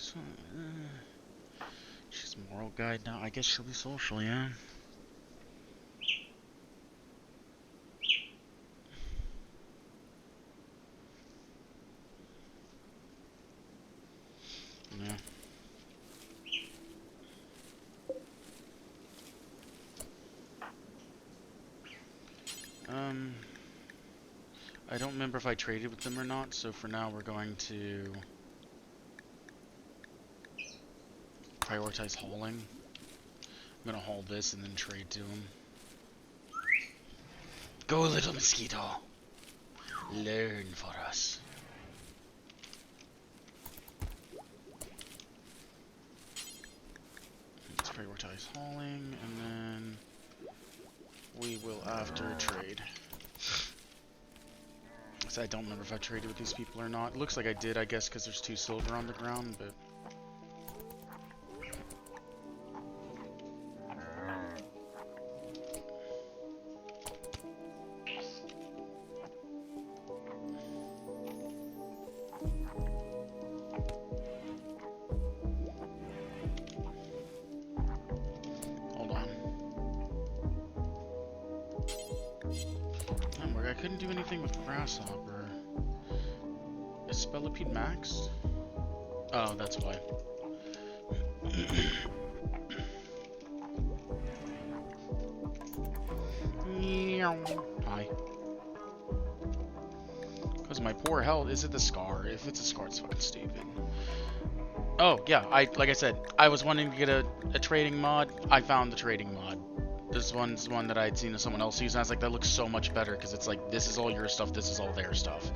So, she's a moral guide now. I guess she'll be social, yeah. Yeah. I don't remember if I traded with them or not, so for now we're going to prioritize hauling. I'm gonna haul this and then trade to him. Go, little mosquito. Learn for us. Let's prioritize hauling, and then we will after trade. So I don't remember if I traded with these people or not. It looks like I did, I guess, because there's 2 silver on the ground, but... Hold on. I couldn't do anything with Grasshopper. Is Spellipede maxed? Oh, that's why. Hi. Because my poor health. Is it the scar? If it's a scar, it's fucking stupid. Oh, yeah. Like I said, I was wanting to get a trading mod. I found the trading mod. This one's one that I'd seen someone else use, and I was like, that looks so much better, because it's like, this is all your stuff, this is all their stuff.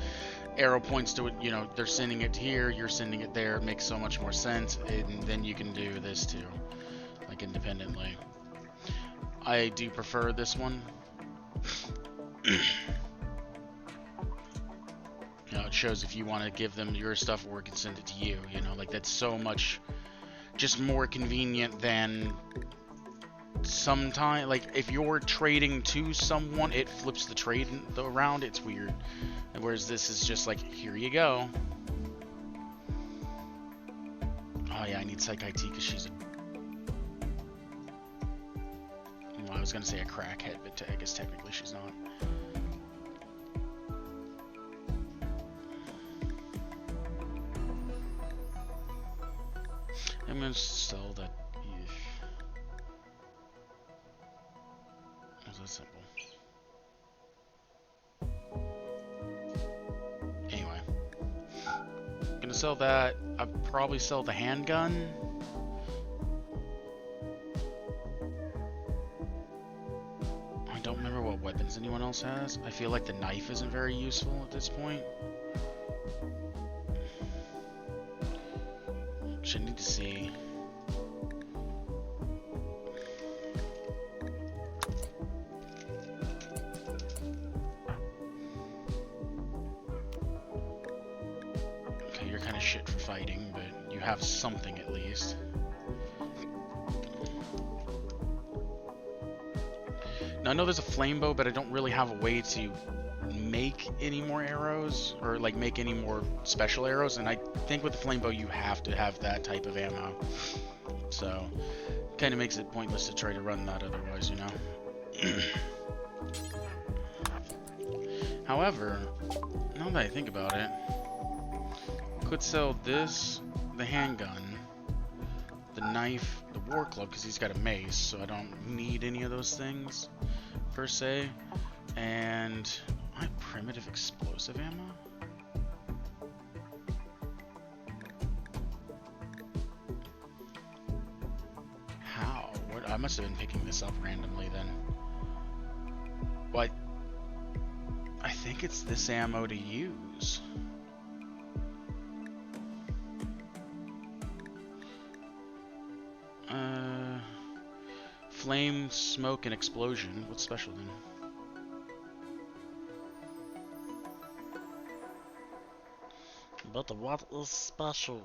Arrow points to it, you know, they're sending it here, you're sending it there, it makes so much more sense, and then you can do this too, like, independently. I do prefer this one. You know, it shows if you want to give them your stuff or we can send it to you, you know, like, that's so much just more convenient than sometimes, like, if you're trading to someone, it flips the trade around, it's weird. Whereas this is just like, here you go. Oh yeah, I need Psych IT because she's a... Well, I was going to say a crackhead, but I guess technically she's not. I'm going to sell that... Was that simple? Anyway. I'm going to sell that. I'll probably sell the handgun. I don't remember what weapons anyone else has. I feel like the knife isn't very useful at this point. Should need to see. Okay, you're kind of shit for fighting, but you have something at least. Now, I know there's a flame bow, but I don't really have a way to make any more arrows, or like make any more special arrows, and I think with the flame bow you have to have that type of ammo. So, kind of makes it pointless to try to run that otherwise, you know? However, now that I think about it, could sell this, the handgun, the knife, the war club, because he's got a mace, so I don't need any of those things, per se, and my primitive explosive ammo? How? What? I must have been picking this up randomly then. What? I think it's this ammo to use. Flame, smoke, and explosion. What's special then? But what is special?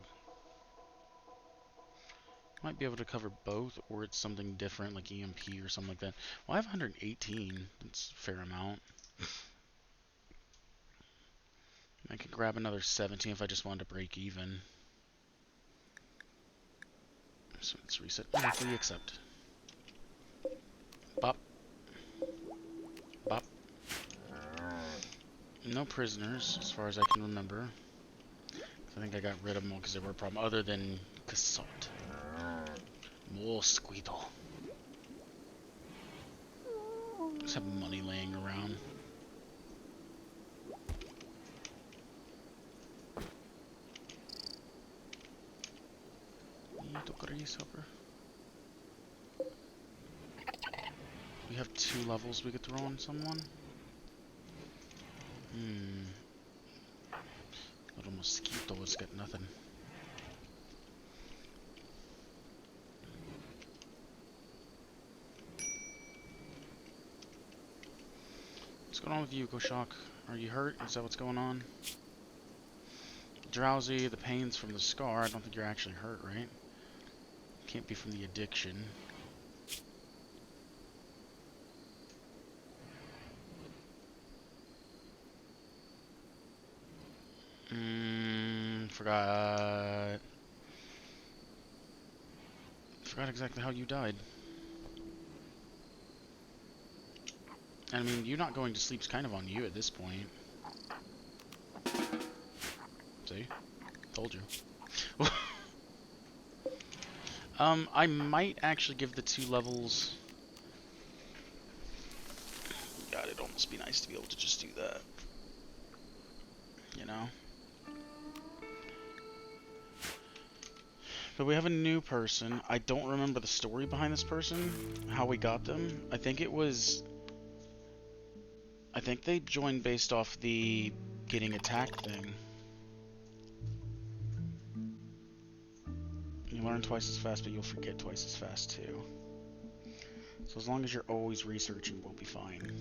Might be able to cover both, or it's something different, like EMP or something like that. Well, I have 118. That's a fair amount. I could grab another 17 if I just wanted to break even. So let's reset. Hopefully accept. Bop. Bop. No prisoners, as far as I can remember. I think I got rid of them all because they were a problem, other than Cassot. More Squeedle. Just have money laying around. We have 2 levels we could throw on someone. Little mosquito's got nothing. What's going on with you, Goshak? Are you hurt? Is that what's going on? Drowsy, the pains from the scar. I don't think you're actually hurt, right? Can't be from the addiction. Forgot. Forgot exactly how you died. I mean, you not going to sleep's kind of on you at this point. See? Told you. I might actually give the 2 levels... God, it'd almost be nice to be able to just do that. You know? But we have a new person. I don't remember the story behind this person, how we got them. I think they joined based off the getting attacked thing. You learn twice as fast, but you'll forget twice as fast too. So as long as you're always researching, we'll be fine.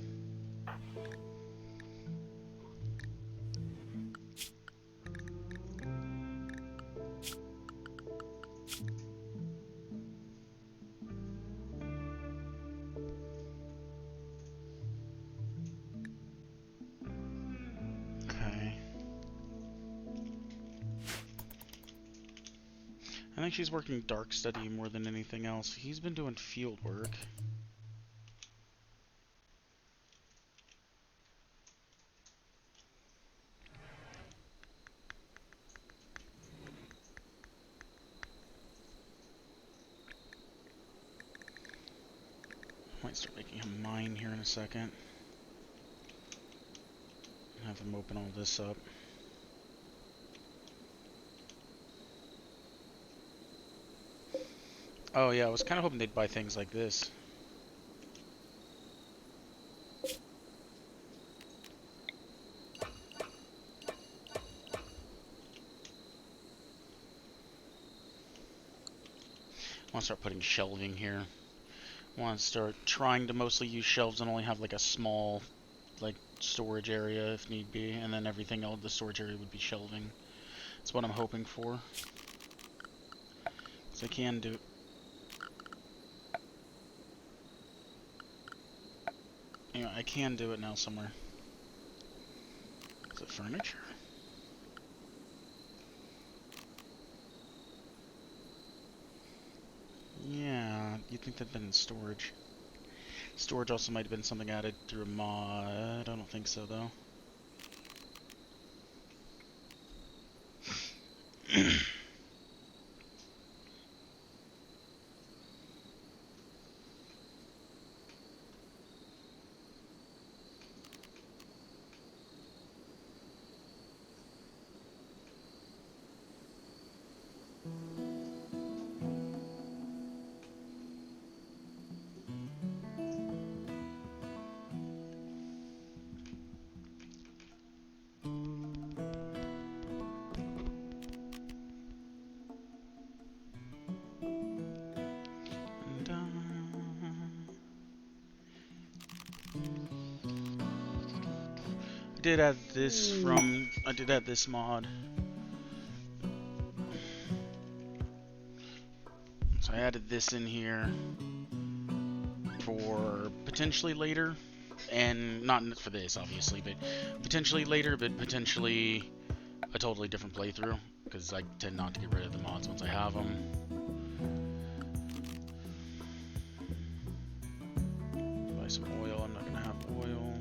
I think she's working dark study more than anything else. He's been doing field work. Might start making him mine here in a second. Have him open all this up. Oh yeah, I was kind of hoping they'd buy things like this. I want to start putting shelving here. I want to start trying to mostly use shelves and only have like a small, like, storage area if need be, and then everything else, the storage area would be shelving. That's what I'm hoping for. So I can do... Anyway, I can do it now somewhere. Is it furniture? Yeah, you'd think that'd been in storage. Storage also might have been something added through a mod. I don't think so, though. I did add this mod. So I added this in here for potentially later, and not for this obviously, but potentially later, but potentially a totally different playthrough, because I tend not to get rid of the mods once I have them. some oil. I'm not gonna have oil.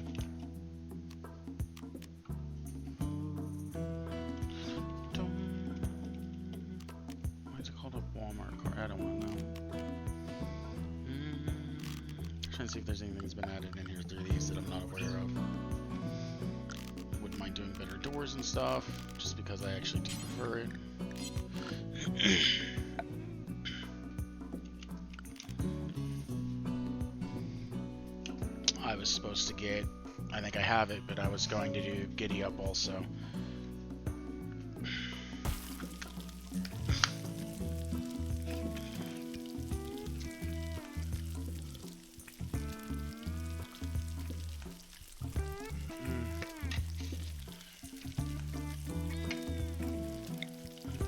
Why is it called a Walmart cart? I don't want to know. Trying to see if there's anything that's been added in here through these that I'm not aware of. Wouldn't mind doing better doors and stuff, just because I actually do prefer it. I was supposed to get, I think I have it, but I was going to do Giddy Up also.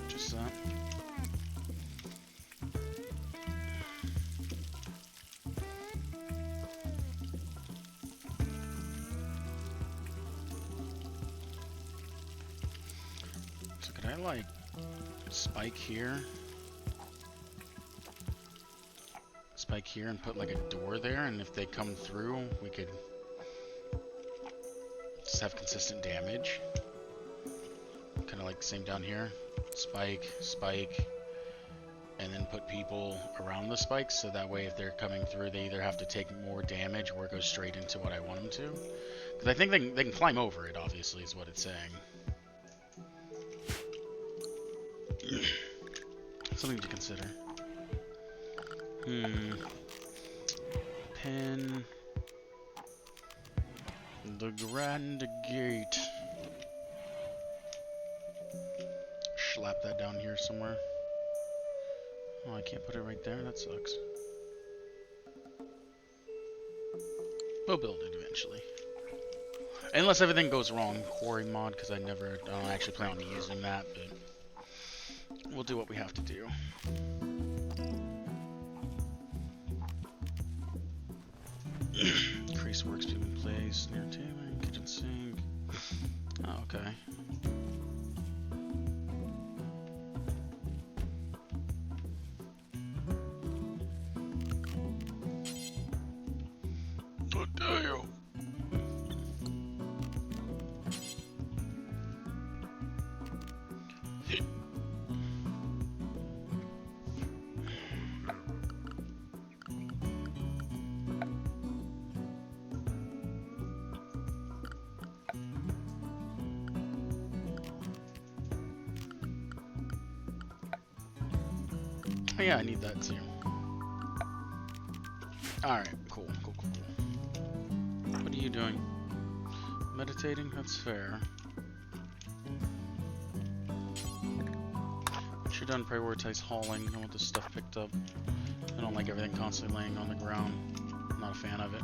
Just that. So could I like spike here? Spike here and put like a door there, and if they come through, we could just have consistent damage. Kind of like the same down here. Spike, spike, and then put people around the spikes, so that way if they're coming through, they either have to take more damage or go straight into what I want them to. Because I think they can climb over it, obviously, is what it's saying. Something to consider. Pin the Grand Gate. Slap that down here somewhere. Oh, I can't put it right there. That sucks. We'll build it eventually. Unless everything goes wrong. Quarry mod, because I don't actually plan on using that, but we'll do what we have to do. Increase workspeed in place near tailoring, kitchen sink. Oh, okay. What the hell? Oh yeah, I need that too. Alright, cool. What are you doing? Meditating? That's fair. Once you're done, prioritize hauling. I want this stuff picked up. I don't like everything constantly laying on the ground. I'm not a fan of it.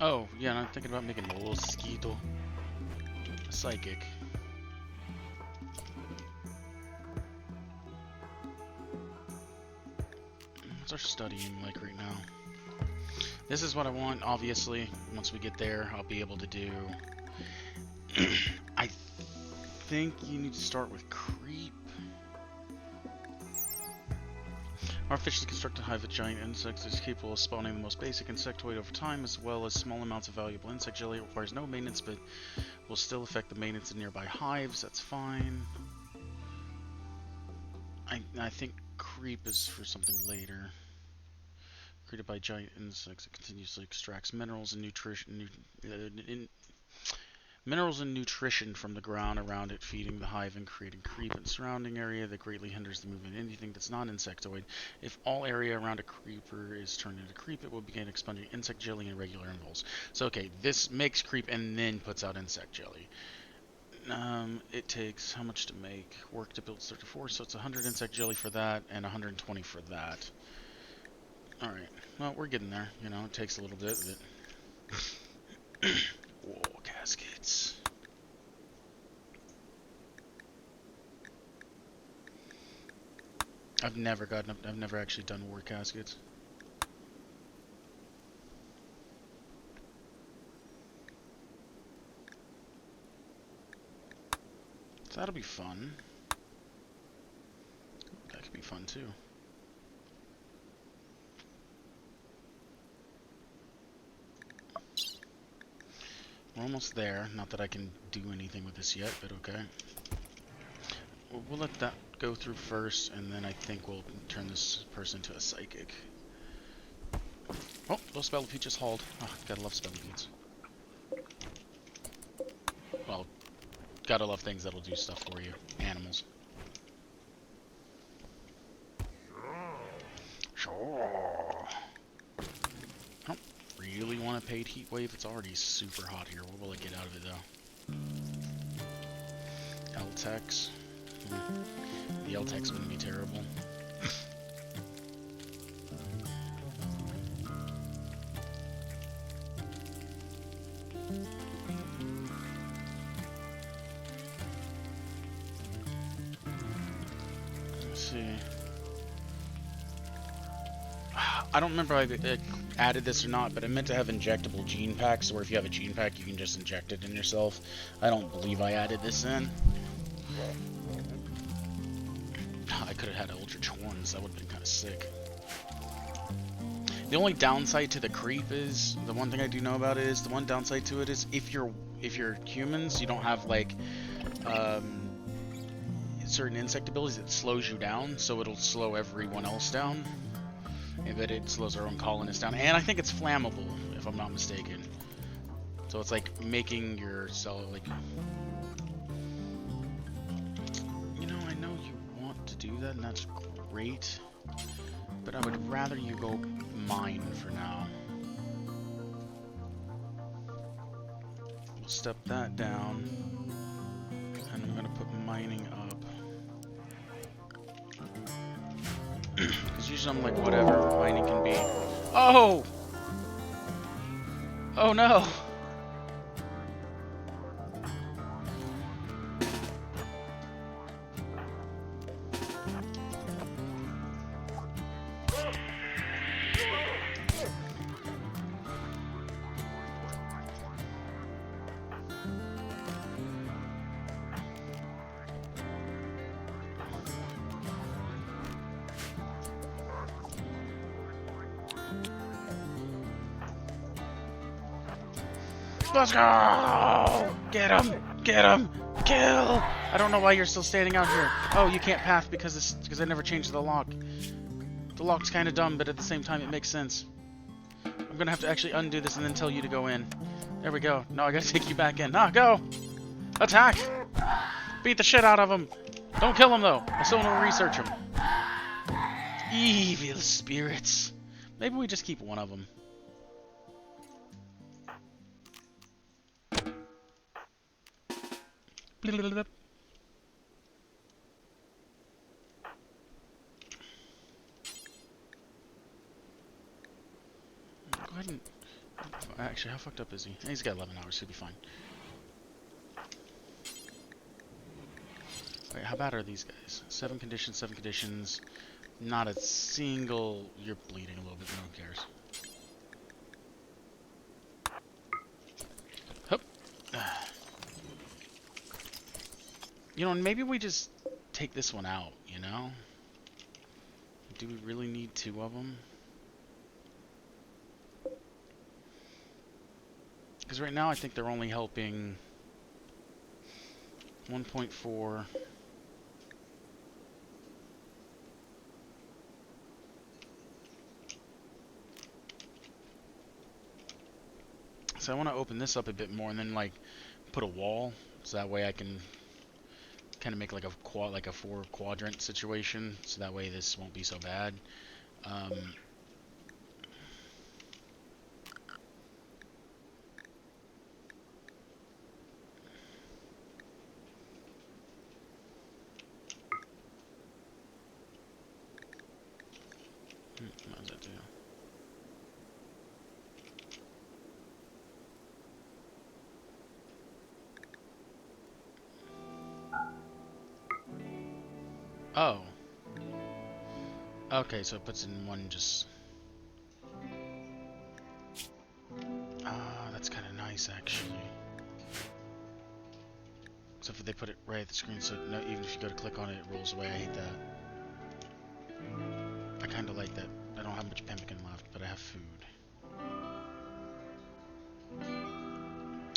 Oh, yeah, and I'm thinking about making a little Skeetle. A psychic. What's our studying like right now? This is what I want, obviously. Once we get there, I'll be able to do... I think you need to start with creep. Artificially constructed hive of giant insects is capable of spawning the most basic insectoid over time, as well as small amounts of valuable insect jelly. It requires no maintenance, but will still affect the maintenance of nearby hives. That's fine. I think creep is for something later. Created by giant insects, it continuously extracts minerals and nutrition. Minerals and nutrition from the ground around it, feeding the hive and creating creep in the surrounding area that greatly hinders the movement of anything that's not insectoid. If all area around a creeper is turned into creep, it will begin expunging insect jelly in regular intervals. So okay, this makes creep and then puts out insect jelly. It takes how much to make? Work to build 34, so it's 100 insect jelly for that and 120 for that. Alright, well, we're getting there. You know, it takes a little bit, but... Whoa, caskets. I've never actually done war caskets. So that'll be fun. That could be fun too. We're almost there. Not that I can do anything with this yet, but okay. We'll let that go through first, and then I think we'll turn this person into a psychic. Oh, those spell feats just hauled. Oh, gotta love spell feats. Well, gotta love things that'll do stuff for you. Animals. Sure. I don't really want a paid heat wave. It's already super hot here. What will I get out of it, though? L-Tex. The L-Tex wouldn't be terrible. Let's see. I don't remember if I added this or not, but I meant to have injectable gene packs, where if you have a gene pack, you can just inject it in yourself. I don't believe I added this in. I could have had Ultra Horns. That would have been kind of sick. The only downside to the creep is, the one thing I do know about it is, the one downside to it is if you're humans, you don't have like certain insect abilities that slows you down, so it'll slow everyone else down. But it slows our own colonists down, and I think it's flammable, if I'm not mistaken. So it's like making your cell like. You know, I know you want to do that, and that's great. But I would rather you go mine for now. We'll step that down, and I'm gonna put mining up. Because usually I'm like, whatever, mining can be. Oh! Oh no! Let's go! Get him! Get him! Kill! I don't know why you're still standing out here. Oh, you can't path because I never changed the lock. The lock's kind of dumb, but at the same time it makes sense. I'm gonna have to actually undo this and then tell you to go in. There we go. No, I gotta take you back in. Nah, go! Attack! Beat the shit out of him! Don't kill him though. I still want to research him. Evil spirits. Maybe we just keep one of them. Go ahead and... Actually, how fucked up is he? He's got 11 hours, he'll be fine. Wait, how bad are these guys? 7 conditions, 7 conditions. Not a single... You're bleeding a little bit, no one cares. Hup. You know, maybe we just take this one out, you know? Do we really need 2 of them? Because right now I think they're only helping 1.4. So I want to open this up a bit more and then like put a wall, so that way I can kind of make like a 4-quadrant situation, so that way this won't be so bad. What does that do? Oh. Okay, so it puts in one just... Ah, that's kind of nice, actually. Except for they put it right at the screen, so no, even if you go to click on it, it rolls away. I hate that. I kind of like that. I don't have much pemmican left, but I have food.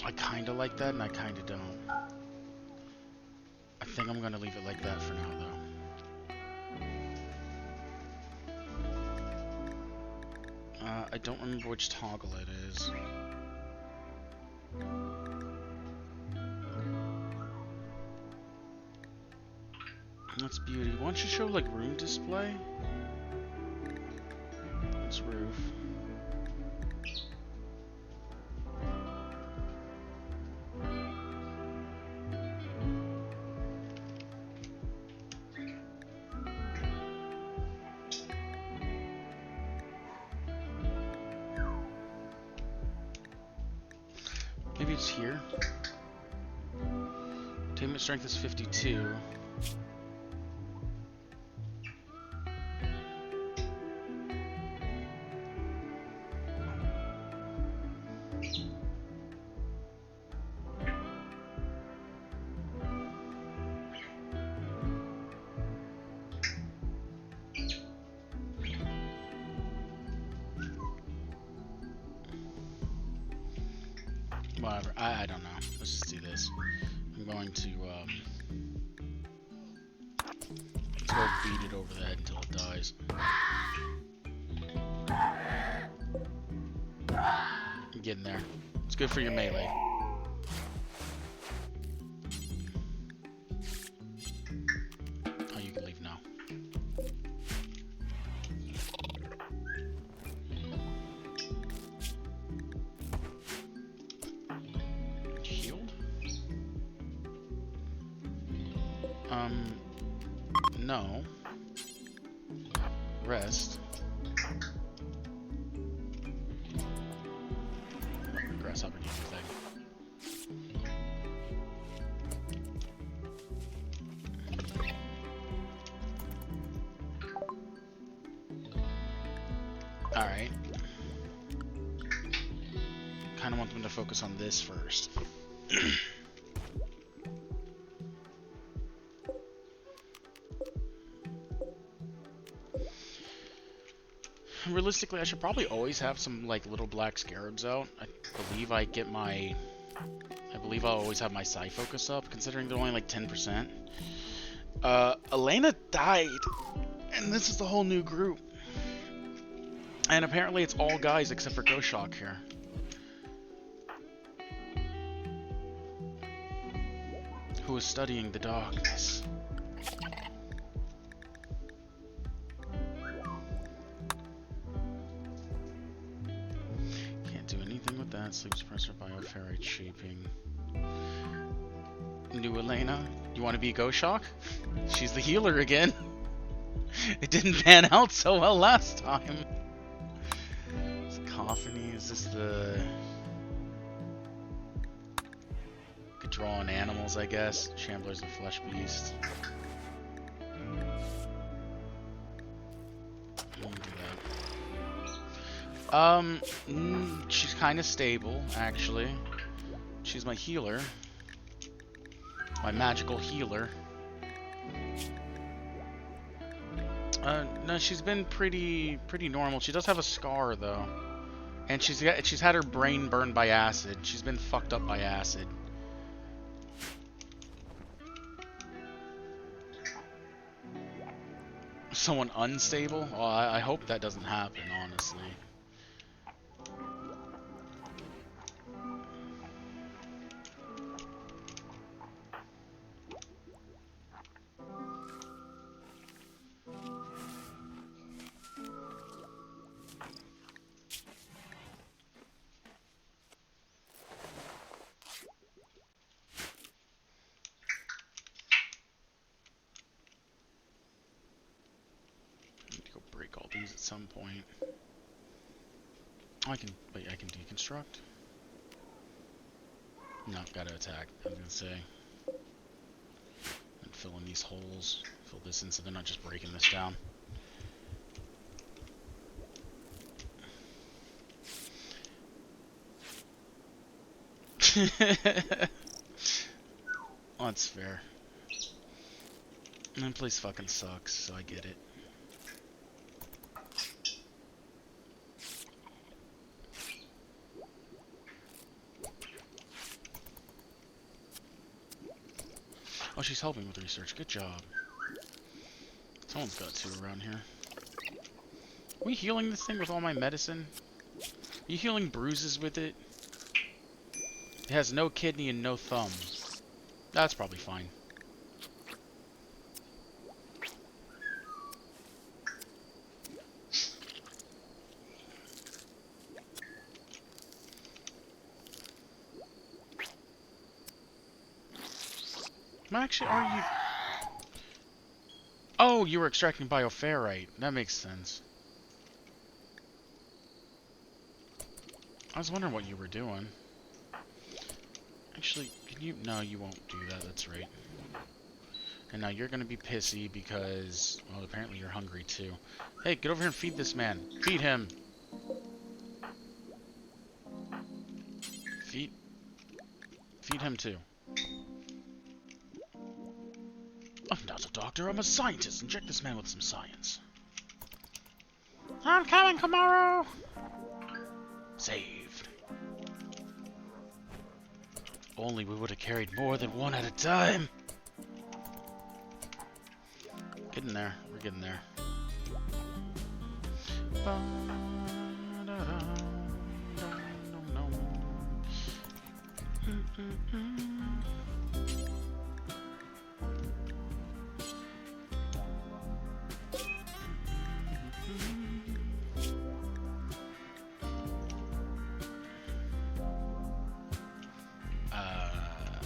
I kind of like that, and I kind of don't. I think I'm going to leave it like that for now, though. I don't remember which toggle it is. That's beauty. Why don't you show, like, room display? It's roof. Maybe it's here. Attainment strength is 52. Whatever. I don't know. Let's just do this. I'm going to, let's go beat it over the head until it dies. I'm getting there. It's good for your melee. Oh, you can leave now. No. Rest. Grasshopper needs a thing. Alright. Kinda want them to focus on this first. Realistically, I should probably always have some, like, little black scarabs out. I believe I'll always have my psi focus up, considering they're only like 10%. Elena died, and this is the whole new group. And apparently it's all guys except for Goshawk here. Who is studying the darkness. Sleep suppressor, bioferrite shaping. New Elena, you want to be Goshawk? She's the healer again. It didn't pan out so well last time. It's Cacophony. Is this the? Could draw on animals, I guess. Shambler's the flesh beast. She's kind of stable, actually. She's my healer. My magical healer. No, she's been pretty normal. She does have a scar, though. And she's had her brain burned by acid. She's been fucked up by acid. Someone unstable? Well, I hope that doesn't happen, honestly. At some point. I can deconstruct. No, gotta attack. I was gonna say. And fill in these holes. Fill this in so they're not just breaking this down. That's fair. That place fucking sucks, so I get it. Oh, she's helping with research. Good job. Someone's got to around here. Are we healing this thing with all my medicine? Are you healing bruises with it? It has no kidney and no thumb. That's probably fine. Actually, are you... Oh, you were extracting bioferrite. That makes sense. I was wondering what you were doing. Actually, can you... No, you won't do that. That's right. And now you're going to be pissy because... Well, apparently you're hungry too. Hey, get over here and feed this man. Feed him. Feed him too. I'm not a doctor, I'm a scientist. Inject this man with some science. I'm coming, Kamaru! Saved. Only we would have carried more than one at a time. Getting there. We're getting there.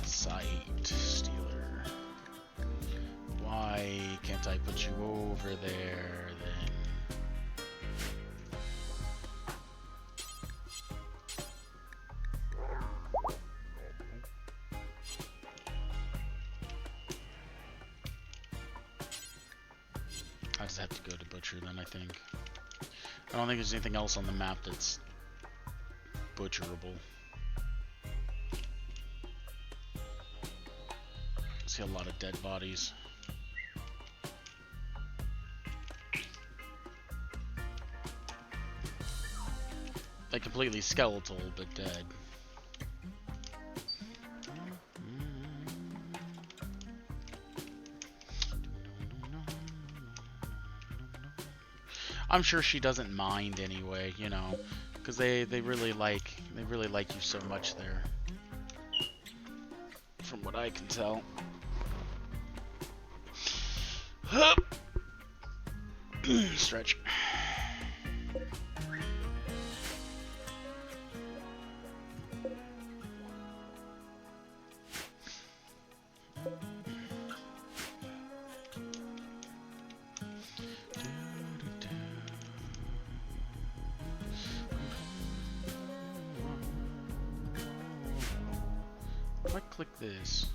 Sight stealer. Why can't I put you over there then? I just have to go to Butcher then, I think. I don't think there's anything else on the map that's butcherable. I see a lot of dead bodies. Like completely skeletal, but dead. I'm sure she doesn't mind anyway, you know, because they really like you so much there, from what I can tell. Stretch. If I click this,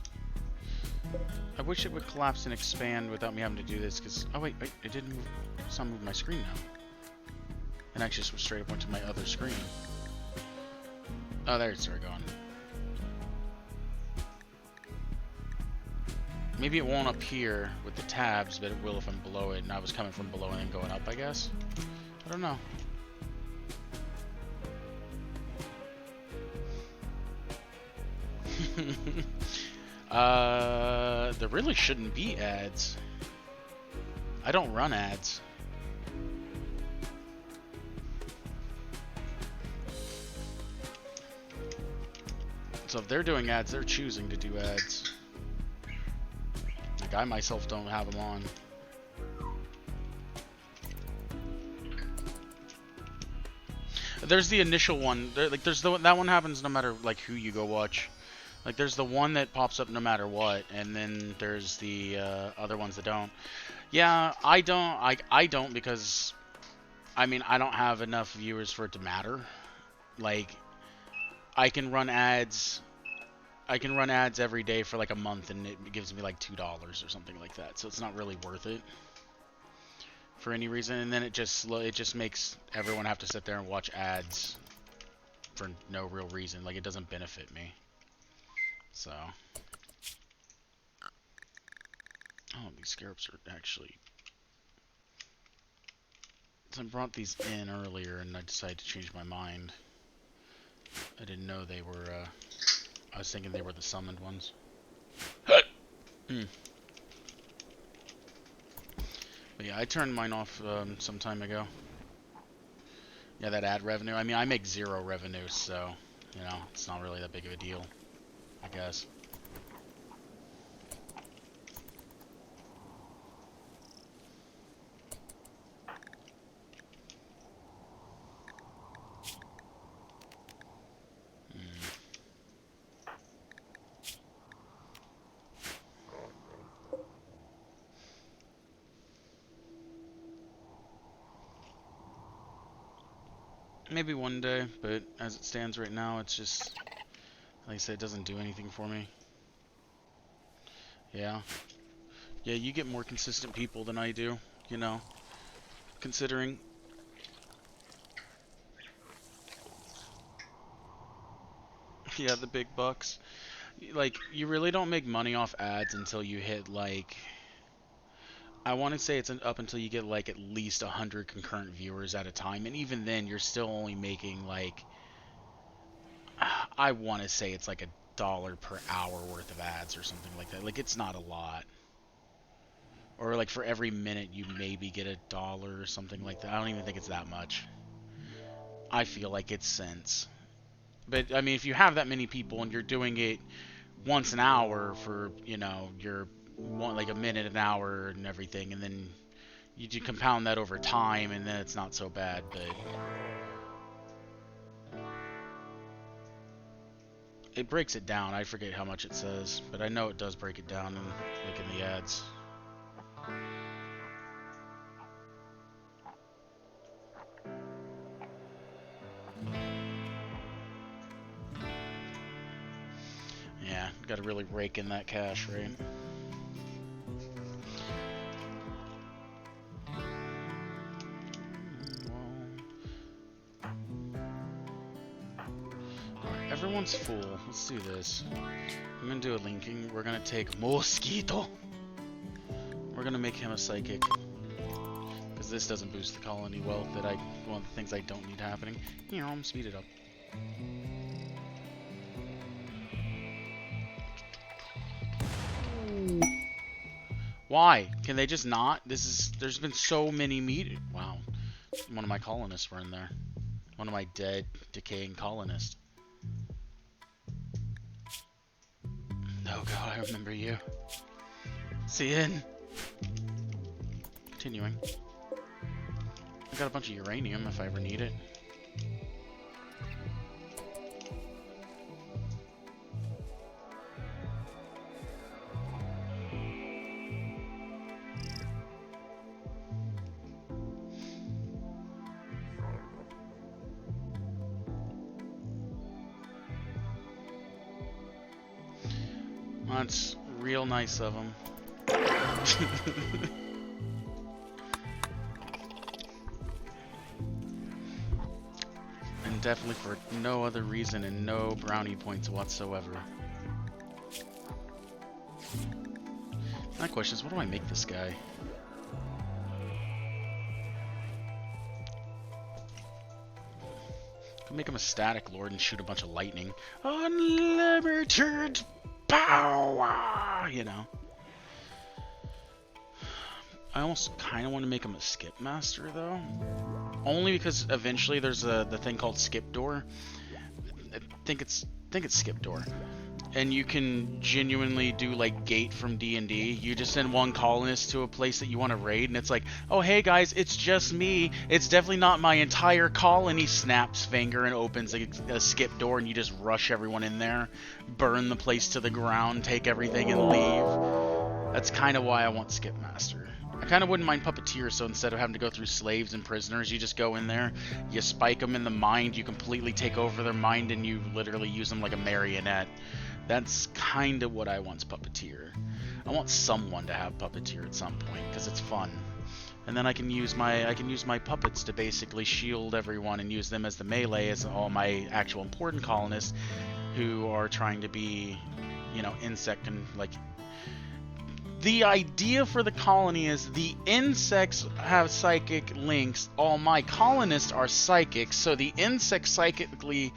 I wish it would collapse and expand without me having to do this, because... Oh, wait, it didn't move. It's not moving my screen now. And actually just straight up went to my other screen. Oh, there it started going. Maybe it won't appear with the tabs, but it will if I'm below it, and I was coming from below and then going up, I guess? I don't know. There really shouldn't be ads. I don't run ads. So if they're doing ads, they're choosing to do ads. Like I myself don't have them on. There's the initial one. There's that one happens no matter like who you go watch. Like there's the one that pops up no matter what, and then there's the other ones that don't. Yeah, I don't because I mean I don't have enough viewers for it to matter. Like I can run ads every day for like a month, and it gives me like $2 or something like that. So it's not really worth it for any reason. And then it just makes everyone have to sit there and watch ads for no real reason. Like it doesn't benefit me. So Oh, these scarabs are actually... So I brought these in earlier and I decided to change my mind. I didn't know they were, I was thinking they were the summoned ones. Hmm. But yeah, I turned mine off some time ago. Yeah, that ad revenue. I mean, I make 0 revenue, so, you know, it's not really that big of a deal, I guess. Maybe one day, but as it stands right now, it's just, like I said, it doesn't do anything for me. Yeah. Yeah, you get more consistent people than I do, you know, considering... Yeah, the big bucks. Like, you really don't make money off ads until you hit, like... I want to say it's up until you get, like, at least 100 concurrent viewers at a time, and even then, you're still only making, like... I want to say it's like $1 per hour worth of ads or something like that. Like, it's not a lot. Or, like, for every minute, you maybe get $1 or something like that. I don't even think it's that much. I feel like it's cents. But, I mean, if you have that many people and you're doing it once an hour for, you know, your one, like a minute an hour and everything, and then you do compound that over time, and then it's not so bad. But it breaks it down. I forget how much it says, but I know it does break it down in, like, in the ads. Yeah, got to really rake in that cash, right? Alright, everyone's full. Let's do this. I'm gonna do a linking. We're gonna take Mosquito. We're gonna make him a psychic. Because this doesn't boost the colony wealth that one of the things I don't need happening. Here, I'm speed it up. Why? Can they just not? There's been so many wow. One of my colonists were in there. One of my dead, decaying colonists. Oh god, I remember you. See you in. Continuing. I got a bunch of uranium if I ever need it. That's real nice of them. And definitely for no other reason and no brownie points whatsoever. My question is, what do I make this guy? Could make him a static lord and shoot a bunch of lightning. Unlimited power, you know. I almost kind of want to make him a skip master though, only because eventually there's the thing called skip door. I think it's skip door, and you can genuinely do like gate from D&D. You just send one colonist to a place that you want to raid, and it's like, oh hey guys, it's just me. It's definitely not my entire colony. Snaps finger and opens a skip door, and you just rush everyone in there, burn the place to the ground, take everything, and leave. That's kind of why I want skip master. I kind of wouldn't mind puppeteer, so instead of having to go through slaves and prisoners, you just go in there, you spike them in the mind, you completely take over their mind, and you literally use them like a marionette. That's kind of what I want's puppeteer. I want someone to have puppeteer at some point because it's fun, and then I can use my puppets to basically shield everyone and use them as the melee as all my actual important colonists who are trying to be, you know, insect and like The idea for the colony is the insects have psychic links. All my colonists are psychics, so the insects psychically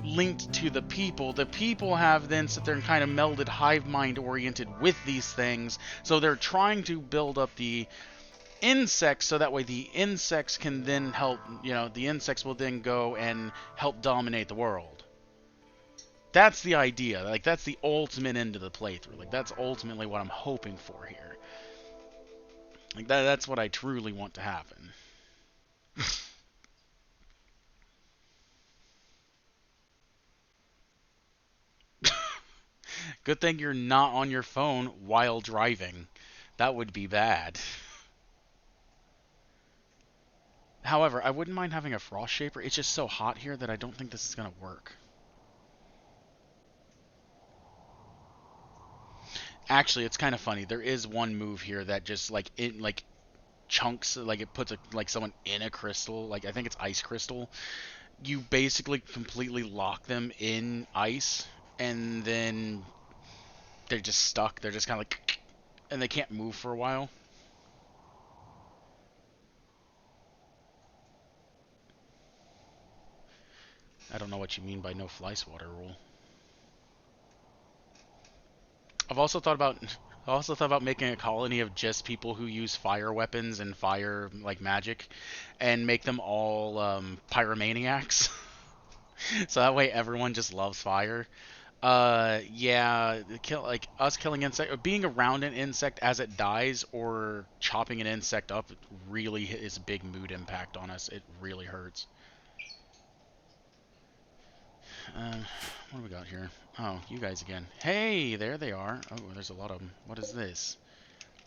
linked to the people. The people have then sit there and kind of melded hive mind oriented with these things. So they're trying to build up the insects so that way the insects can then help, the insects will then go and help dominate the world. That's the idea. Like, that's the ultimate end of the playthrough. Like, that's ultimately what I'm hoping for here. Like, that's what I truly want to happen. Good thing you're not on your phone while driving. That would be bad. However, I wouldn't mind having a frost shaper. It's just so hot here that I don't think this is going to work. Actually, it's kind of funny. There is one move here that just it chunks, like it puts someone in a crystal, like I think it's ice crystal. You basically completely lock them in ice, and then they're just stuck. They're just kind of like, and they can't move for a while. I don't know what you mean by no fly swatter rule. I've also thought about making a colony of just people who use fire weapons and fire magic, and make them all pyromaniacs. So that way everyone just loves fire. Yeah, us killing insect or being around an insect as it dies or chopping an insect up really is a big mood impact on us. It really hurts. What do we got here? Oh, you guys again. Hey, there they are. Oh, there's a lot of them. What is this?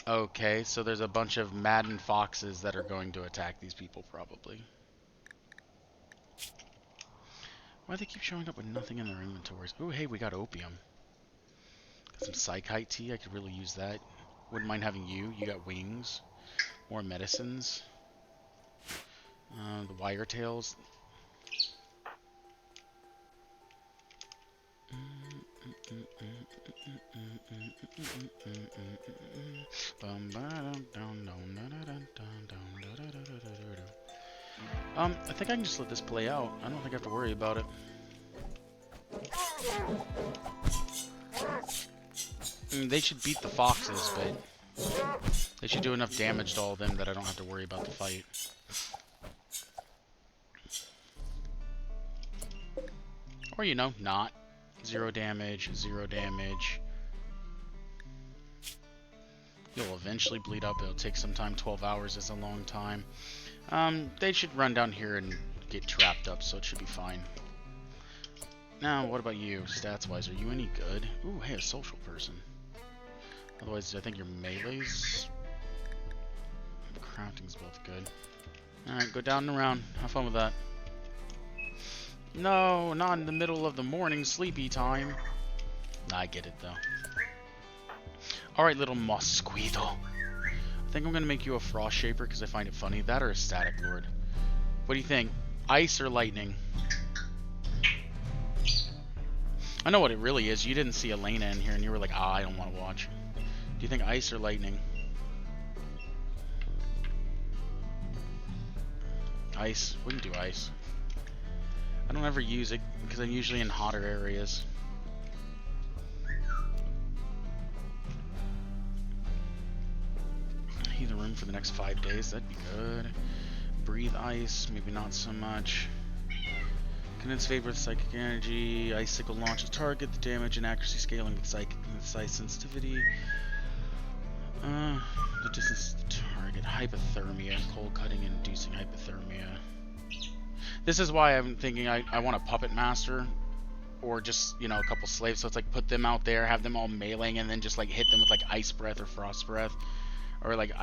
Okay, so there's a bunch of maddened foxes that are going to attack these people, probably. Why do they keep showing up with nothing in their inventories? Ooh, hey, we got opium. Got some psychite tea. I could really use that. Wouldn't mind having you. You got wings. More medicines. The wire tails. I think I can just let this play out. I don't think I have to worry about it. They should beat the foxes, but they should do enough damage to all of them that I don't have to worry about the fight. Or, not. 0 damage, 0 damage. You'll eventually bleed up. It'll take some time. 12 hours is a long time. They should run down here and get trapped up, so it should be fine. Now, what about you, stats-wise? Are you any good? Ooh, hey, a social person. Otherwise, I think your melee's... Crafting's both good. Alright, go down and around. Have fun with that. No, not in the middle of the morning sleepy time. Nah, I get it, though. Alright, little mosquito. I think I'm going to make you a frost shaper because I find it funny. That or a static lord. What do you think? Ice or lightning? I know what it really is. You didn't see Elena in here and you were like, I don't want to watch. Do you think ice or lightning? Ice. We can do ice. I don't ever use it because I'm usually in hotter areas. Heat the room for the next 5 days. That'd be good. Breathe ice. Maybe not so much. Condense vapor with psychic energy. Icicle launches target. The damage and accuracy scaling with psychic and size sensitivity. The distance to the target. Hypothermia. Cold cutting inducing hypothermia. This is why I'm thinking I want a puppet master, or just, a couple slaves. So it's like put them out there, have them all meleeing, and then just like hit them with like ice breath or frost breath, or like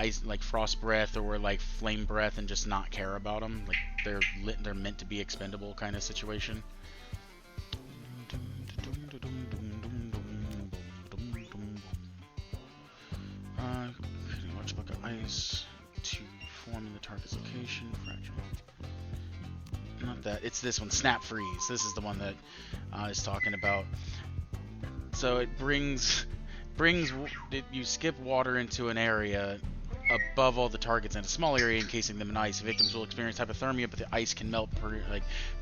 frost breath or like flame breath, and just not care about them. Like they're meant to be expendable kind of situation. Large bucket of ice to form in the target's location. Fragile. Not that. It's this one, Snap Freeze. This is the one that I was talking about. So it brings you skip water into an area above all the targets in a small area, encasing them in ice. Victims will experience hypothermia, but the ice can melt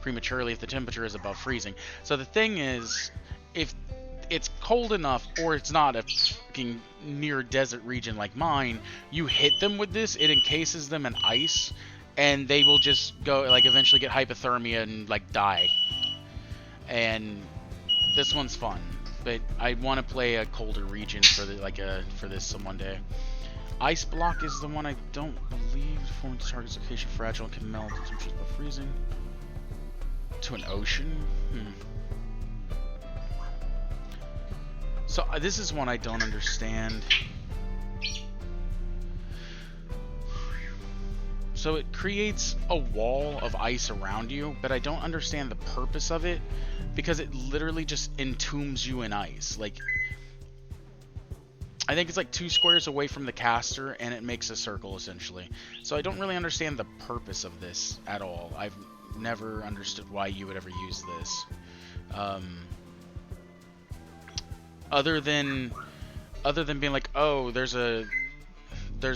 prematurely if the temperature is above freezing. So the thing is, if it's cold enough, or it's not a fucking near desert region like mine, you hit them with this, it encases them in ice, and they will just go, like, eventually get hypothermia and, like, die. And this one's fun, but I want to play a colder region for for this one day. Ice block is the one I don't believe. Forms the target's location fragile and can melt at temperatures above freezing. To an ocean? So this is one I don't understand. So it creates a wall of ice around you, but I don't understand the purpose of it, because it literally just entombs you in ice. Like, I think it's like 2 squares away from the caster, and it makes a circle, essentially. So I don't really understand the purpose of this at all. I've never understood why you would ever use this. Other than being like, oh, there's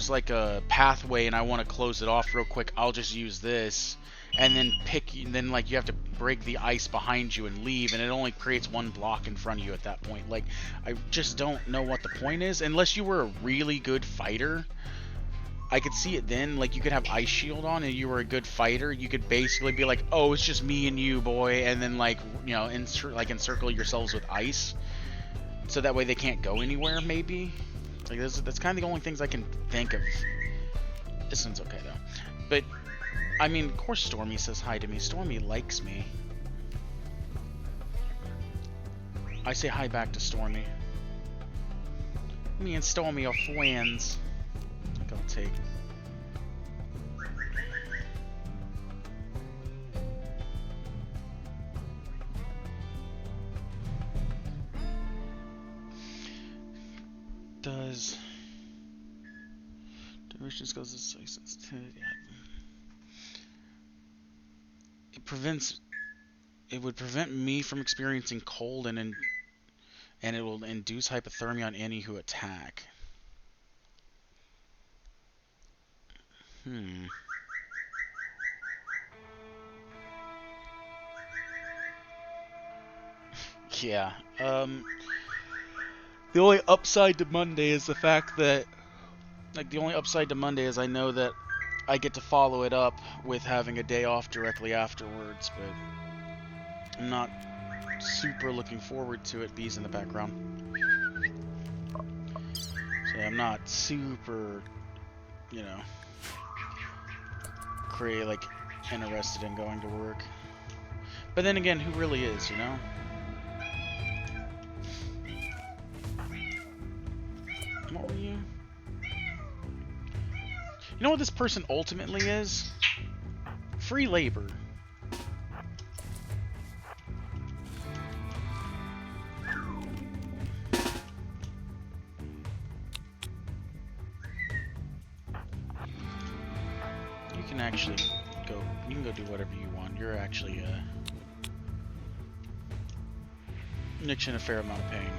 like a pathway and I want to close it off real quick, I'll just use this, and then like you have to break the ice behind you and leave, and it only creates 1 block in front of you at that point. Like, I just don't know what the point is. Unless you were a really good fighter, I could see it then. Like, you could have ice shield on and you were a good fighter, you could basically be like, oh, it's just me and you, boy, and then, like, you know, encircle yourselves with ice, so that way they can't go anywhere, maybe. Like, that's kind of the only things I can think of. This one's okay, though. But, I mean, of course Stormy says hi to me. Stormy likes me. I say hi back to Stormy. Me and Stormy are friends. I think I'll take... Does duration goes to sensitivity? It would prevent me from experiencing cold, and it will induce hypothermia on any who attack. Yeah. The only upside to Monday is the fact that, like, the only upside to Monday is I know that I get to follow it up with having a day off directly afterwards, but I'm not super looking forward to it. Bees in the background. So yeah, I'm not super, you know, interested in going to work. But then again, who really is, you know? What were you? You know what this person ultimately is? Free labor. You can actually go, you can go do whatever you want. You're actually, in a fair amount of pain.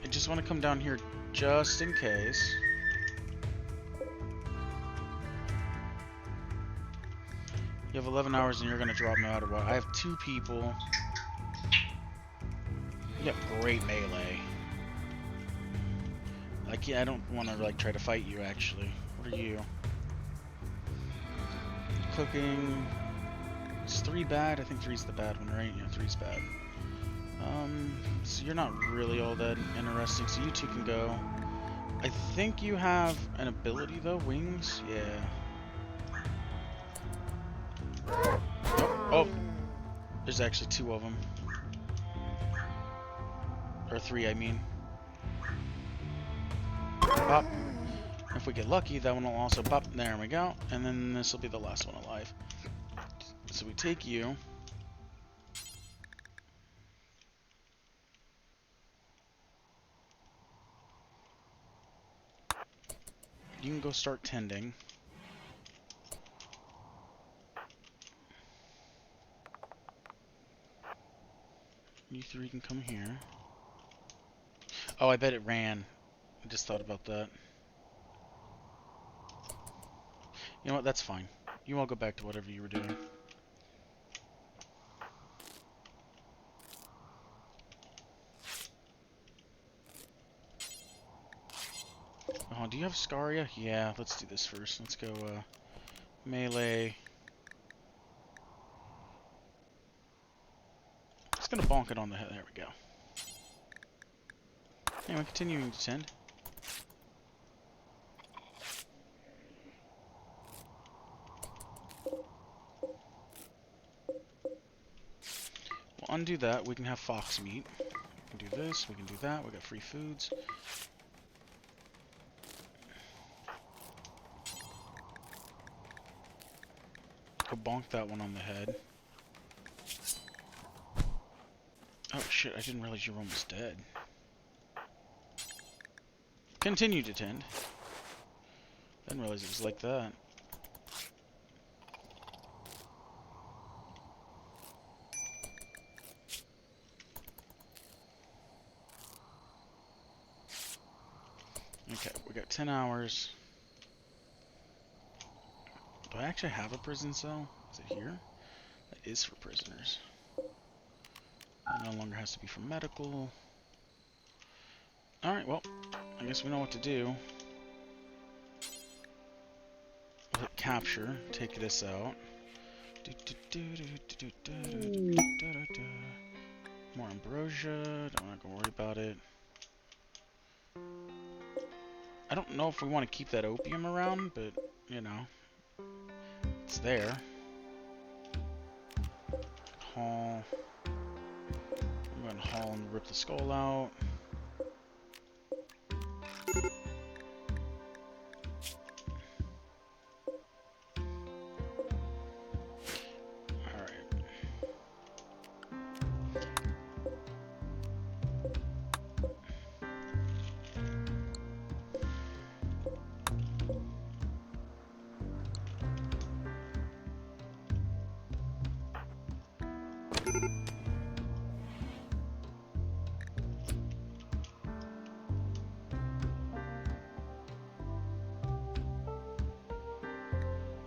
I just want to come down here just in case. You have 11 hours and you're going to drop no matter what. I have 2 people. You got great melee. Like, yeah, I don't want to, like, try to fight you, actually. What are you? Cooking. Is 3 bad? I think 3's the bad one, right? Yeah, 3's bad. So you're not really all that interesting, so you 2 can go. I think you have an ability, though. Wings? Yeah. Oh! There's actually 2 of them. Or 3, I mean. Pop. If we get lucky, that one will also pop. There we go. And then this will be the last one alive. So we take you. You can go start tending. You 3 can come here. Oh, I bet it ran. I just thought about that. You know what? That's fine. You all go back to whatever you were doing. Oh, do you have Scaria? Yeah, let's do this first. Let's go, melee. Just gonna bonk it on the head. There we go. Anyway, continuing to tend. We'll undo that. We can have fox meat. We can do this. We can do that. We got free foods. Go bonk that one on the head. Oh shit, I didn't realize you were almost dead. Continue to tend. Didn't realize it was like that. Okay, we got 10 hours. Do I actually have a prison cell? Is it here? That is for prisoners. It no longer has to be for medical. Alright, well, I guess we know what to do. We'll hit capture, take this out. More ambrosia, don't want to worry about it. I don't know if we want to keep that opium around, but, you know, it's there. Haul. I'm going to haul and rip the skull out.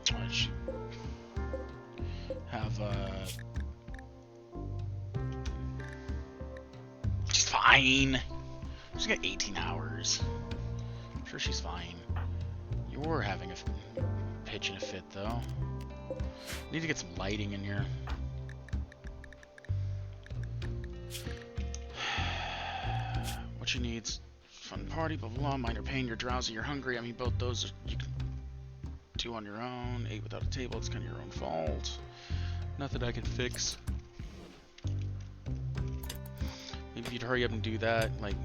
I should have, she's fine. She's got 18 hours. I'm sure she's fine. You're having a pitch and a fit, though. Need to get some lighting in here. What you need's fun party, blah, blah, blah. Minor pain, you're drowsy, you're hungry. I mean, both those are, you can do on your own. 8 without a table, it's kind of your own fault. Nothing I can fix. Maybe you'd hurry up and do that. Like,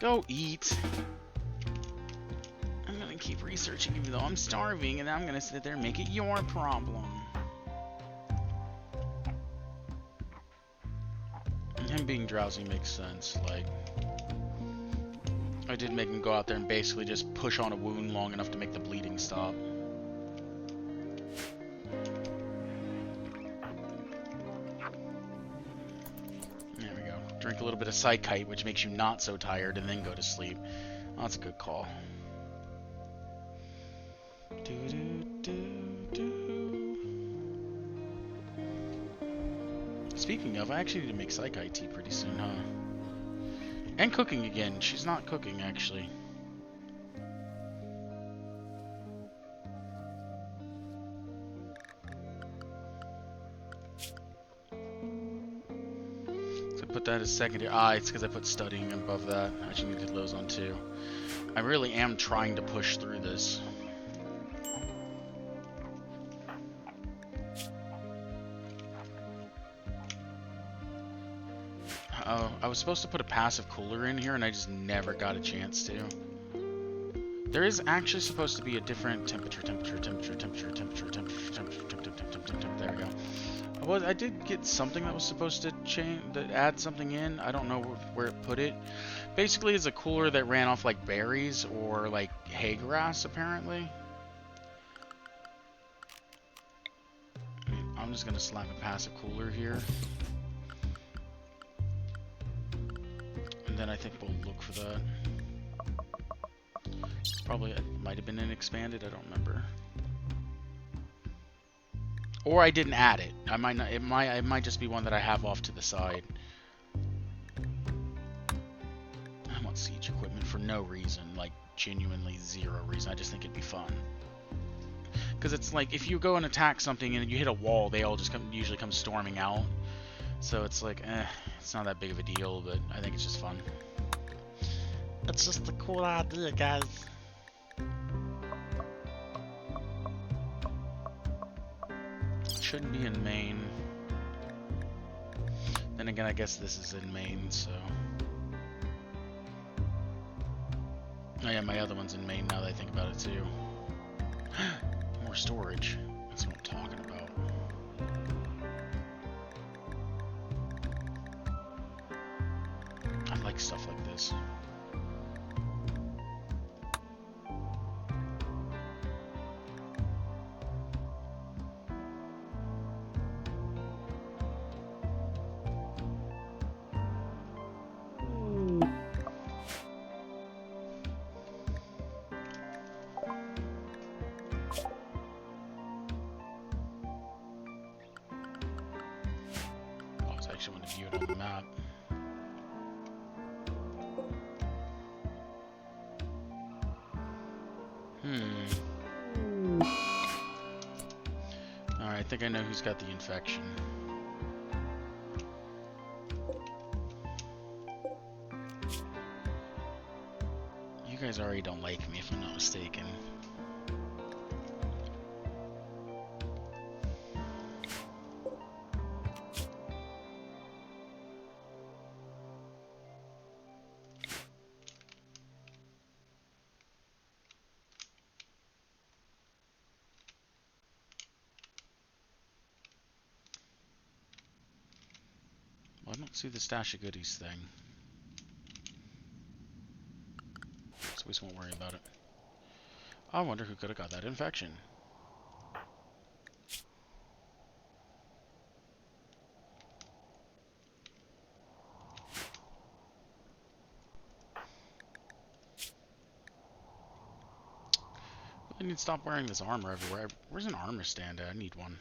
go eat. I'm gonna keep researching even though I'm starving, and I'm gonna sit there and make it your problem. Him being drowsy makes sense. Like, I did make him go out there and basically just push on a wound long enough to make the bleeding stop. There we go. Drink a little bit of Psychite, which makes you not so tired, and then go to sleep. Oh, that's a good call. Speaking of, I actually need to make Psychite tea pretty soon, huh? And cooking again. She's not cooking, actually. So I put that as secondary. Ah, it's because I put studying above that. I actually needed those on too. I really am trying to push through this. I was supposed to put a passive cooler in here, and I just never got a chance to. There is actually supposed to be a different temperature. There we go. Well, I did get something that was supposed to change, that add something in. I don't know where it put it. Basically, it's a cooler that ran off like berries or like hay grass, apparently. I'm just gonna slap a passive cooler here. And then I think we'll look for that. Probably it might have been in expanded. I don't remember. Or I didn't add it. I might not. It might just be one that I have off to the side. I want siege equipment for no reason, like genuinely zero reason. I just think it'd be fun. Because it's like if you go and attack something and you hit a wall, they all just usually come storming out. So it's like, it's not that big of a deal, but I think it's just fun. It's just a cool idea, guys. Shouldn't be in Maine. Then again, I guess this is in Maine, so... Oh yeah, my other one's in Maine now that I think about it, too. More storage. That's what I'm talking about. I like stuff like this. Actually want to view it on the map. Alright, I think I know who's got the infection. You guys already don't like me if I'm not mistaken. I don't see the stash of goodies thing. So we just won't worry about it. I wonder who could have got that infection. I need to stop wearing this armor everywhere. Where's an armor stand at? I need one.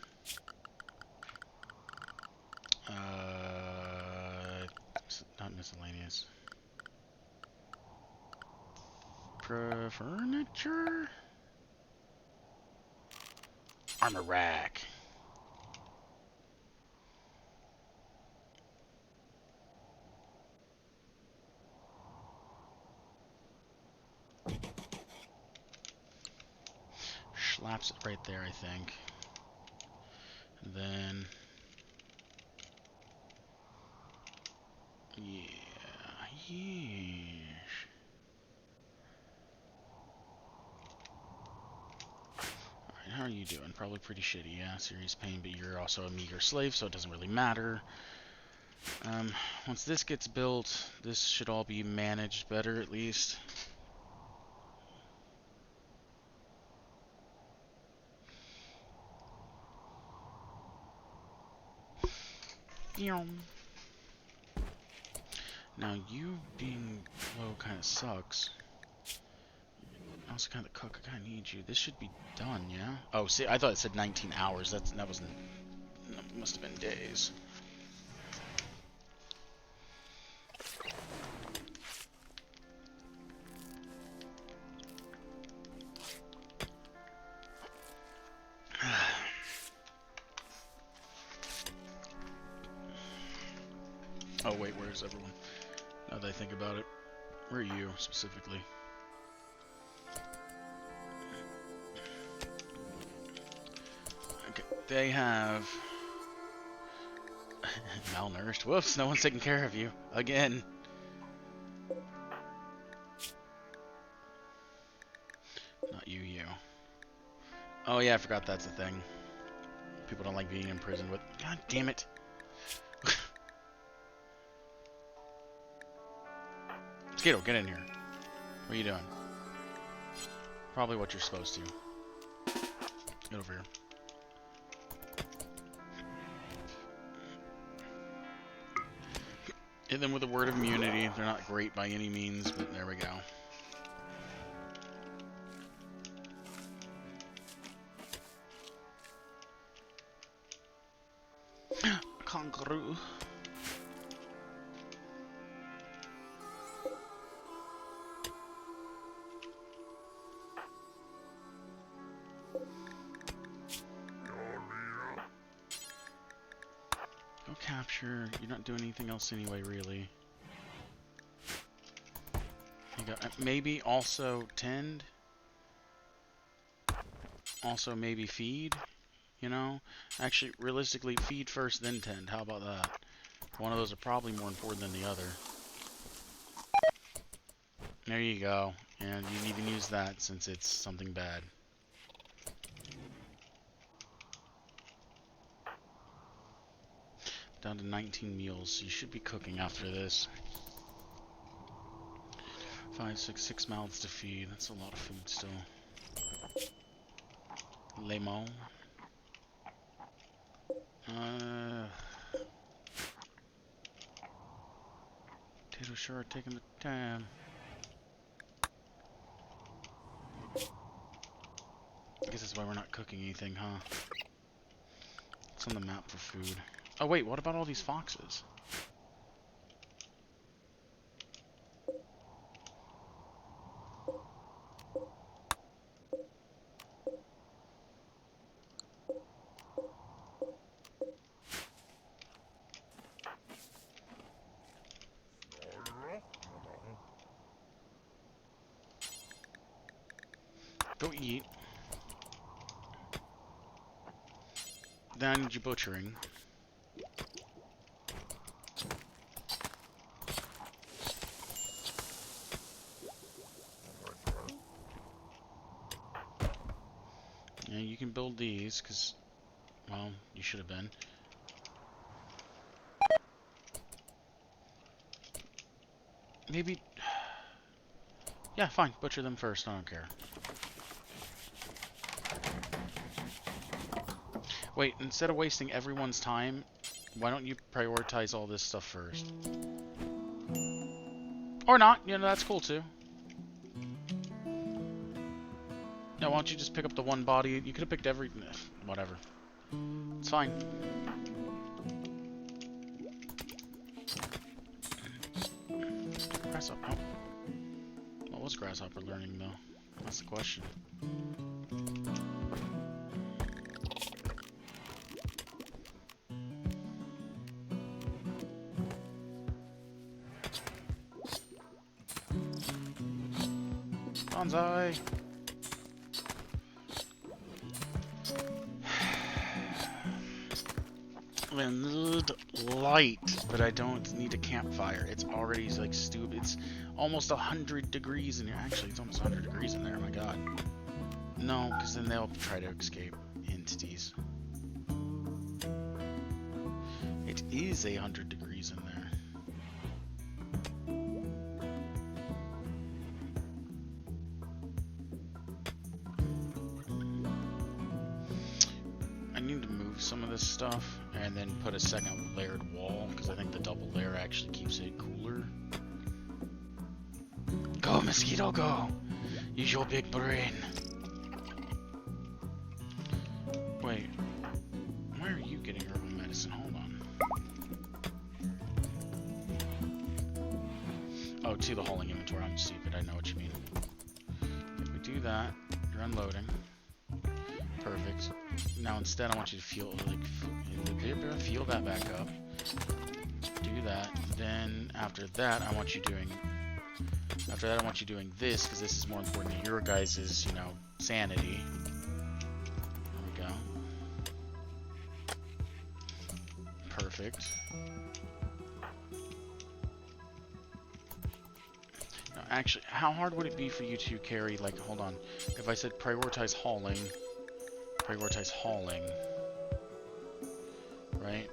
Not miscellaneous. Furniture? Armor rack. Slaps it right there, I think. And then... Yeesh. Alright, how are you doing? Probably pretty shitty, yeah. Serious pain, but you're also a meager slave, so it doesn't really matter. Once this gets built, this should all be managed better, at least. Now, you being low kind of sucks. I also kind of cook. I kind of need you. This should be done, yeah? Oh, see, I thought it said 19 hours. That wasn't... That must have been days. Oh, wait, where's everyone? Now that I think about it. Where are you, specifically? Okay, they have... malnourished. Whoops, no one's taking care of you. Again. Not you. Oh yeah, I forgot that's a thing. People don't like being in prison with... God damn it. Mosquito, get in here. What are you doing? Probably what you're supposed to. Get over here. Hit them with a word of immunity. They're not great by any means, but there we go. Kangaroo. Go capture. You're not doing anything else anyway, really. You got maybe also tend. Also maybe feed. You know, actually, realistically, feed first, then tend. How about that? One of those are probably more important than the other. There you go. And you can even use that since it's something bad. Down to 19 meals. You should be cooking after this. 5, 6 mouths to feed. That's a lot of food still. Lemon. Potato sure taking the time. I guess that's why we're not cooking anything, huh? It's on the map for food. Oh wait, what about all these foxes? Go eat. Then I need you butchering. Yeah, you can build these, because, well, you should have been. Maybe... Yeah, fine. Butcher them first. I don't care. Wait, instead of wasting everyone's time, why don't you prioritize all this stuff first? Or not. You know, that's cool, too. Yeah, why don't you just pick up the one body? You could have picked every... Whatever. It's fine. Grasshopper. Oh. What was Grasshopper learning, though? That's the question. Bonsai! I need light, but I don't need a campfire. It's already like stupid. It's almost 100 degrees in here. Actually, it's almost 100 degrees in there. Oh my god. No, because then they'll try to escape. Entities. It is 100 degrees in there. Some of this stuff and then put a second layered wall because I think the double layer actually keeps it cooler. Go, mosquito, go! Use your big brain. Wait, where are you getting your own medicine? Hold on. Oh, to the hauling inventory. I'm stupid. I know what you mean. If we do that, you're unloading. Perfect. Now instead I want you to feel that back up. Do that. Then after that I want you doing this because this is more important to your guys' sanity. There we go. Perfect. Now actually, how hard would it be for you to carry, like, hold on. If I said prioritize hauling, right?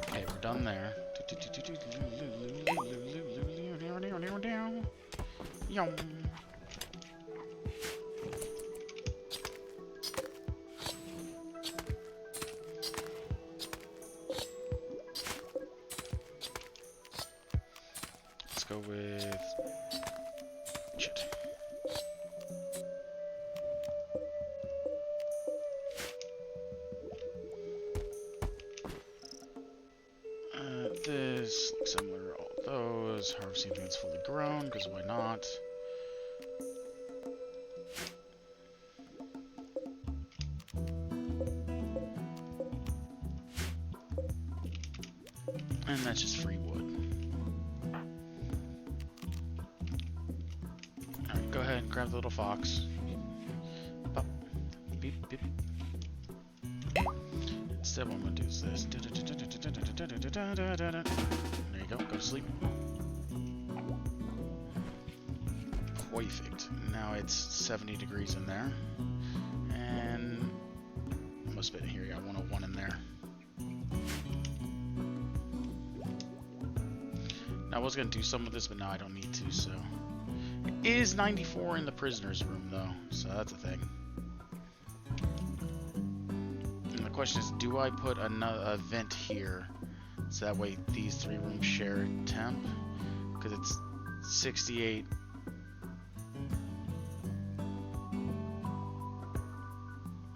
Okay, we're done there. why not? And that's just free wood. Alright, go ahead and grab the little fox. Pop. Beep, beep. Instead, what I'm going to do is this. There you go. Go to sleep. Perfect. Now it's 70 degrees in there. And I must have been here. Yeah, 101 in there. Now, I was going to do some of this, but now I don't need to, so. It is 94 in the prisoner's room, though, so that's a thing. And the question is, do I put a vent here, so that way these three rooms share temp? Because it's 68.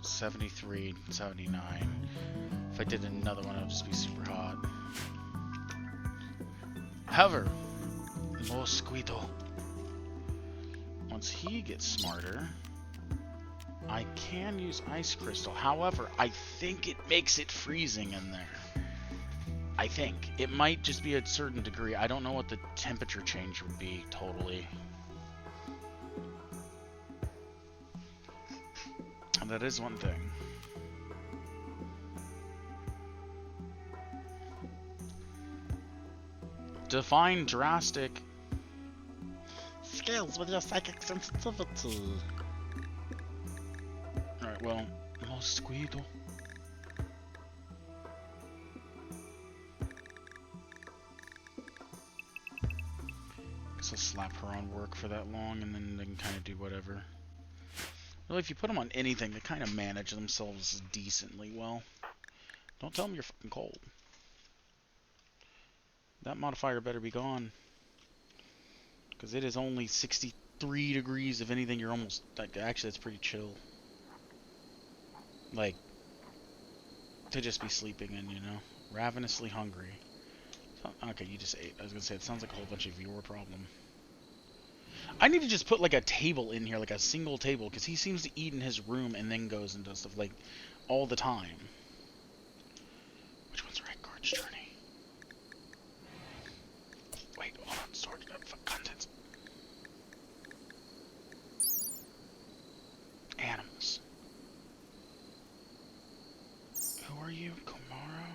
$73, $79. If I did another one, it would just be super hot. However, Mosquito. Once he gets smarter, I can use ice crystal. However, I think it makes it freezing in there. I think. It might just be a certain degree. I don't know what the temperature change would be totally. And that is one thing. Define drastic skills with your psychic sensitivity. Alright, well, Mosquito. Guess I'll slap her on work for that long and then they can kind of do whatever. Well, if you put them on anything, they kind of manage themselves decently well. Don't tell them you're fucking cold. That modifier better be gone. Because it is only 63 degrees. If anything, you're almost... Actually, it's pretty chill. Like, to just be sleeping in, you know? Ravenously hungry. Okay, you just ate. I was going to say, it sounds like a whole bunch of your problem. I need to just put, like, a table in here. Like, a single table. Because he seems to eat in his room and then goes and does stuff, like, all the time. Which one's right? Guard's journey. Wait, hold on. Storage contents. Animals. Who are you? Komaro?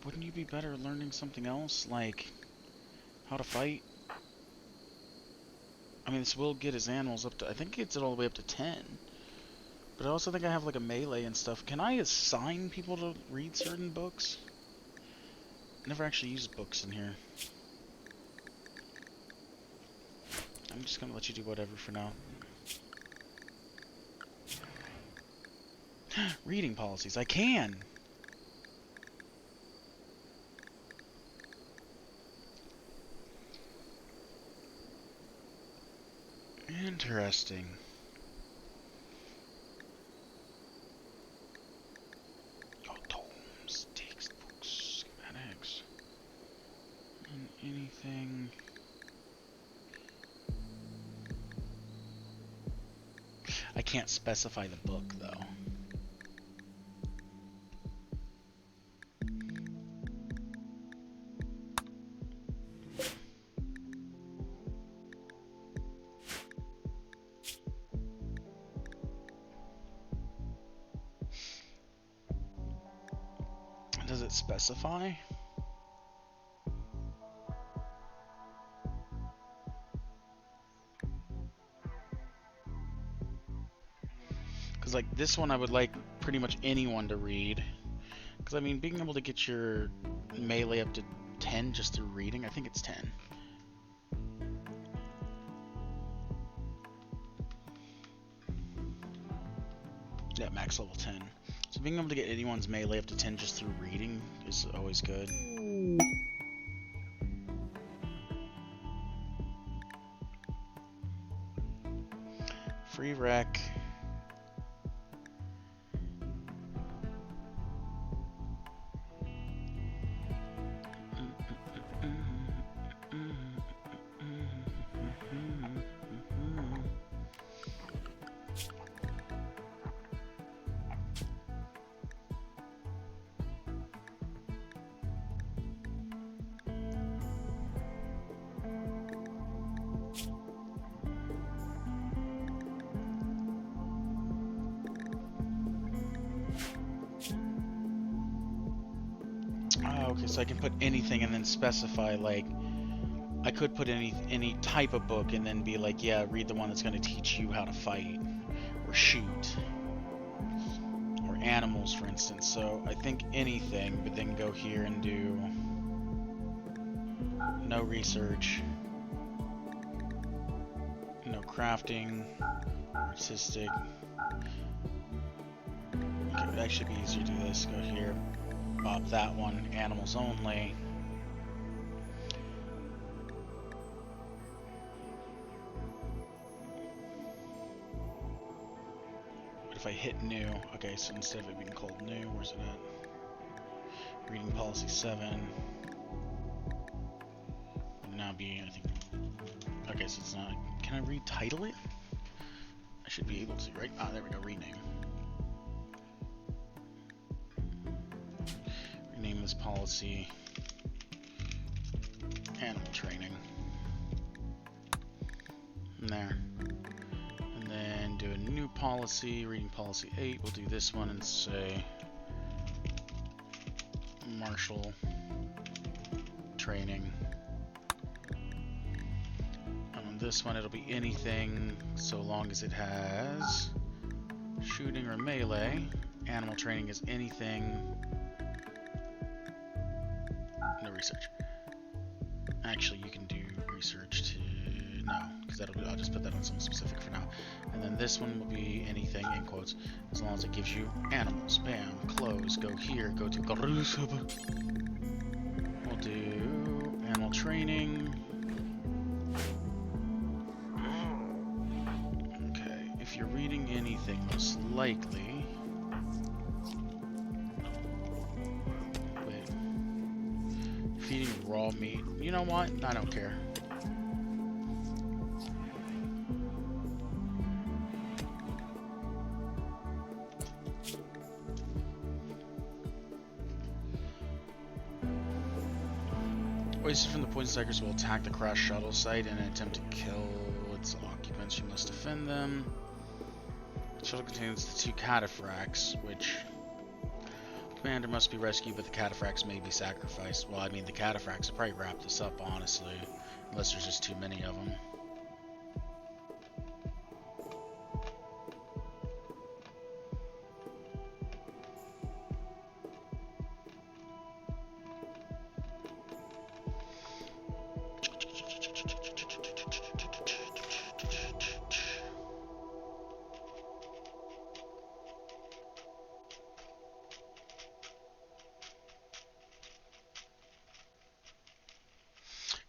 Wouldn't you be better learning something else? Like, how to fight? I mean, this will get his animals up to... I think it gets it all the way up to 10. But I also think I have, like, a melee and stuff. Can I assign people to read certain books? Never actually used books in here. I'm just gonna let you do whatever for now. Reading policies. I can! Interesting. Oh, tomes, textbooks, schematics, and anything. I can't specify the book, though. Does it specify? Because, like, this one I would like pretty much anyone to read. Because, I mean, being able to get your melee up to 10 just through reading, I think it's 10. Yeah, max level 10. So being able to get anyone's melee up to 10 just through reading is always good. Free rec. So I can put anything and then specify, like, I could put any type of book and then be like, yeah, read the one that's going to teach you how to fight or shoot or animals, for instance. So I think anything, but then go here and do no research, no crafting, artistic. Okay, that should be easier to do this. Go here, pop that one, animals only. If I hit new, okay, so instead of it being called new, where's it at? Reading policy 7. Would now be, I think, okay, so it's not, can I retitle it? I should be able to, right? Ah, there we go, rename. Rename this policy animal training. And there. And then do a new policy, reading policy 8. We'll do this one and say martial training. And on this one, it'll be anything so long as it has shooting or melee. Animal training is anything. No research. Actually, you can do research to no, because I'll just put that on something specific for now. And then this one will be anything in quotes, as long as it gives you animals. Bam, close, go here, go to we'll do animal training. Okay, if you're reading anything, most likely. Wait. Feeding raw meat. You know what? I don't care. Oysters from the poison strikers will attack the crash shuttle site in an attempt to kill its occupants. You must defend them. The shuttle contains the 2 cataphracts, which commander must be rescued, but the cataphracts may be sacrificed. Well, I mean, the cataphracts will probably wrap this up, honestly, unless there's just too many of them.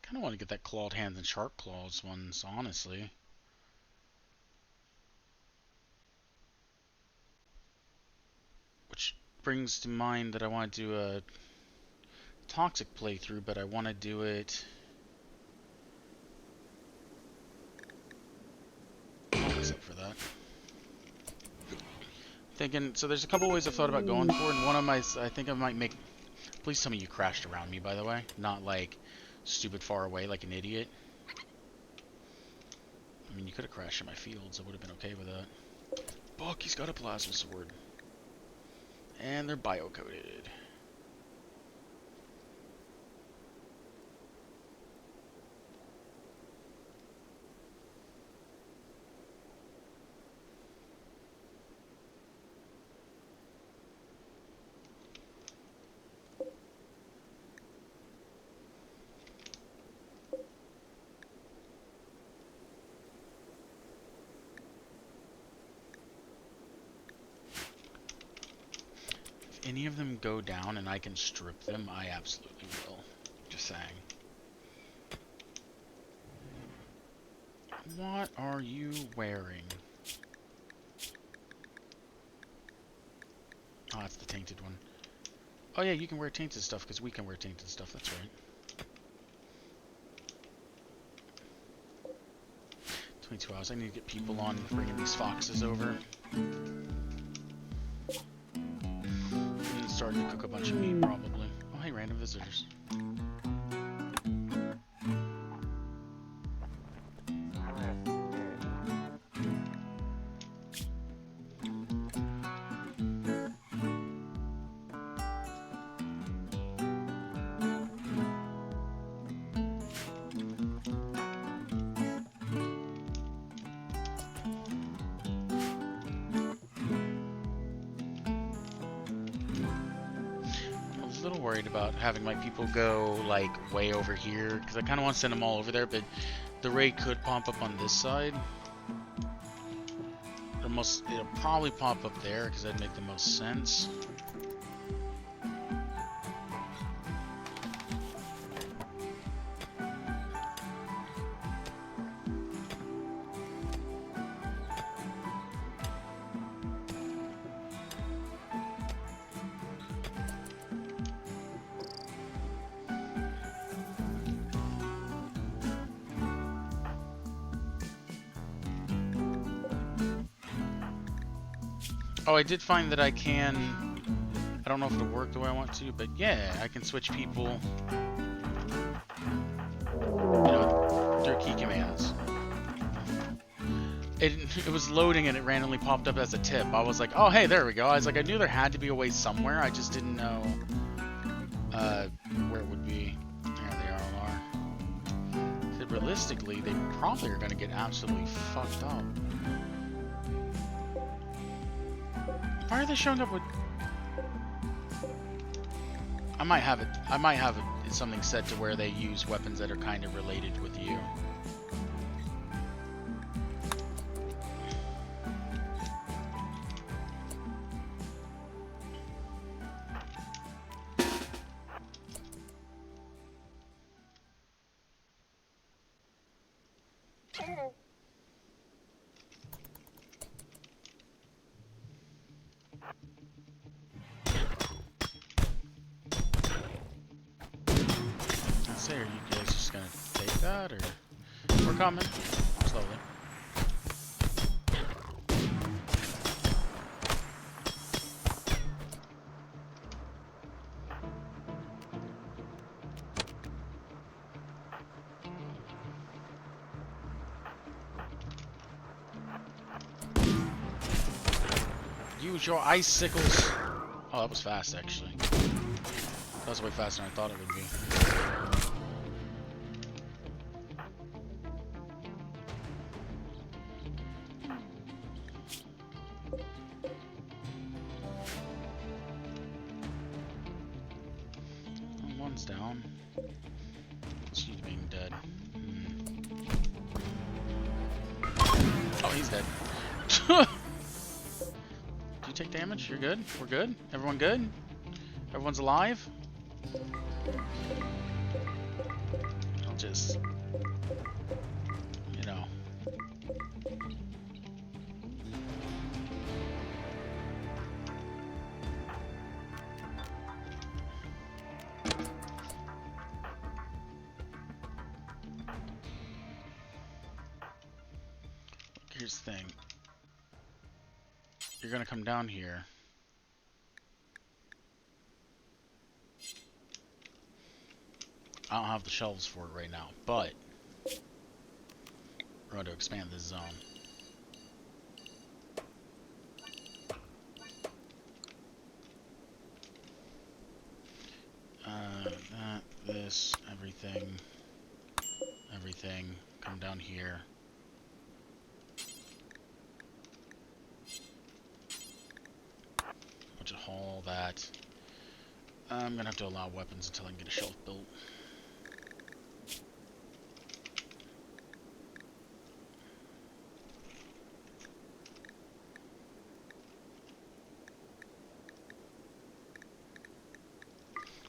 I don't want to get that clawed hands and sharp claws ones, honestly. Which brings to mind that I want to do a toxic playthrough, but I want to do it except for that. Thinking, so there's a couple ways I've thought about going for, and one of my, I think I might make, please tell me you crashed around me, by the way, not like stupid far away like an idiot. I mean, you could have crashed in my fields. I would have been okay with that. Buck, he's got a plasma sword. And they're bio-coded. Any of them go down and I can strip them, I absolutely will. Just saying. What are you wearing? Oh, that's the tainted one. Oh yeah, you can wear tainted stuff because we can wear tainted stuff, that's right. 22 hours, I need to get people on bringing these foxes over. Starting to cook a bunch of meat, probably. Oh, hey, random visitors. a little worried about having my people go, like, way over here, because I kind of want to send them all over there, but the raid could pop up on this side. It'll probably pop up there, because that'd make the most sense. Oh, I did find that I can... I don't know if it'll work the way I want to, but yeah, I can switch people. You know, their key commands. It was loading and it randomly popped up as a tip. I was like, oh, hey, there we go. I was like, I knew there had to be a way somewhere. I just didn't know where it would be. There they all are. So realistically, they probably are going to get absolutely fucked up. Why are they showing up with... I might have it something set to where they use weapons that are kind of related with you. Are you guys just gonna take that, or we're coming slowly? Use your icicles. Oh, that was fast, actually. That was way faster than I thought it would be. One's down. She's being dead. Oh, he's dead. Did you take damage? You're good? We're good? Everyone good? Everyone's alive? I'll just... you know... Here's the thing. You're gonna come down here. I don't have the shelves for it right now, but we're going to expand this zone. This, everything, come down here. I'll just haul that. I'm gonna have to allow weapons until I can get a shelf built.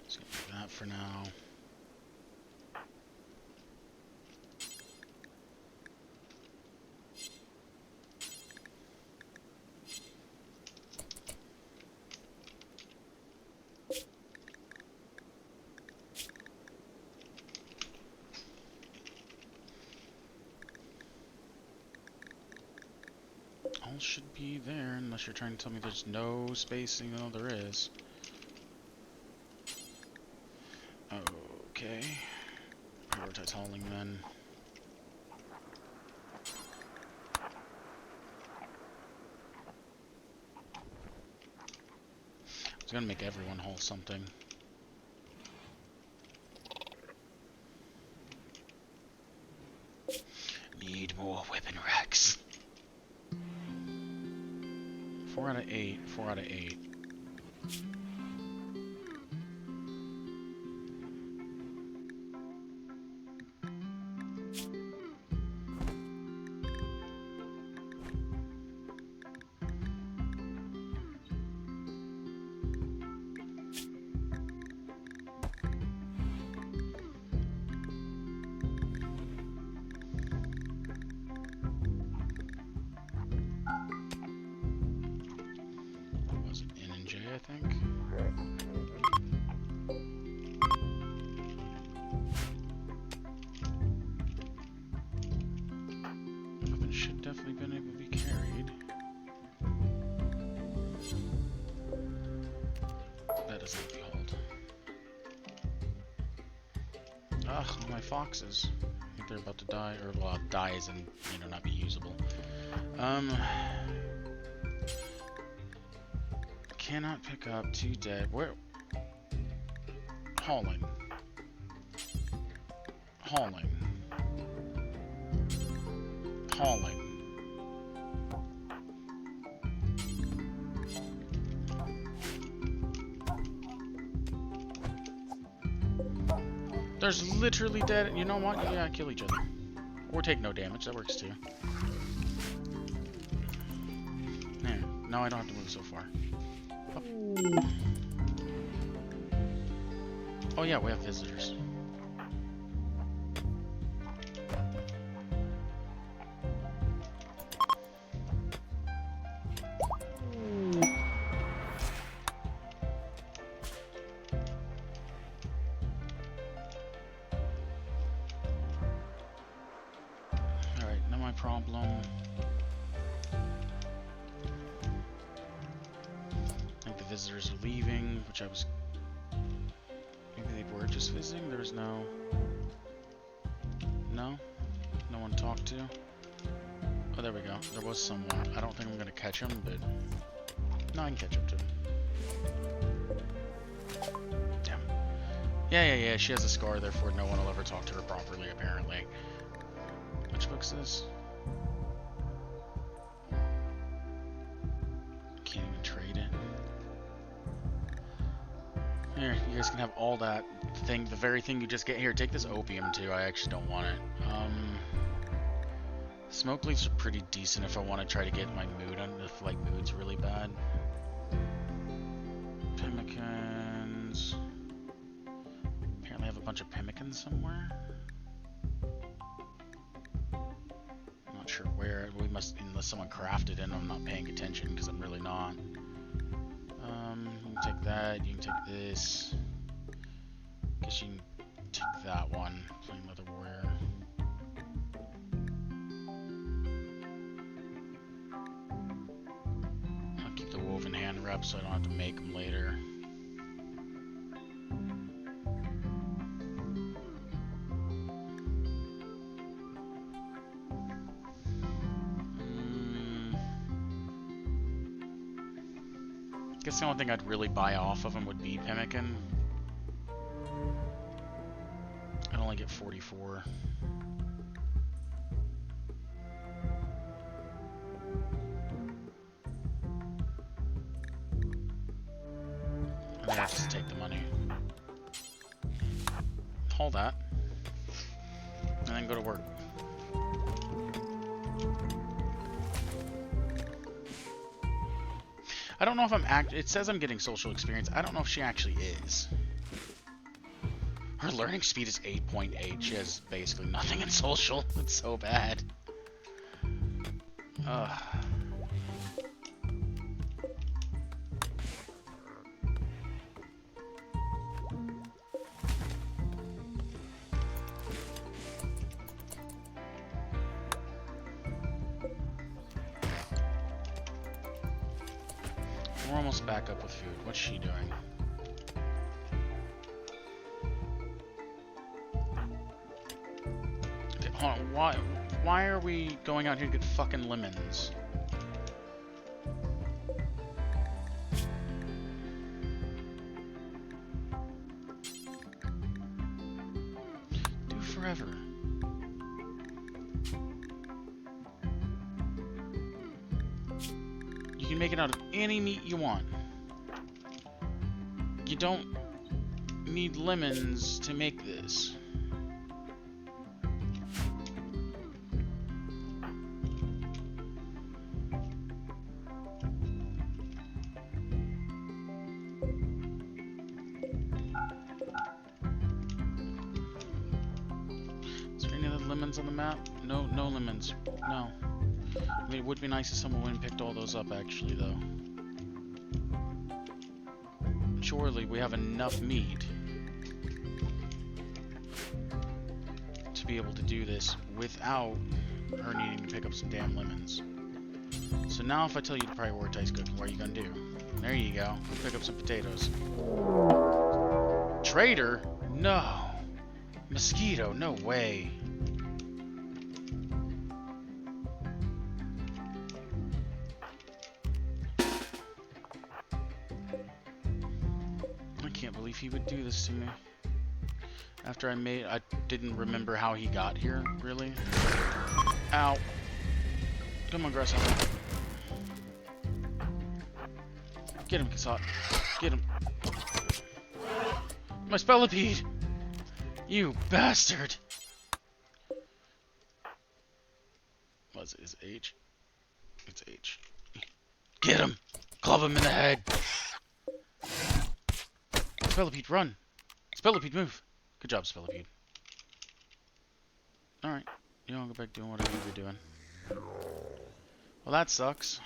Just gonna do that for now. All should be there, unless you're trying to tell me there's no spacing. No, there is. Okay. Prioritize hauling then. I was gonna make everyone haul something. Need more weapon racks. 4 out of 8. 4 out of 8. should definitely been able to be carried. That doesn't behold. Ugh, my foxes. I think they're about to die, or well, die as in, you know, not be usable. Cannot pick up 2 dead. Where? Hauling. Hauling. Hauling. There's literally dead. You know what? Yeah, kill each other. Or take no damage. That works too. Yeah. Now I don't have to move so far. Up. Oh yeah, we have visitors. Alright, now my problem. I think the visitors are leaving, which I was... Maybe they were just visiting? There was no... No? No one to talk to? Oh, there we go. There was someone. I don't think I'm gonna catch him, but... No, I can catch up to him. Damn. Yeah, she has a scar, therefore no one will ever talk to her properly, apparently. Which book's this? Can't even trade it. Here, you guys can have all that thing, the very thing you just get here. Take this opium too, I actually don't want it. Smoke leaves are pretty decent if I want to try to get my mood on, if like mood's really bad. Pemmicans. Apparently I have a bunch of pemmicans somewhere. I'm not sure where. We must, unless someone crafted it, I'm not paying attention because I'm really not. You can take that, you can take this. Guess you can take that one. Plain leather warrior. I'll keep the woven hand wrap so I don't have to make them later. I guess the only thing I'd really buy off of him would be pemmican. I'd only get 44. I think I just take the money. Haul that. And then go to work. I don't know if I'm it says I'm getting social experience. I don't know if she actually is. Her learning speed is 8.8. She has basically nothing in social. It's so bad. Ugh. We're almost back up with food. What's she doing? Okay, hold on. Why are we going out here to get fucking lemons? Do forever. You can make it out of any meat you want. You don't need lemons to make this. Is there any other lemons on the map? No, no lemons. No. I mean, it would be nice if someone went and picked all those up, actually, though. Surely we have enough meat to be able to do this without her needing to pick up some damn lemons. So now if I tell you to prioritize cooking, what are you gonna do? There you go. Pick up some potatoes. Trader? No. Mosquito? No way. I can't believe he would do this to me. After I didn't remember how he got here, really. Ow. Come on, grasshopper. Get him, Kasat. Get him. My spellipede! You bastard! Was it his H? It's H. Get him! Club him in the head! Spellipede, run! Spellipede, move! Good job, Spellipede. Alright. You don't go back doing whatever you were doing. Well, that sucks.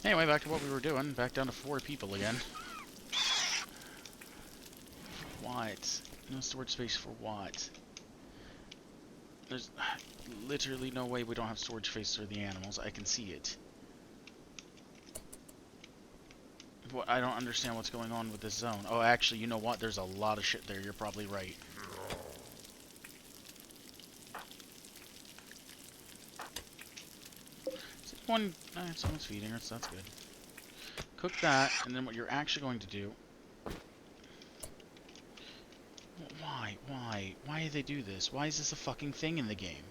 Anyway, back to what we were doing. Back down to 4 people again. What? No storage space for what? There's literally no way we don't have storage space for the animals. I can see it. What? I don't understand what's going on with this zone. Oh, actually, you know what? There's a lot of shit there. You're probably right. Someone's feeding her, so that's good. Cook that, and then what you're actually going to do... Why? Why do they do this? Why is this a fucking thing in the game?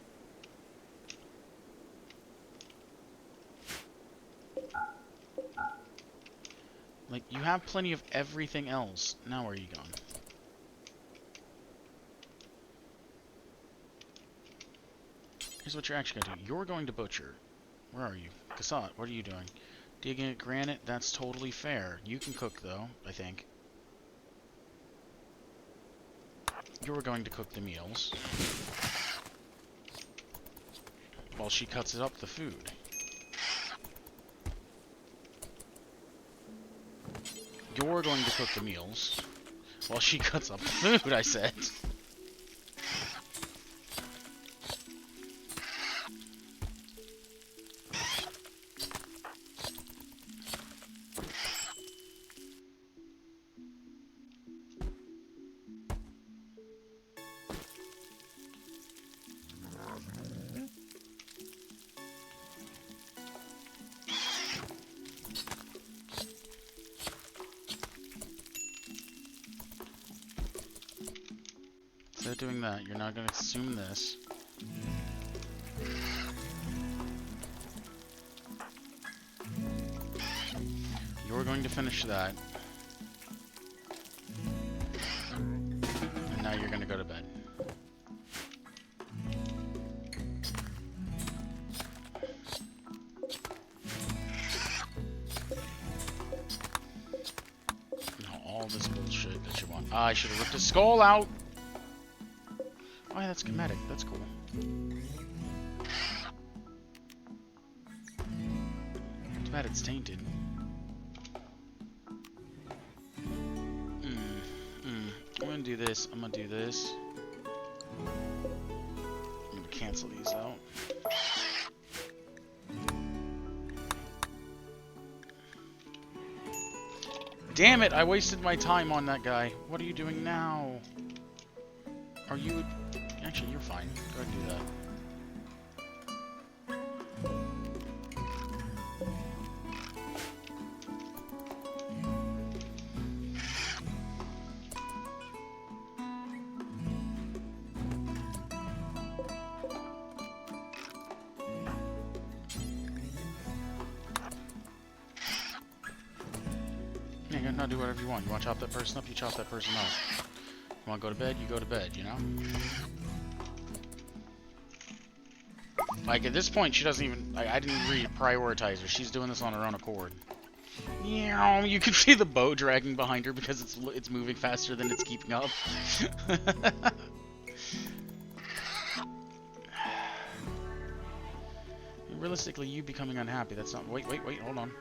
Like, you have plenty of everything else. Now where are you gone? Here's what you're actually going to do. You're going to butcher. Where are you? Kasat, what are you doing? Digging at granite? That's totally fair. You can cook, though, I think. You're going to cook the meals. While she cuts it up the food. You're going to cook the meals. While she cuts up the food, I said. Instead of doing that, you're not going to consume this. You're going to finish that. And now you're going to go to bed. Now all this bullshit that you want. Ah, I should have ripped his skull out! Oh, yeah, that's schematic. That's cool. Too bad it's tainted. I'm gonna do this. I'm gonna do this. I'm gonna cancel these out. Damn it! I wasted my time on that guy. What are you doing now? Are you... Actually, you're fine. Go ahead and do that. Yeah, you can do whatever you want. You want to chop that person up, you chop that person up. You want to go to bed, you go to bed, you know? Like, at this point, she doesn't even... I didn't prioritize her. She's doing this on her own accord. Meow. You can see the bow dragging behind her because it's moving faster than it's keeping up. Realistically, you becoming unhappy, that's not... Wait, hold on.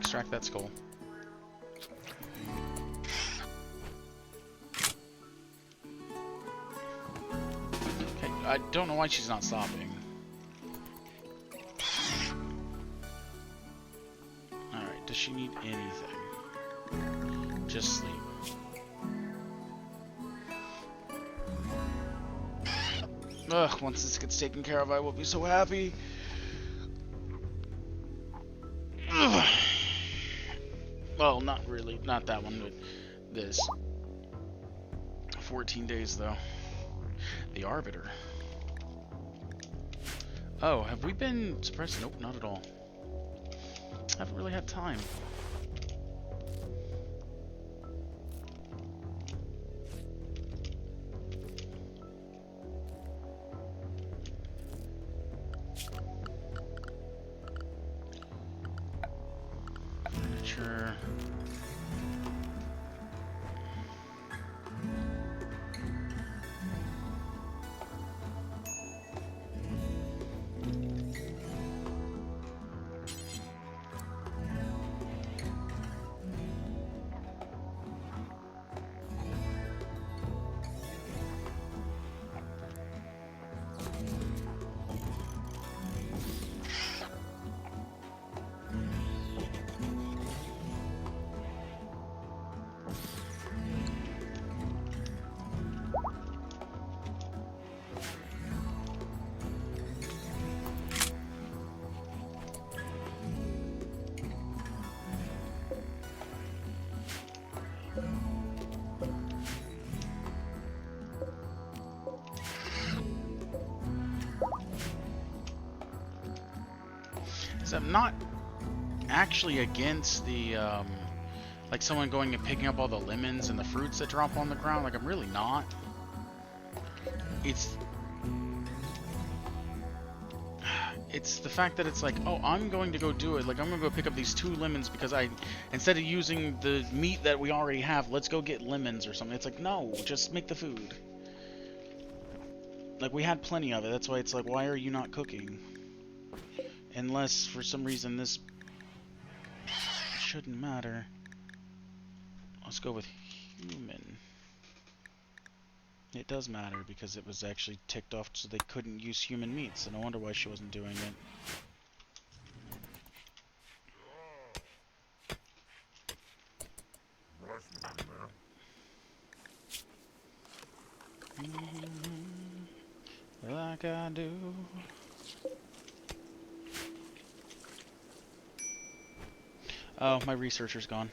extract that skull. Okay, I don't know why she's not stopping. Alright, does she need anything? Just sleep. Ugh, once this gets taken care of, I will be so happy. Ugh. Well, not really. Not that one, but this. 14 days, though. The Arbiter. Oh, have we been suppressed? Nope, not at all. Haven't really had time. Furniture. So I'm not actually against the, like someone going and picking up all the lemons and the fruits that drop on the ground. Like, I'm really not. It's the fact that it's like, oh, I'm going to go do it. Like, I'm going to go pick up these 2 lemons because instead of using the meat that we already have, let's go get lemons or something. It's like, no, just make the food. Like, we had plenty of it. That's why it's like, why are you not cooking? Unless, for some reason, this shouldn't matter. Let's go with human. It does matter because it was actually ticked off so they couldn't use human meat, so no wonder why she wasn't doing it. Like I do. Oh, my researcher's gone.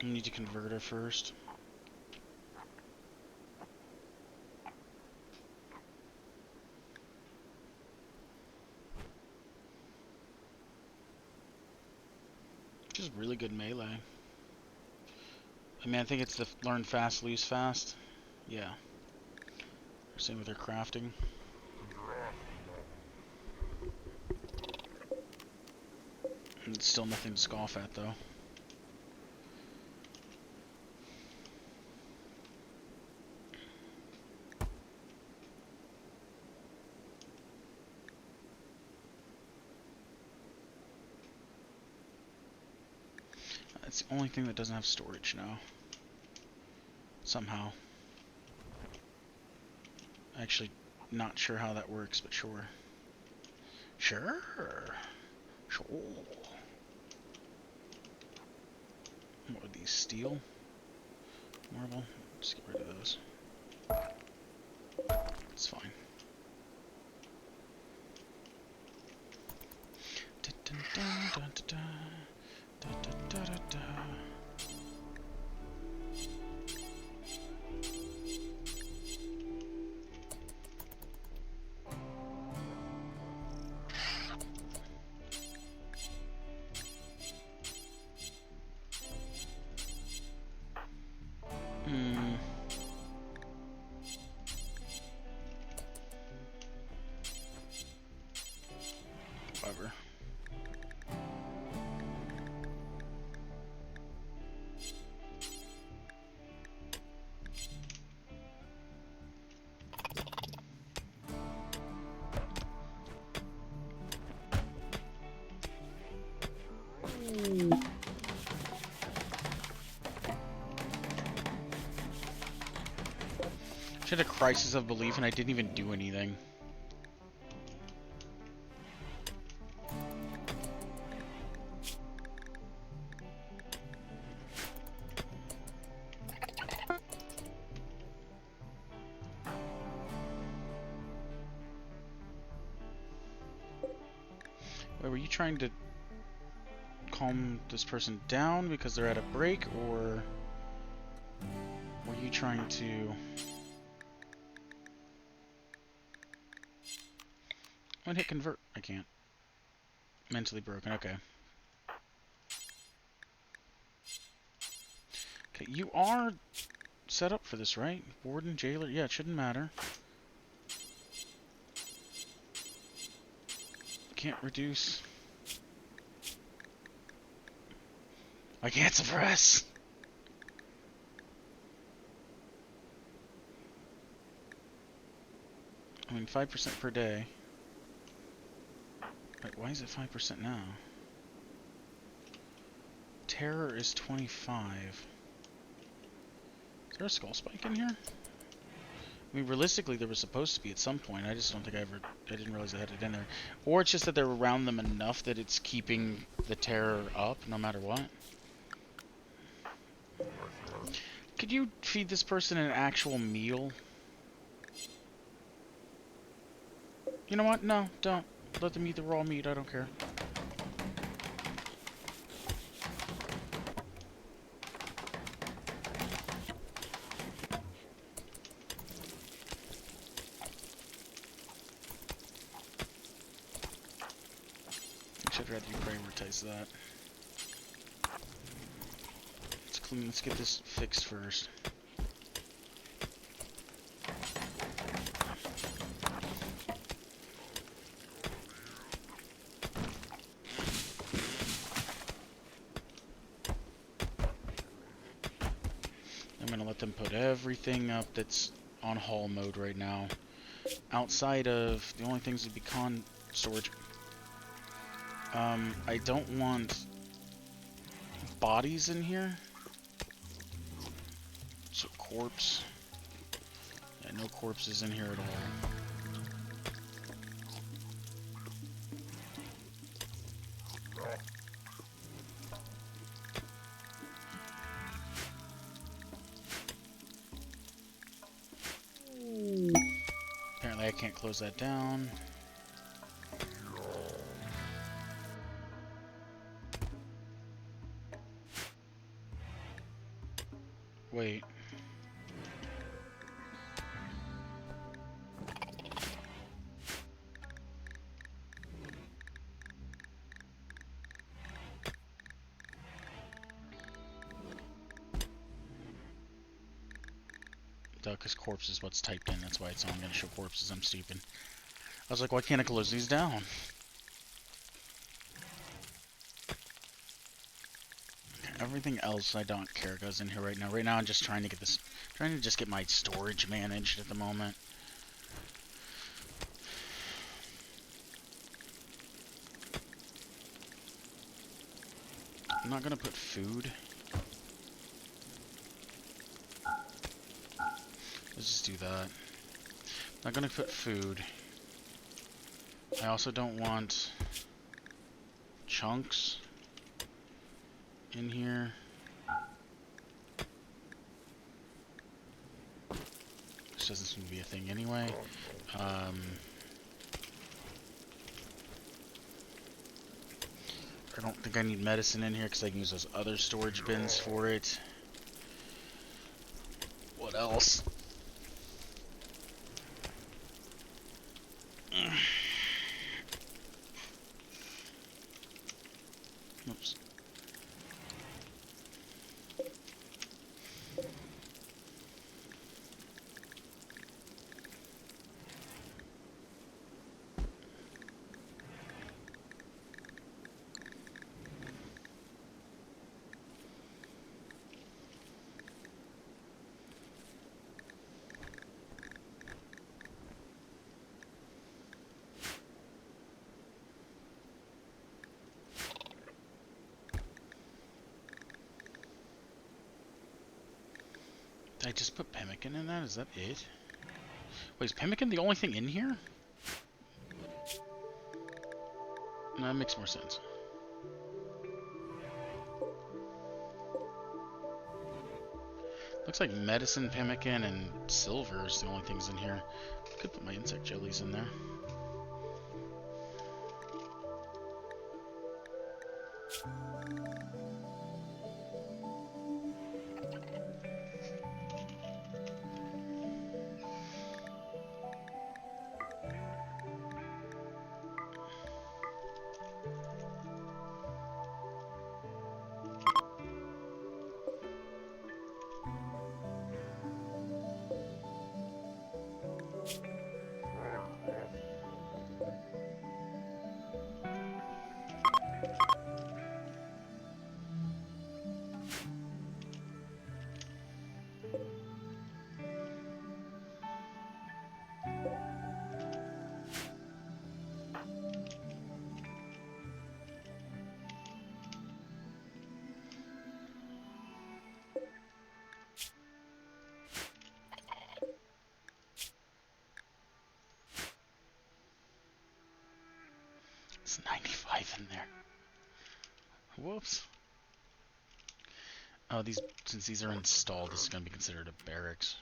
I need to convert her first. Which is really good melee. I mean, I think it's the learn fast, lose fast. Yeah. Same with her crafting. And it's still nothing to scoff at, though. That's the only thing that doesn't have storage now. Somehow. Actually, not sure how that works, but sure. Sure. Sure. What are these? Steel? Marble? Just get rid of those. It's fine. Whatever. Hit a crisis of belief and I didn't even do anything. Wait, were you trying to calm this person down because they're at a break, or were you trying to... I'm gonna hit convert. I can't. Mentally broken, okay. Okay, you are set up for this, right? Warden, jailer, yeah, it shouldn't matter. Can't reduce. I can't suppress! I mean, 5% per day. Wait, why is it 5% now? Terror is 25. Is there a skull spike in here? I mean, realistically, there was supposed to be at some point. I just don't think I didn't realize I had it in there. Or it's just that they're around them enough that it's keeping the terror up, no matter what. Could you feed this person an actual meal? You know what? No, don't. Let them eat the raw meat. I don't care. I'd rather you prioritize that. Let's clean. Let's get this fixed first. I'm gonna let them put everything up that's on haul mode right now. Outside of the only things would be storage. I don't want bodies in here. So corpse. Yeah, no corpses in here at all. Apparently I can't close that down. Wait. Because corpse is what's typed in. That's why it's only going to show corpses. I'm stupid. I was like, why can't I close these down? Everything else I don't care goes in here right now. Right now I'm just trying to get this, trying to just get my storage managed at the moment. I'm not gonna put food. Let's just do that. I'm not gonna put food. I also don't want chunks in here. This doesn't seem to be a thing anyway. I don't think I need medicine in here because I can use those other storage bins for it. What else? Oops. Did I just put pemmican in that? Is that it? Wait, is pemmican the only thing in here? No, that makes more sense. Looks like medicine, pemmican, and silver is the only things in here. Could put my insect jellies in there. It's 95 in there. Whoops. Oh, since these are installed, this is going to be considered a barracks.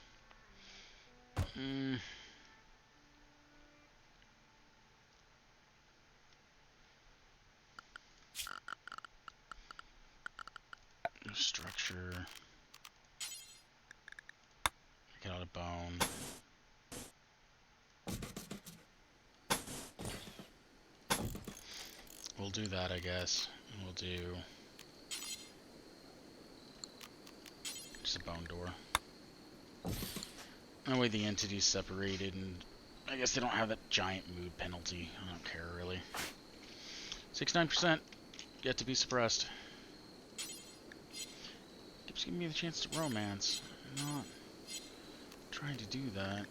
Structure. Get out a bone. We'll do that, I guess. We'll do just a bone door. That way the entity's separated, and I guess they don't have that giant mood penalty. I don't care, really. 69%. Yet to be suppressed. Keeps giving me the chance to romance. I'm not trying to do that.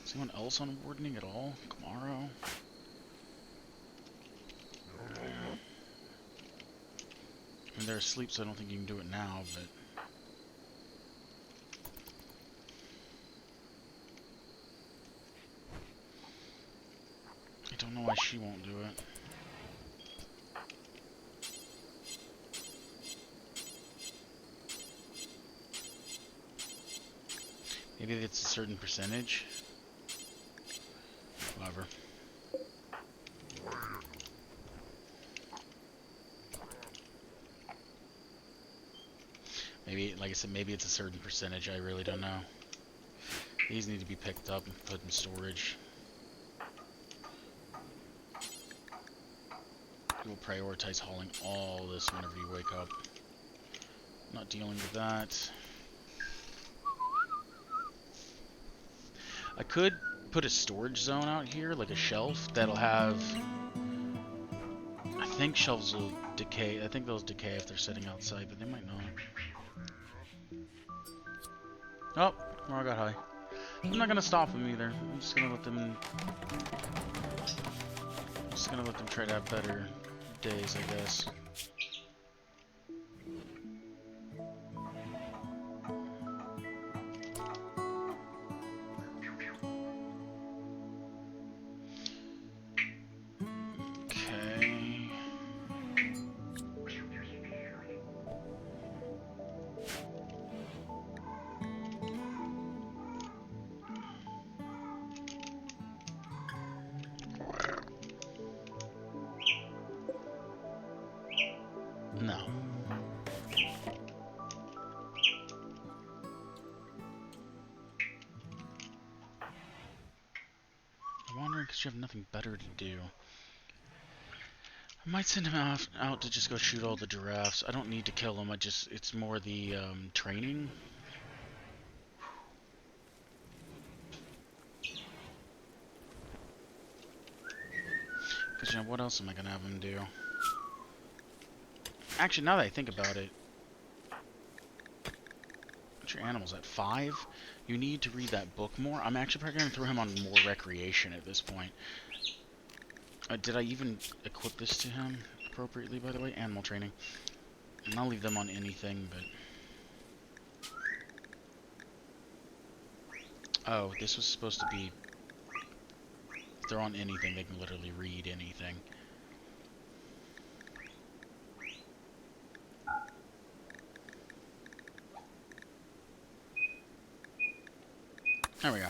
Is anyone else on wardening at all? Kamaro? I mean, they're asleep, so I don't think you can do it now, but... I don't know why she won't do it. Maybe it's a certain percentage. Whatever. Maybe, like I said, maybe it's a certain percentage. I really don't know. These need to be picked up and put in storage. We'll prioritize hauling all this whenever you wake up. Not dealing with that. I could put a storage zone out here, like a shelf, that'll have... I think shelves will decay. I think they'll decay if they're sitting outside, but they might not. Oh, Mara got high. I'm not gonna stop them either. I'm just gonna let them... try to have better days, I guess. No. I'm wondering because you have nothing better to do. I might send him out to just go shoot all the giraffes. I don't need to kill them. It's more the training. Because, you know, what else am I going to have him do? Actually, now that I think about it, what's your animals at 5? You need to read that book more. I'm actually probably going to throw him on more recreation at this point. Did I even equip this to him appropriately, by the way? Animal training. And I'll leave them on anything, but... Oh, this was supposed to be... If they're on anything, they can literally read anything. There we go.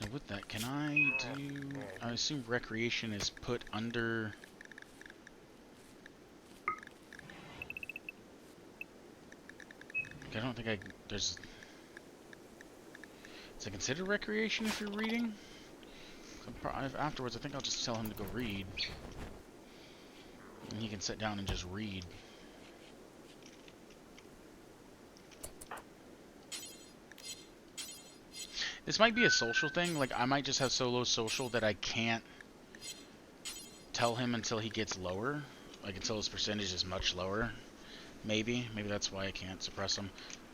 Now with that, can I do... I assume recreation is put under... I don't think there's... Is it considered recreation if you're reading? Afterwards, I think I'll just tell him to go read. And he can sit down and just read. This might be a social thing. Like, I might just have so low social that I can't tell him until he gets lower. Like, until his percentage is much lower. Maybe. Maybe that's why I can't suppress him.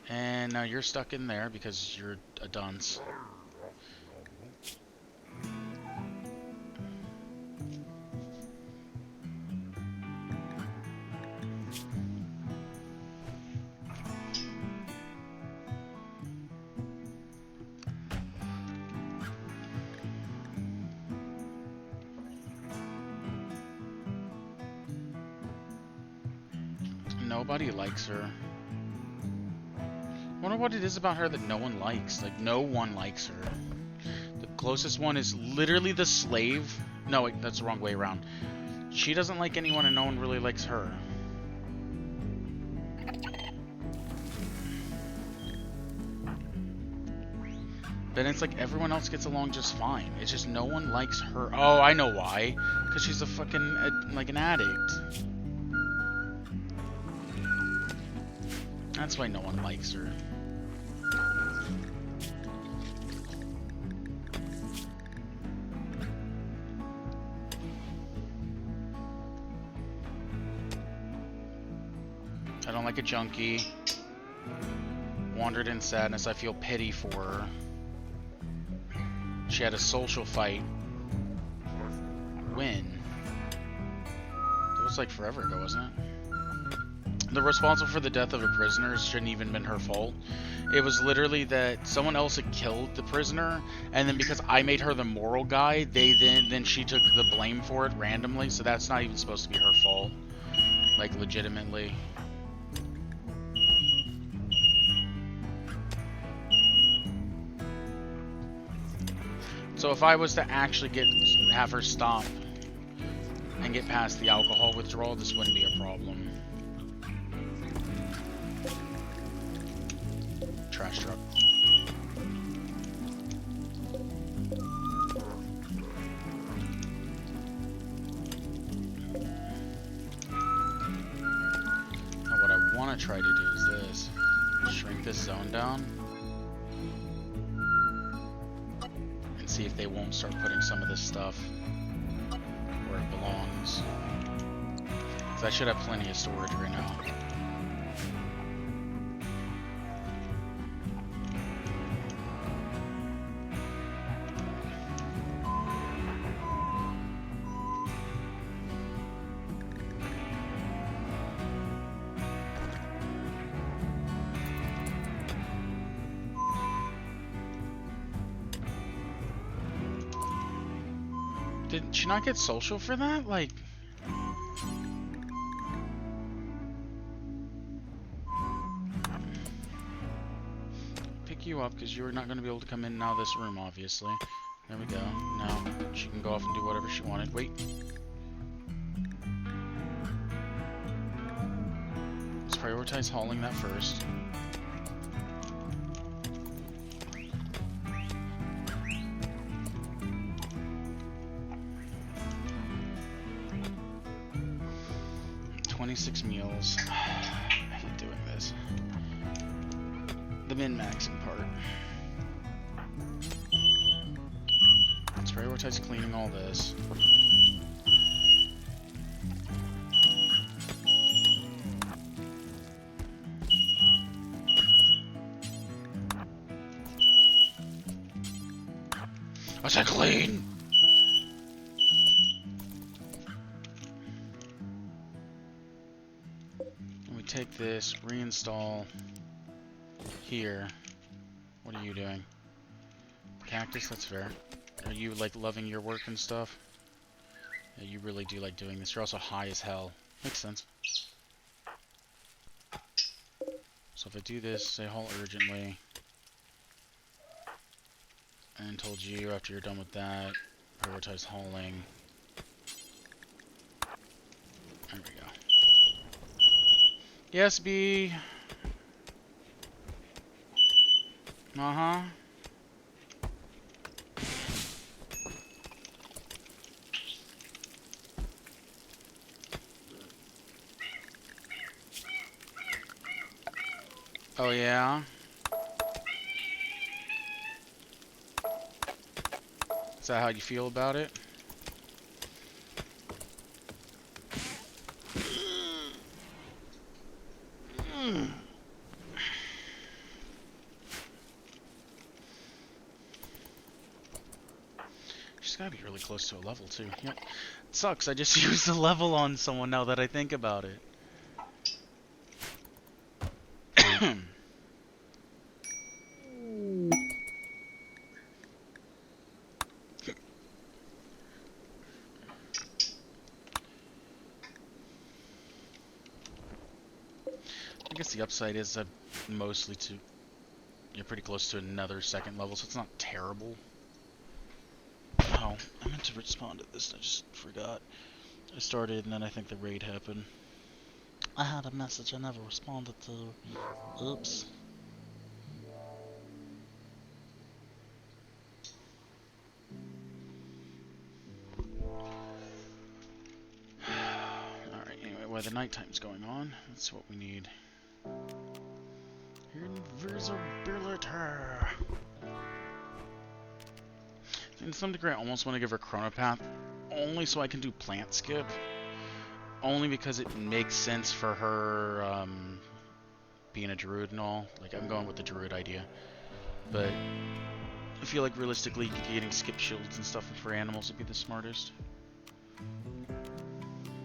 And now you're stuck in there because you're a dunce. Nobody likes her. I wonder what it is about her that no one likes. Like, no one likes her. The closest one is literally the slave. No, wait, that's the wrong way around. She doesn't like anyone and no one really likes her. Then it's like everyone else gets along just fine. It's just no one likes her. Oh, I know why. Because she's a fucking, like an addict. That's why no one likes her. I don't like a junkie. Wandered in sadness. I feel pity for her. She had a social fight. When? That was like forever ago, wasn't it? The responsible for the death of a prisoner shouldn't even been her fault. It was literally that someone else had killed the prisoner, and then because I made her the moral guy, then she took the blame for it randomly, so that's not even supposed to be her fault. Like, legitimately. So if I was to actually have her stop and get past the alcohol withdrawal, this wouldn't be a problem. Trash truck. Now what I want to try to do is this. Shrink this zone down. And see if they won't start putting some of this stuff where it belongs. Because I should have plenty of storage right now. Did she not get social for that? Like... Pick you up, because you're not going to be able to come in and out of this room, obviously. There we go. Now, she can go off and do whatever she wanted. Wait. Let's prioritize hauling that first. $26 meals. I hate doing this. The min-maxing part. Let's prioritize cleaning all this. I said clean! And we take this, reinstall here. What are you doing? Cactus, that's fair. Are you, like, loving your work and stuff? Yeah, you really do like doing this. You're also high as hell. Makes sense. So if I do this, say haul urgently, and told you after you're done with that, prioritize hauling. There we go. Yes, B. Uh-huh. Oh, yeah? Is that how you feel about it? She's gotta be really close to a level, too. Yep. It sucks, I just used a level on someone now that I think about it. I guess the upside is mostly to... You're pretty close to another second level, so it's not terrible. Oh, I meant to respond to this, I just forgot. I started and then I think the raid happened. I had a message I never responded to. Oops. Alright, anyway, while the nighttime's going on, that's what we need. Invisibility! To some degree, I almost want to give her Chronopath, only so I can do plant skip. Only because it makes sense for her, being a druid and all. Like, I'm going with the druid idea. But I feel like realistically, getting skip shields and stuff for animals would be the smartest.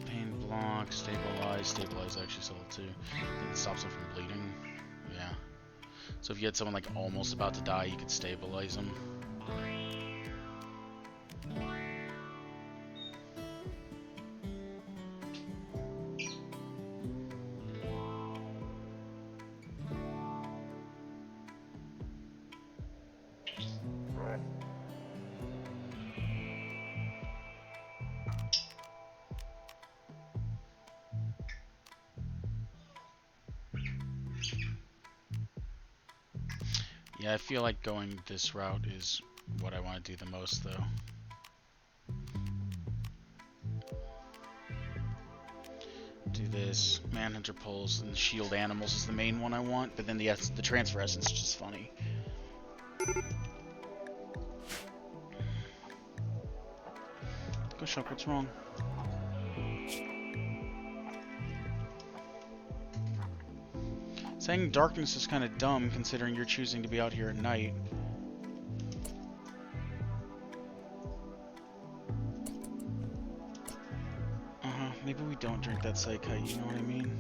Pain block, stabilize. Stabilize actually solid too. Then it stops them from bleeding. Yeah. So if you had someone like almost about to die, you could stabilize them. Yeah, I feel like going this route is what I want to do the most, though. Do this, Manhunter pulls, and Shield Animals is the main one I want, but then the Transfer Essence is just funny. Go Shock, what's wrong? Saying darkness is kind of dumb, considering you're choosing to be out here at night. Maybe we don't drink that Psykite, you know what I mean?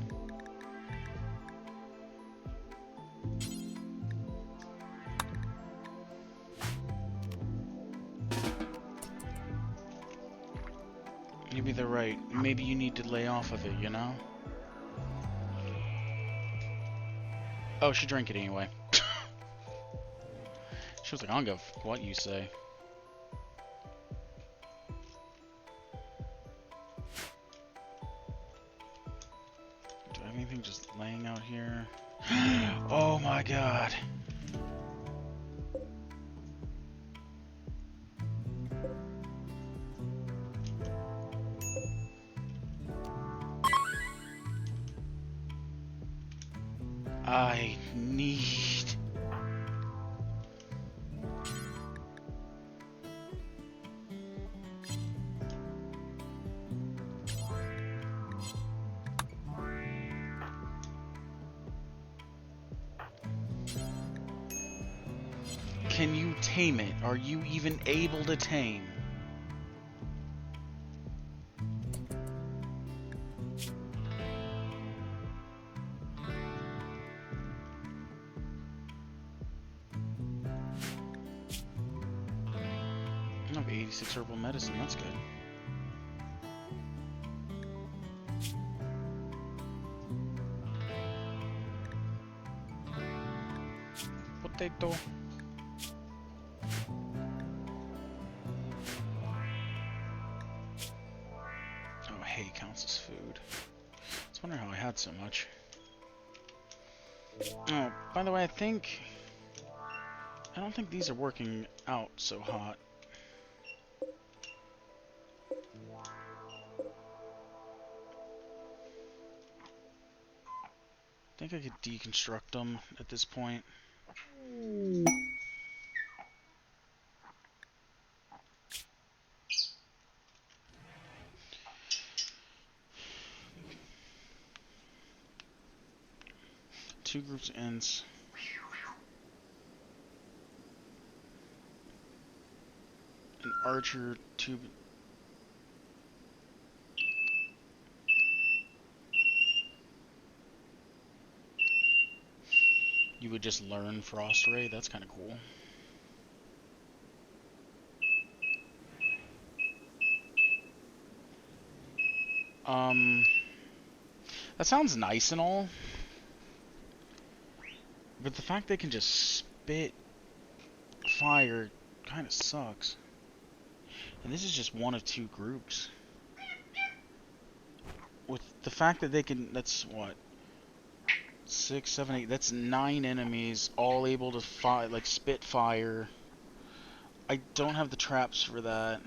Maybe they're right. Maybe you need to lay off of it, you know? Oh, she drank it anyway. She was like, I don't give what you say. Do I have anything just laying out here? Oh my god. I need... Can you tame it? Are you even able to tame? 86 herbal medicine. That's good. Potato. Oh, hay counts as food. I was wondering how I had so much. Oh, by the way, I don't think these are working out so hot. I think I could deconstruct them at this point. Two groups of ends. An archer, two... You would just learn Frost Ray? That's kind of cool. That sounds nice and all. But the fact they can just spit fire kind of sucks. And this is just one of two groups. With the fact that they can... That's what? 6, 7, 8... That's 9 enemies, all able to like spit fire. I don't have the traps for that.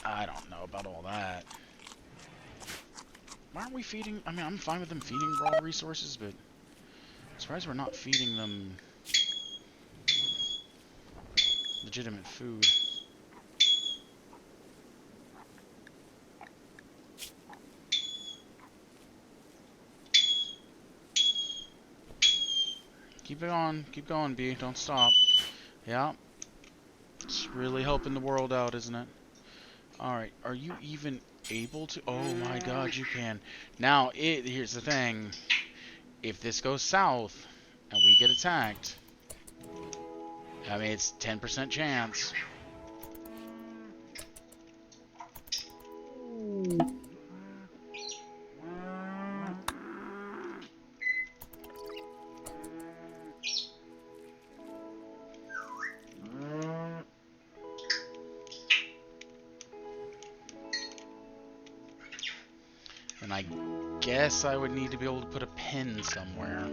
I don't know about all that. Why aren't we feeding... I mean, I'm fine with them feeding raw resources, but... I'm surprised we're not feeding them... legitimate food. Keep it going, B. Don't stop. Yeah. It's really helping the world out, isn't it? Alright, are you even able to... Oh my god, you can. Now, here's the thing. If this goes south, and we get attacked... I mean, it's 10% chance. And I guess I would need to be able to put a pin somewhere.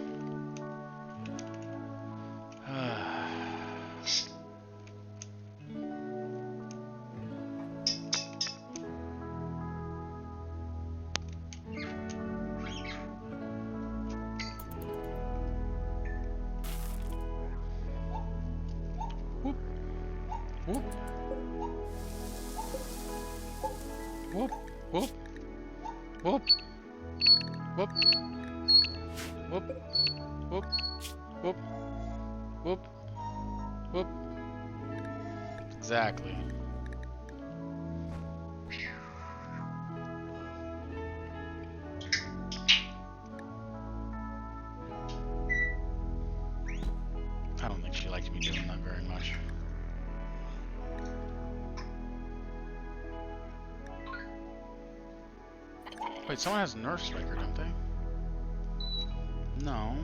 Whoop. Whoop. Whoop. Whoop. Whoop. Whoop. Whoop. Whoop. Whoop. Whoop. Whoop. Exactly. I don't think she likes me doing that very much. Wait, someone has Nerf Spiker, don't they? No.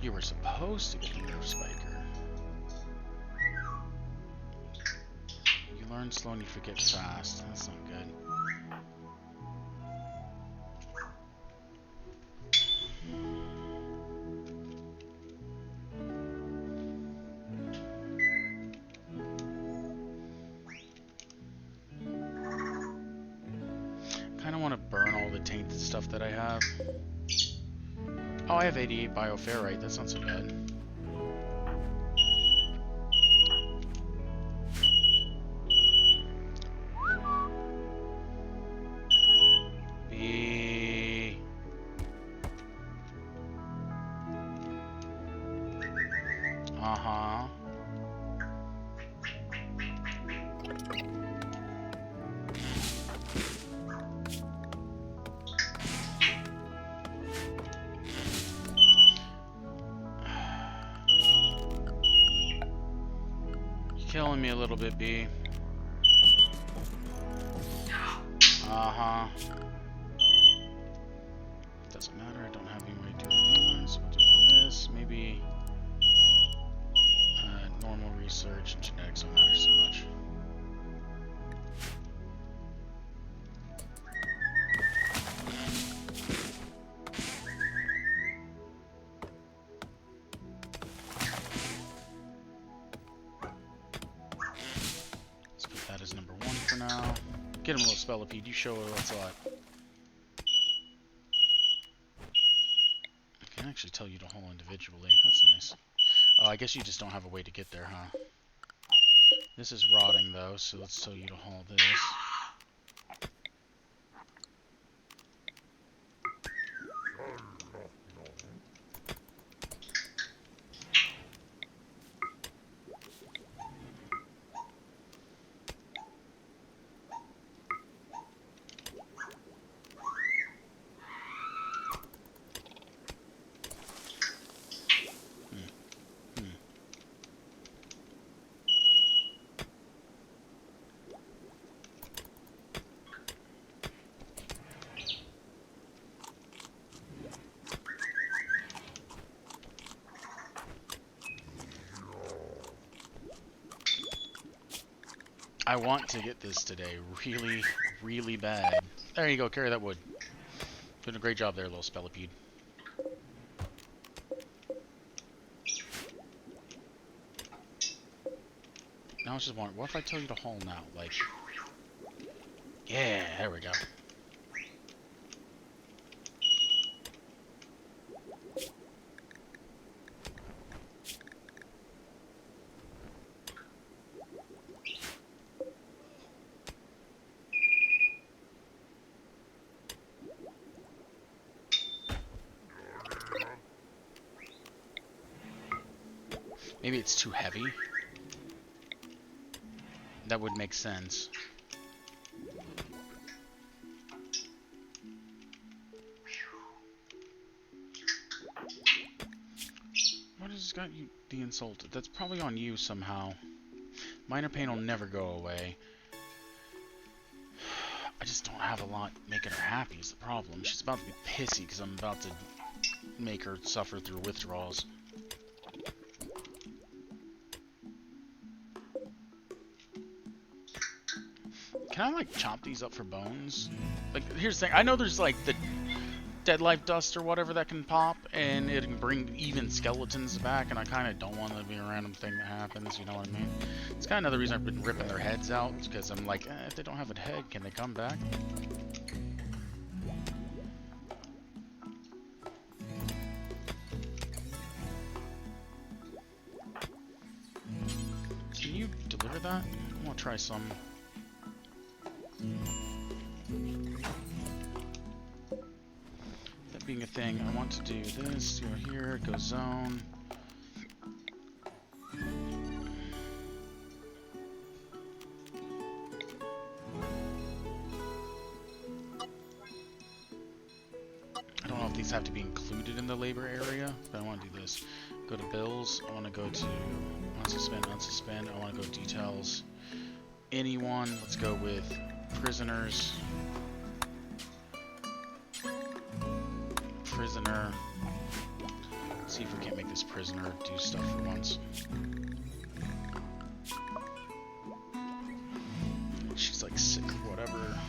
You were supposed to get the Nerf Spiker. You learn slow and you forget fast. That's not good. Tainted stuff that I have. Oh, I have 88 bioferrite. That's not so bad. B. Uh-huh. killing me a little bit, B. Uh-huh. Doesn't matter, I don't have any way to do it anyway, so we'll do all this. Maybe normal research and genetics don't matter so much. Let's put that as number 1 for now. Get him a little spellipede, you show her what's what. I can actually tell you to haul individually, that's nice. Oh, I guess you just don't have a way to get there, huh? This is rotting though, so let's tell you to haul this. I want to get this today really, really bad. There you go, carry that wood. Doing a great job there, little spellipede. Now I just want, what if I tell you to haul now? Like, yeah, there we go. Maybe it's too heavy. That would make sense. What has got you the insulted? That's probably on you somehow. Minor pain will never go away. I just don't have a lot making her happy is the problem. She's about to be pissy because I'm about to make her suffer through withdrawals. Can I, like, chop these up for bones? Like, here's the thing. I know there's, like, the dead life dust or whatever that can pop, and it can bring even skeletons back, and I kind of don't want it to be a random thing that happens, you know what I mean? It's kind of another reason I've been ripping their heads out, because I'm like, if they don't have a head, can they come back? Can you deliver that? I want to try some. That being a thing, I want to do this, go here, go zone. I don't know if these have to be included in the labor area, but I want to do this. Go to bills, I want to go to unsuspend, unsuspend, I want to go details. Anyone, let's go with prisoners. Prisoner. Let's see if we can't make this prisoner do stuff for once. She's like sick or whatever.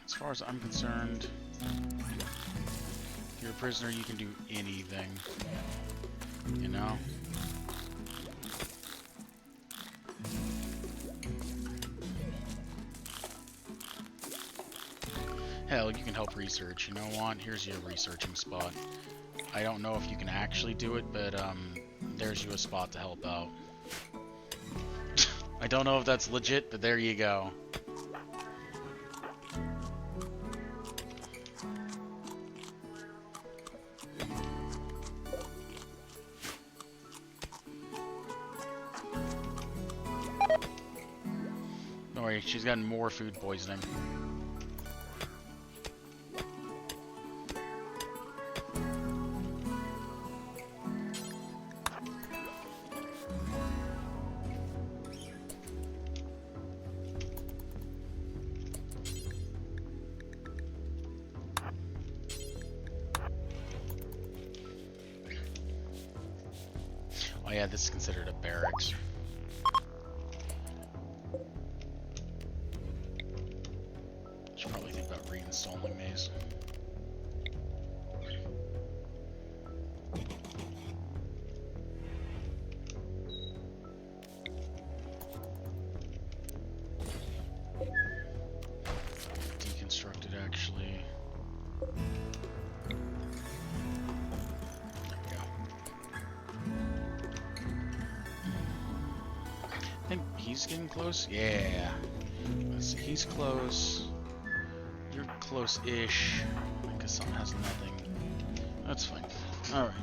As far as I'm concerned, if you're a prisoner, you can do anything. You know? Hell, you can help research. You know what? Here's your researching spot. I don't know if you can actually do it, but there's you a spot to help out. I don't know if that's legit, but there you go. Don't worry, she's gotten more food poisoning. Oh yeah, this is considered a barracks. Should probably think about reinstalling these. Deconstructed, actually. There we go. I think he's getting close. Yeah. Let's see, he's close. You're close-ish. Because something has nothing. That's fine. Alright.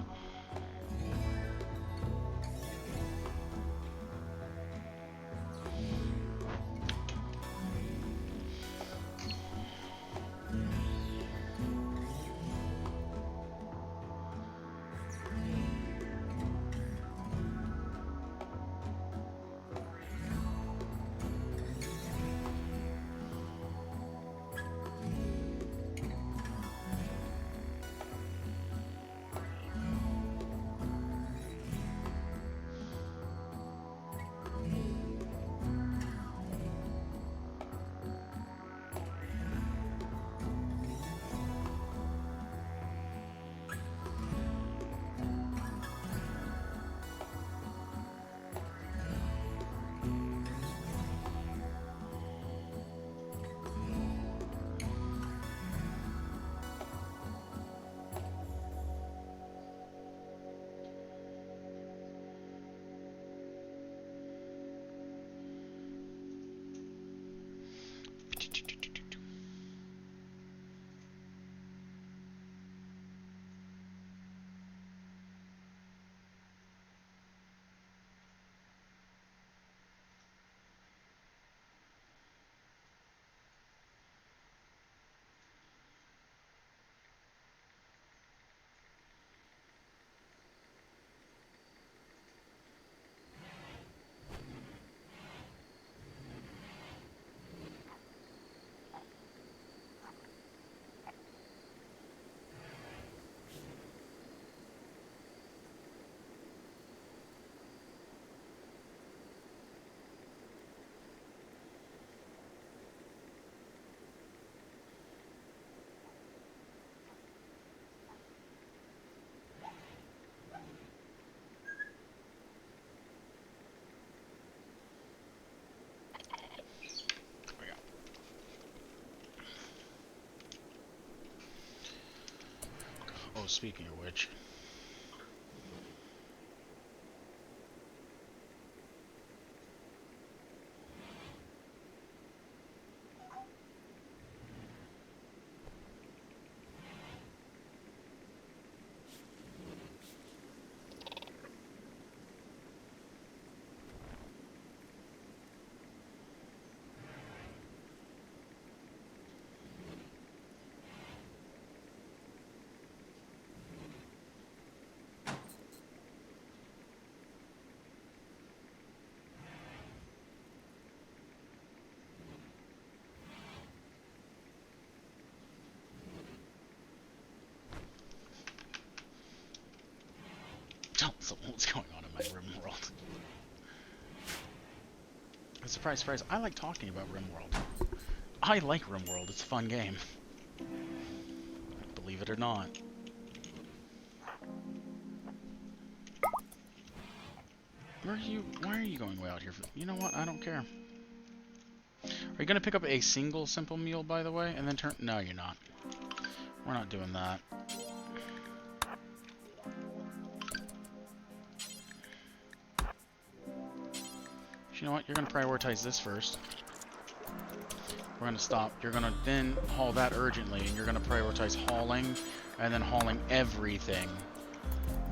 Oh, speaking of which. Tell someone what's going on in my RimWorld. Surprise, surprise, I like talking about RimWorld. I like RimWorld, it's a fun game. Believe it or not. Why are you going way out here? You know what, I don't care. Are you gonna pick up a single simple meal, by the way, and then turn... No, you're not. We're not doing that. You know what? You're going to prioritize this first. We're going to stop. You're going to then haul that urgently, and you're going to prioritize hauling, and then hauling everything.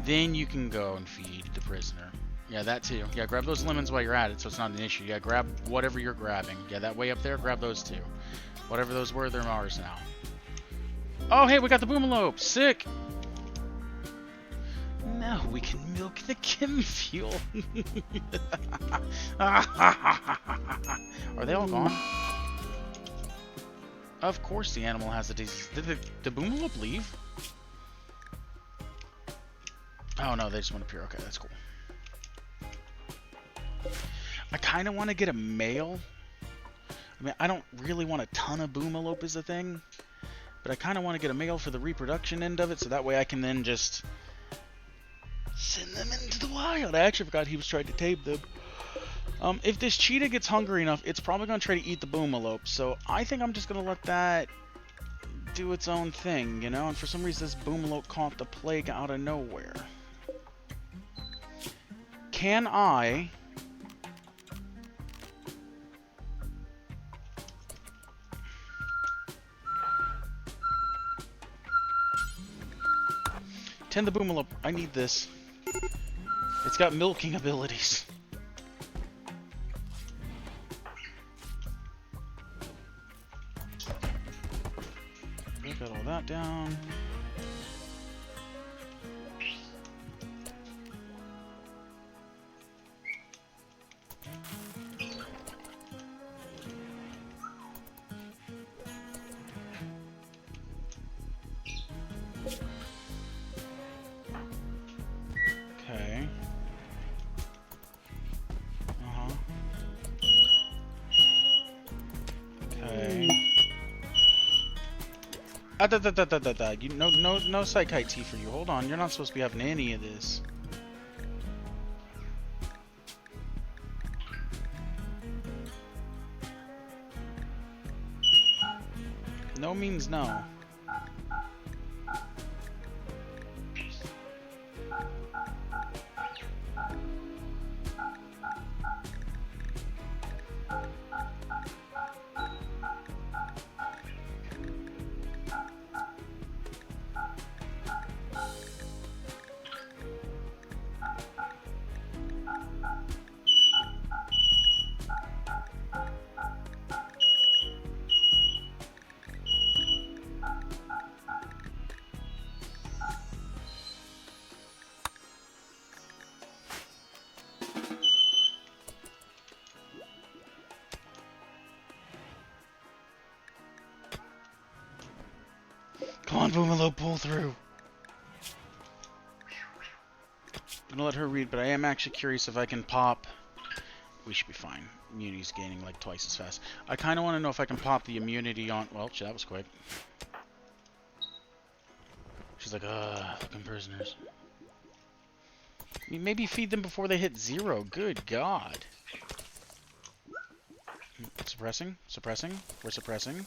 Then you can go and feed the prisoner. Yeah, that too. Yeah, grab those lemons while you're at it, so it's not an issue. Yeah, grab whatever you're grabbing. Yeah, that way up there, grab those two. Whatever those were, they're ours now. Oh, hey, we got the boomalope. Sick. Now we can milk the chem fuel. Are they all gone? Of course the animal has a disease. Did the boomalope leave? Oh no, they just went up here. Okay, that's cool. I kind of want to get a male. I mean, I don't really want a ton of boomalope as a thing, but I kind of want to get a male for the reproduction end of it, so that way I can then just send them into the wild. I actually forgot he was trying to tame them. If this cheetah gets hungry enough, it's probably going to try to eat the boomalope, so I think I'm just going to let that do its own thing, you know? And for some reason, this boomalope caught the plague out of nowhere. Can I... tend the boomalope. I need this. It's got milking abilities. Got all that down. Okay. Okay. You no psychite tea for you. Hold on, you're not supposed to be having any of this. No means no. Come on, Boomalo, pull through. I'm gonna let her read, but I am actually curious if I can pop... We should be fine. Immunity's gaining like twice as fast. I kind of want to know if I can pop the immunity on... Well, that was quick. She's like, fucking prisoners. I mean, maybe feed them before they hit 0. Good God. Suppressing? Suppressing? We're suppressing.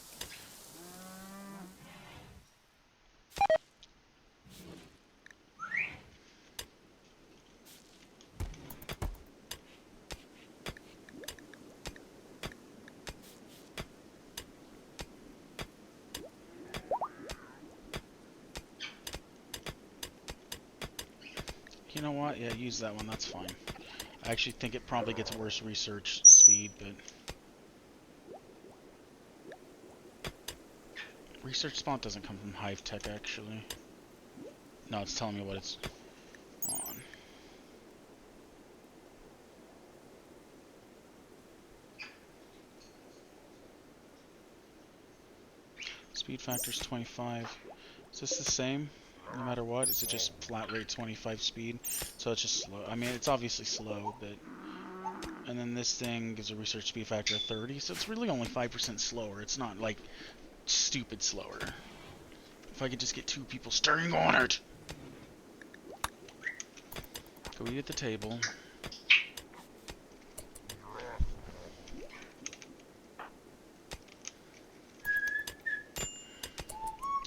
You know what? Yeah, use that one. That's fine. I actually think it probably gets worse research speed, but... Research spot doesn't come from Hive Tech, actually. No, it's telling me what it's on. Speed factor's 25. Is this the same? No matter what? Is it just flat rate 25 speed? So it's just slow. I mean, it's obviously slow, but... And then this thing gives a research speed factor of 30, so it's really only 5% slower. It's not, like, stupid slower. If I could just get 2 people stirring on it! Go eat at the table.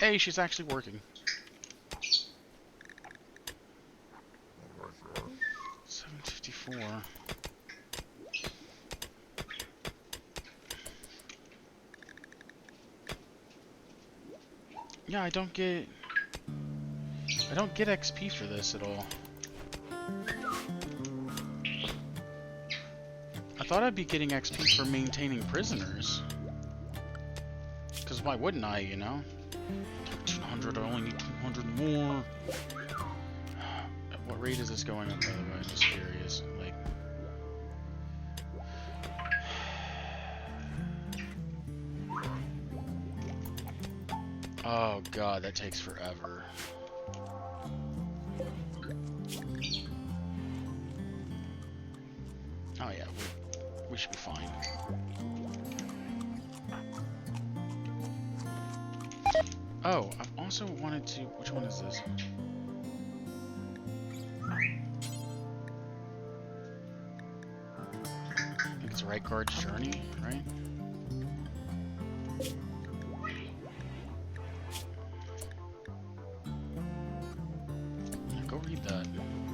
Hey, she's actually working. 754. Yeah, I don't get XP for this at all. I thought I'd be getting XP for maintaining prisoners. Because why wouldn't I, you know? 1300, I only need 200 more. At what rate is this going up, by the way? I'm just curious. Like... Oh god, that takes forever. Oh yeah, we should be fine. Oh, I've also wanted to... Which one is this? I think it's Right Guard's Journey, right? Yeah, go read that.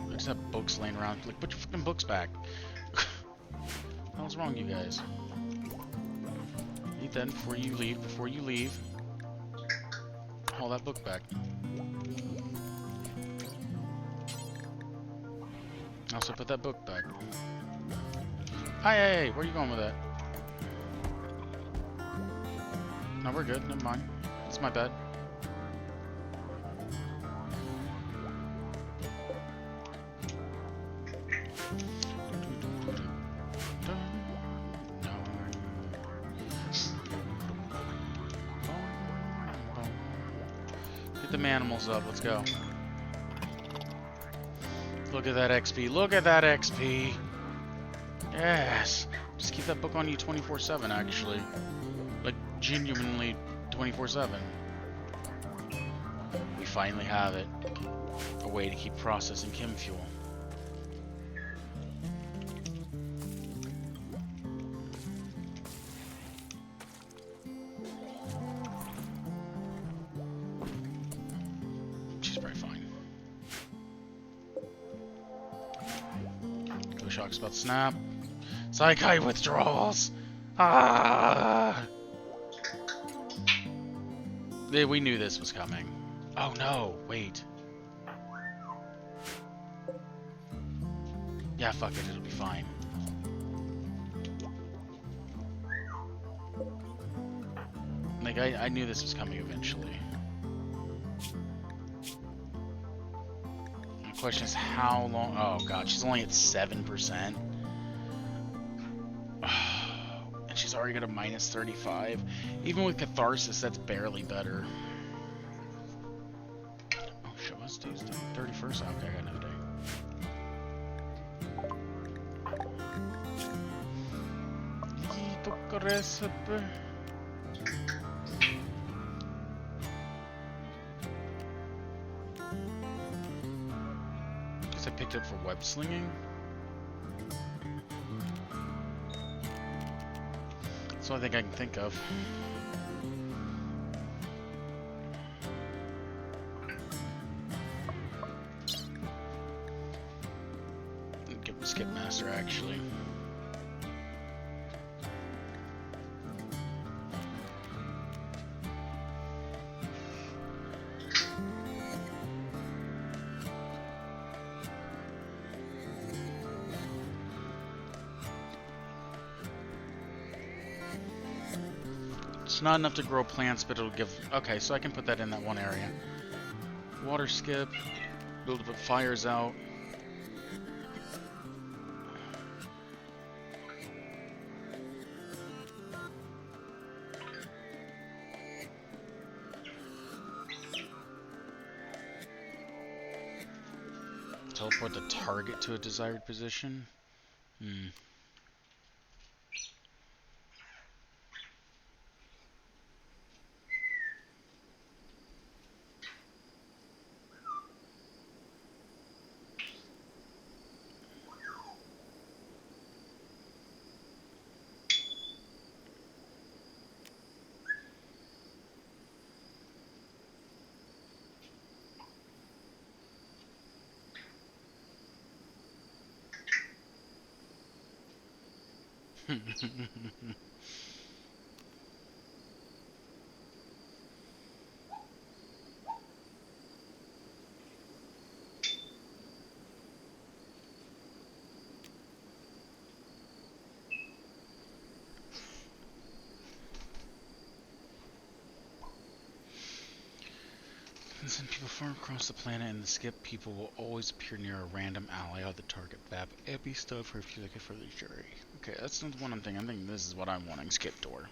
I just have books laying around. Like, put your fucking books back. What the hell's wrong, you guys? Eat that before you leave. Before you leave, haul that book back. Also, put that book back. Hey, where are you going with that? No, we're good. Never mind. It's my bad. Get them animals up. Let's go. Look at that XP. Look at that XP. Yes. Just keep that book on you 24/7, actually. Like, genuinely 24/7. We finally have it. A way to keep processing chem fuel. She's probably fine. Go shocks about to snap. Psychi withdrawals! Ah! We knew this was coming. Oh no, wait. Yeah, fuck it, it'll be fine. Like, I knew this was coming eventually. The question is how long... Oh god, she's only at 7%. And she's already got a minus 35. Even with Catharsis, that's barely better. Oh, show us Tuesday. 31st? Okay, I got another day. Recipe. Guess I picked up for web slinging. That's the only thing I can think of. Give him Skip Master actually. It's not enough to grow plants, but it'll give... Okay, so I can put that in that one area. Water skip. Build to put fires out. Teleport the target to a desired position. Send people far across the planet, and the skip people will always appear near a random ally of the target map. Epi stuff for if you look for the jury. Okay, that's not the one I'm thinking. I'm thinking this is what I'm wanting. Skip door.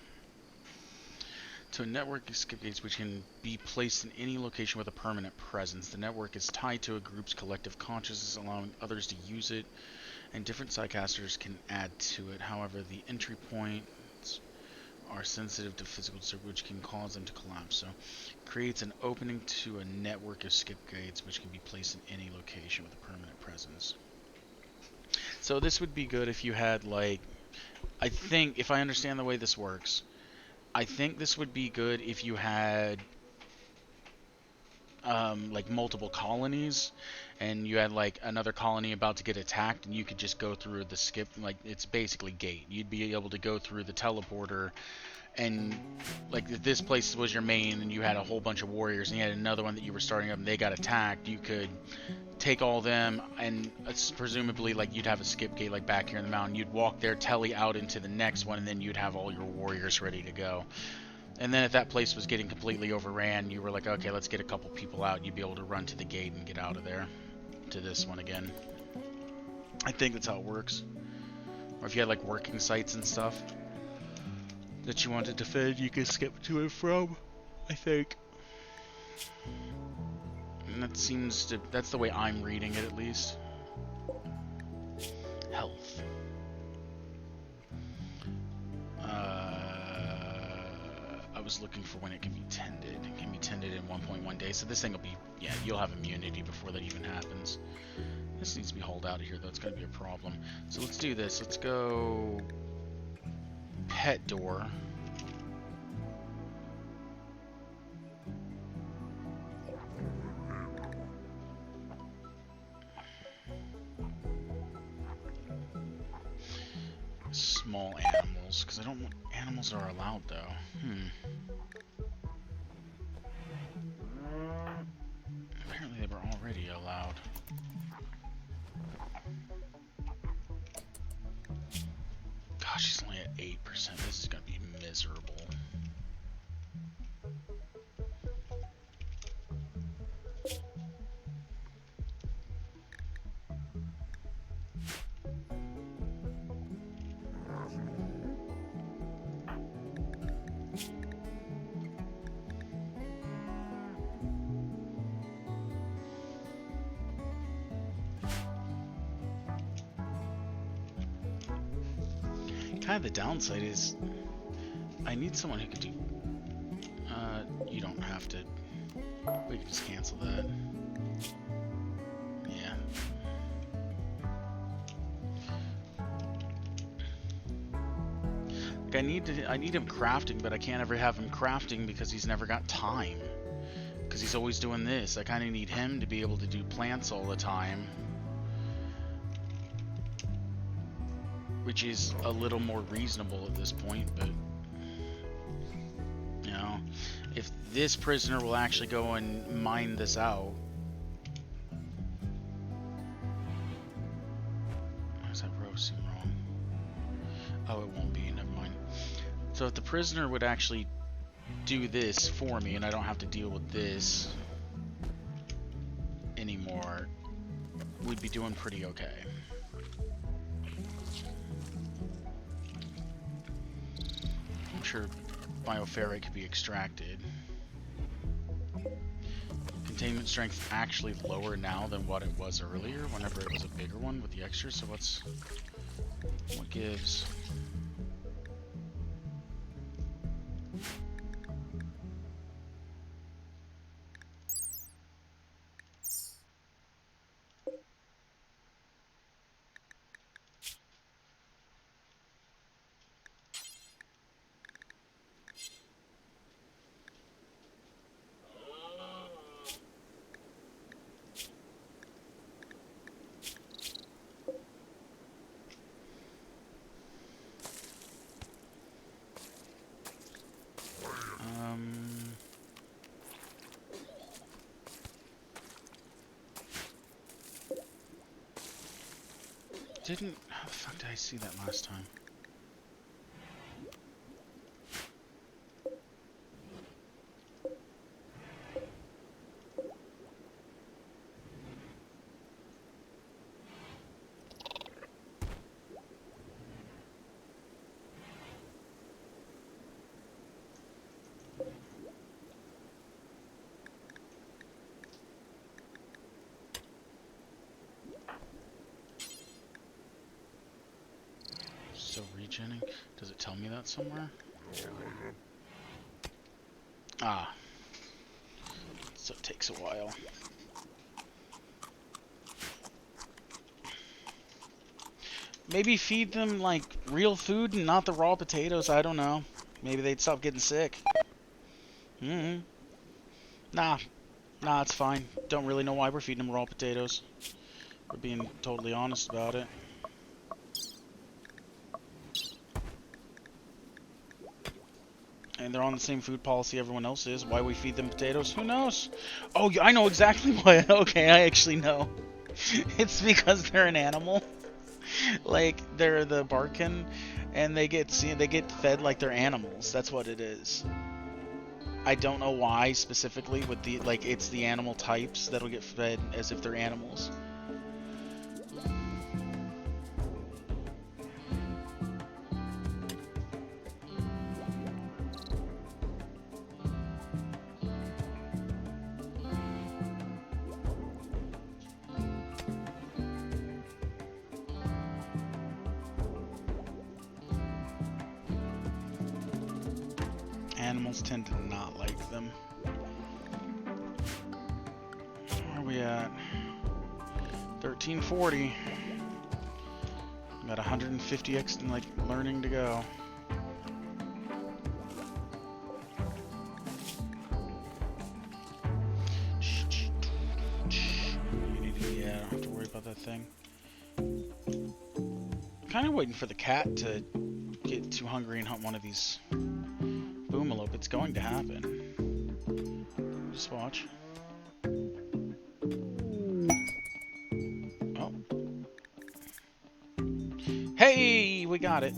To a network of skip gates which can be placed in any location with a permanent presence. The network is tied to a group's collective consciousness, allowing others to use it and different sidecasters can add to it. However, the entry points are sensitive to physical disturbance, which can cause them to collapse. So, creates an opening to a network of skip gates, which can be placed in any location with a permanent presence. So this would be good if you had, like, I think, if I understand the way this works, I think this would be good if you had like multiple colonies, and you had like another colony about to get attacked, and you could just go through the skip, like it's basically gate. You'd be able to go through the teleporter, and like if this place was your main, and you had a whole bunch of warriors, and you had another one that you were starting up, and they got attacked, you could take all them, and presumably like you'd have a skip gate like back here in the mountain. You'd walk there, tele out into the next one, and then you'd have all your warriors ready to go. And then if that place was getting completely overran, you were like, okay, let's get a couple people out. You'd be able to run to the gate and get out of there to this one again. I think that's how it works. Or if you had like working sites and stuff that you wanted to defend, you could skip to and from, I think. And that seems to, that's the way I'm reading it at least. Health. I was looking for when it can be tended. It can be tended in 1.1 days. So this thing will be, yeah, you'll have immunity before that even happens. This needs to be hauled out of here, though. It's going to be a problem. So let's do this. Let's go pet door. Small animals, because I don't want animals are allowed though. Apparently they were already allowed. Gosh, she's only at 8%. This is gonna be miserable. Kind of the downside is I need someone who could do you don't have to, we can just cancel that. Yeah. Like I need him crafting, but I can't ever have him crafting because he's never got time, because he's always doing this. I kind of need him to be able to do plants all the time, which is a little more reasonable at this point. But you know, if this prisoner will actually go and mine this out. Why is that row seem wrong? Oh, it won't be, never mind. So if the prisoner would actually do this for me, and I don't have to deal with this anymore, we'd be doing pretty okay. I'm sure bioferrite could be extracted. Containment strength actually lower now than what it was earlier, whenever it was a bigger one with the extra. So what gives? How the fuck did I see that last time? Still regenning. Does it tell me that somewhere? Ah. So it takes a while. Maybe feed them, like, real food and not the raw potatoes. I don't know. Maybe they'd stop getting sick. Nah. Nah, it's fine. Don't really know why we're feeding them raw potatoes. We're being totally honest about it. And they're on the same food policy everyone else is. Why we feed them potatoes? Who knows? Oh, I know exactly why. Okay, I actually know. It's because they're an animal. Like, they're the Barkin, and they get fed like they're animals. That's what it is. I don't know why specifically with the, like, it's the animal types that'll get fed as if they're animals. Animals tend to not like them. Where are we at? 1340. Got 150x and, like, learning to go. Yeah, I don't have to worry about that thing. I'm kind of waiting for the cat to get too hungry and hunt one of these boomalope. It's going to happen. Just watch. Oh. Hey, we got it.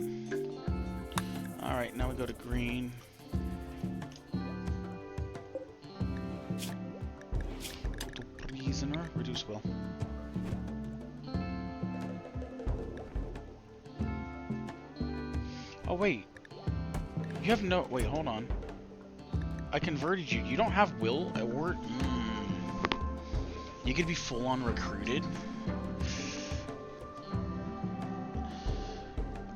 Alright, now we go to green. Prisoner. Reduce will. Oh, wait. You have no... Wait, hold on. I converted you. You don't have will at work? You could be full-on recruited?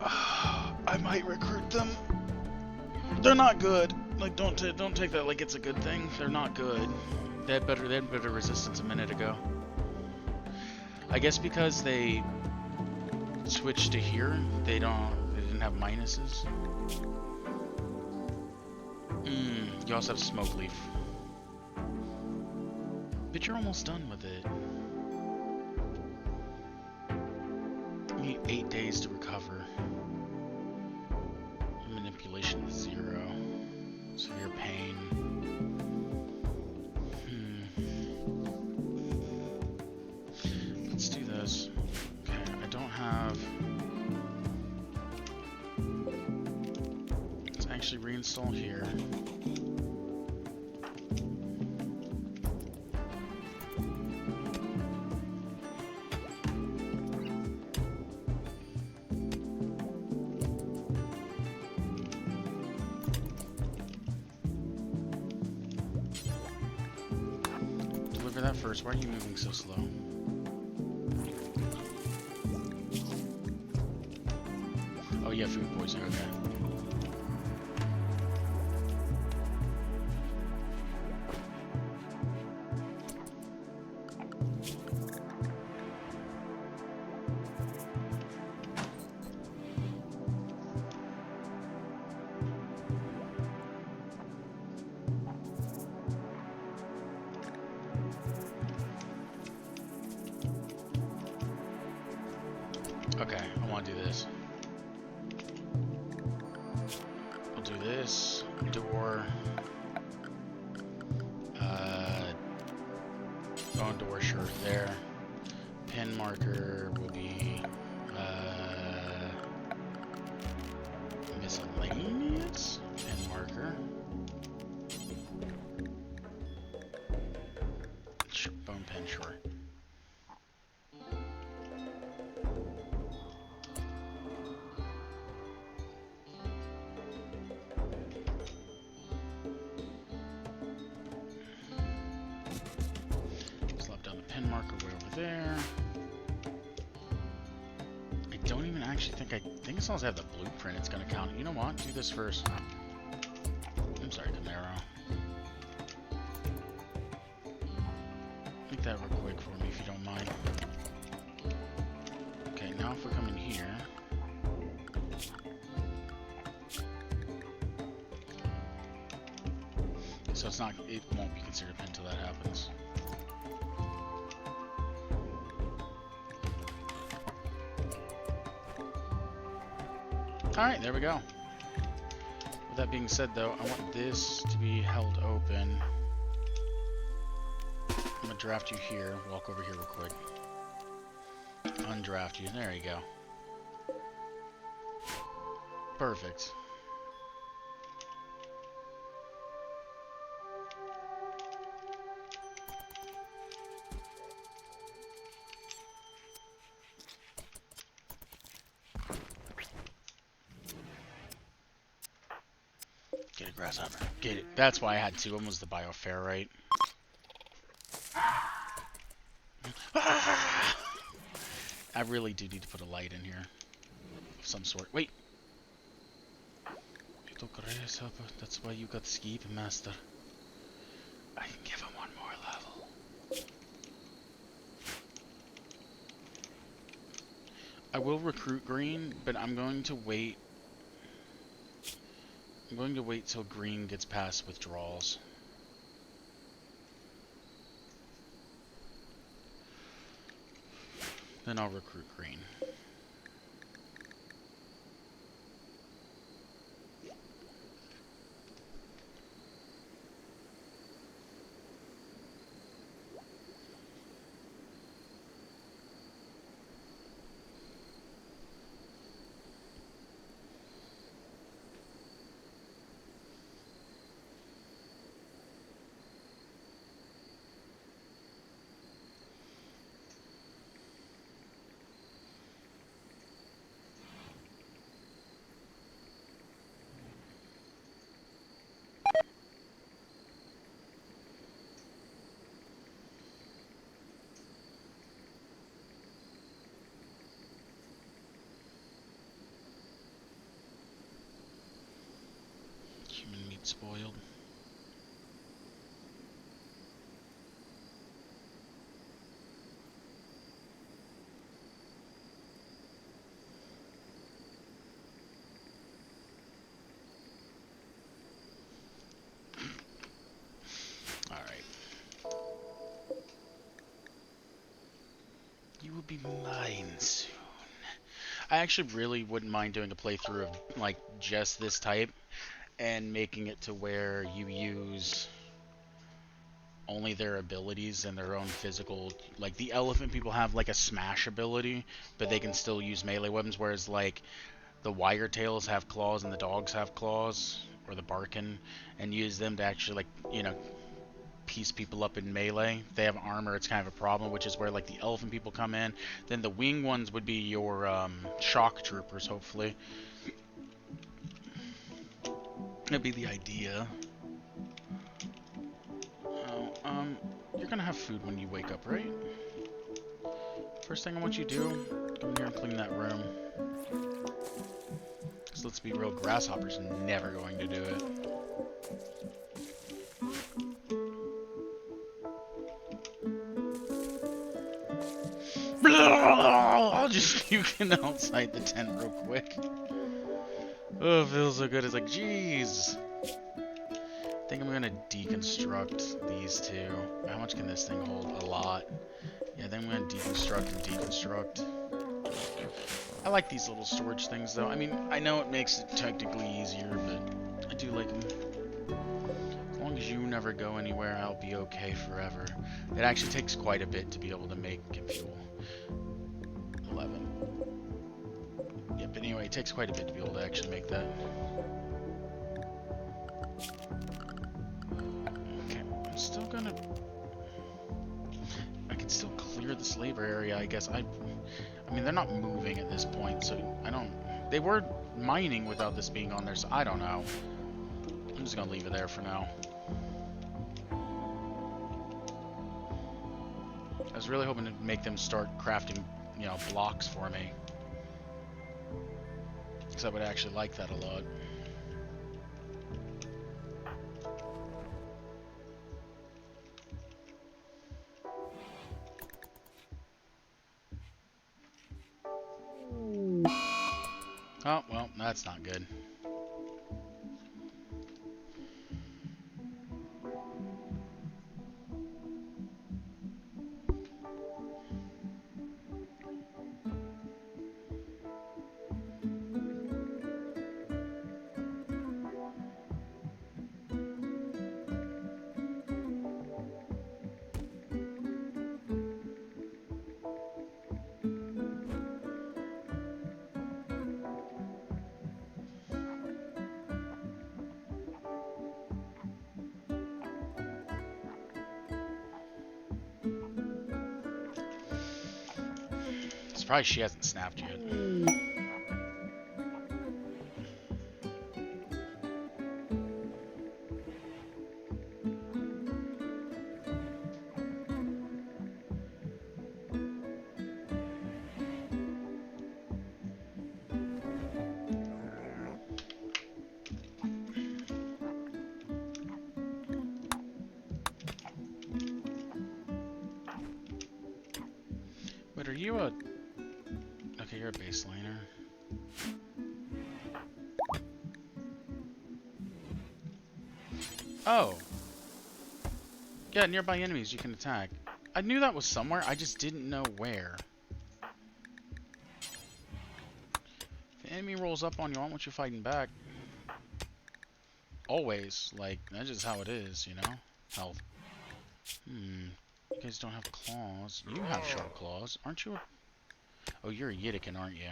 I might recruit them. They're not good. Like, don't take that like it's a good thing. They're not good. They had better resistance a minute ago. I guess because they switched to here, they didn't have minuses. You also have smoke leaf. But you're almost done with it. You need 8 days to recover. Manipulation is 0. Severe pain. Let's do this. Okay, I don't have... Let's actually reinstall here. That first. Why are you moving so slow? Oh yeah, food poisoning. Okay. Okay, I want to do this. We'll do this. Door. Bone door, sure, there. Pin marker will be miscellaneous. Pin marker. Bone pin, sure. Pin marker way over there. I don't even actually think as long as I have the blueprint, it's gonna count. You know what? Do this first. I'm sorry, Camaro. Make that real quick for me if you don't mind. Okay, now if we come in here. So it won't be considered a pin until that happens. Alright, there we go. With that being said though, I want this to be held open. I'm gonna draft you here, walk over here real quick. Undraft you, there you go. Perfect. Get a grasshopper. Get it. That's why I had two. One was the bioferrite. I really do need to put a light in here of some sort. Wait. Little grasshopper. That's why you got skip, master. I can give him one more level. I will recruit green, but I'm going to wait. I'm going to wait till green gets past withdrawals. Then I'll recruit green. Human meat spoiled. You will be mine soon. I actually really wouldn't mind doing a playthrough of like just this type and making it to where you use only their abilities and their own physical, like the elephant people have like a smash ability, but they can still use melee weapons, whereas like the wire tails have claws and the dogs have claws, or the barkin, and use them to actually like, you know, piece people up in melee. If they have armor, it's kind of a problem, which is where like the elephant people come in. Then the wing ones would be your shock troopers, hopefully. That'd be the idea. Oh, you're gonna have food when you wake up, right? First thing I want you to do, come in here and clean that room. So let's be real, Grasshopper's never going to do it. I'll just puke outside the tent real quick. Oh, it feels so good. It's like, jeez. I think I'm gonna deconstruct these two. How much can this thing hold? A lot. Yeah, then I'm gonna deconstruct and deconstruct. I like these little storage things, though. I mean, I know it makes it technically easier, but I do like them. As long as you never go anywhere, I'll be okay forever. It actually takes quite a bit to be able to make fuel. 11. Yeah, but anyway, it takes quite a bit to be able to actually make that. Okay, I'm still gonna... I can still clear this labor area, I guess. I mean, they're not moving at this point, so I don't... They were mining without this being on there, so I don't know. I'm just gonna leave it there for now. I was really hoping to make them start crafting, you know, blocks for me. Because I would actually like that a lot. Oh, well, that's not good. Surprised she hasn't snapped yet. But are you a... Okay, you're a base laner. Oh. Yeah, nearby enemies you can attack. I knew that was somewhere, I just didn't know where. If the enemy rolls up on you, I want you fighting back. Always. Like, that's just how it is, you know? Health. You guys don't have claws. You have sharp claws. Aren't you a... Oh, you're a Yiddikin, aren't you?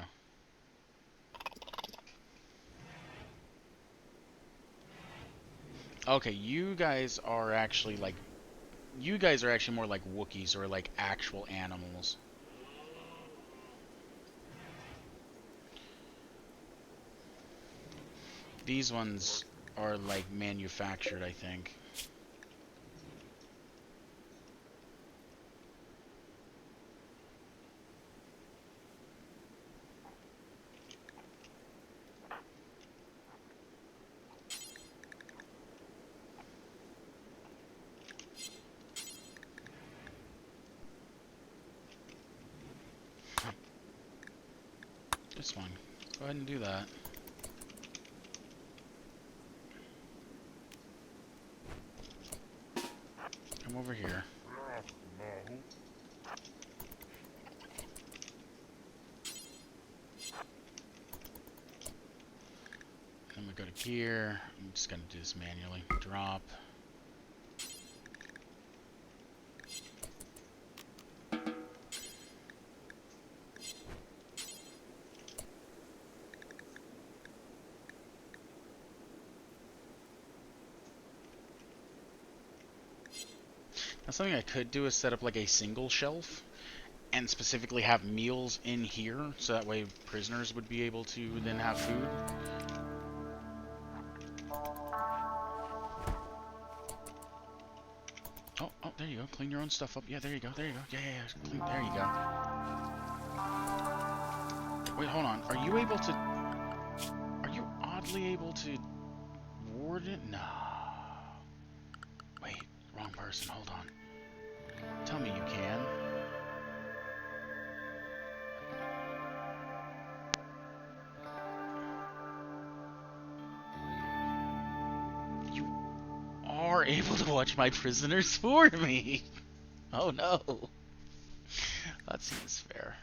Okay, you guys are actually like... You guys are actually more like Wookiees or like actual animals. These ones are like manufactured, I think. It's fine. Go ahead and do that. Come over here. Then we go to gear. I'm just gonna do this manually. Drop. Now something I could do is set up like a single shelf and specifically have meals in here so that way prisoners would be able to then have food. Oh, there you go. Clean your own stuff up. Yeah, there you go. There you go. Yeah. Clean. There you go. Wait, hold on. Are you able to... Are you oddly able to ward it? No. Wait, wrong person. Hold on. Tell me you can. You are able to watch my prisoners for me. Oh no. That seems fair.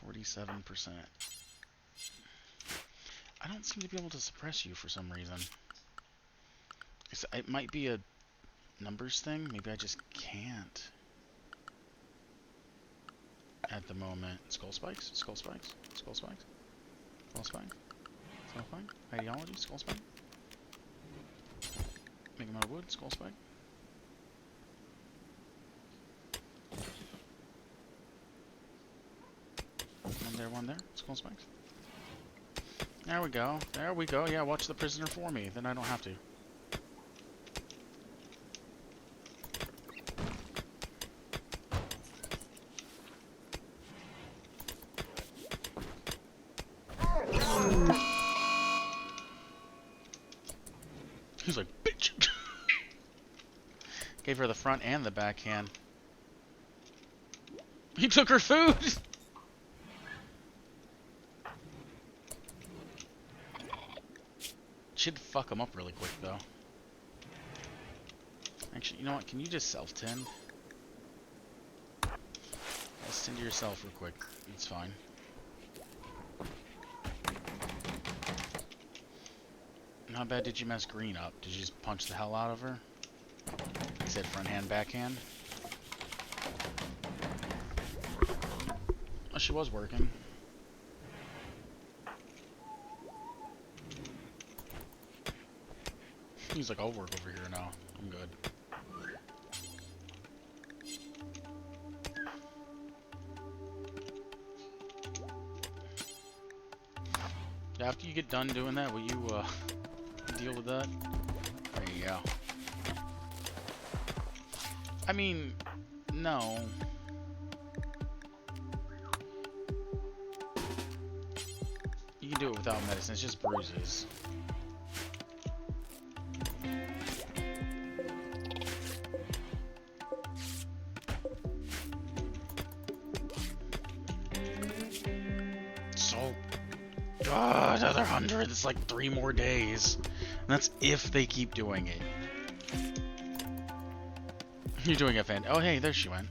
47%. I don't seem to be able to suppress you for some reason. It might be a numbers thing. Maybe I just can't. At the moment. Skull spikes? Skull spikes? Skull spikes? Skull spikes? Skull spike? Ideology? Skull spike? Make them out of wood? Skull spike? One there. Skull spikes. There we go. There we go. Yeah, watch the prisoner for me. Then I don't have to. gave her the front and the backhand. He took her food! Should fuck him up really quick, though. Actually, you know what? Can you just self-tend? Let's tend to yourself real quick. It's fine. How bad did you mess Green up? Did you just punch the hell out of her? He said front hand, backhand. Oh, she was working. He's like, I'll work over here now. I'm good. After you get done doing that, will you deal with that? There you go. I mean, no. You can do it without medicine, it's just bruises. So, another 100, it's like 3 more days. And that's if they keep doing it. You're doing it, fan. Oh, hey, there she went.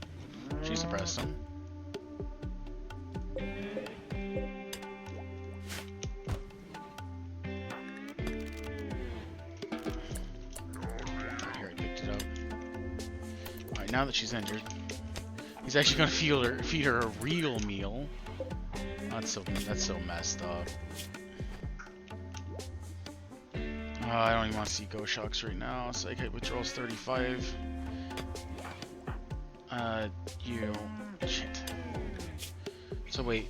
She suppressed him. Here, I picked it up. Alright, now that she's injured, he's actually gonna feed her a real meal. That's so messed up. I don't even want to see Ghost Shocks right now. Psych hit withdrawals 35. Shit. So wait,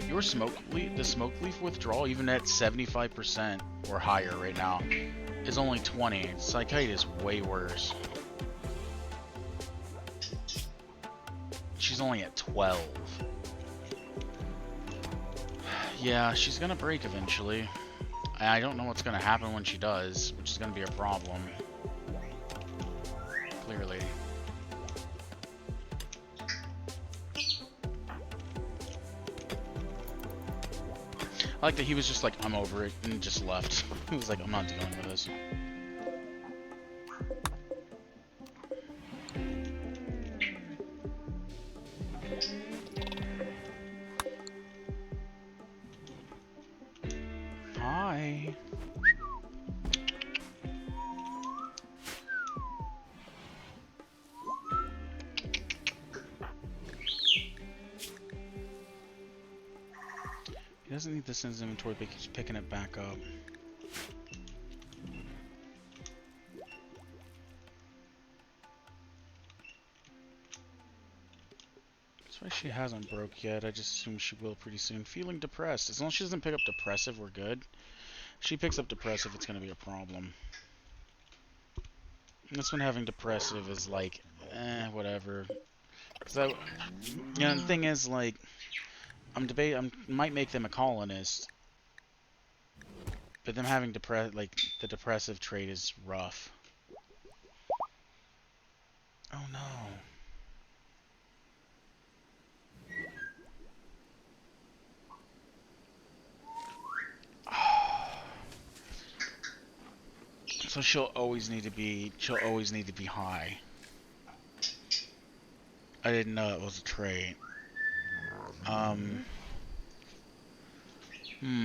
your the smoke leaf withdrawal, even at 75% or higher right now, is only 20. Psychite is way worse. She's only at 12. Yeah, she's gonna break eventually. I don't know what's gonna happen when she does, which is gonna be a problem. Clearly. I like that he was just like, I'm over it, and just left. He was like, I'm not dealing with this. Hi. He doesn't need this in his inventory, but he's picking it back up. That's why she hasn't broke yet. I just assume she will pretty soon. Feeling depressed. As long as she doesn't pick up depressive, we're good. If she picks up depressive, it's going to be a problem. This one having depressive is like, whatever. So, you know, the thing is, like, I might make them a colonist, but them having the depressive trait is rough. Oh no. So she'll always need to be high. I didn't know it was a trait. Is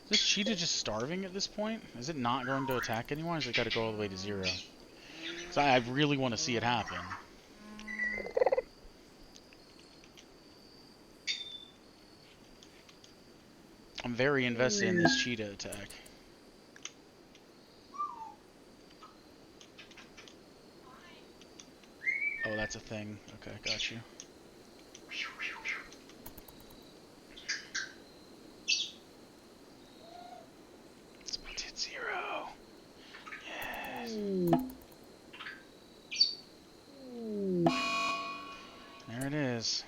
this cheetah just starving at this point? Is it not going to attack anymore? Or has it got to go all the way to 0? So I really want to see it happen. I'm very invested in this cheetah attack. Oh, that's a thing. Okay, got you. It's about to hit 0. Yes. is.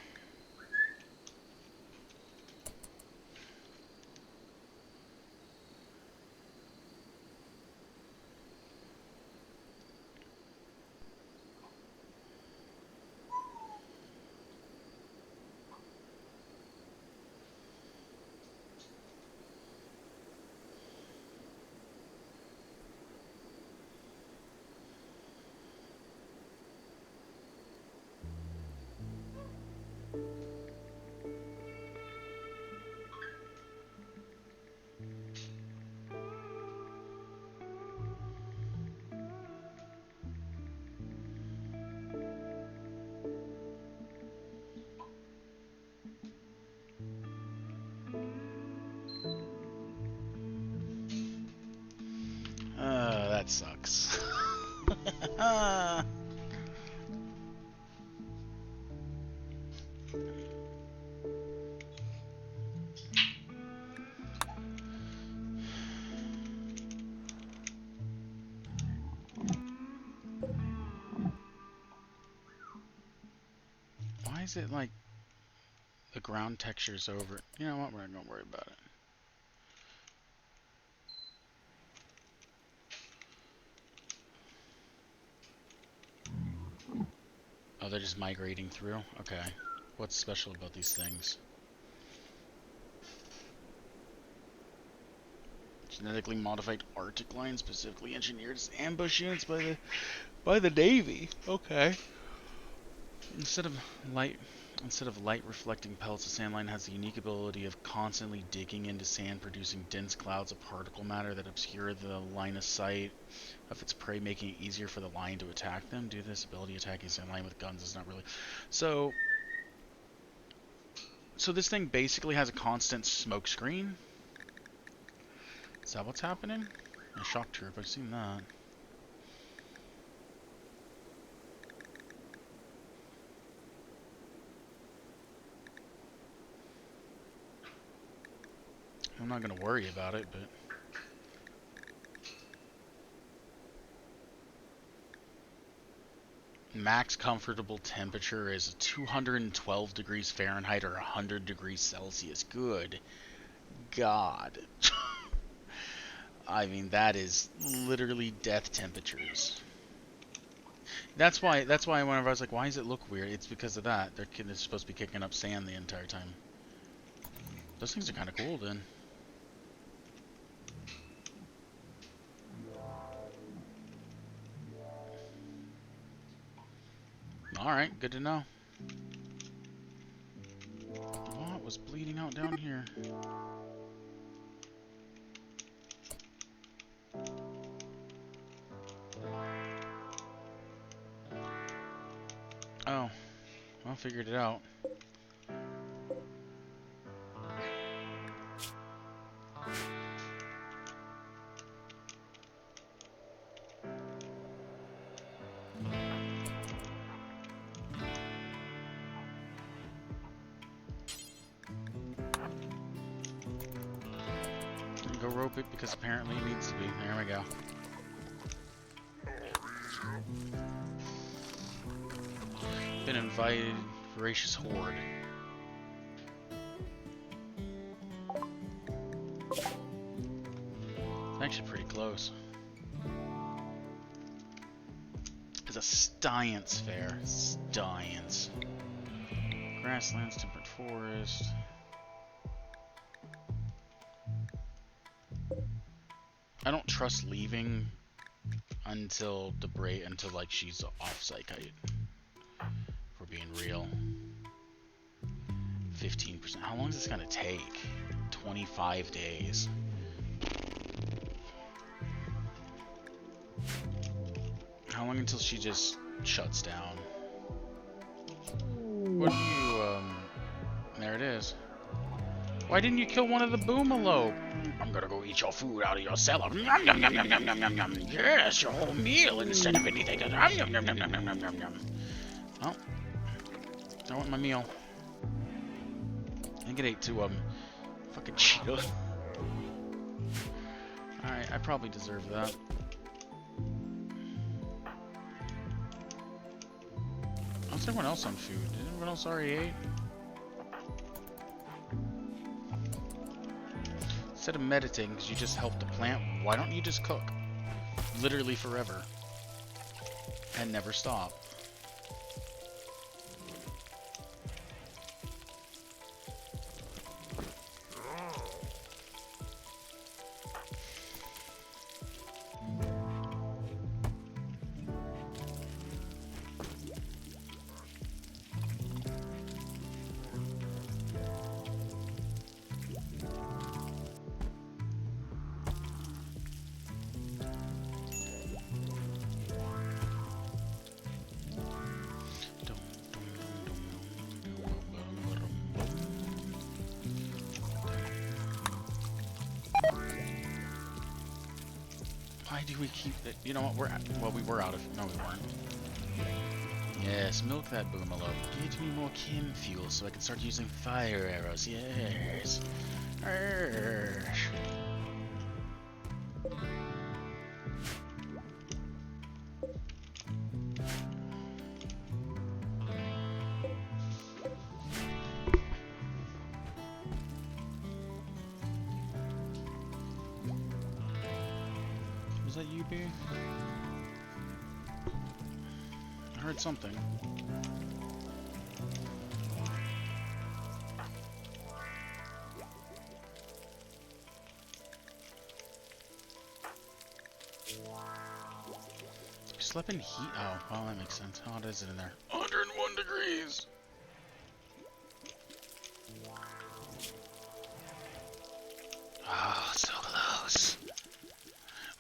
That sucks. Why is it like the ground texture's over? You know what? We're not gonna worry about it. Oh, they're just migrating through? Okay. What's special about these things? Genetically modified Arctic lion, specifically engineered as ambush units by the Navy. Okay. Instead of light reflecting pellets, the sand lion has the unique ability of constantly digging into sand, producing dense clouds of particle matter that obscure the line of sight of its prey, making it easier for the lion to attack them. Due to this ability, attacking sand lion with guns is not really so this thing basically has a constant smoke screen. Is that what's happening? A shock troop, I've seen that. I'm not going to worry about it, but... Max comfortable temperature is 212 degrees Fahrenheit or 100 degrees Celsius. Good God. I mean, that is literally death temperatures. That's why whenever I was like, why does it look weird? It's because of that. They're supposed to be kicking up sand the entire time. Those things are kind of cool, then. Alright, good to know. What was bleeding out down here? Oh, I figured it out. Go rope it because apparently it needs to be. There we go. Been invited, voracious horde. It's actually pretty close. It's a science fair. Science. Grasslands, temperate forest. I don't trust leaving until like she's off psychite. If we're being real. 15%. How long is this gonna take? 25 days. How long until she just shuts down? What do you, there it is. Why didn't you kill one of the boomalope? I'm gonna go eat your food out of your cellar. Yum, yum, yum, yum, yum, yum, yum, yum. Yes, your whole meal instead of anything. Yum, yum, yum, yum, yum, yum, yum, yum. Oh, I want my meal. I think it ate two of them. Fucking Cheetos. Alright, I probably deserve that. How's everyone else on food? Did everybody everyone else already ate? Instead of meditating, because you just help the plant, why don't you just cook? Literally forever. And never stop. Why do we keep it? You know what? Well, we were out of. No, we weren't. Yes, milk that boomalop. Get me more chem fuel so I can start using fire arrows. Yes. Arrgh. Was that you, B? I heard something. You slept in heat? Oh, well, that makes sense. How hot is it in there? 101 degrees! Oh, so close.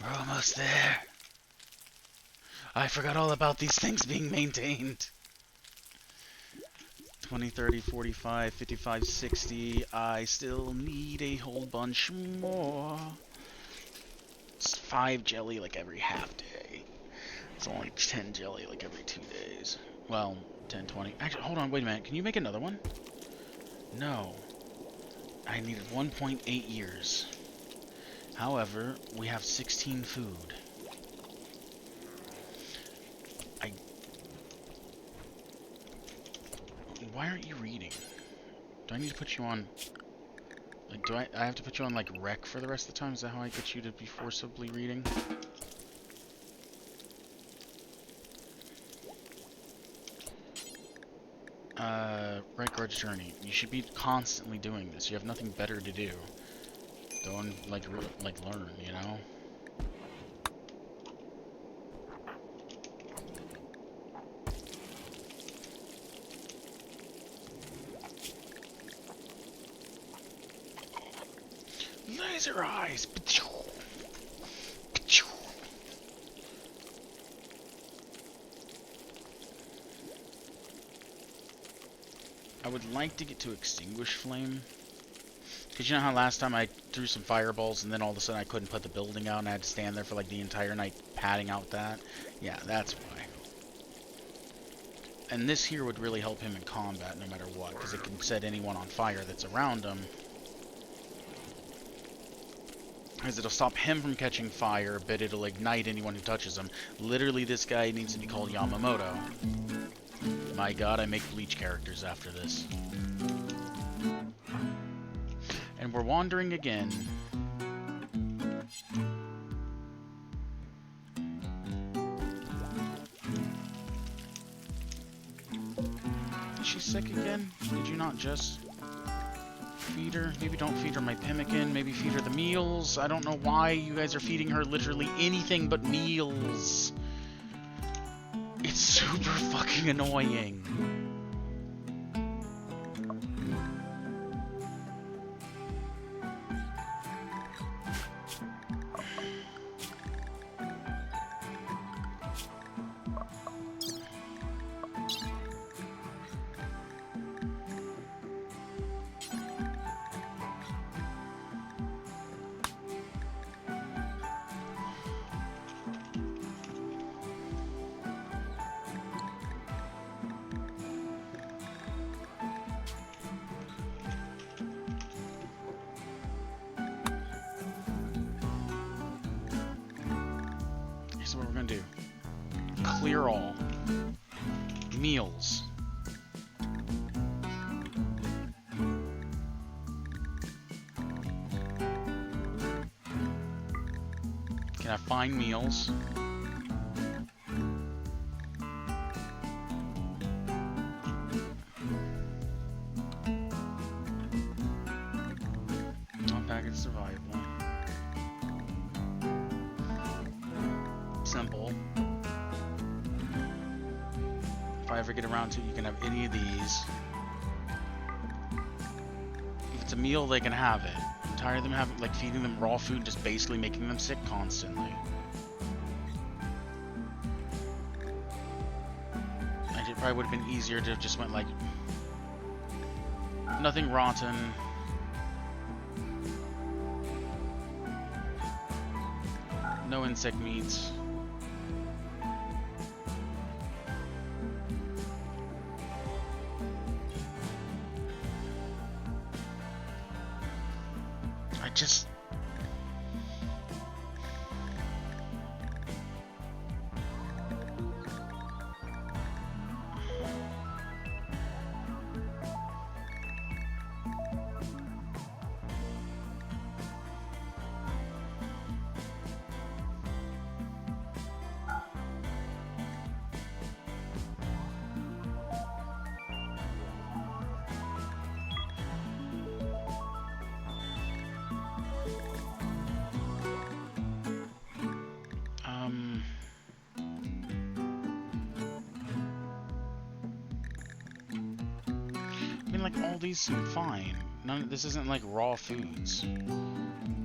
We're almost there. I forgot all about these things being maintained. 20, 30, 45, 55, 60. I still need a whole bunch more. It's 5 jelly like every half day. It's only 10 jelly like every 2 days. Well, 10, 20. Actually, hold on, wait a minute. Can you make another one? No. I needed 1.8 years. However, we have 16 food. Why aren't you reading? Do I need to put you on... Like, do I have to put you on, like, rec for the rest of the time? Is that how I get you to be forcibly reading? Rec Guard's Journey. You should be constantly doing this. You have nothing better to do. Don't, like learn, you know? Laser eyes! I would like to get to Extinguish Flame. Because you know how last time I threw some fireballs and then all of a sudden I couldn't put the building out and I had to stand there for like the entire night padding out that? Yeah, that's why. And this here would really help him in combat no matter what, because it can set anyone on fire that's around him. Because it'll stop him from catching fire, but it'll ignite anyone who touches him. Literally, this guy needs to be called Yamamoto. My god, I make Bleach characters after this. And we're wandering again. Is she sick again? Did you not just feed her? Maybe don't feed her my pemmican. Maybe feed her the meals. I don't know why you guys are feeding her literally anything but meals. It's super fucking annoying. Here's what we're gonna do. Clear all. Meals. Can I find meals? Not package survival. Simple. If I ever get around to it, you can have any of these. If it's a meal, they can have it. I'm tired of them having, like, feeding them raw food, just basically making them sick constantly. It probably would have been easier to have just went, like, nothing rotten. No insect meats. I just... like, all these seem fine. This isn't like raw foods.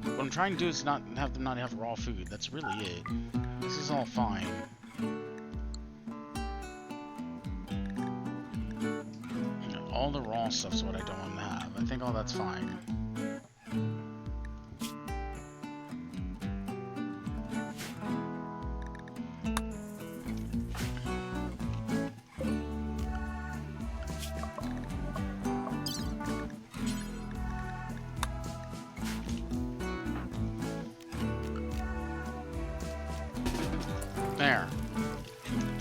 What I'm trying to do is not have them not have raw food. That's really it. This is all fine. All the raw stuff's what I don't want to have. I think all that's fine. There.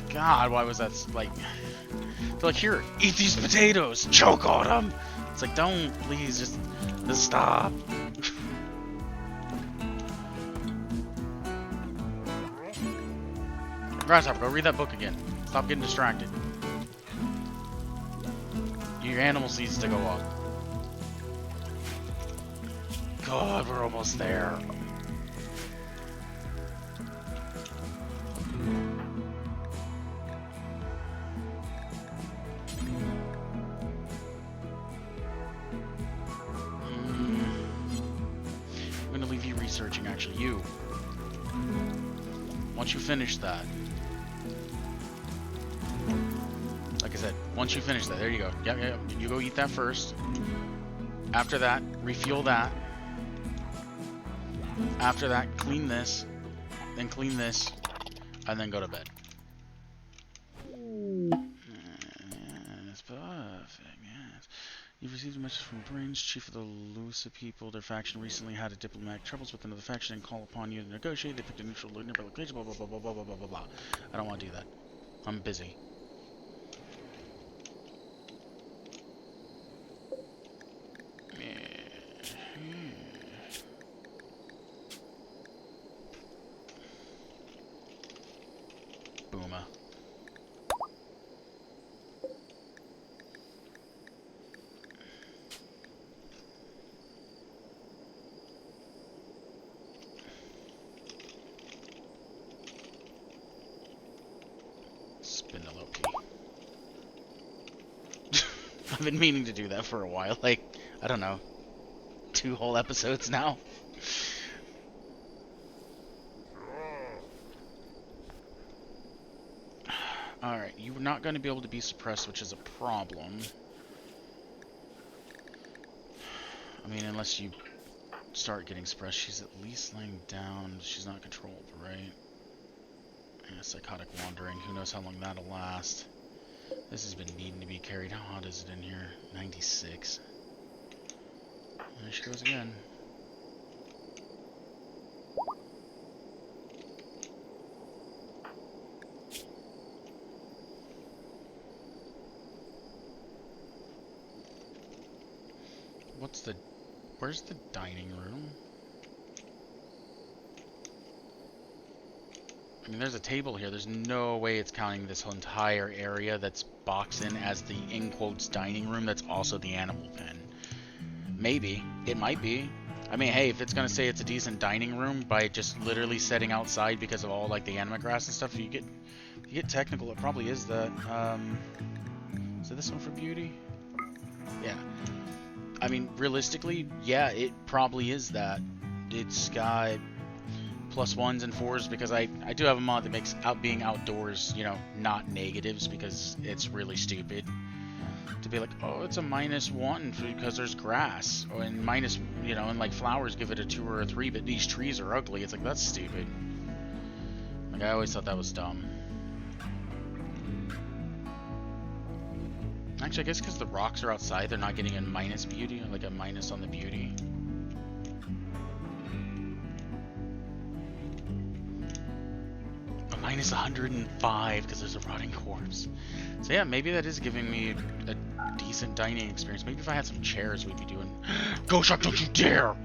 God, why was that like... They're like, here, eat these potatoes, choke on them. It's like, don't, please, just stop. Grasshopper, go read that book again. Stop getting distracted. Your animals needs to go up. God, we're almost there. Researching, actually, you. Once you finish that, like I said, once you finish that, there you go. Yeah, you go eat that first. After that, refuel that. After that, clean this, then clean this, and then go to bed. That's perfect. Yes. You've received a message from Brains, chief of the Lusa people. Their faction recently had diplomatic troubles with another faction and call upon you to negotiate. They picked a neutral leader, blah, blah, blah, blah, blah, blah, blah, blah, blah. I don't want to do that. I'm busy. Booma. I've been meaning to do that for a while, like, I don't know, 2 whole episodes now. Alright, you're not going to be able to be suppressed, which is a problem. I mean, unless you start getting suppressed. She's at least laying down. She's not controlled, right? Yeah, psychotic wandering. Who knows how long that'll last. This has been needing to be carried. How hot is it in here? 96. There she goes again. Where's the dining room? I mean, there's a table here. There's no way it's counting this whole entire area that's boxed in as the, in quotes, dining room that's also the animal pen. Maybe. It might be. I mean, hey, if it's gonna say it's a decent dining room by just literally setting outside because of all, like, the anima grass and stuff, if you get technical, it probably is that. Is it this one for beauty? Yeah. I mean, realistically, yeah, it probably is that. It's got +1s and 4s because I do have a mod that makes being outdoors, you know, not negatives because it's really stupid to be like, oh, it's a -1 because there's grass, and minus, you know, and like flowers give it a 2 or a 3, but these trees are ugly. It's like, that's stupid. Like, I always thought that was dumb. Actually, I guess because the rocks are outside, they're not getting a minus beauty, like a minus on the beauty. A -105 because there's a rotting corpse. So yeah, maybe that is giving me a decent dining experience. Maybe if I had some chairs, we'd be doing... Go Shark, don't you dare!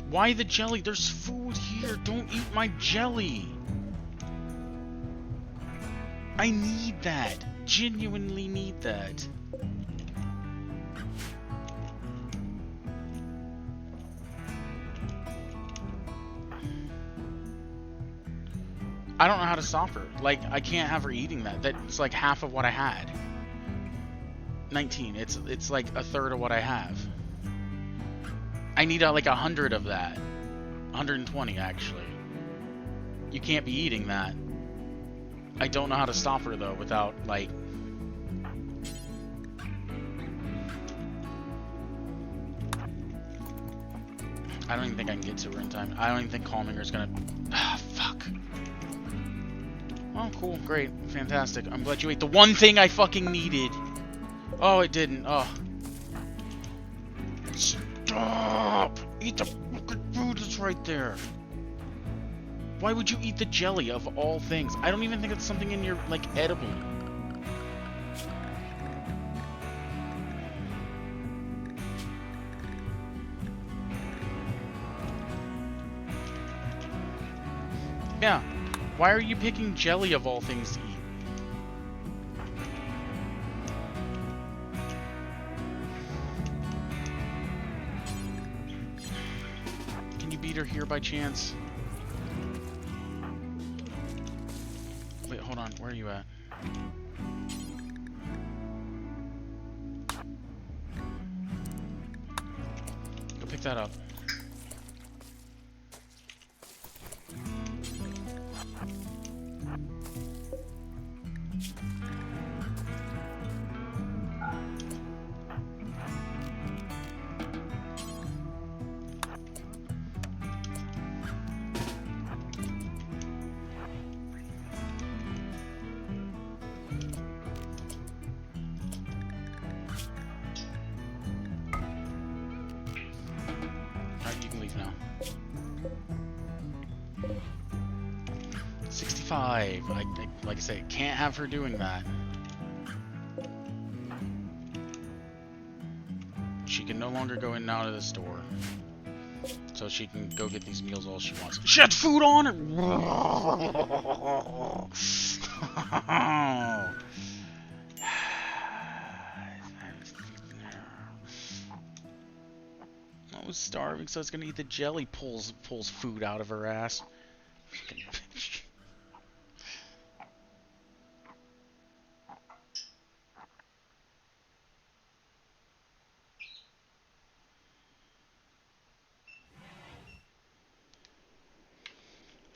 Why the jelly? There's food here. Don't eat my jelly. I need that. Genuinely need that. I don't know how to stop her. Like, I can't have her eating that. That's like half of what I had. 19. It's like a third of what I have. I need like 100 of that. 120 actually. You can't be eating that. I don't know how to stop her though without like... I don't even think I can get to her in time. I don't even think calming her is gonna... Ah, fuck. Oh, cool, great, fantastic. I'm glad you ate the one thing I fucking needed. Oh, it didn't. Oh. Stop! Eat the fucking food that's right there. Why would you eat the jelly of all things? I don't even think it's something in your, like, edible. Yeah. Why are you picking jelly of all things to eat? Can you beat her here by chance? Wait, hold on. Where are you at? Go pick that up. Now 65. Like I say, can't have her doing that. She can no longer go in and out of the store, so she can go get these meals all she wants. She had food on her. I was starving, so I was gonna eat the jelly. Pulls food out of her ass. Fucking bitch.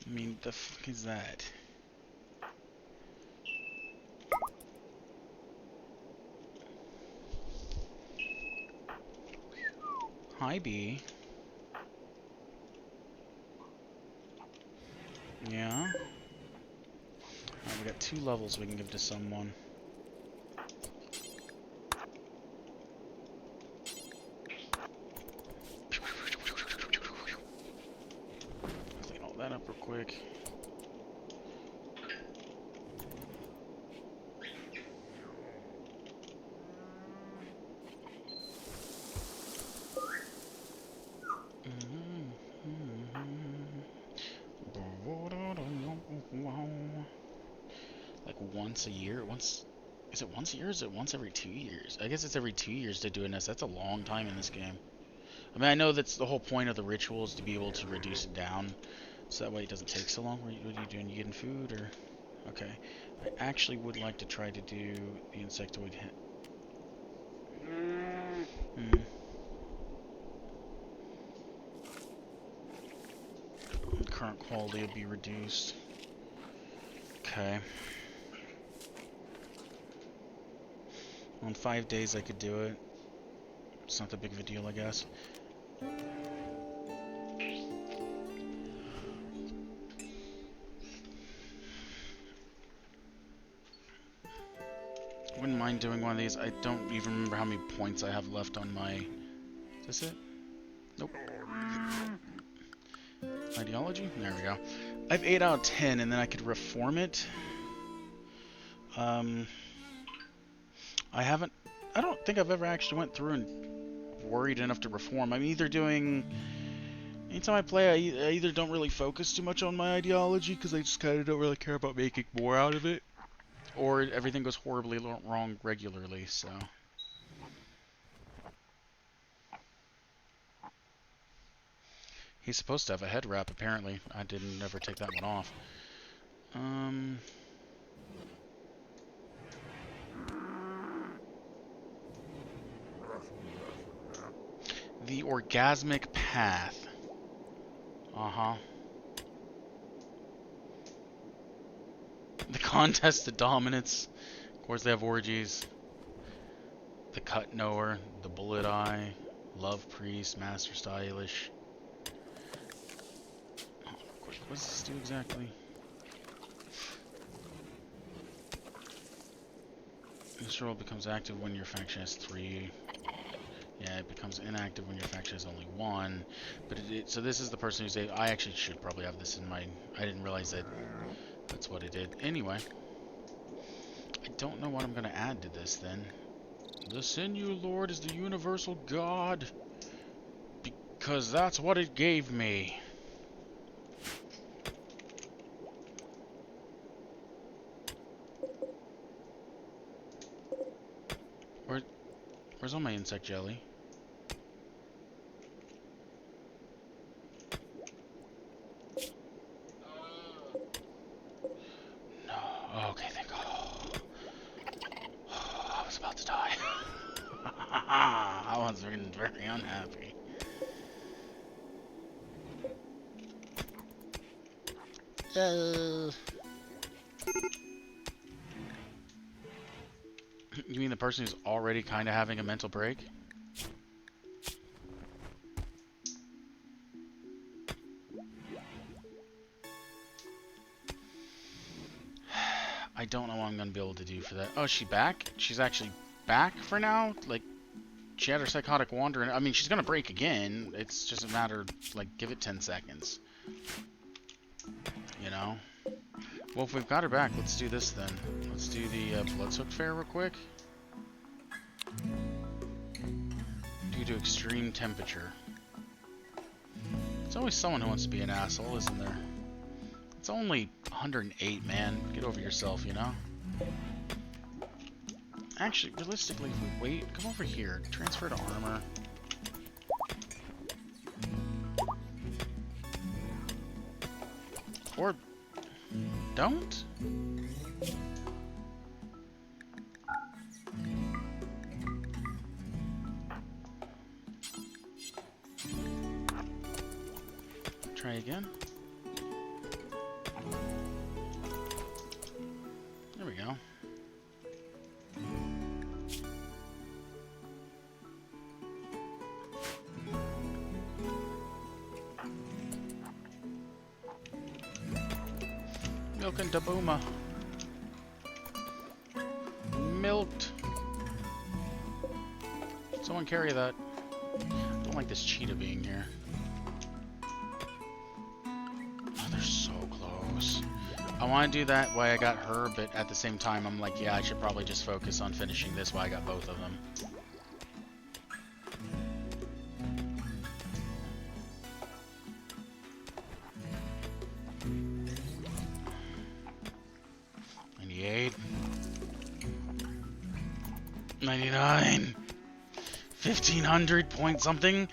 I mean, the fuck is that? Hi, B. Yeah. Alright, we got 2 levels we can give to someone. Clean all that up real quick. once a year? Is it once a year or is it once every 2 years? I guess it's every 2 years to do a nest. That's a long time in this game. I mean, I know that's the whole point of the ritual is to be able to reduce it down, so that way it doesn't take so long. What are you doing? You getting food or? Okay. I actually would like to try to do the insectoid hit. Current quality will be reduced. Okay. On 5 days I could do it. It's not that big of a deal, I guess. Wouldn't mind doing one of these. I don't even remember how many points I have left on my... Is this it? Nope. Ideology? There we go. I have 8 out of 10, and then I could reform it. I don't think I've ever actually went through and worried enough to reform. I'm either doing... Anytime I play, I either don't really focus too much on my ideology, because I just kind of don't really care about making more out of it, or everything goes horribly wrong regularly, so... He's supposed to have a head wrap, apparently. I didn't ever take that one off. The orgasmic path. Uh-huh. The contest to dominance. Of course, they have orgies. The cut knower, the bullet eye, love priest, master stylish. Oh, what does this do exactly? This role becomes active when your faction has 3. Yeah, it becomes inactive when your faction has only 1. But so this is the person who's I actually should probably have this in my... I didn't realize that that's what it did. Anyway. I don't know what I'm going to add to this then. The Sinew Lord is the universal god. Because that's what it gave me. Where's all my insect jelly? No. Okay, thank God. I was about to die. I was very unhappy. You mean the person who's already kind of having a mental break? I don't know what I'm going to be able to do for that. Oh, is she back? She's actually back for now? Like, she had her psychotic wander. I mean, she's going to break again. It's just a matter, like, give it 10 seconds. You know? Well, if we've got her back, let's do this then. Let's do the Bloodsoaked Fair real quick. Due to extreme temperature. It's always someone who wants to be an asshole, isn't there? It's only 108, man. Get over yourself, you know? Actually, realistically, if we wait... Come over here. Transfer to armor. Or... Don't? Try again. There we go. Milk and Dabooma. Milked. Someone carry that. I don't like this cheetah being here. Oh, they're so close. I want to do that while I got her, but at the same time, I'm like, yeah, I should probably just focus on finishing this while I got both of them. 99. 1500 point something.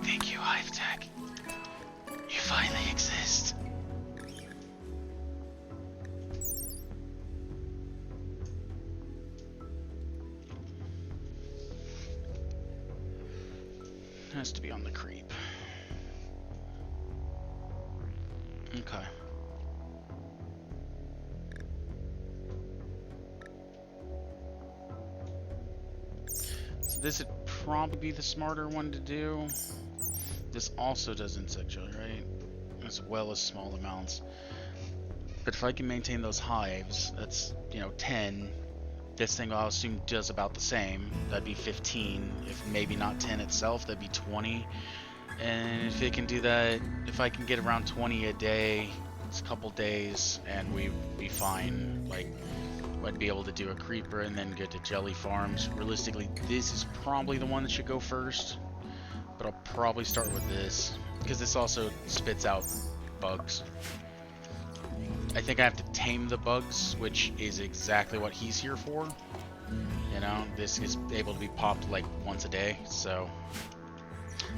Thank you, Hive Tech. You finally exist. Has to be on the creep. Okay. So this would probably be the smarter one to do. This also does insectual, right? As well as small amounts. But if I can maintain those hives, that's, 10. This thing I'll assume does about the same. That'd be 15. If maybe not 10 itself, that'd be 20. And if it can do that, if I can get around 20 a day, it's a couple days, and we'd be fine. Like, I'd be able to do a creeper and then get to jelly farms. Realistically, this is probably the one that should go first. But I'll probably start with this, because this also spits out bugs. I think I have to tame the bugs, which is exactly what he's here for. This is able to be popped like once a day, so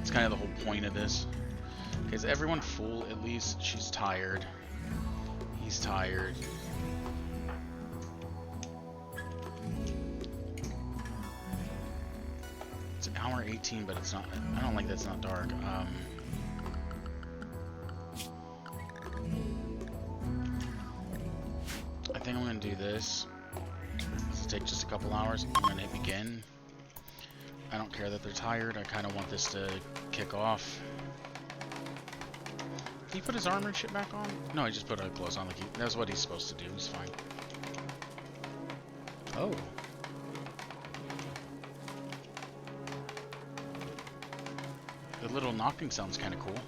it's kind of the whole point of this. Okay, is everyone full at least? She's tired. He's tired. It's an hour 18, but it's not. I don't like that's not dark. I think I'm gonna do this. This will take just a couple hours. I'm gonna hit begin. I don't care that they're tired. I kind of want this to kick off. Did he put his armor and shit back on? No, he just put clothes on. That's what he's supposed to do. He's fine. Oh. The little knocking sounds kind of cool.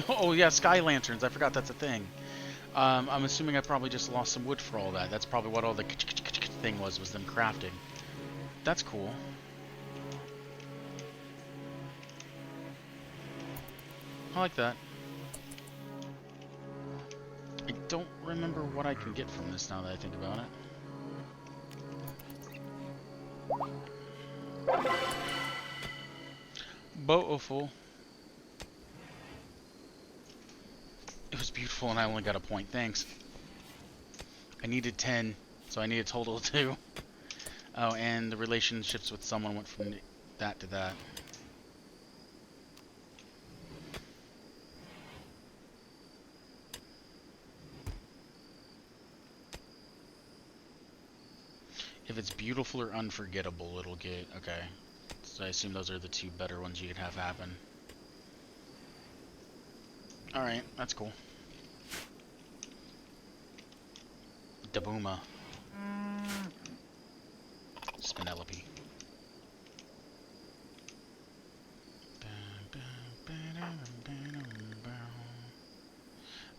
Oh yeah, sky lanterns. I forgot that's a thing. I'm assuming I probably just lost some wood for all that. That's probably what all the thing was them crafting. That's cool. I like that. I don't remember what I can get from this now that I think about it. Beautiful. It was beautiful and I only got a point, thanks. I needed 10, so I need a total of 2. Oh, and the relationships with someone went from that to that. If it's beautiful or unforgettable, it'll get... Okay. So I assume those are the two better ones you could have happen. Alright, that's cool. Dabooma. Penelope.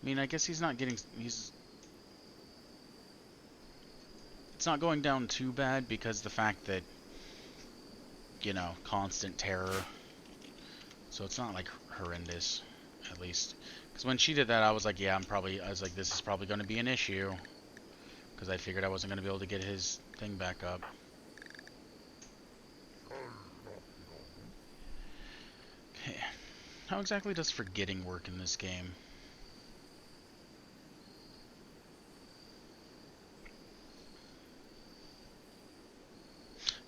I mean, I guess he's not getting... It's not going down too bad because the fact that, constant terror. So it's not, like, horrendous, at least. Because when she did that, I was like, yeah, this is probably going to be an issue. Because I figured I wasn't going to be able to get his thing back up. Okay. How exactly does forgetting work in this game?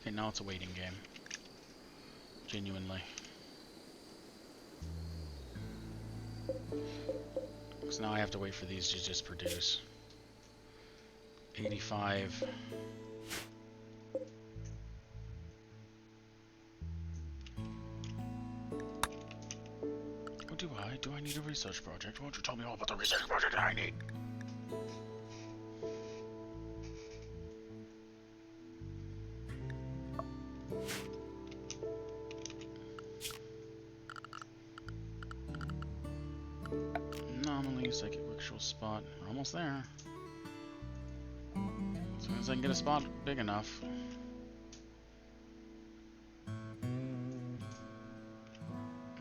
Okay, now it's a waiting game. Genuinely. Because now I have to wait for these to just produce. 85. do I? Do I need a research project? Won't you tell me all about the research project I need? Anomaly, psychic ritual spot. We're almost there. As soon as I can get a spot big enough.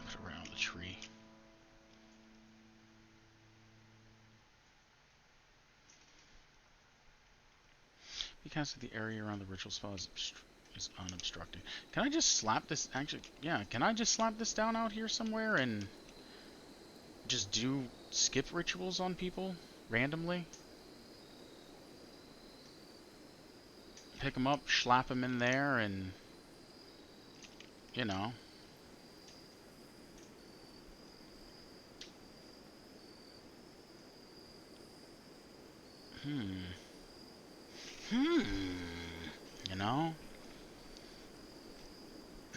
Put it right on the tree. Because the area around the ritual spot is unobstructed. Can I just slap this? Actually, yeah. Can I just slap this down out here somewhere and just do skip rituals on people randomly? Pick them up, slap them in there, and you know. You know?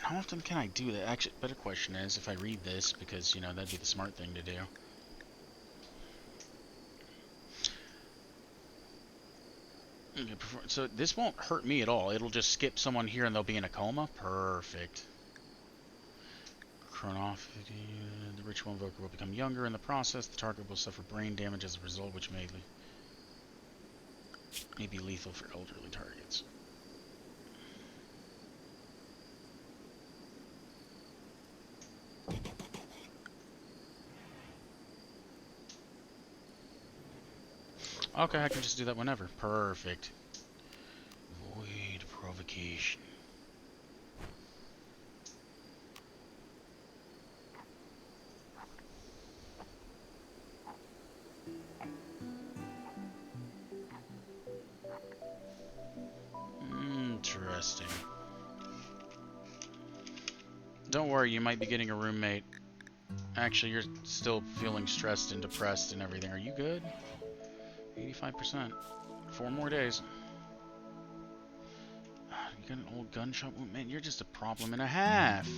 How often can I do that? Actually, better question is if I read this, because, you know, that'd be the smart thing to do. Okay, so this won't hurt me at all. It'll just skip someone here and they'll be in a coma? Perfect. Chronophagy. The ritual invoker will become younger in the process. The target will suffer brain damage as a result, which may be lethal for elderly targets. Okay, I can just do that whenever. Perfect. Void provocation. Interesting. Don't worry, you might be getting a roommate. Actually, you're still feeling stressed and depressed and everything. Are you good? 85%. 4 more days. You got an old gun shop? Man, you're just a problem and a half.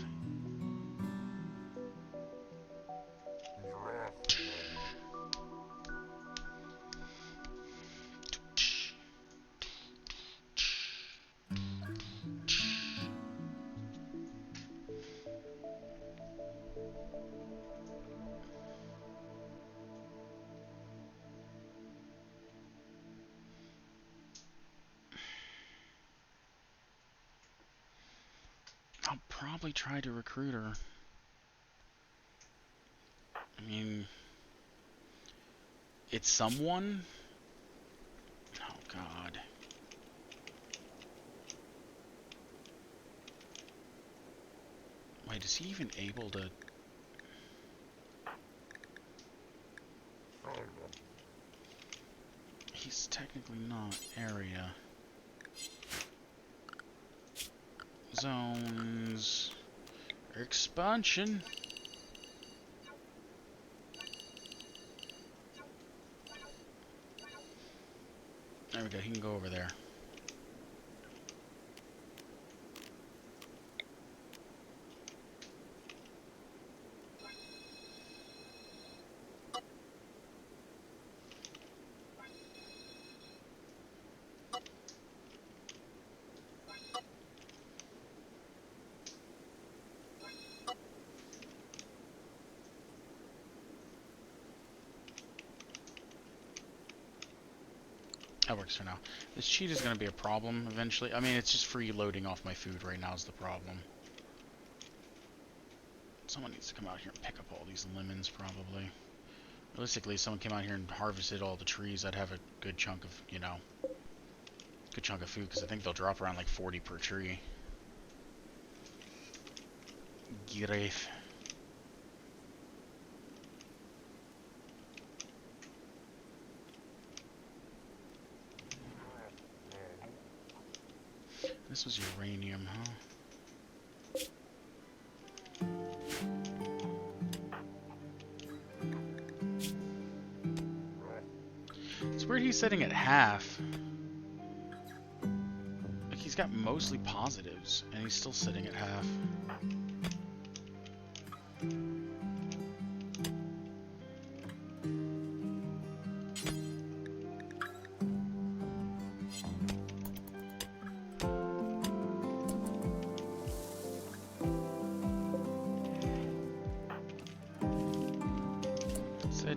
I'll probably try to recruit her. I mean, it's someone? Oh, God. Wait, is he even able to... He's technically not area. Zones. Expansion. There we go, he can go over there. That works for now. This cheat is going to be a problem eventually. I mean, it's just free loading off my food right now is the problem. Someone needs to come out here and pick up all these lemons, probably. Realistically, if someone came out here and harvested all the trees, I'd have a good chunk of, you know, good chunk of food, because I think they'll drop around like 40 per tree. Great. This was uranium, huh? It's weird he's sitting at half. Like, he's got mostly positives, and he's still sitting at half.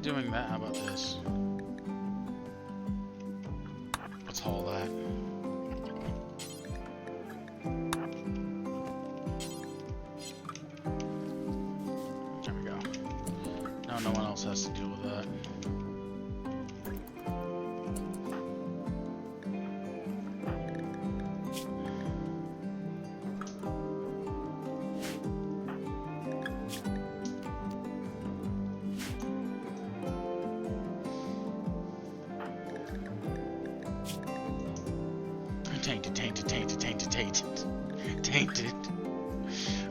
doing that, how about this? Let's haul that. There we go. Now no one else has to deal with that. Tainted.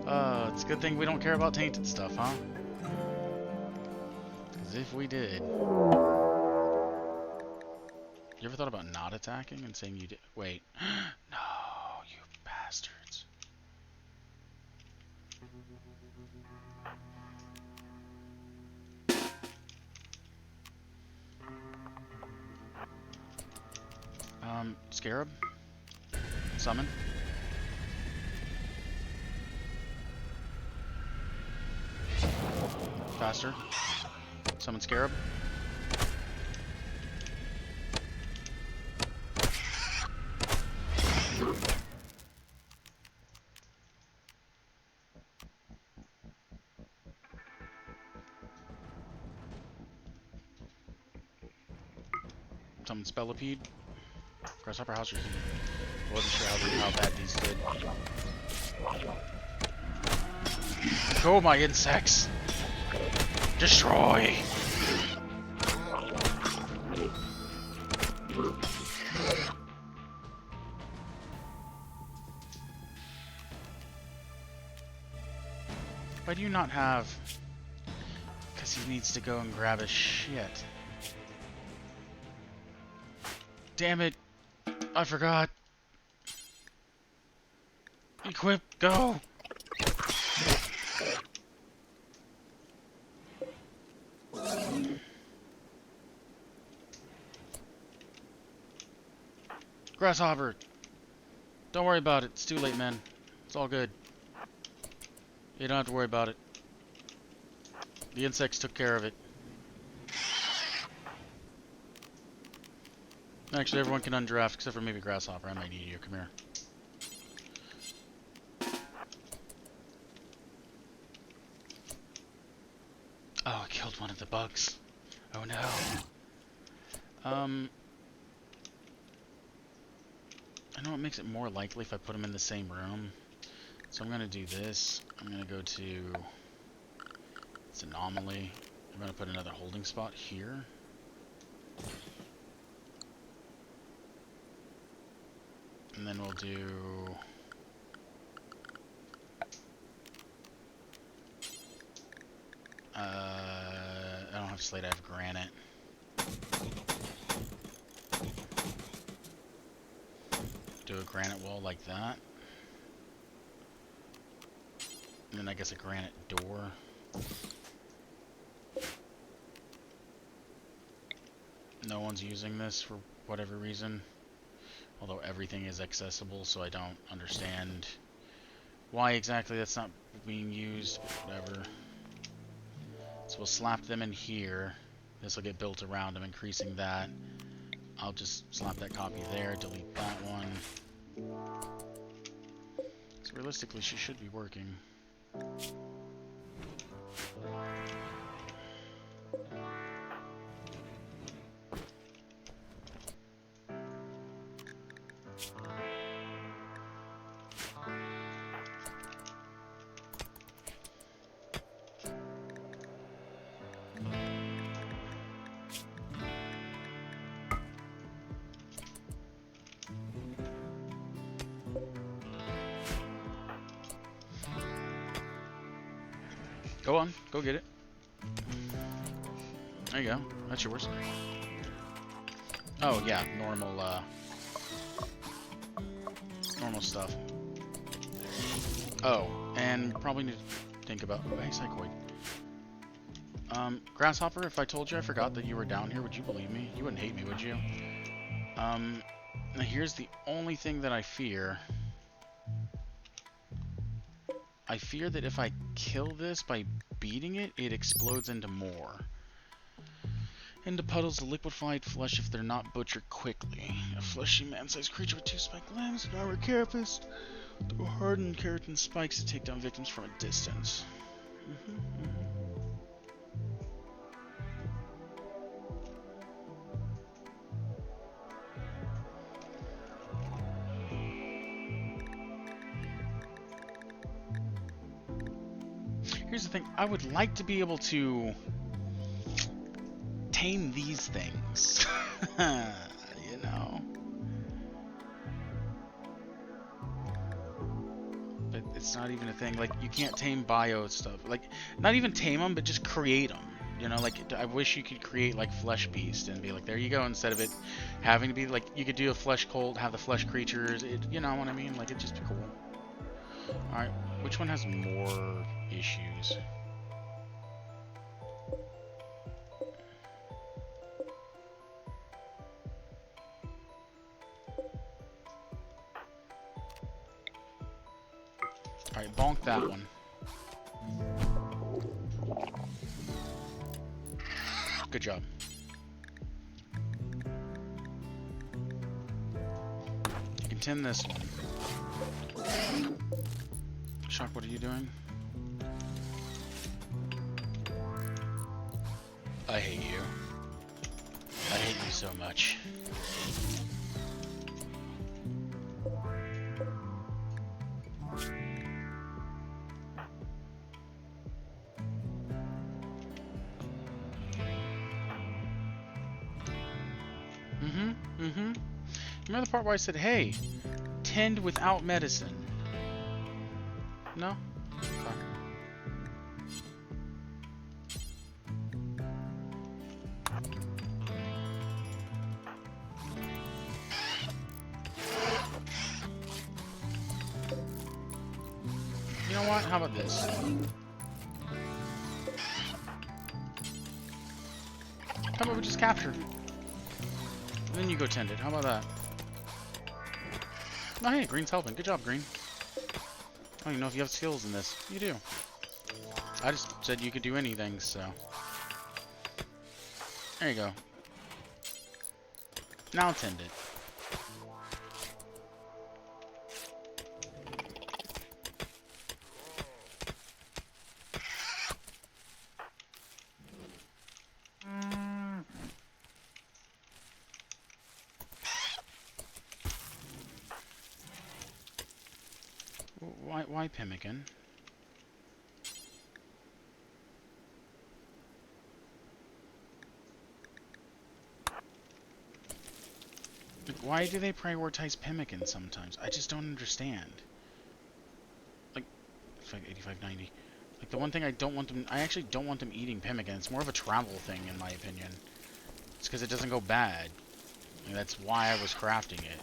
It's a good thing we don't care about tainted stuff, huh? Because if we did... You ever thought about not attacking and saying you did? Wait. No, you bastards. Scarab? Summon? Faster. Summon Scarab. Summon Spellipede. Grasshopper House. I wasn't sure how bad these did. Go, my insects! Destroy! Why do you not have... Because he needs to go and grab his shit. Damn it! I forgot! Equip, go! Grasshopper! Don't worry about it. It's too late, man. It's all good. You don't have to worry about it. The insects took care of it. Actually, everyone can undraft except for maybe Grasshopper. I might need you. Come here. Oh, I killed one of the bugs. Oh no. I know it makes it more likely if I put them in the same room. So I'm gonna do this. I'm gonna go to it's anomaly. I'm gonna put another holding spot here. And then we'll do I don't have slate, I have granite. Do a granite wall like that. And then I guess a granite door. No one's using this for whatever reason. Although everything is accessible, so I don't understand why exactly that's not being used. Whatever. So we'll slap them in here. This will get built around them, increasing that. I'll just slap that copy there, delete that one. So realistically, she should be working. Go on, go get it. There you go. That's yours. Oh yeah, normal stuff. Oh, and probably need to think about hey, Psychoid. Grasshopper, if I told you I forgot that you were down here, would you believe me? You wouldn't hate me, would you? Now here's the only thing that I fear. I fear that if I kill this by beating it, it explodes into more. Into puddles of liquefied flesh if they're not butchered quickly. A fleshy man-sized creature with 2 spiked limbs, an armored carapace, through hardened keratin spikes to take down victims from a distance. Here's the thing, I would like to be able to tame these things. You know? But it's not even a thing. Like, you can't tame bio stuff. Like, not even tame them, but just create them. You know, like, I wish you could create, like, Flesh Beast and be like, there you go, instead of it having to be, like, you could do a Flesh Cult, have the Flesh Creatures, you know what I mean? Like, it'd just be cool. Alright, which one has more issues? Alright, bonk that one. Good job. You can tin this one. Shock, what are you doing? I hate you. I hate you so much. Remember the part where I said, hey, tend without medicine? No? Okay. You know what? How about this? How about we just capture? And then you go tend it. How about that? Oh, hey, Green's helping. Good job, Green. I don't even know if you have skills in this. You do. I just said you could do anything, so... There you go. Now tend it. Why pemmican? Like, why do they prioritize pemmican sometimes? I just don't understand. Like, it's like 85, 90. Like, the one thing I don't want them... I actually don't want them eating pemmican. It's more of a travel thing, in my opinion. It's because it doesn't go bad. And that's why I was crafting it.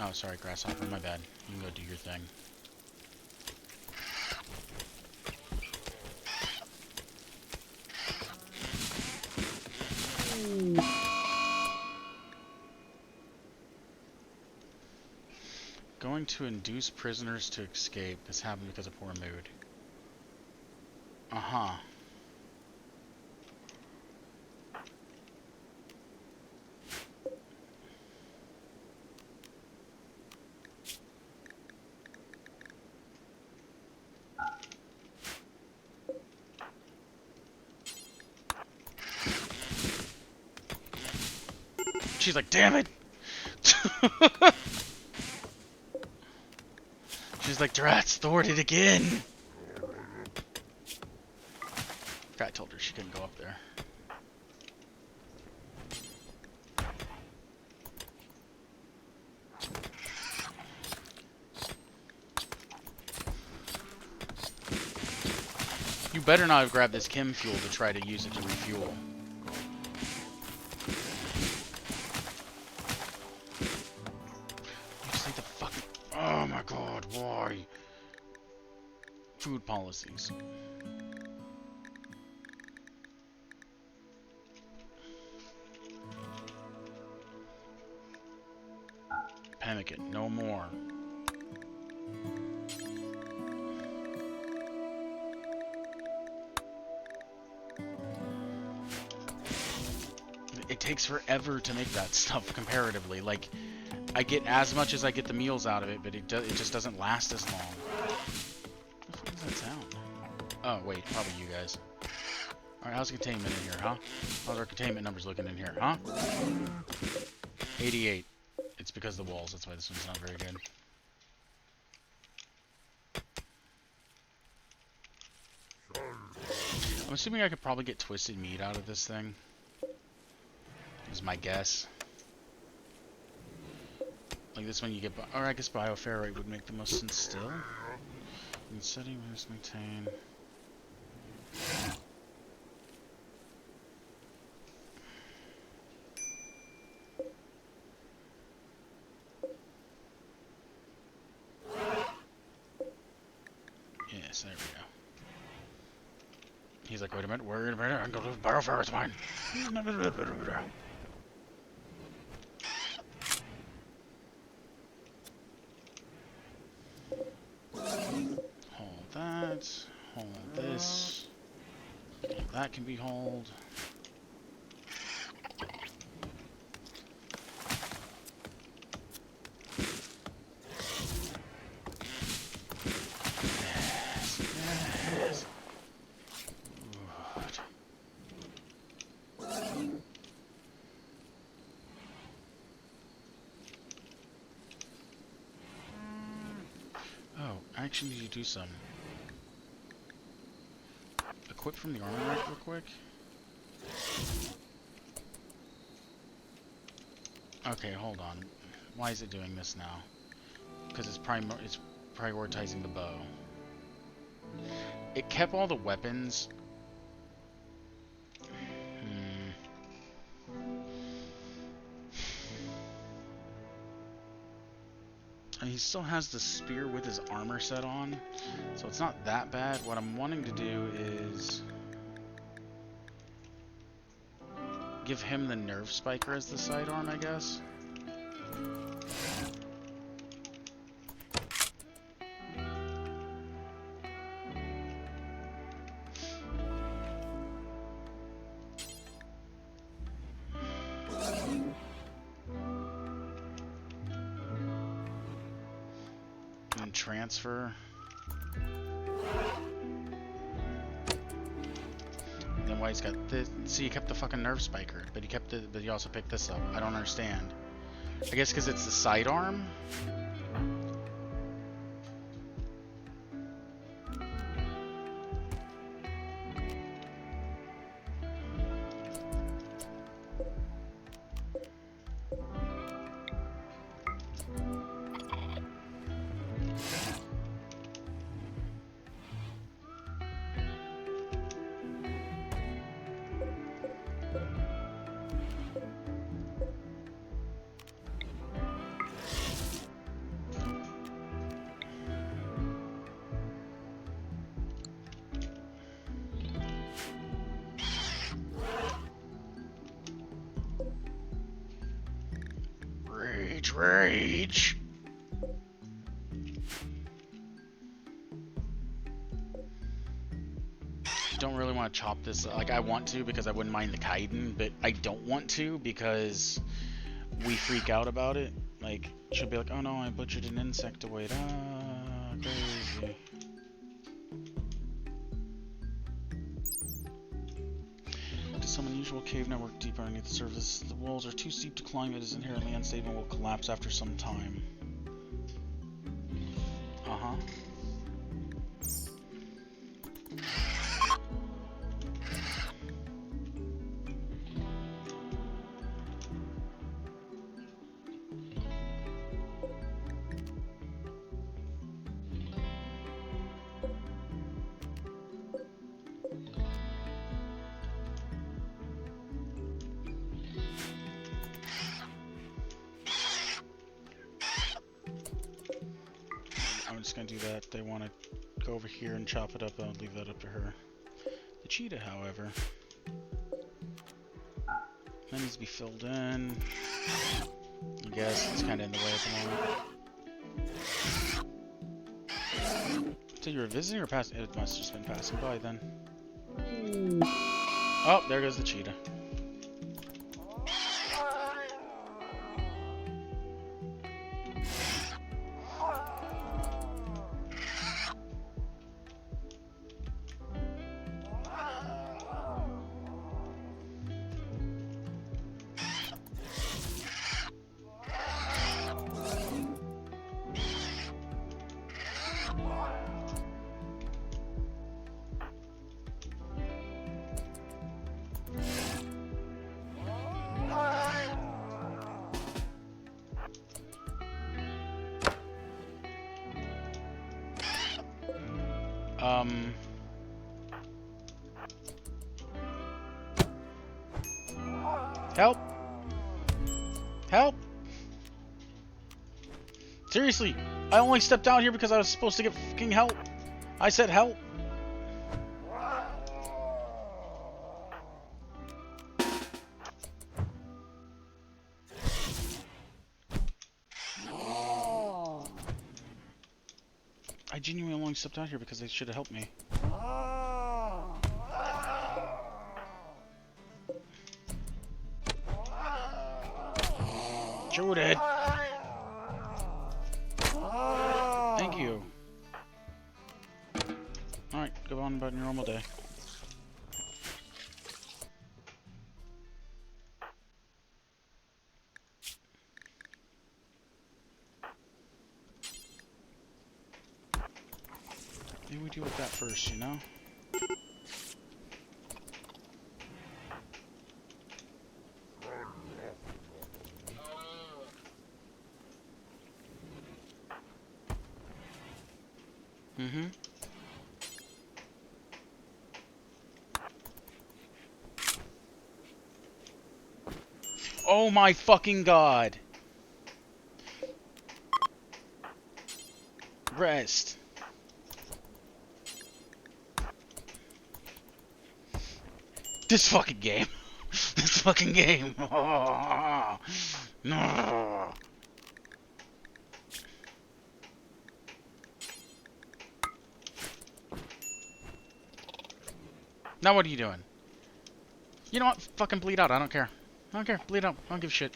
Oh, sorry, Grasshopper. My bad. You can go do your thing. Going to induce prisoners to escape. This happened because of poor mood. Uh-huh. She's like, damn it! She's like, Drat's thwarted again! I told her she couldn't go up there. You better not have grabbed this chem fuel to try to use it to refuel. Oh my god, why? Food policies. Pemmican, no more. takes forever to make that stuff comparatively. Like, I get as much as I get the meals out of it, but it just doesn't last as long. What the fuck is that sound? Oh, wait, probably you guys. Alright, how's containment in here, huh? How's our containment numbers looking in here, huh? 88. It's because of the walls, that's why this one's not very good. I'm assuming I could probably get twisted meat out of this thing. Is my guess. Like this one you get, or I guess bioferrite would make the most sense still. Setting, maintain. Yes, there we go. He's like, wait a minute, I'm going to bioferrite's mine. Hold that. Hold this. That can be hauled. Yes. Good. Oh, I actually need to do some. Equip from the armor rack real quick. Okay, hold on. Why is it doing this now? Because it's prioritizing the bow. It kept all the weapons. And he still has the spear with his armor set on, so it's not that bad. What I'm wanting to do is give him the nerve spiker as the sidearm, I guess. And transfer. Then why he's got this? See, he kept the fucking nerve spiker, but he also picked this up. I don't understand. I guess because it's the sidearm. Rage. Don't really want to chop this. Like, I want to because I wouldn't mind the chitin, but I don't want to because we freak out about it. Like, she'll be like, oh no, I butchered an insectoid. Ah, crazy. Some unusual cave network deep underneath the surface. The walls are too steep to climb. It is inherently unstable and will collapse after some time. Uh-huh. I'm just gonna do that. They want to go over here and chop it up. I'll leave that up to her. The cheetah, however, that needs to be filled in. I guess it's kind of in the way at the moment. So you were visiting or passing? It must have just been passing by then. Oh, there goes the cheetah. Um... Help! Help! Seriously, I only stepped out here because I was supposed to get fucking help. I said help. I genuinely only stepped out here because they should have helped me. Shoot it! Thank you. Alright, go on about your normal day. Maybe we deal with that first, you know? Mm-hmm. Oh my fucking god! Rest. This fucking game. This fucking game. Oh, no. Now what are you doing? You know what? Fucking bleed out. I don't care. I don't care. Bleed out. I don't give a shit.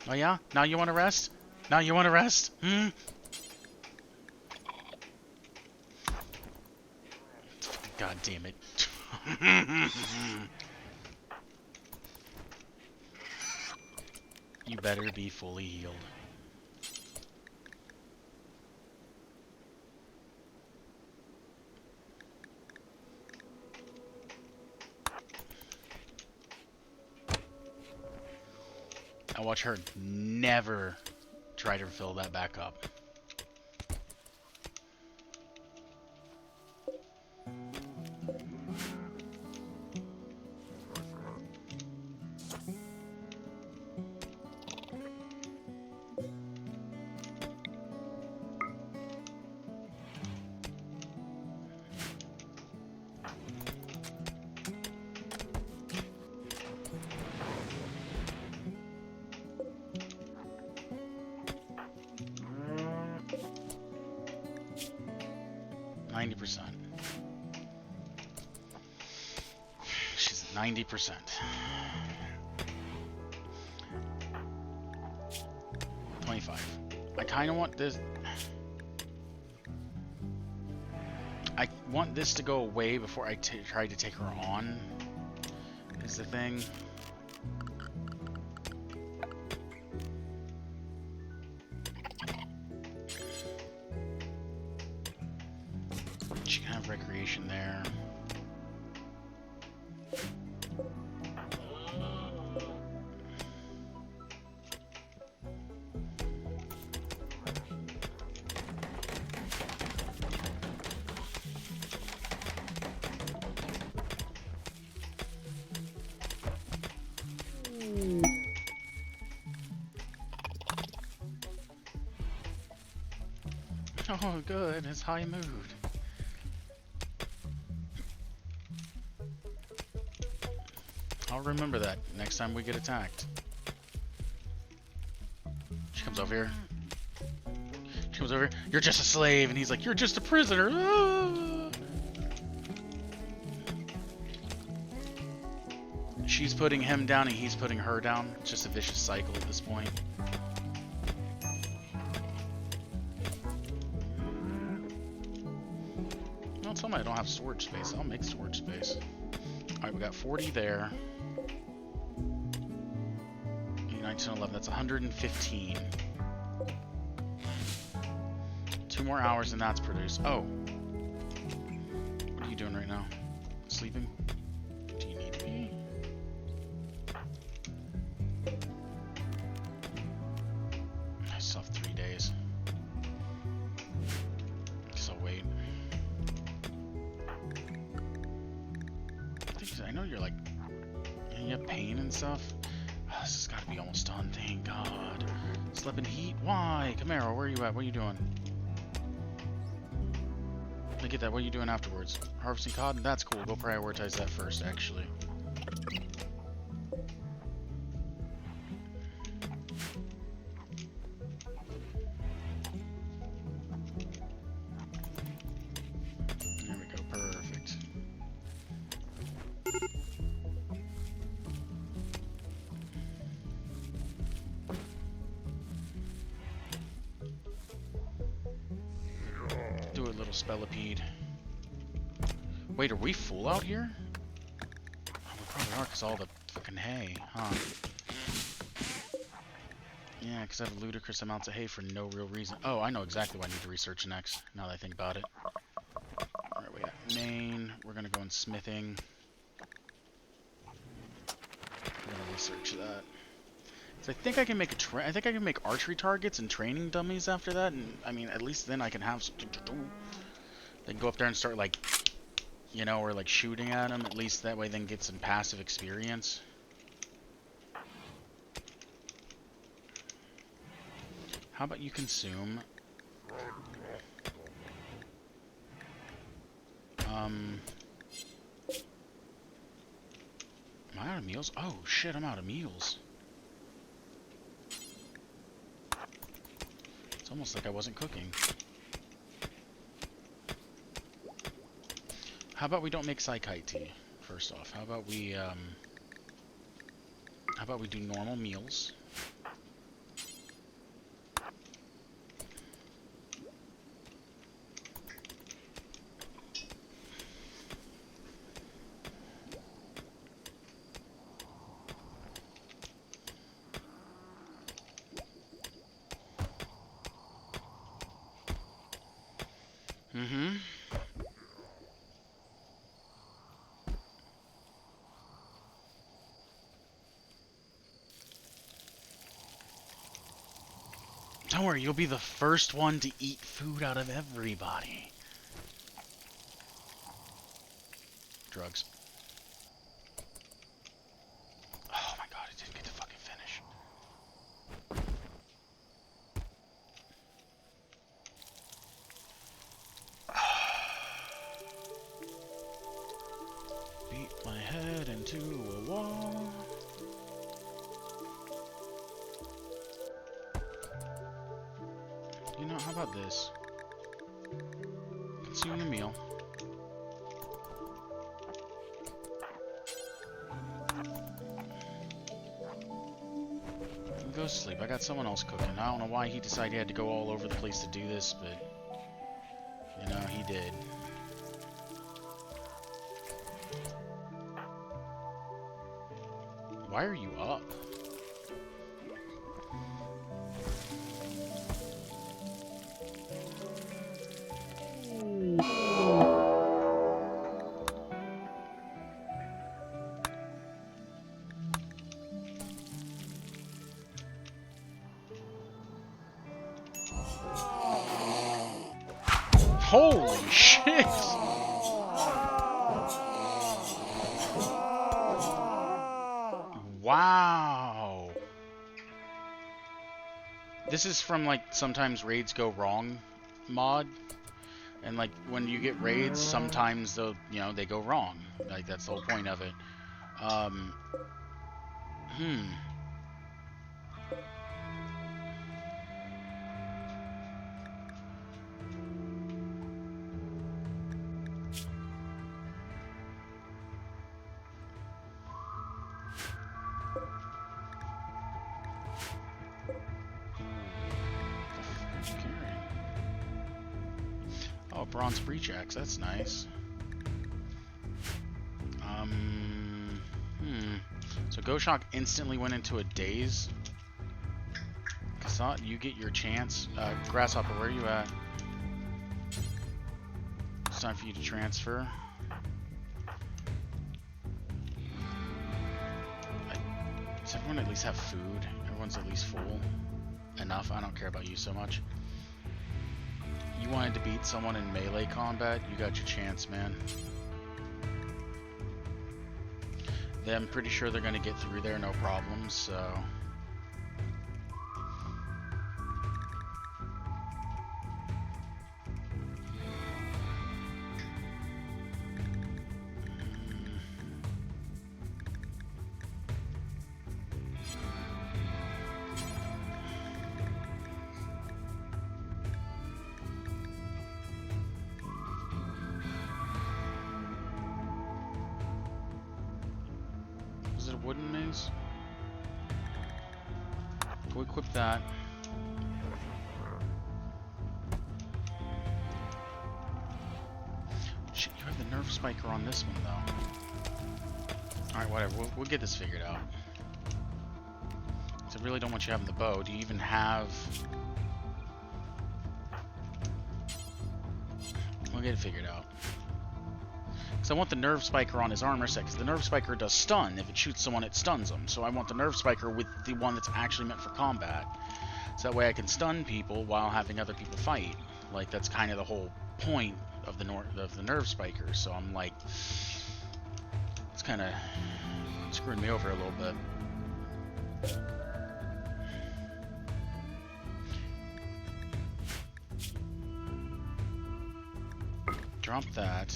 Oh yeah? Now you want to rest? Now you want to rest? Hmm? God damn it. You better be fully healed. I watch her never try to fill that back up. She's at 90%. I kind of want this. I want this to go away before I try to take her on. Is the thing. She can have recreation there. Oh, good. It's high mood. I'll remember that next time we get attacked. She comes over here. She comes over here. You're just a slave. And he's like, you're just a prisoner. Ah! She's putting him down and he's putting her down. It's just a vicious cycle at this point. Don't tell me I don't have storage space. I'll make storage space. Alright, we got 40 there. 19, 11, that's 115. 2 more hours and that's produced. Oh. What are you doing right now? Sleeping? Do you need me? know you're like, you have pain and stuff. Oh, this has got to be almost done. Thank God. Slept in heat? Why? Camaro, where are you at? What are you doing? I get that. What are you doing afterwards? Harvesting cotton? That's cool. Go prioritize that first, actually. There we go. Perfect. Do a little spellipede. Wait, are we full out here? Oh, we probably are because all the fucking hay, huh? Yeah, because I have ludicrous amounts of hay for no real reason. Oh, I know exactly what I need to research next, now that I think about it. Where are we at? Main. We're going to go in smithing. We're going to research that. So I think I can make I think I can make archery targets and training dummies after that, and I mean, at least then I can have something to do. They can go up there and start, like, you know, or like shooting at them. At least that way, then get some passive experience. How about you consume? Am I out of meals? Oh shit, I'm out of meals. It's almost like I wasn't cooking. How about we don't make Psychite tea, first off? How about we do normal meals? Mm-hmm. Don't worry, you'll be the first one to eat food out of everybody. Drugs. Oh my god, I didn't get to fucking finish. Beat my head into a wall. You know, how about this? Consume the meal. And go sleep. I got someone else cooking. I don't know why he decided he had to go all over the place to do this, but you know, he did. Why are you up? Holy shit! Wow. This is from, like, sometimes raids go wrong mod. And, like, when you get raids, sometimes they'll, you know, they go wrong. Like, that's the whole point of it. Oh, bronze breach axe, that's nice. So Goshock instantly went into a daze. Kasat, you get your chance. Grasshopper, where are you at? It's time for you to transfer. Does everyone at least have food? Everyone's at least full. Enough, I don't care about you so much. You wanted to beat someone in melee combat, you got your chance, man. I'm pretty sure they're gonna get through there, no problems, so... Is it a wooden maze? Go equip that. Shit, you have the nerve spiker on this one, though. Alright, whatever. We'll get this figured out. So I really don't want you having the bow. Do you even have... We'll get it figured out. Because I want the nerve spiker on his armor set, because the nerve spiker does stun. If it shoots someone, it stuns them. So I want the nerve spiker with the one that's actually meant for combat. So that way I can stun people while having other people fight. Like, that's kind of the whole point of the nerve spiker. So I'm like... It's kind of screwing me over a little bit. Drop that.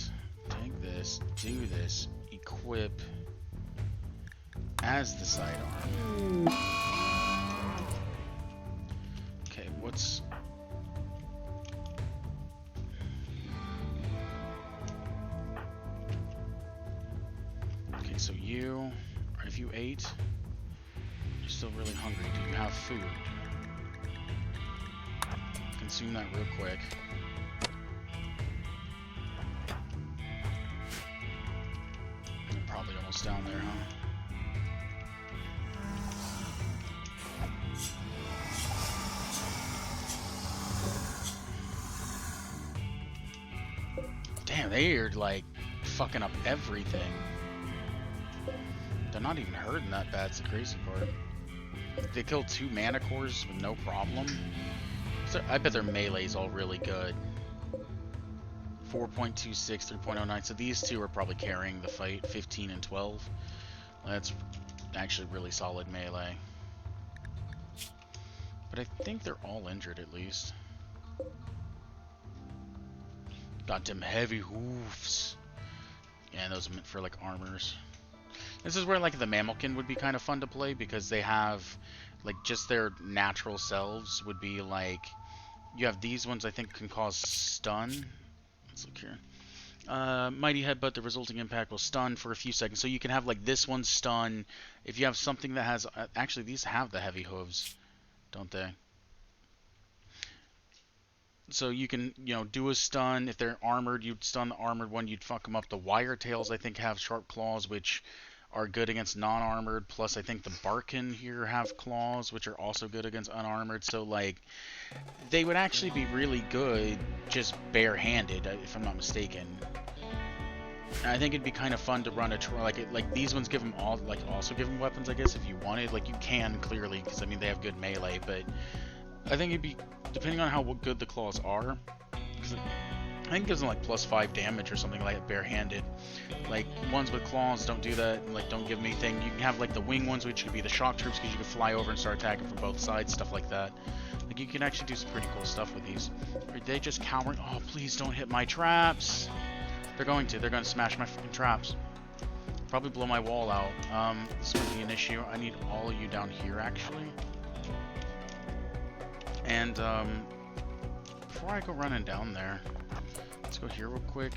Take this, do this, equip as the sidearm. Okay, what's... Okay, so you, or if you ate, you're still really hungry. Do you have food? Consume that real quick. Probably almost down there, huh? Damn, they are like fucking up everything. They're not even hurting that bad, it's the crazy part. They killed 2 mana cores with no problem. So I bet their melee's all really good. 4.26, 3.09. So these two are probably carrying the fight, 15 and 12. That's actually really solid melee. But I think they're all injured at least. Got them heavy hoofs. Yeah, and those are meant for like armors. This is where like the Mammalkin would be kind of fun to play because they have like just their natural selves would be like, you have these ones I think can cause stun. Let's look here. Mighty Headbutt, the resulting impact will stun for a few seconds. So you can have like this one stun. If you have something that has... actually, these have the heavy hooves, don't they? So you can, you know, do a stun. If they're armored, you'd stun the armored one. You'd fuck them up. The Wire Tails, I think, have sharp claws, which are good against non-armored. Plus, I think the Barkin here have claws, which are also good against unarmored. So, like, they would actually be really good just barehanded, if I'm not mistaken. And I think it'd be kind of fun to run a like these ones give them all also give them weapons, I guess, if you wanted. Like you can clearly, because I mean they have good melee, but I think it'd be depending on how good the claws are. Because I think it gives them like +5 damage or something like it barehanded. Like ones with claws don't do that, and like don't give them anything. You can have like the wing ones, which could be the shock troops, because you can fly over and start attacking from both sides, stuff like that. Like you can actually do some pretty cool stuff with these. Are they just cowering? Oh, please don't hit my traps. They're going to smash my freaking traps. Probably blow my wall out. This would be an issue. I need all of you down here, actually. And, before I go running down there, let's go here real quick.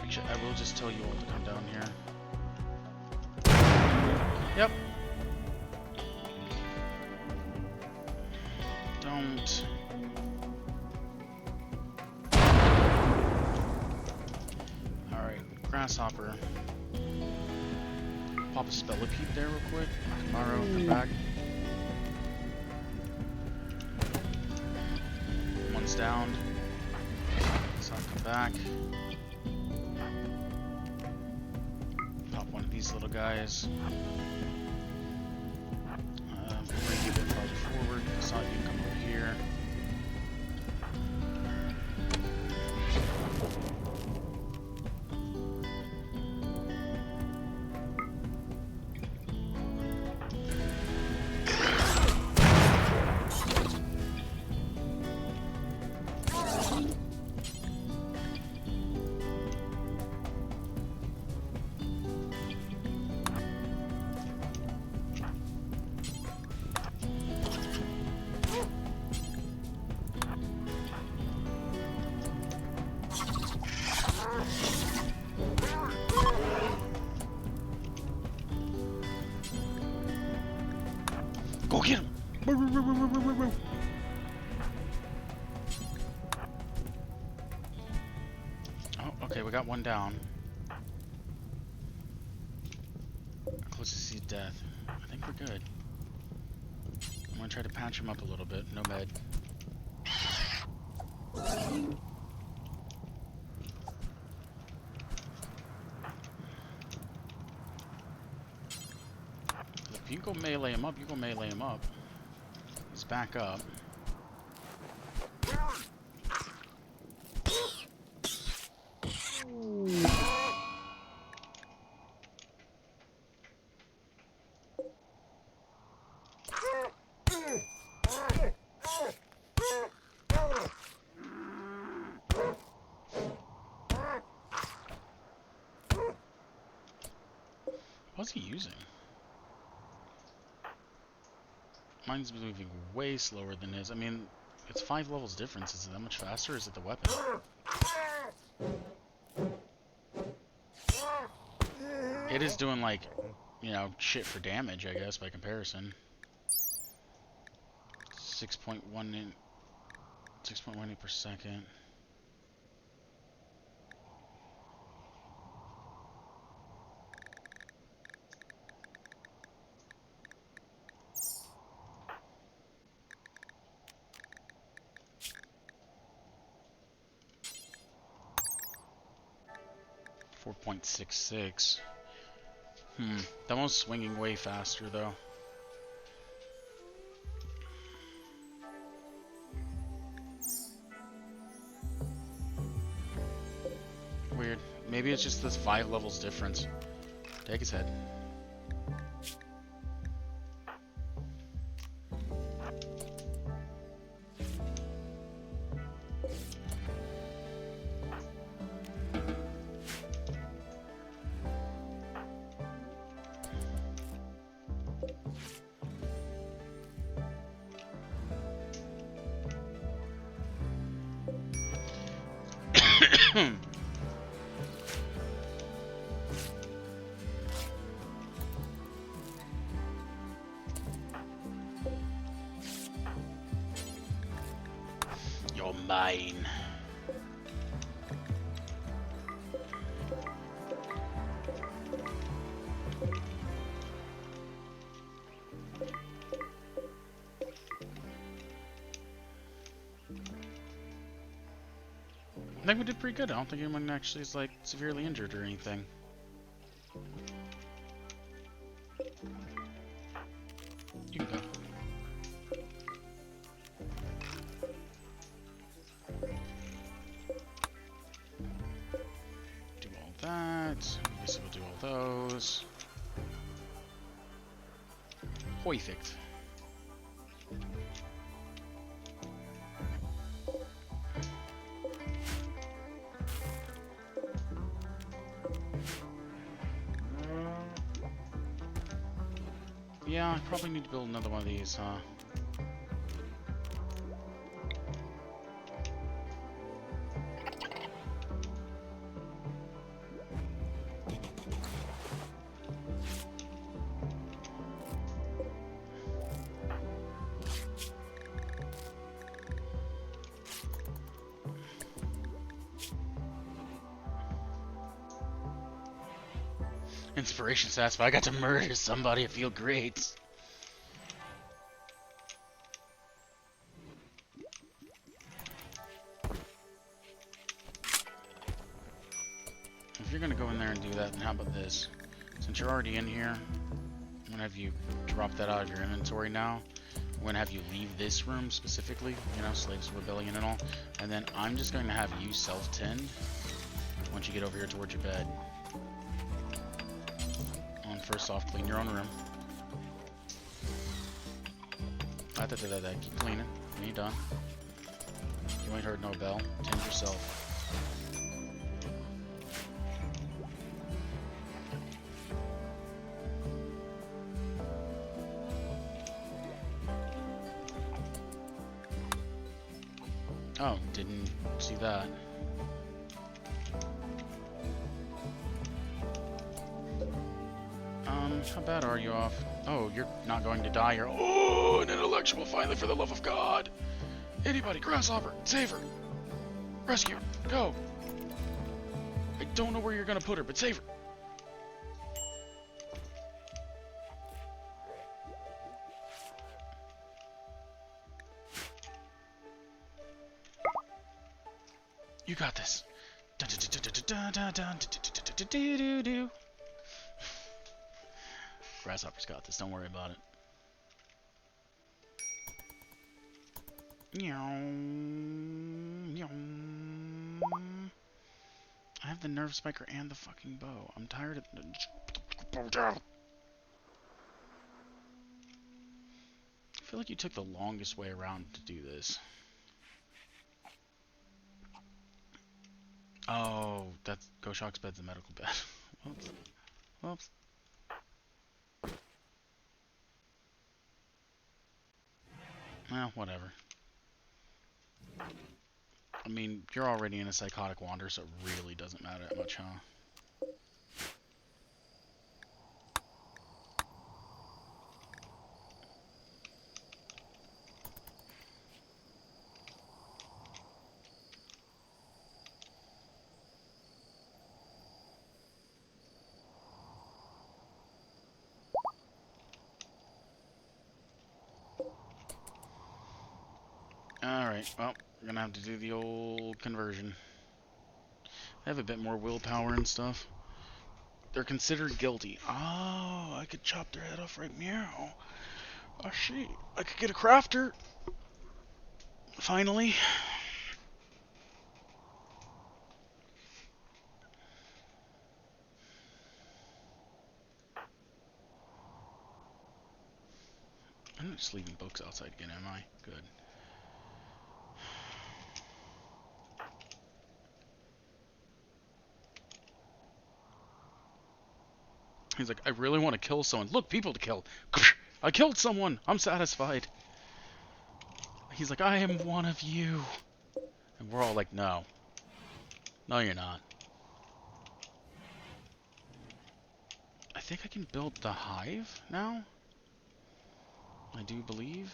Actually, I will just tell you all to come down here. Yep. Don't... Grasshopper. Pop a Spellipeep there real quick. Tomorrow, come back. One's down. So I'll come back. Pop one of these little guys. Bring you a bit farther forward. So you can come over here. Go get him! Oh, okay, we got one down. Close to see death. I think we're good. I'm gonna try to patch him up a little bit. No med. If you go melee him up, you go melee him up. He's back up. What's he using? Mine's moving way slower than his. I mean, it's 5 levels difference. Is it that much faster, or is it the weapon? It is doing, like, you know, shit for damage, I guess, by comparison. 6.18 per second. .66. That one's swinging way faster, though. Weird. Maybe it's just this 5 levels difference. Take his head. You're mine. I think we did pretty good. I don't think anyone actually is, like, severely injured or anything. You can go. Do all that. I guess we'll do all those. Perfect. Yeah, I probably need to build another one of these, huh? Inspiration satisfied. I got to murder somebody. I feel great. If you're gonna go in there and do that, then how about this? Since you're already in here, I'm gonna have you drop that out of your inventory now. I'm gonna have you leave this room specifically, you know, Slaves of Rebellion and all. And then I'm just going to have you self-tend once you get over here towards your bed. First off, clean your own room. Keep cleaning. You ain't done. You ain't heard no bell. Tend yourself. Oh, didn't see that. How bad are you off? Oh, you're not going to die. You're oh, an intellectual. Finally, for the love of God! Anybody, grasshopper, save her. Rescue, go. I don't know where you're gonna put her, but save her. You got this. Grasshopper's got this. Don't worry about it. I have the nerve spiker and the fucking bow. I'm tired of I feel like you took the longest way around to do this. Oh, that's Goshawk's bed's a medical bed. Whoops. Whoops. Well, whatever. I mean, you're already in a psychotic wander, so it really doesn't matter that much, huh? Alright, well, we're gonna have to do the old conversion. I have a bit more willpower and stuff. They're considered guilty. Oh, I could chop their head off right meow. Oh, shit. I could get a crafter. Finally. I'm not just leaving books outside again, am I? Good. He's like, I really want to kill someone. Look, people to kill. I killed someone. I'm satisfied. He's like, I am one of you. And we're all like, no. No, you're not. I think I can build the hive now. I do believe.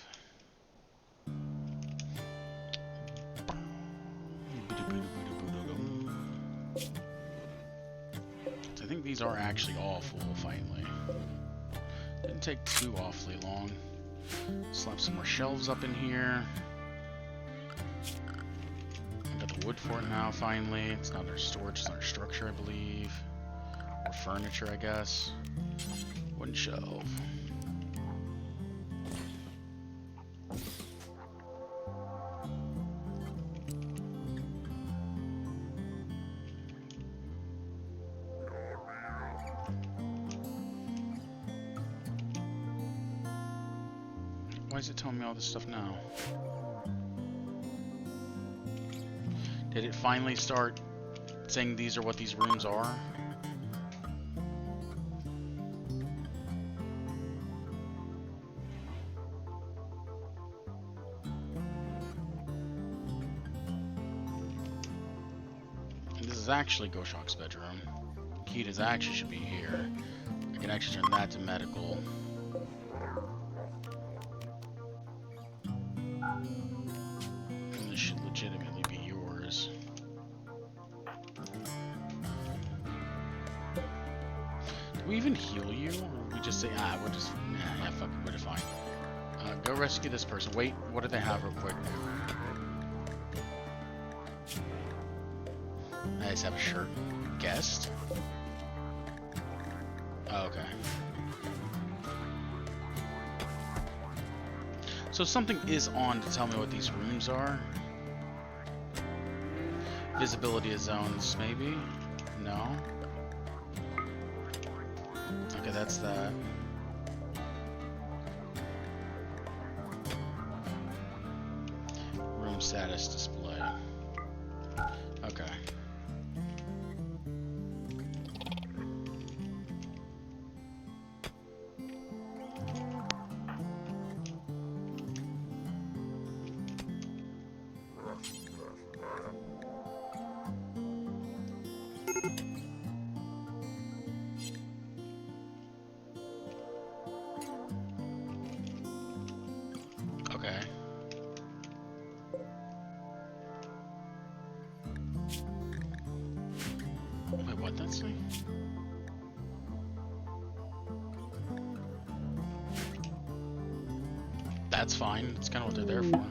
I think these are actually all full, finally. Didn't take too awfully long. Slap some more shelves up in here. I got the wood for it now, finally. It's not our storage, it's our structure, I believe. Or furniture, I guess. Wooden shelf. Why is it telling me all this stuff now? Did it finally start saying these are what these rooms are? And this is actually Goshawk's bedroom. Kita's actually should be here. I can actually turn that to medical. And this should legitimately be yours. Do we even heal you? Or we just say, ah, we're just, yeah, fuck it, we're just fine. Go rescue this person. Wait, what do they have real quick? I just have a shirt. Guest? Oh, okay. So something is on to tell me what these rooms are. Visibility of zones, maybe? No? Okay, that's that. Room status display. Okay. that say? That's fine. That's kind of what they're there for.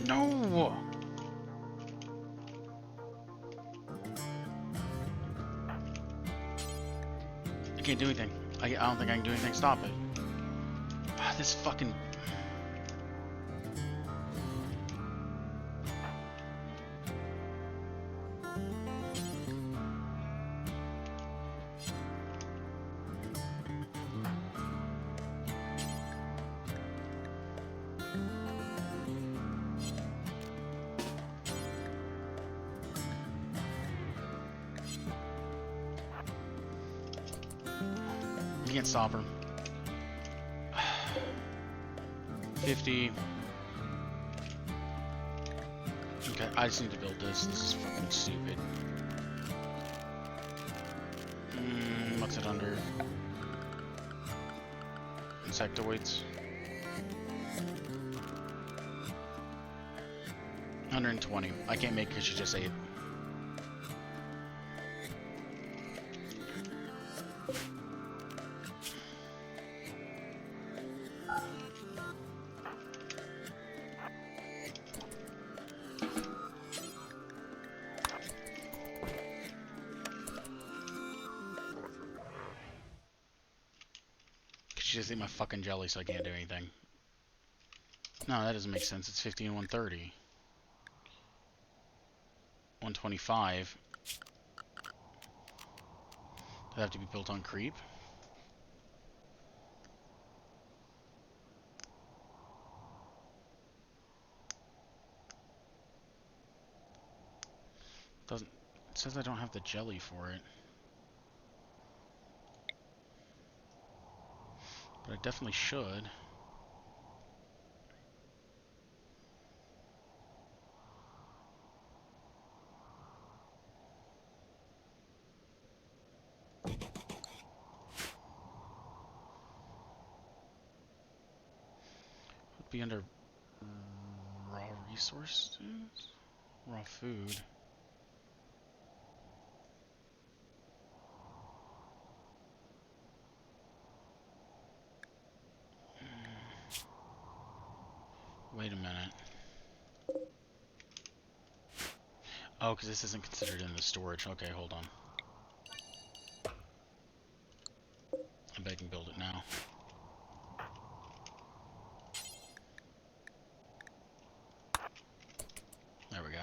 No! I can't do anything. I don't think I can do anything to stop it. This fucking... You can't stop her. 50. Okay, I just need to build this. This is fucking stupid. What's it under? Insectoids. 120. I can't make because she just ate. She just ate my fucking jelly, so I can't do anything. No, that doesn't make sense. It's 50 and 130. 125. Does it have to be built on creep? Doesn't. It says I don't have the jelly for it. But I definitely should. Would be under raw resources? Raw food. Wait a minute. Oh, because this isn't considered in the storage. Okay, hold on. I bet I can build it now. There we go.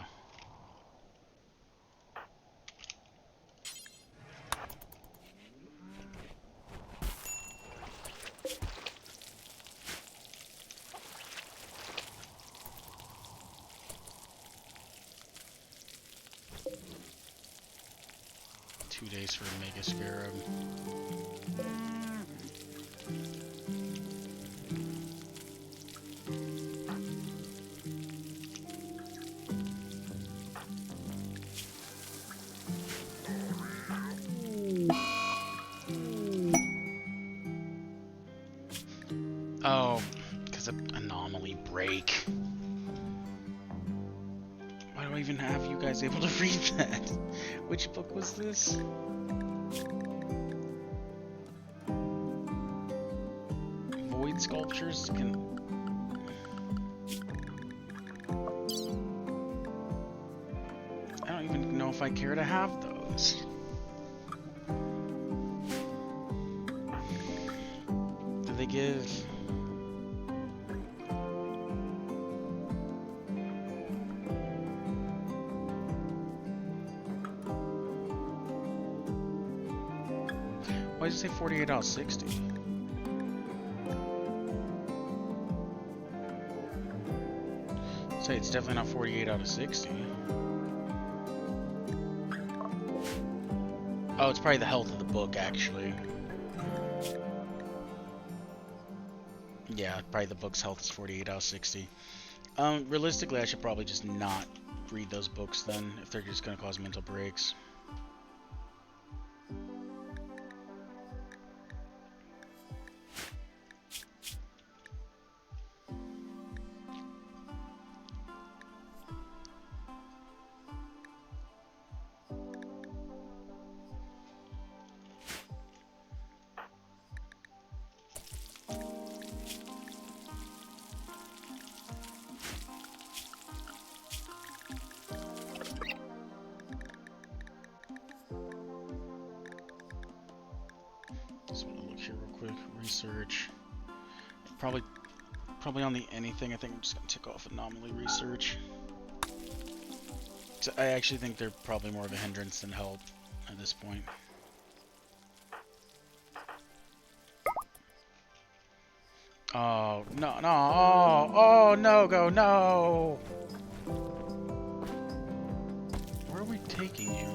Days for Mega Scarab. Oh, because of anomaly break. Why do I even have you guys able to read that? Which book was this? Void sculptures can... I don't even know if I care to have those. Do they give... Why did you say 48 out of 60? Say it's definitely not 48 out of 60. Oh, it's probably the health of the book, actually. Yeah, probably the book's health is 48 out of 60. Realistically, I should probably just not read those books then, if they're just gonna cause mental breaks. research. Probably on the anything. I think I'm just gonna tick off anomaly research. So I actually think they're probably more of a hindrance than help at this point. Oh, no, no, oh, no, go, no! Where are we taking you?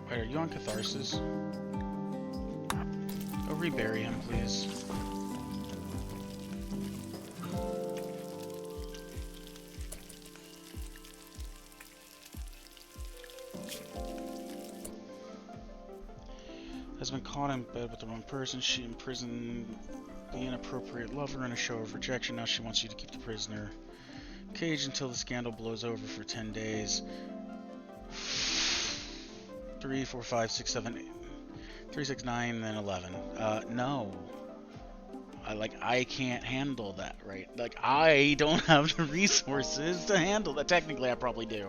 Wait, are you on Catharsis? Go rebury him, please. Has been caught in bed with the wrong person. She imprisoned the inappropriate lover in a show of rejection. Now she wants you to keep the prisoner caged until the scandal blows over for 10 days. 3, 4, 5, 6, 7, 8. 3, 6, 9, then 11. No. I can't handle that, right? Like, I don't have the resources to handle that. Technically, I probably do.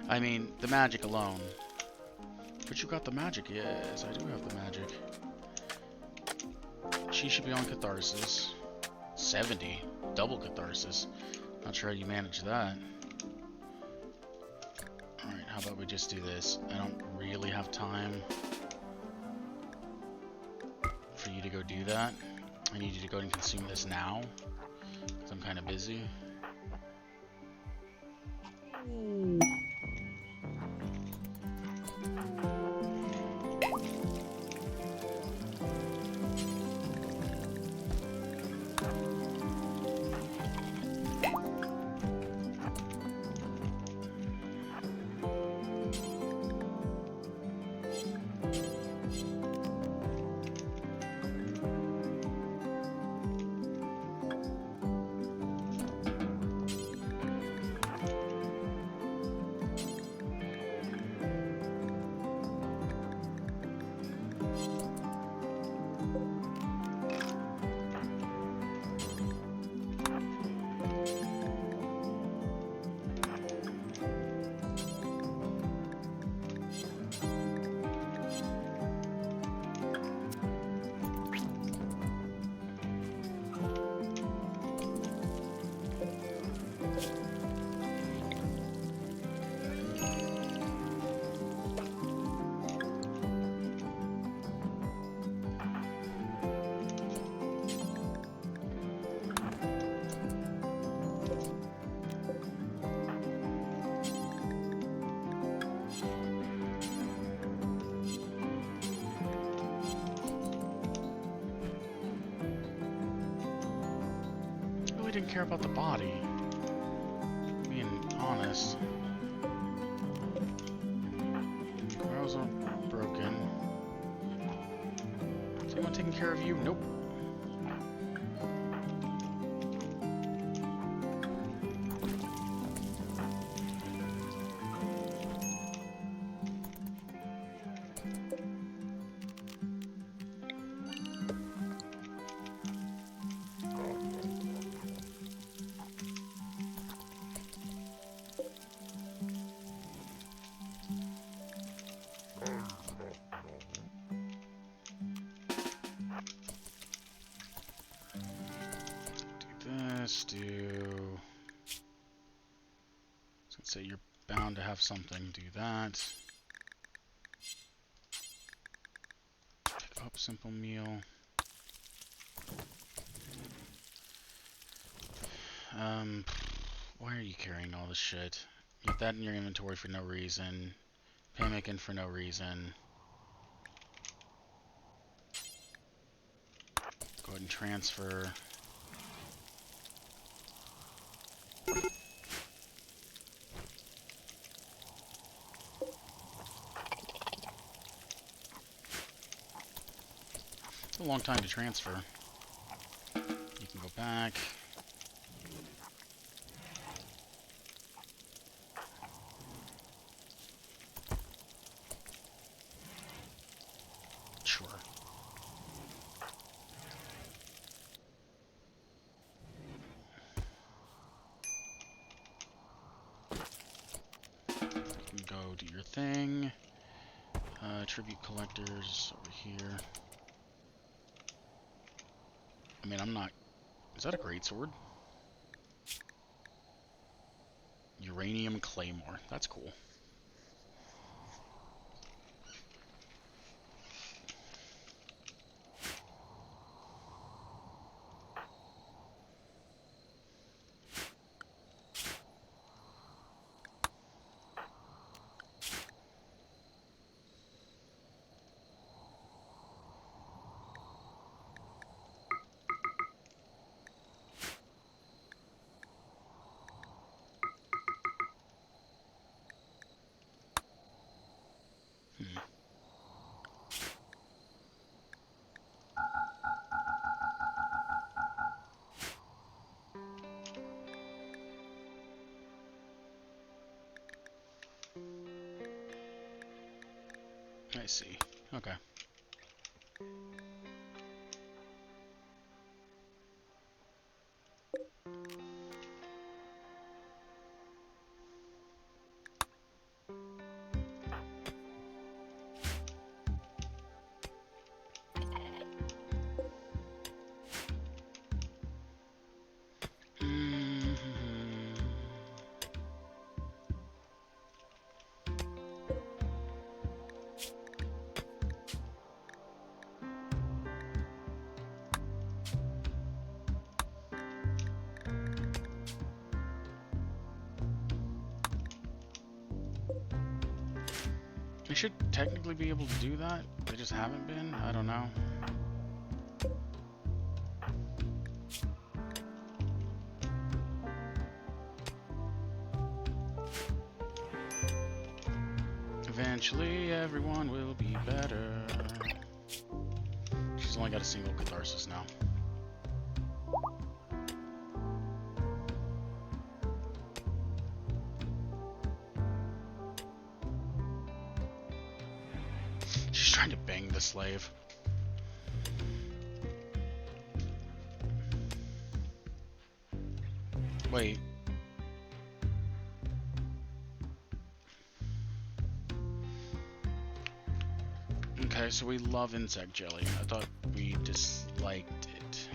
I mean, the magic alone. But you got the magic. Yes, I do have the magic. She should be on Catharsis. 70. Double Catharsis. Not sure how you manage that. Alright, how about we just do this? I don't really have time for you to go do that. I need you to go and consume this now, because I'm kind of busy. Didn't care about the body. Being honest. Arrows are broken. Is anyone taking care of you? Nope. So you're bound to have something. Do that. Pick up simple meal. Why are you carrying all this shit? You have that in your inventory for no reason. Panicking for no reason. Go ahead and transfer. It's a long time to transfer. You can go back. Sure. You can go do your thing. Tribute collectors over here. I mean, I'm not... Is that a greatsword? Uranium claymore. That's cool. I see. Okay. They should technically be able to do that. They just haven't been. I don't know. Eventually, everyone will be better. She's only got a single catharsis now. She's trying to bang the slave. Wait. Okay, so we love insect jelly. I thought we disliked it.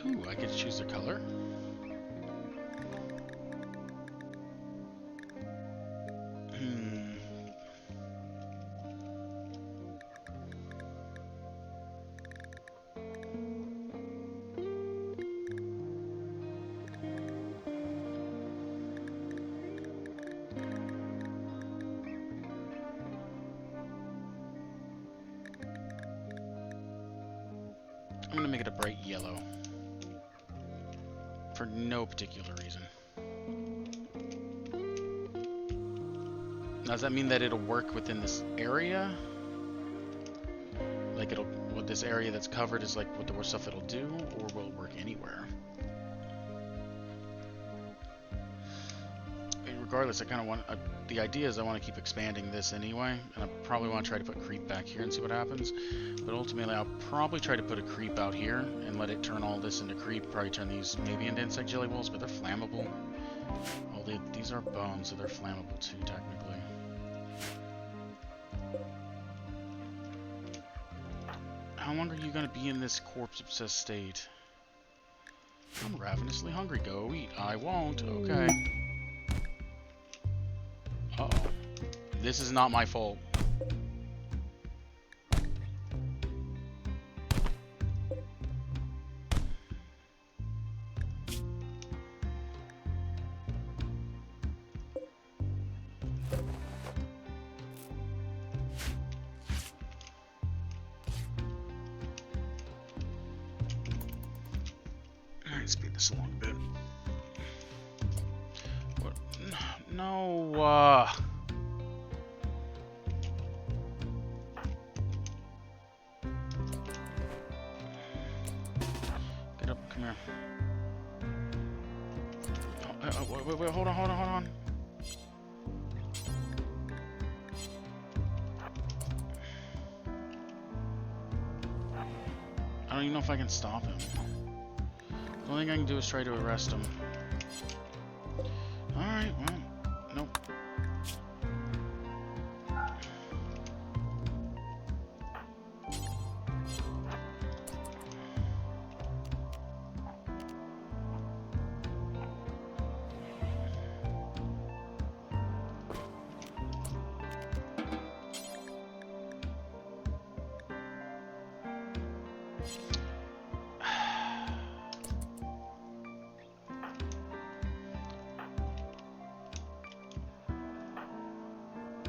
Ooh, I get to choose the color. I'm gonna make it a bright yellow. For no particular reason. Now, does that mean that it'll work within this area? Like what this area that's covered is like what the worst stuff it'll do, or will it work anywhere? Regardless, I kind of want... the idea is I want to keep expanding this anyway, and I probably want to try to put creep back here and see what happens. But ultimately, I'll probably try to put a creep out here and let it turn all this into creep. Probably turn these maybe into insect jelly balls, but they're flammable. Well, these are bones, so they're flammable too, technically. How long are you going to be in this corpse-obsessed state? I'm ravenously hungry. Go eat. I won't. Okay. Uh-oh. This is not my fault. this along a bit. What? No, Get up, come here. Oh, wait, hold on. I don't even know if I can stop him. The only thing I can do is try to arrest him. Alright, well, nope.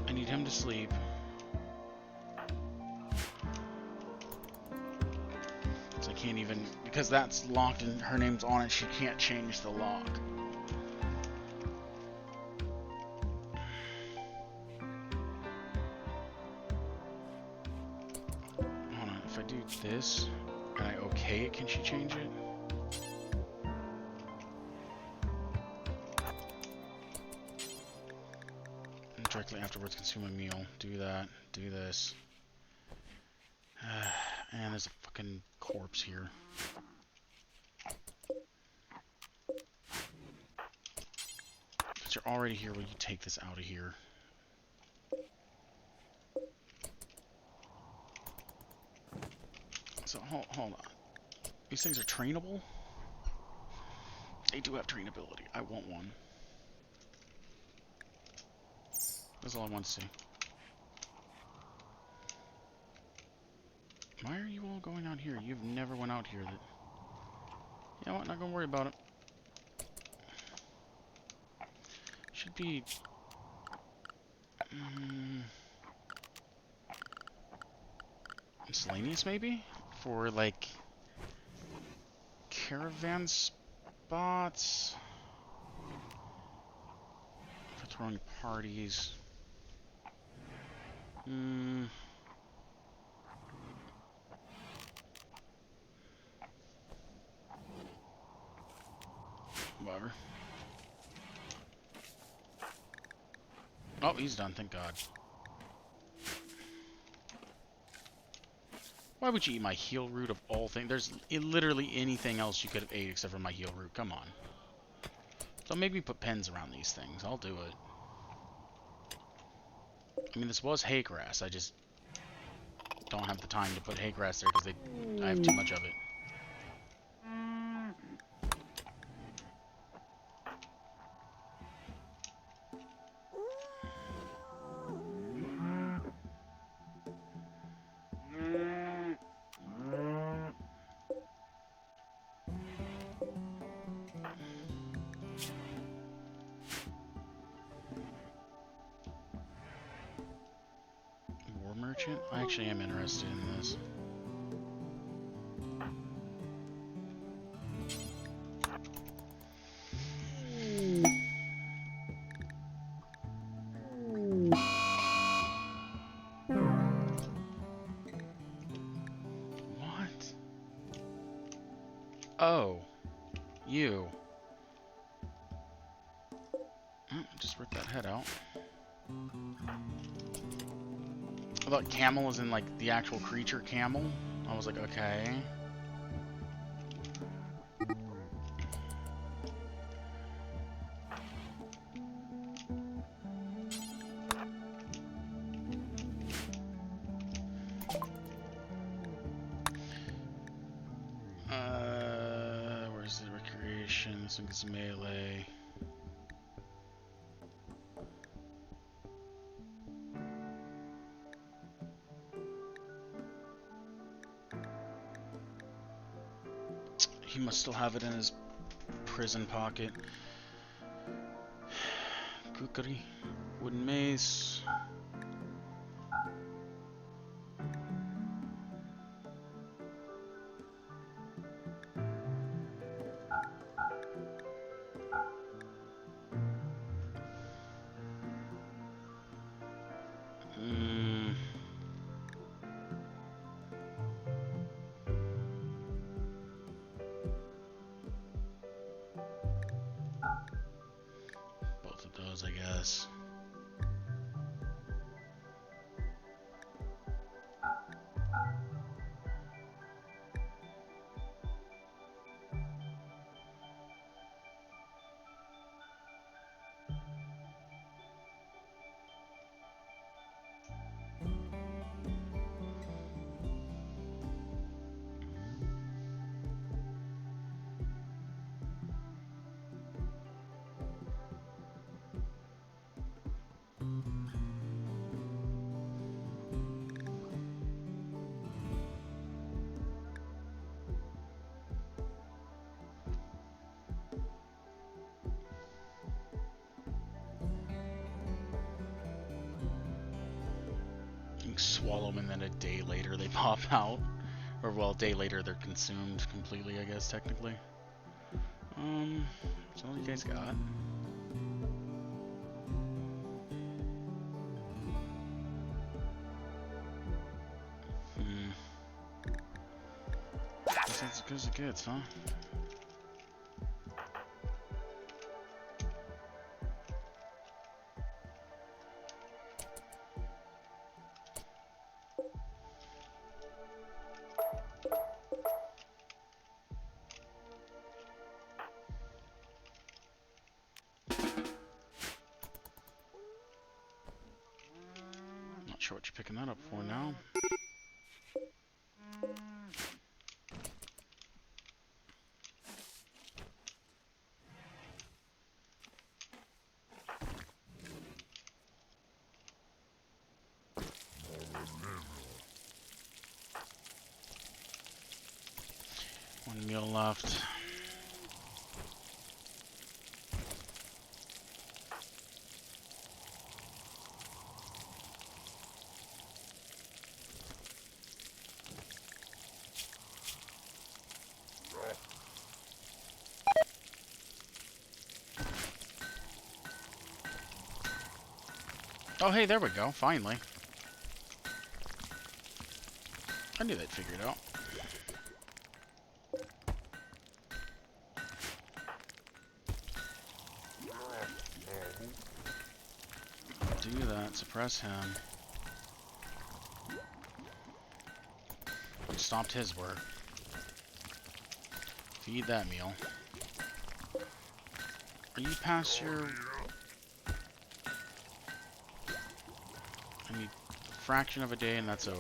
I need him to sleep. So I can't even, because that's locked and her name's on it, she can't change the lock. Hold on, if I do this, and I okay it, can she change it? Directly afterwards, consume a meal. Do that. Do this. And there's a fucking corpse here. But you're already here. Will you take this out of here? So, hold on. These things are trainable? They do have trainability. I want one. That's all I want to see. Why are you all going out here? You've never went out here. You know what? Not gonna worry about it. Should be... miscellaneous, maybe? For, like... caravan spots? For throwing parties. Whatever. Oh, he's done, thank God. Why would you eat my heal root of all things? There's literally anything else you could have ate except for my heal root. Come on. So maybe put pens around these things. I'll do it. I mean, this was hay grass. I just don't have the time to put hay grass there because I have too much of it. War merchant? I actually am interested in this. Oh, you. Oh, just rip that head out. I thought camel was in, like, the actual creature camel. I was like, okay. Where's the recreation? This one gets melee. He must still have it in his prison pocket. Kukri, wooden mace. guess. Swallow them and then a day later they pop out. Or, well, a day later they're consumed completely, I guess, technically. That's all you guys got. Guess that's as good as it gets, huh? Not sure what you're picking that up for now. One meal left. Oh, hey, there we go. Finally. I knew they'd figure it out. Do that. Suppress him. Stopped his work. Feed that meal. Are you past your... I need a fraction of a day and that's over.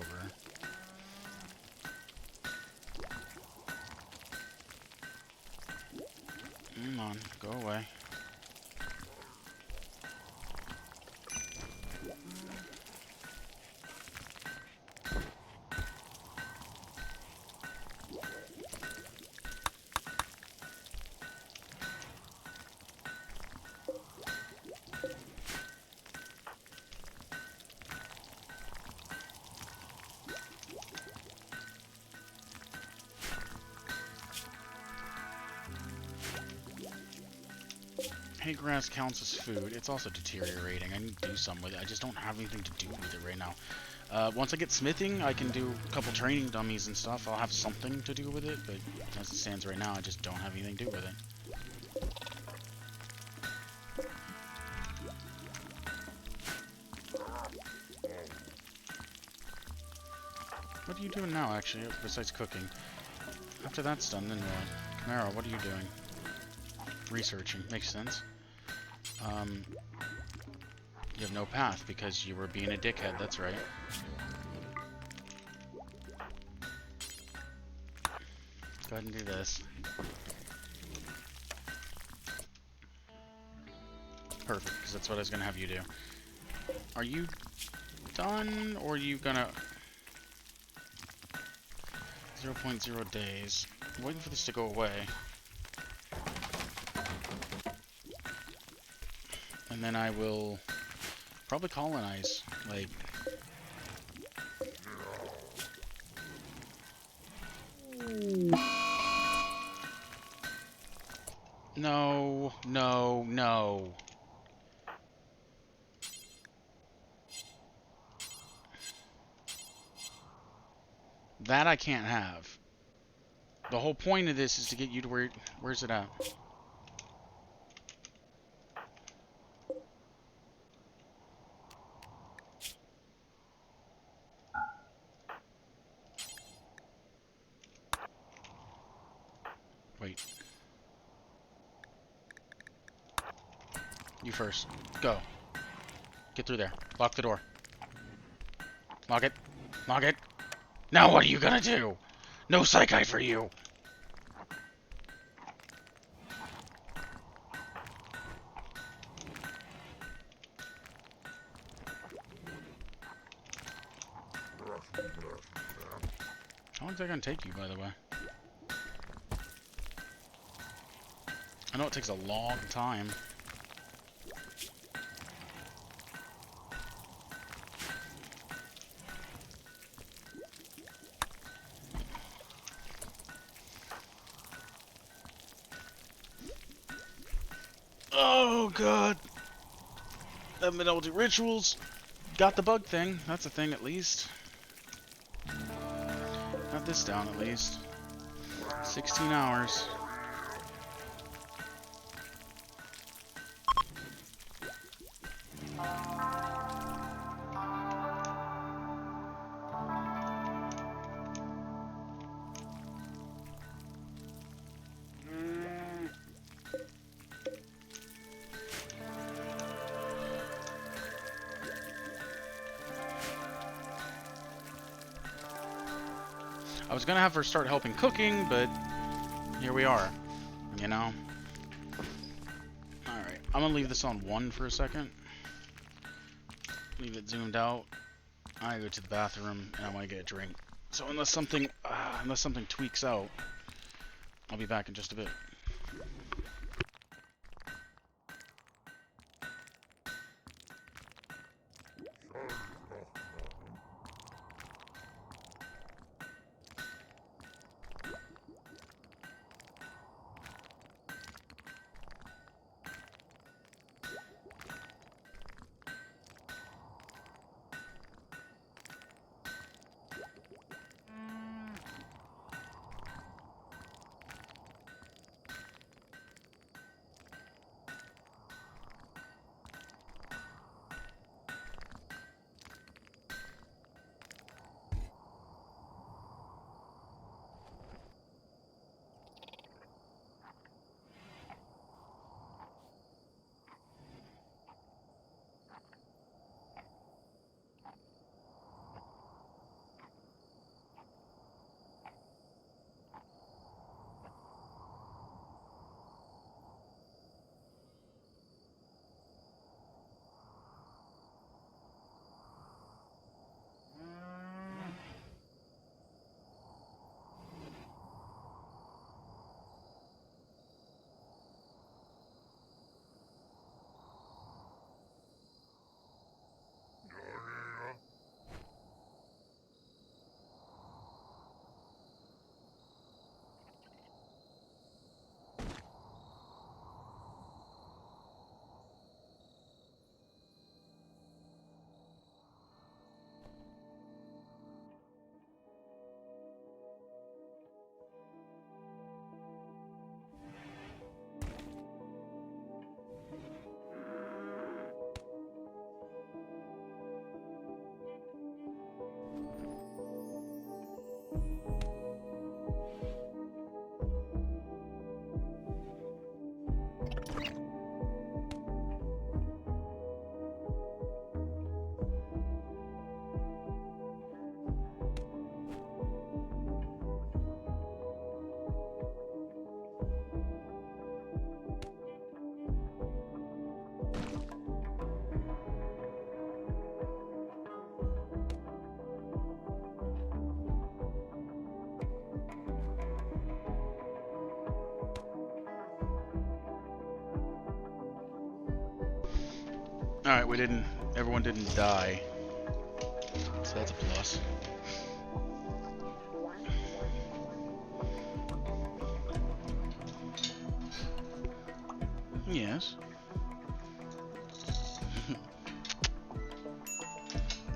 Come on, go away. Hay grass counts as food. It's also deteriorating. I need to do something with it. I just don't have anything to do with it right now. Once I get smithing, I can do a couple training dummies and stuff. I'll have something to do with it, but as it stands right now, I just don't have anything to do with it. What are you doing now, actually, besides cooking? After that's done, then what? Camaro, what are you doing? Researching. Makes sense. You have no path because you were being a dickhead, that's right. Go ahead and do this. Perfect, because that's what I was going to have you do. Are you done, or are you gonna... 0.0 days. I'm waiting for this to go away. And then I will probably colonize, like... No, no, no. That I can't have. The whole point of this is to get you to where... Where's it at? You first. Go. Get through there. Lock the door. Lock it. Lock it. Now what are you gonna do? No psychi for you. How long is that gonna take you, by the way? I know it takes a long time. Oh god! Haven't been able to do rituals. Got the bug thing. That's a thing at least. Got this down at least. 16 hours. I was gonna have her start helping cooking, but here we are, you know? Alright, I'm gonna leave this on 1 for a second. Leave it zoomed out. I go to the bathroom, and I want to get a drink. So unless something tweaks out, I'll be back in just a bit. Alright, everyone didn't die. So that's a plus. Yes.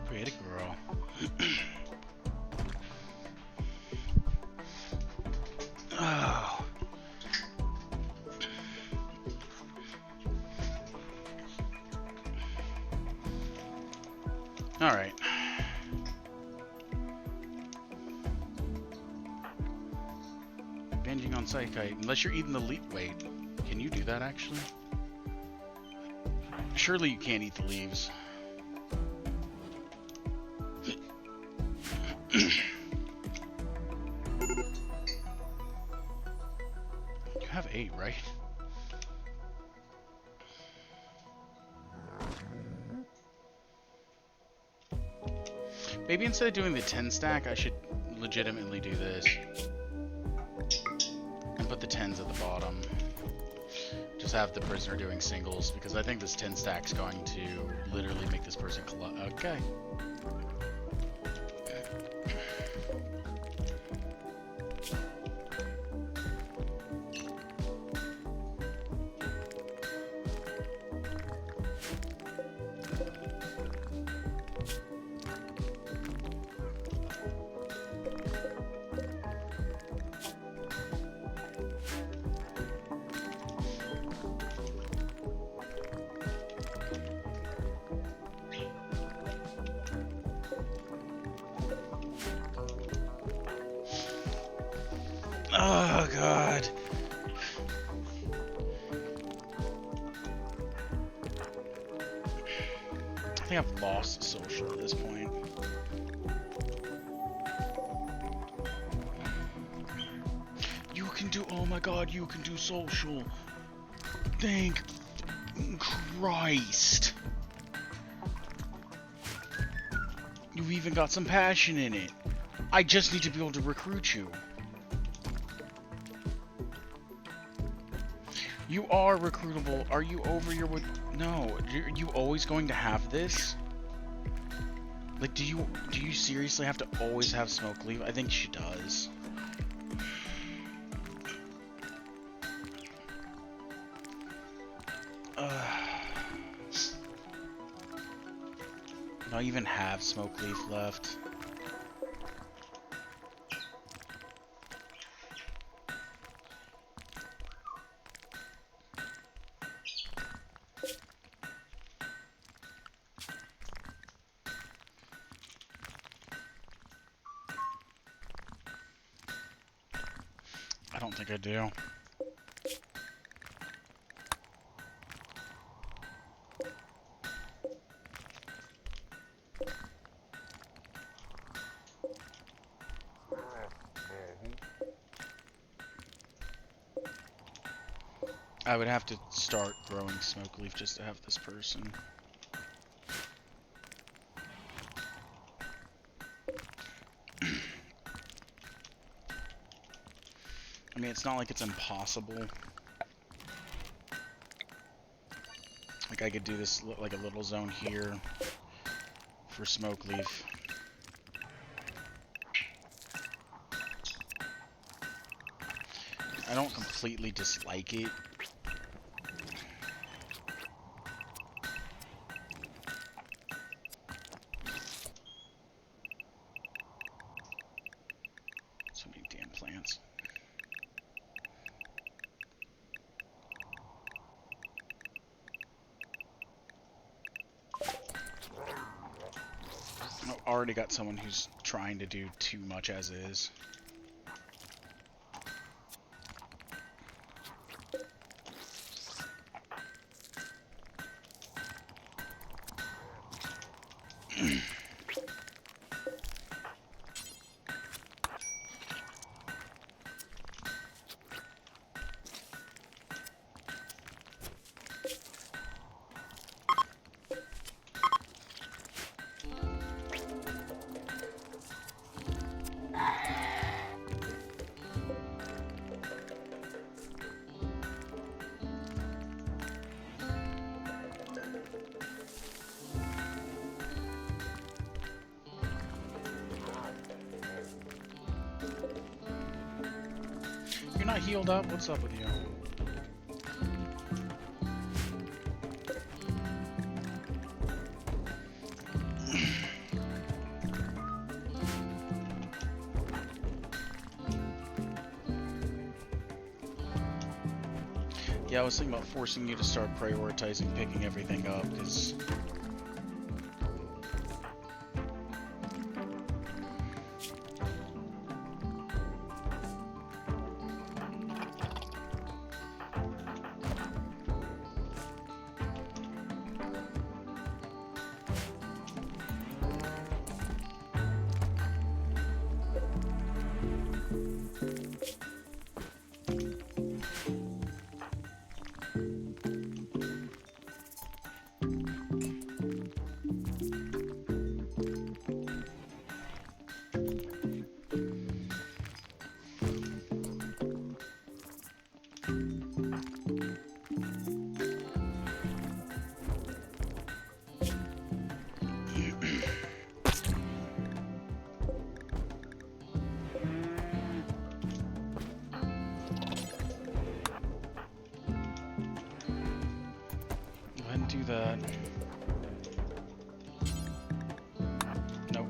Pretty girl. Oh. Alright. Binging on Psychite. Unless you're eating the wait, can you do that actually? Surely you can't eat the leaves. You have 8, right? Maybe instead of doing the 10 stack, I should legitimately do this. And put the 10s at the bottom. Just have the prisoner doing singles, because I think this 10 stack's going to literally make this person okay. Oh, God. I think I've lost social at this point. You can do, oh my God, you can do social. Thank Christ. You've even got some passion in it. I just need to be able to recruit you. You are recruitable. Are you over your... No. Are you always going to have this? Like, do you seriously have to always have smoke leave? I think she does. Do I even have smoke leaf left? I don't think I do. I would have to start growing smoke leaf just to have this person. I mean, it's not like it's impossible. Like, I could do this like a little zone here for smoke leaf. I don't completely dislike it. So many damn plants. I've already got someone who's trying to do too much as is. You're not healed up? What's up with you? Yeah, I was thinking about forcing you to start prioritizing picking everything up, because... that. Nope.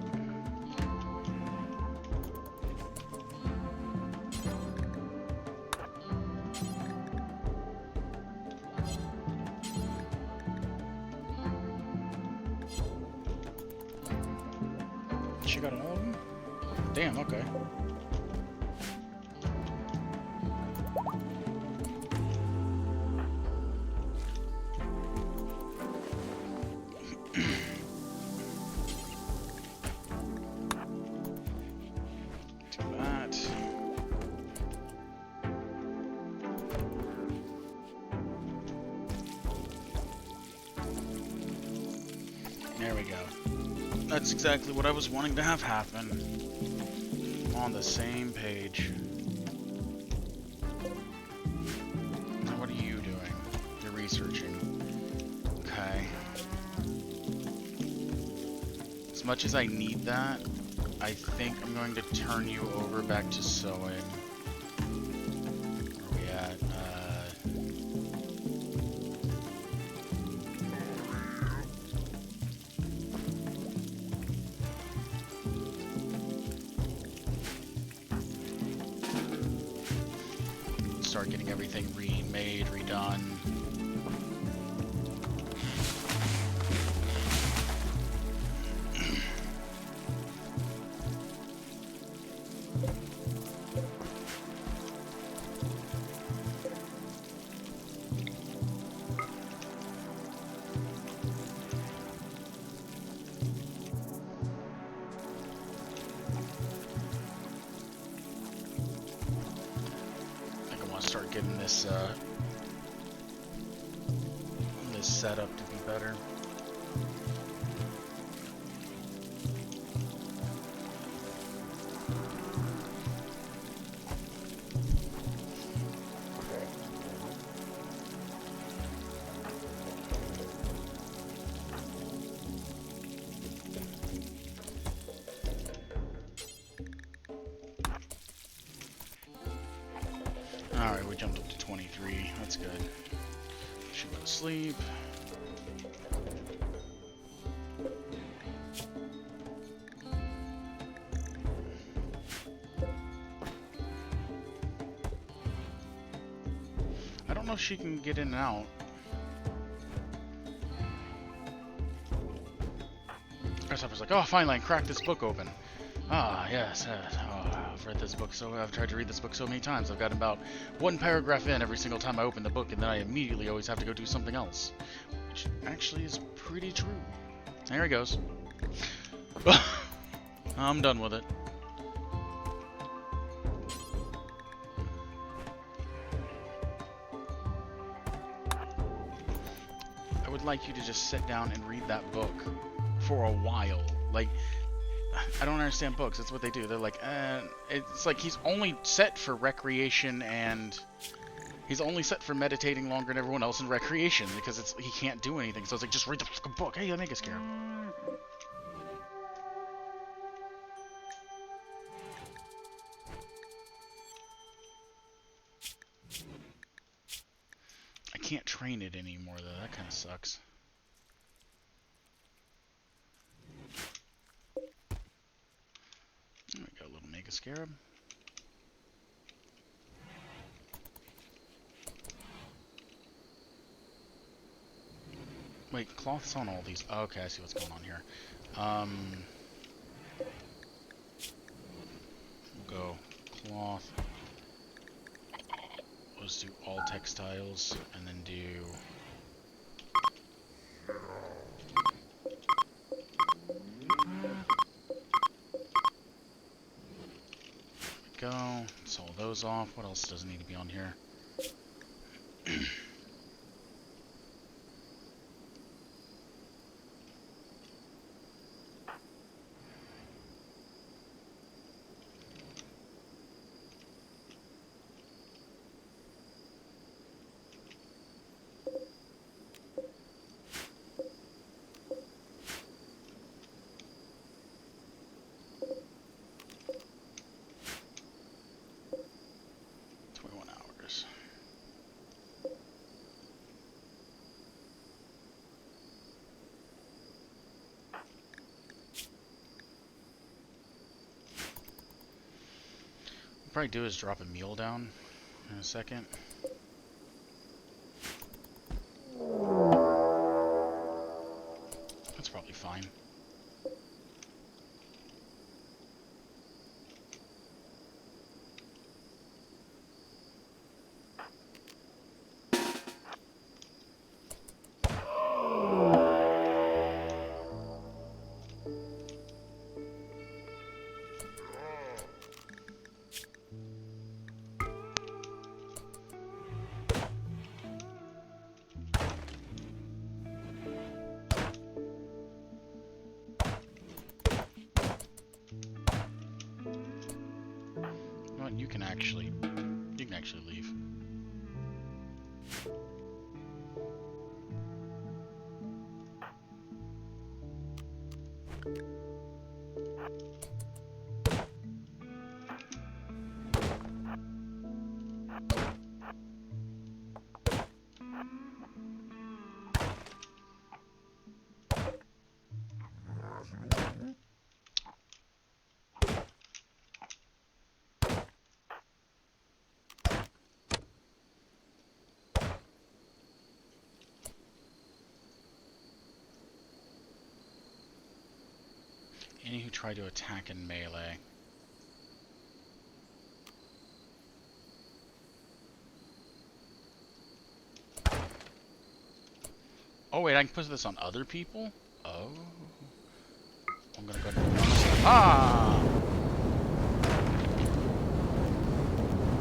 She got all of them? Damn, okay. There we go. That's exactly what I was wanting to have happen. I'm on the same page. Now what are you doing? You're researching. Okay. As much as I need that, I think I'm going to turn you over back to sewing. Where are we at? Start getting everything remade, redone. Start getting this this setup to be better. Alright, we jumped up to 23. That's good. Should go to sleep. I don't know if she can get in and out. Grasshopper's like, oh, finally, I cracked this book open. Ah, yes. I've read this book I've tried to read this book so many times. I've got about one paragraph in every single time I open the book, and then I immediately always have to go do something else. Which actually is pretty true. There he goes. I'm done with it. I would like you to just sit down and read that book for a while. Like, I don't understand books. That's what they do. They're like, it's like he's only set for recreation, and he's only set for meditating longer than everyone else in recreation because he can't do anything. So it's like, just read the fucking book. Hey, let me get scared. I can't train it anymore though. That kind of sucks. We got a little Mega Scarab. Wait, cloth's on all these. Oh, okay, I see what's going on here. We'll go cloth. Let's do all textiles, and then do... Go. Sell those off. What else doesn't need to be on here? Probably do is drop a meal down in a second. That's probably fine. You can actually leave. Any who try to attack in melee. Oh wait, I can put this on other people? Oh. I'm gonna go ahead and... Ah!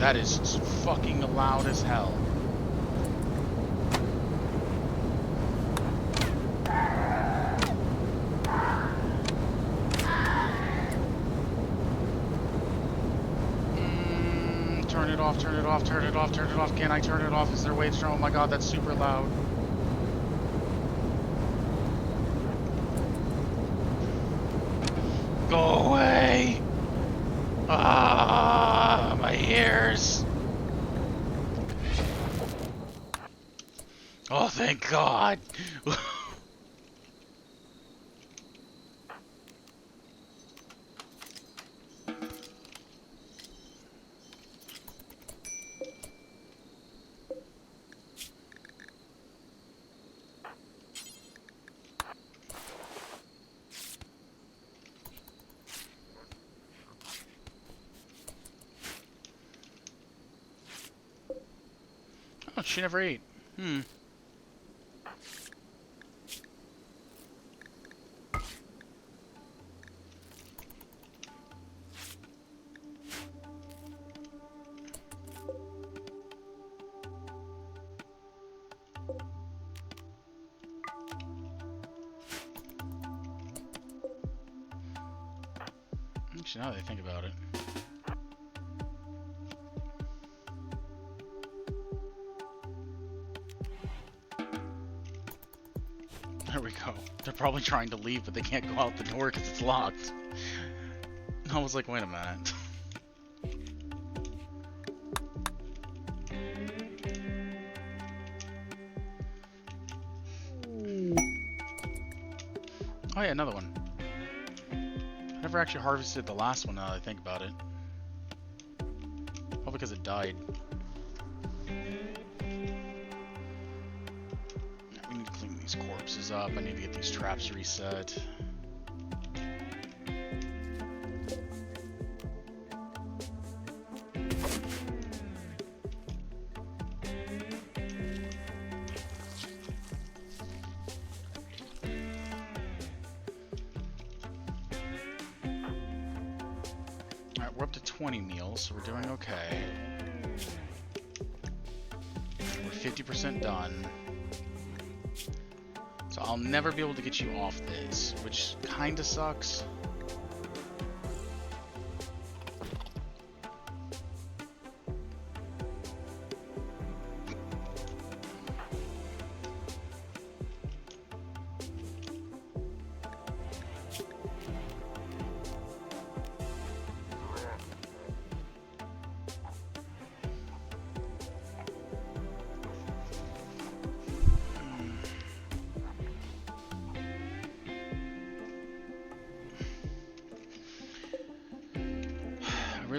That is fucking loud as hell. Turn it off, turn it off, turn it off, turn it off. Can I turn it off? Is there waves from? Oh my god, that's super loud. Go away! Ah, my ears! Oh, thank God! Oh, she never ate. Actually, now that I think about it. There we go. They're probably trying to leave, but they can't go out the door because it's locked. I was like, wait a minute. Oh yeah, another one. I never actually harvested the last one now that I think about it. Probably because it died. We need to clean these corpses up. I need to get these traps reset. Alright, we're up to 20 meals, so we're doing okay. We're 50% done. So I'll never be able to get you off this, which kinda sucks.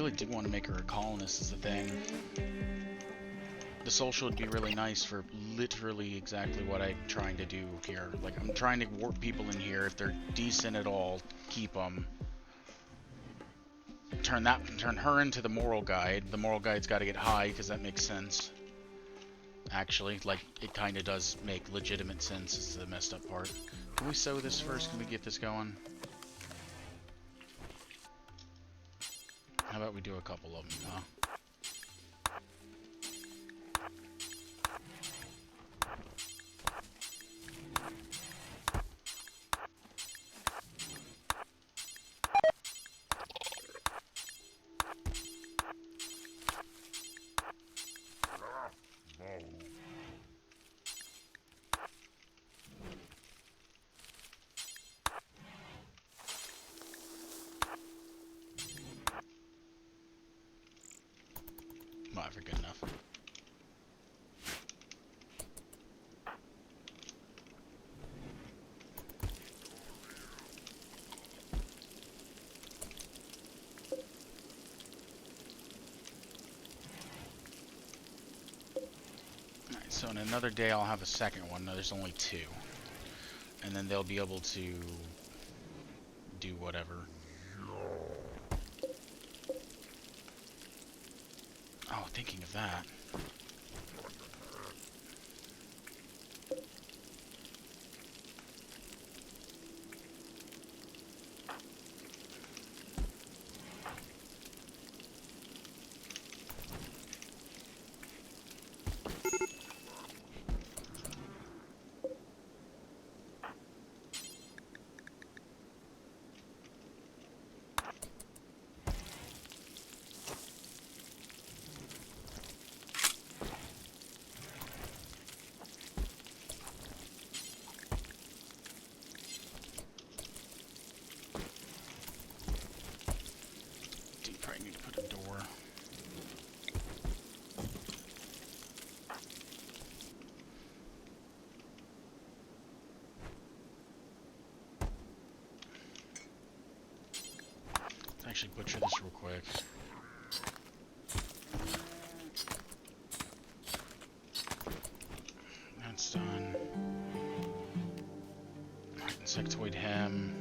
really do want to make her a colonist is the thing. The social would be really nice for literally exactly what I'm trying to do here. Like, I'm trying to warp people in here. If they're decent at all, keep them. Turn her into the moral guide. The moral guide's got to get high, because that makes sense. Actually, like, it kind of does make legitimate sense, is the messed up part. Can we sew this first? Can we get this going? How about we do a couple of them, huh? Whatever, good enough. Alright, so in another day I'll have a second one. No, there's only 2. And then they'll be able to do whatever. Oh, thinking of that. Probably need to put a door. Let's actually butcher this real quick. That's done. Insectoid hem.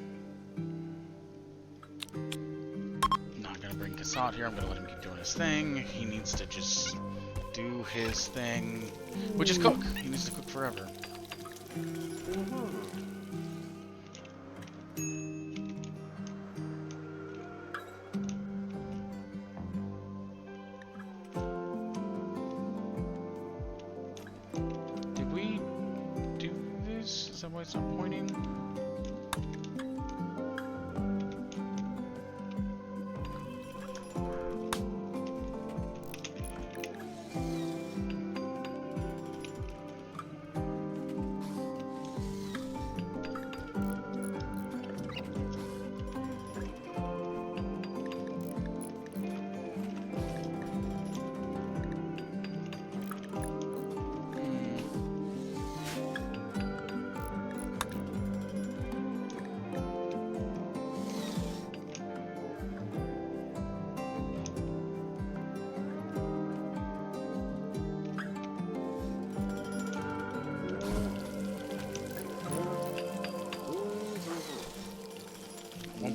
Bring Kasat here. I'm gonna let him keep doing his thing. He needs to just do his thing, which is cook. He needs to cook forever. Did we do this? Is that why it's not pointing?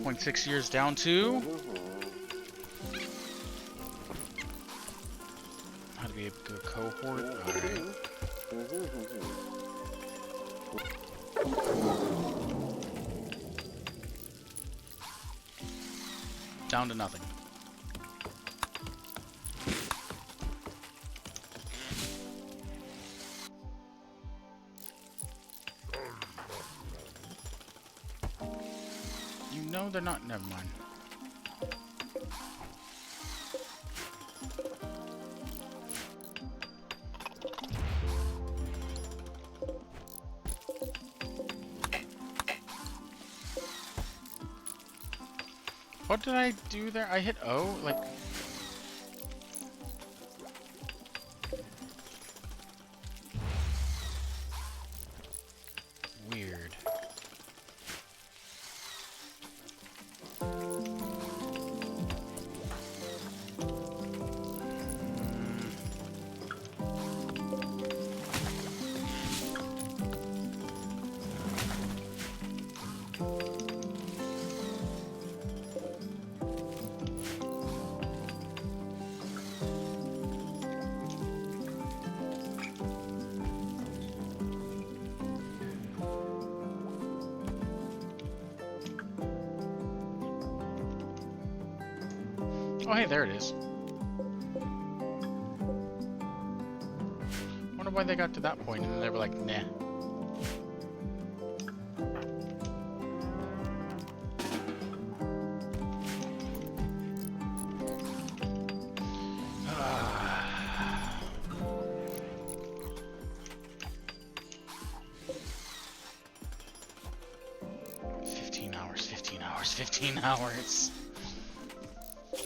.6 years down to how to be a good cohort. Alright. Down to nothing. No, they're not. Never mind. What did I do there? I hit O? Like... weird. Oh, hey, there it is. Wonder why they got to that point and then they were like, nah. Hours.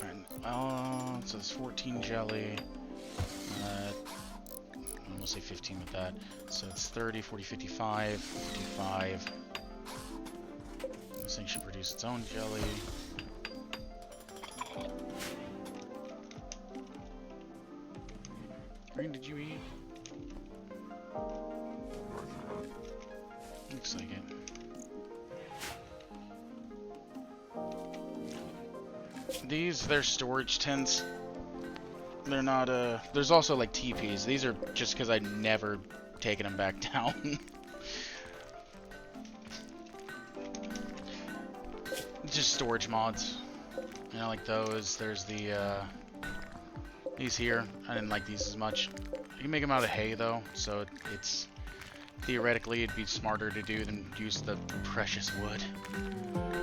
Alright, so it's 14 jelly. I'm gonna say 15 with that. So it's 30, 40, 55, 55. This thing should produce its own jelly. Green, did you eat? Looks like it. These, they're storage tents. They're not, there's also, like, teepees. These are just because I've never taken them back down. Just storage mods. You know, like those. There's the, these here. I didn't like these as much. You can make them out of hay, though, so it's... Theoretically, it'd be smarter to do than use the precious wood.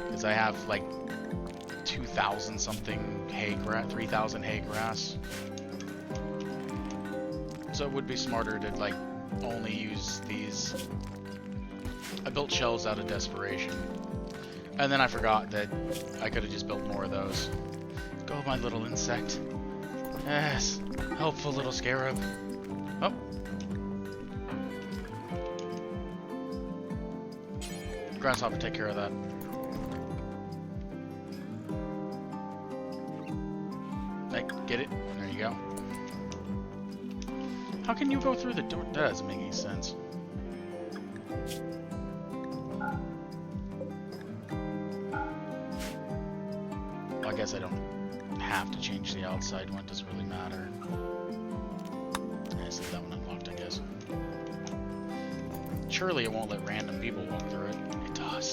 Because I have, like... 2,000 something hay grass, 3,000 hay grass. So it would be smarter to like only use these. I built shelves out of desperation. And then I forgot that I could have just built more of those. Go, my little insect. Yes, helpful little scarab. Oh. Grasshopper, take care of that. Get it? There you go. How can you go through the door? That doesn't make any sense. Well, I guess I don't have to change the outside one. It doesn't really matter. I just leave that one unlocked, I guess. Surely it won't let random people walk through it. It does.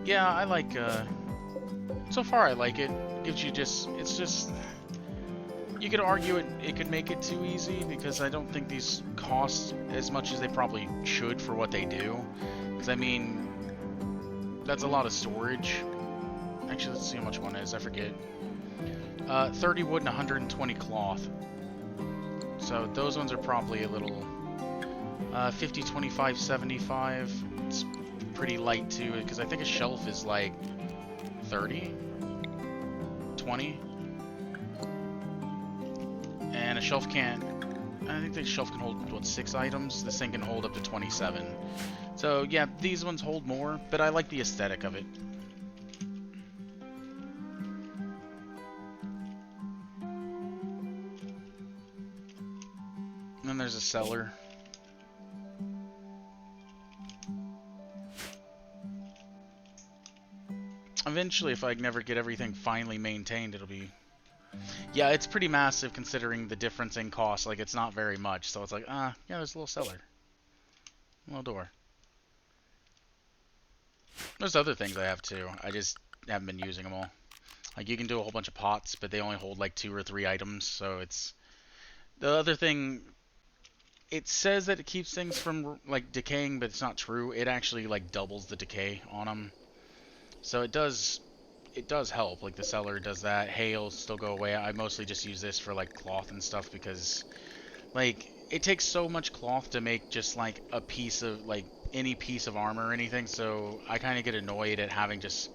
Yeah, I like, so far I like it. Gives you just, it's just, you could argue it could make it too easy because I don't think these cost as much as they probably should for what they do. Because I mean, that's a lot of storage. Actually, let's see how much one is, I forget. 30 wood and 120 cloth. So those ones are probably a little, 50, 25, 75. It's pretty light too, because I think a shelf is like 30. 20, and a shelf can't. I think the shelf can hold what 6 items. This thing can hold up to 27. So yeah, these ones hold more, but I like the aesthetic of it. And then there's a cellar. Eventually, if I never get everything finally maintained, it'll be... Yeah, it's pretty massive considering the difference in cost. Like, it's not very much. So it's like, yeah, there's a little cellar. A little door. There's other things I have, too. I just haven't been using them all. Like, you can do a whole bunch of pots, but they only hold, like, 2 or 3 items. So it's... The other thing... It says that it keeps things from, like, decaying, but it's not true. It actually, like, doubles the decay on them. So it does help. Like the cellar does that. Hay will still go away. I mostly just use this for like cloth and stuff because like it takes so much cloth to make just like a piece of like any piece of armor or anything. So I kind of get annoyed at having just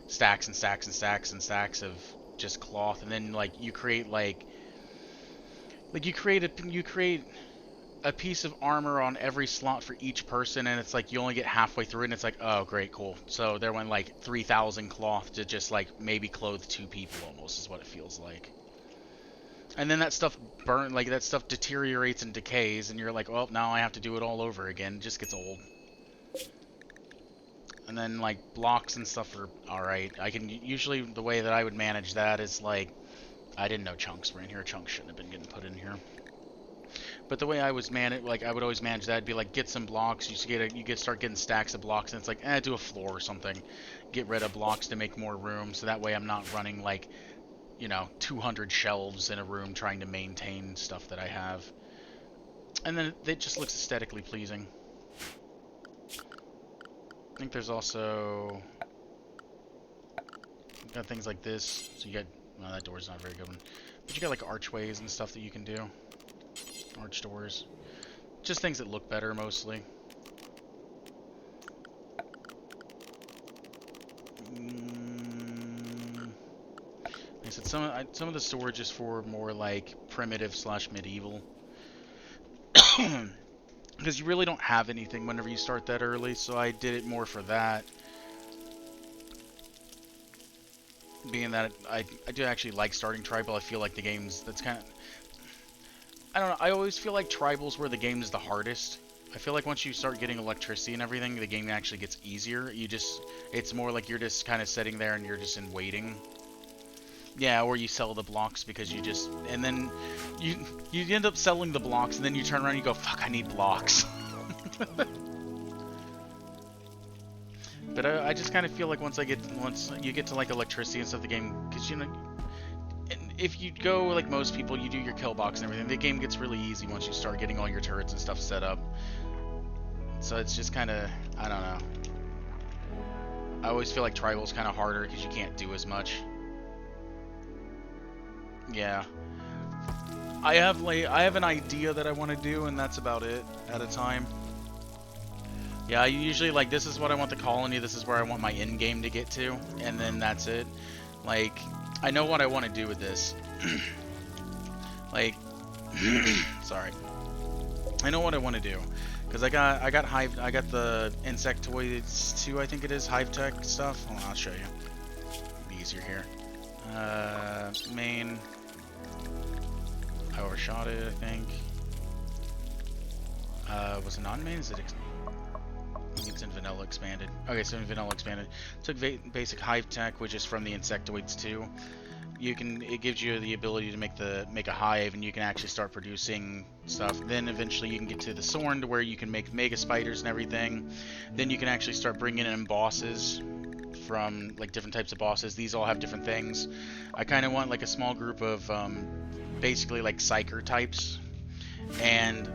stacks and stacks and stacks and stacks of just cloth, and then like you create you create a piece of armor on every slot for each person, and it's like you only get halfway through it, and it's like, oh great, cool. So there went like 3,000 cloth to just like maybe clothe 2 people almost, is what it feels like. And then that stuff that stuff deteriorates and decays, and you're like, well, now I have to do it all over again. It just gets old. And then like blocks and stuff are alright. I can usually, the way that I would manage that is like, I didn't know chunks were in here. Chunks shouldn't have been getting put in here. But the way I was like I would always manage that, be like get some blocks. Start getting stacks of blocks, and it's like do a floor or something. Get rid of blocks to make more room, so that way I'm not running like 200 shelves in a room trying to maintain stuff that I have. And then it just looks aesthetically pleasing. I think there's also got things like this. So you got, well, that door's not a very good one, but you got like archways and stuff that you can do. Arch doors. Just things that look better mostly. Like I said, some of the storage is for more like primitive / medieval. Because you really don't have anything whenever you start that early, so I did it more for that. Being that I do actually like starting tribal, I feel like the games, that's kind of, I don't know, I always feel like tribal's where the game is the hardest. I feel like once you start getting electricity and everything, the game actually gets easier. It's more like you're just kind of sitting there and you're just in waiting. Yeah, or you sell the blocks because and then you end up selling the blocks, and then you turn around and you go, fuck, I need blocks. But I just kind of feel like once you get to like electricity and stuff, the game, because if you go like most people, you do your kill box and everything, the game gets really easy once you start getting all your turrets and stuff set up. So it's just kind of, I don't know. I always feel like tribal's kind of harder because you can't do as much. Yeah. I have an idea that I want to do, and that's about it at a time. Yeah, I usually, like, this is what I want the colony, this is where I want my end game to get to, and then that's it. Like, I know what I want to do with this. Like, sorry. I know what I want to do. Because I got the insectoids too, I think it is, hive tech stuff. Hold on, I'll show you. It'll be easier here. Main. I overshot it, I think. Was it non-main? Is it? I think it's in vanilla expanded. Okay, so in vanilla expanded. Took basic hive tech, which is from the insectoids too. It gives you the ability to make a hive, and you can actually start producing stuff. Then eventually you can get to the Sorn, to where you can make mega spiders and everything. Then you can actually start bringing in bosses from like different types of bosses. These all have different things. I kind of want like a small group of basically like psyker types, and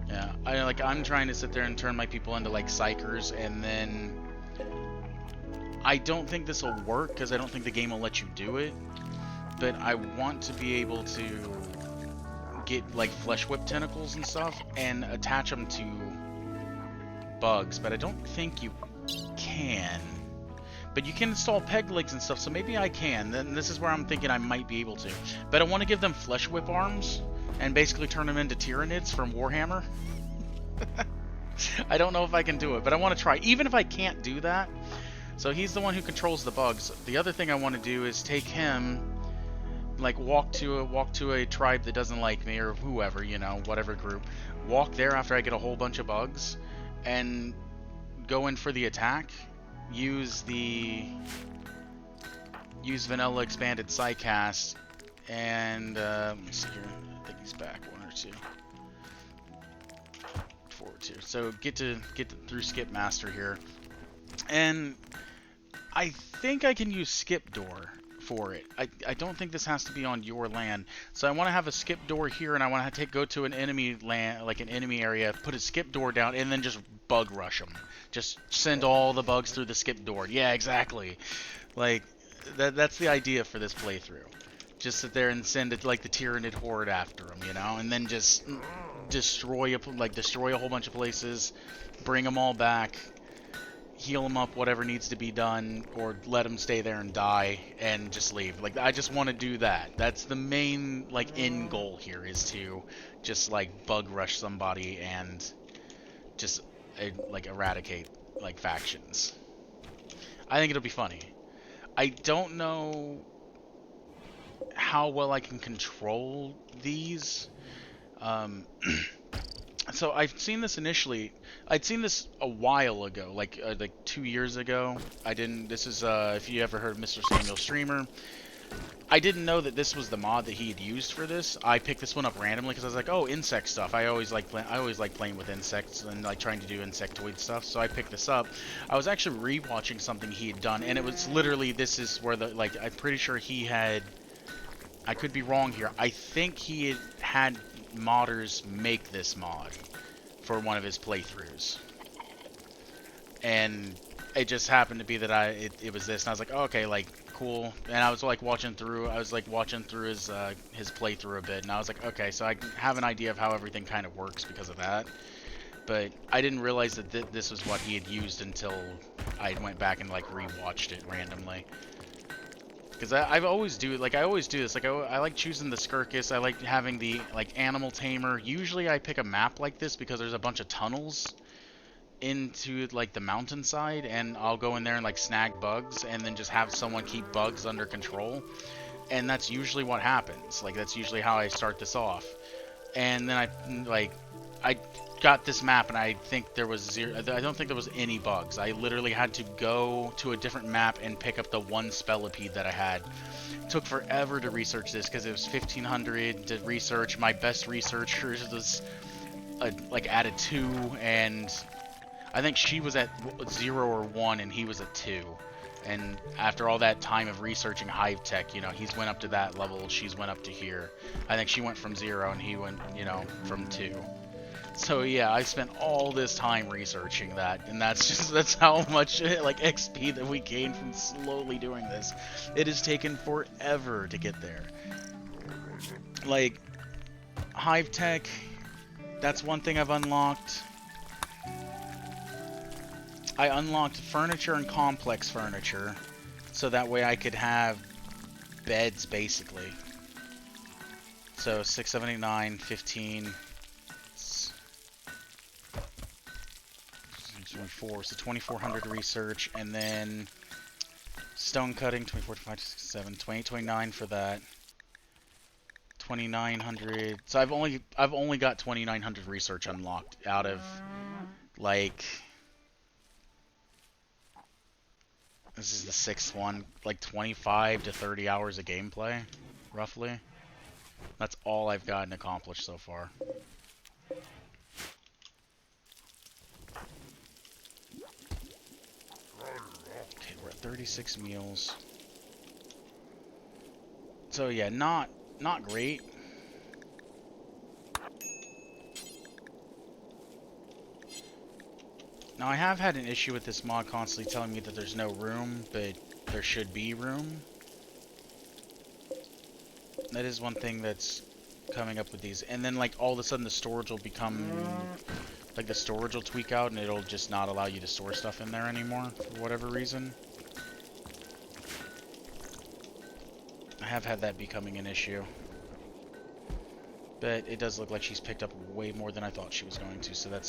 yeah, I'm trying to sit there and turn my people into like psychers, and then I don't think this will work because I don't think the game will let you do it, but I want to be able to get like flesh whip tentacles and stuff and attach them to bugs, but I don't think you can. But you can install peg legs and stuff, so maybe I can. Then this is where I'm thinking I might be able to. But I want to give them flesh whip arms and basically turn them into Tyranids from Warhammer. I don't know if I can do it, but I want to try. Even if I can't do that, so he's the one who controls the bugs. The other thing I want to do is take him, like walk to a tribe that doesn't like me, or whoever, whatever group. Walk there after I get a whole bunch of bugs, and go in for the attack. Use vanilla expanded Psycast, and let me see here. I think he's back 1 or 2. Forward 2. So get through Skip Master here, and I think I can use Skip Door for it. I don't think this has to be on your land. So I want to have a skip door here, and I want to go to an enemy land, like an enemy area, put a skip door down, and then just bug rush them. Just send all the bugs through the skip door. Yeah, exactly. Like that's the idea for this playthrough. Just sit there and send it like the Tyranid horde after them, and then just destroy a whole bunch of places, bring them all back, heal them up, whatever needs to be done, or let them stay there and die and just leave. Like, I just want to do that. That's the main like end goal here, is to just like bug rush somebody and just like eradicate like factions. I think it'll be funny. I don't know how well I can control these. So I've seen this initially. I'd seen this a while ago, like 2 years ago. I didn't. This is if you ever heard of Mr. Samuel Streamer. I didn't know that this was the mod that he had used for this. I picked this one up randomly because I was like, oh, insect stuff. I always like playing with insects and like trying to do insectoid stuff. So I picked this up. I was actually rewatching something he had done, and it was literally, this is where the, like, I'm pretty sure he had, I could be wrong here. I think he had modders make this mod for one of his playthroughs. And it just happened to be that it was this, and I was like, oh, okay, like, cool. And I was like watching through his playthrough a bit, and I was like, okay, so I have an idea of how everything kind of works because of that. But I didn't realize that this was what he had used until I went back and like rewatched it randomly. Because I always do this. Like I like choosing the Skirkus. I like having the like animal tamer. Usually I pick a map like this because there's a bunch of tunnels into like the mountainside, and I'll go in there and like snag bugs and then just have someone keep bugs under control, and that's usually what happens. Like that's usually how I start this off. And then I got this map, and I think there was zero. I don't think there was any bugs. I literally had to go to a different map and pick up the one spellipede that I had. It took forever to research this because it was 1500 to research. My best researcher was like at a 2, and I think she was at 0 or 1, and he was at 2. And after all that time of researching hive tech, you know, he's went up to that level, she's went up to here. I think she went from 0, and he went, you know, from 2. So yeah, I spent all this time researching that, and that's how much like XP that we gained from slowly doing this. It has taken forever to get there. Like, hive tech, that's one thing I've unlocked. I unlocked furniture and complex furniture, so that way I could have beds, basically. So 6, 7, 8, 9, 15, 24, so 2400 research, and then stone cutting, 24, 25, 26, 7, 28, 29 for that. 2900. So I've only got 2900 research unlocked out of like, this is the 6th one, like 25 to 30 hours of gameplay, roughly. That's all I've gotten accomplished so far. Okay, we're at 36 meals. So yeah, not great. Now I have had an issue with this mod constantly telling me that there's no room, but there should be room. That is one thing that's coming up with these. And then like all of a sudden the storage will become, like the storage will tweak out and it'll just not allow you to store stuff in there anymore for whatever reason. I have had that becoming an issue. But it does look like she's picked up way more than I thought she was going to, so that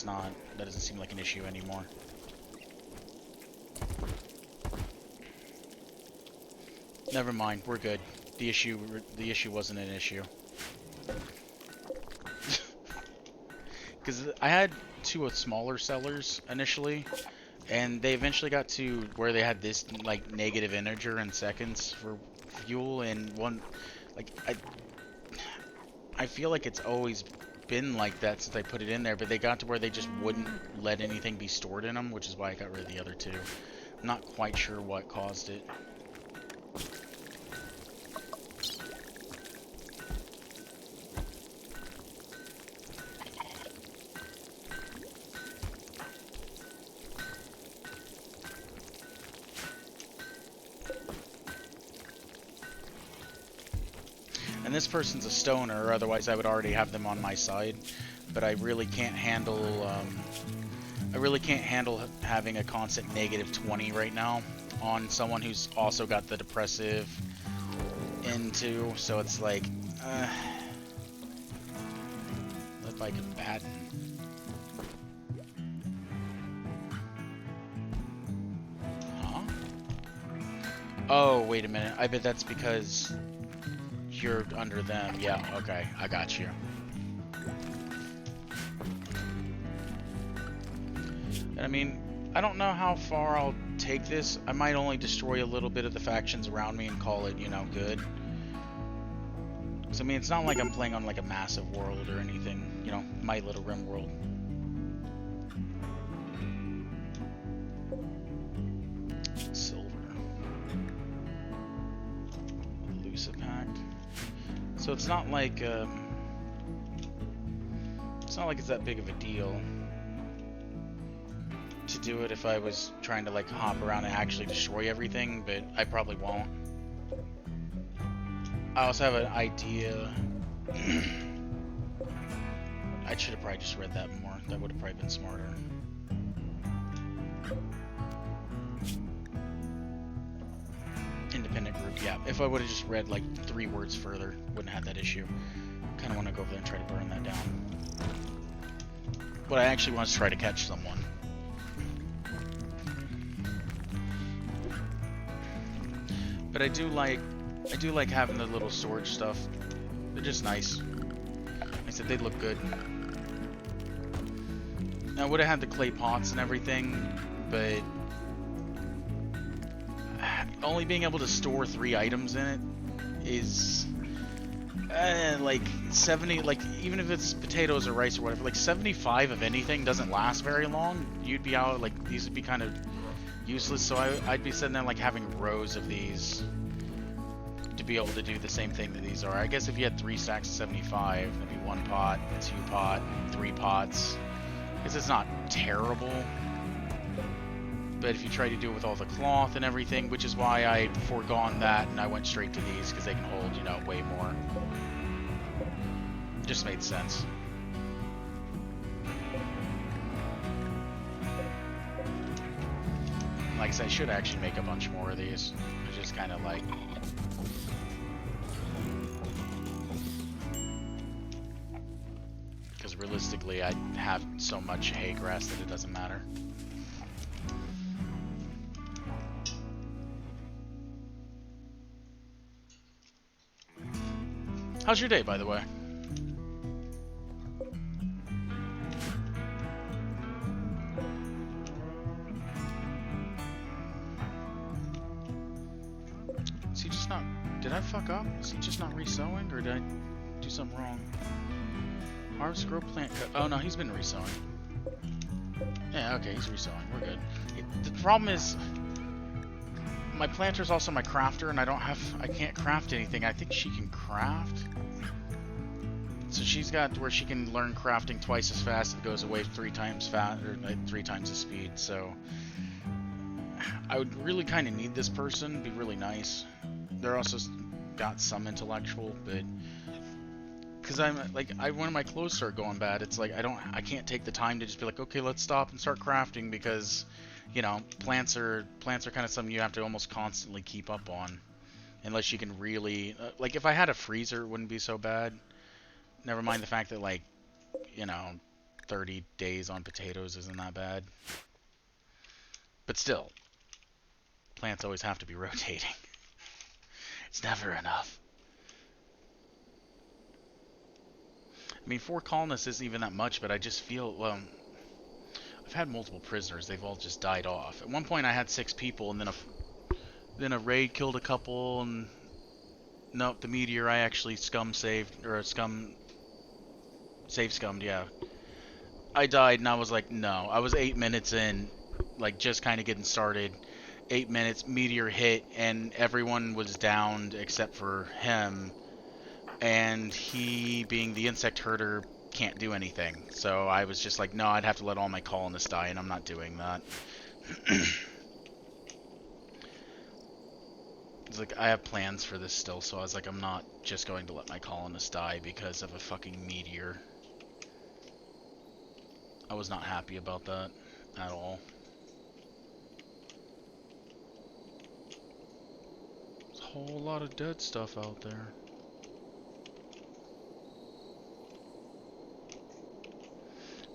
doesn't seem like an issue anymore. Never mind, we're good. The issue wasn't an issue. Because I had 2 smaller sellers initially, and they eventually got to where they had this like negative integer in seconds for fuel, and one, like, I feel like it's always been like that since I put it in there, but they got to where they just wouldn't let anything be stored in them, which is why I got rid of the other 2. I'm not quite sure what caused it. And this person's a stoner, otherwise I would already have them on my side. But I really can't handle, having a constant negative 20 right now on someone who's also got the depressive into. So it's like, if I could batten. Huh? Oh, wait a minute. I bet that's because you're under them. Yeah, okay. I got you. And I mean, I don't know how far I'll take this, I might only destroy a little bit of the factions around me and call it, you know, good. Because, I mean, it's not like I'm playing on, like, a massive world or anything. You know, my little rim world. Silver. Elusive Pact. So it's not like, it's not like it's that big of a deal to do it if I was trying to, like, hop around and actually destroy everything, but I probably won't. I also have an idea. I should have probably just read that more. That would have probably been smarter. Independent group, yeah. If I would have just read like 3 words further, wouldn't have had that issue. Kind of want to go over there and try to burn that down. But I actually want to try to catch someone. But I do like having the little storage stuff. They're just nice. Like I said, they look good. Now, I would have had the clay pots and everything, but only being able to store 3 items in it is like 70, like even if it's potatoes or rice or whatever, like 75 of anything doesn't last very long. You'd be out, like, these would be kind of useless, so I'd be sitting there like having rows of these to be able to do the same thing that these are. I guess if you had 3 stacks of 75, that'd be 1 pot, 2 pot, 3 pots. I guess it's not terrible. But if you try to do it with all the cloth and everything, which is why I foregone that and I went straight to these, because they can hold, you know, way more. Just made sense. Like I said, I should actually make a bunch more of these. It's just kind of like... because realistically, I have so much hay grass that it doesn't matter. How's your day, by the way? Is he just not... did I fuck up? Is he just not resowing, or did I do something wrong? Harvest, grow, plant, cut. Oh no, he's been resowing. Yeah, okay, he's resowing. We're good. The problem is... my planter's also my crafter, and I can't craft anything. I think she can craft. So she's got where she can learn crafting twice as fast. It goes away 3 times fast, or like 3 times the speed. So I would really kind of need this person. It'd be really nice. They're also got some intellectual, but because I'm like, when my clothes start going bad, it's like I can't take the time to just be like, okay, let's stop and start crafting, because you know, plants are kind of something you have to almost constantly keep up on, unless you can really like, if I had a freezer, it wouldn't be so bad. Never mind the fact that, like, you know, 30 days on potatoes isn't that bad. But still, plants always have to be rotating. It's never enough. I mean, 4 colonists isn't even that much, but I just feel, well, I've had multiple prisoners. They've all just died off. At one point, I had 6 people, and then a raid killed a couple, and nope, the meteor I actually scummed, yeah. I died, and I was like, no. I was 8 minutes in, like, just kind of getting started. 8 minutes, meteor hit, and everyone was downed except for him. And he, being the insect herder, can't do anything. So I was just like, no, I'd have to let all my colonists die, and I'm not doing that. It's like, I have plans for this still, so I was like, I'm not just going to let my colonists die because of a fucking meteor. I was not happy about that at all. There's a whole lot of dead stuff out there.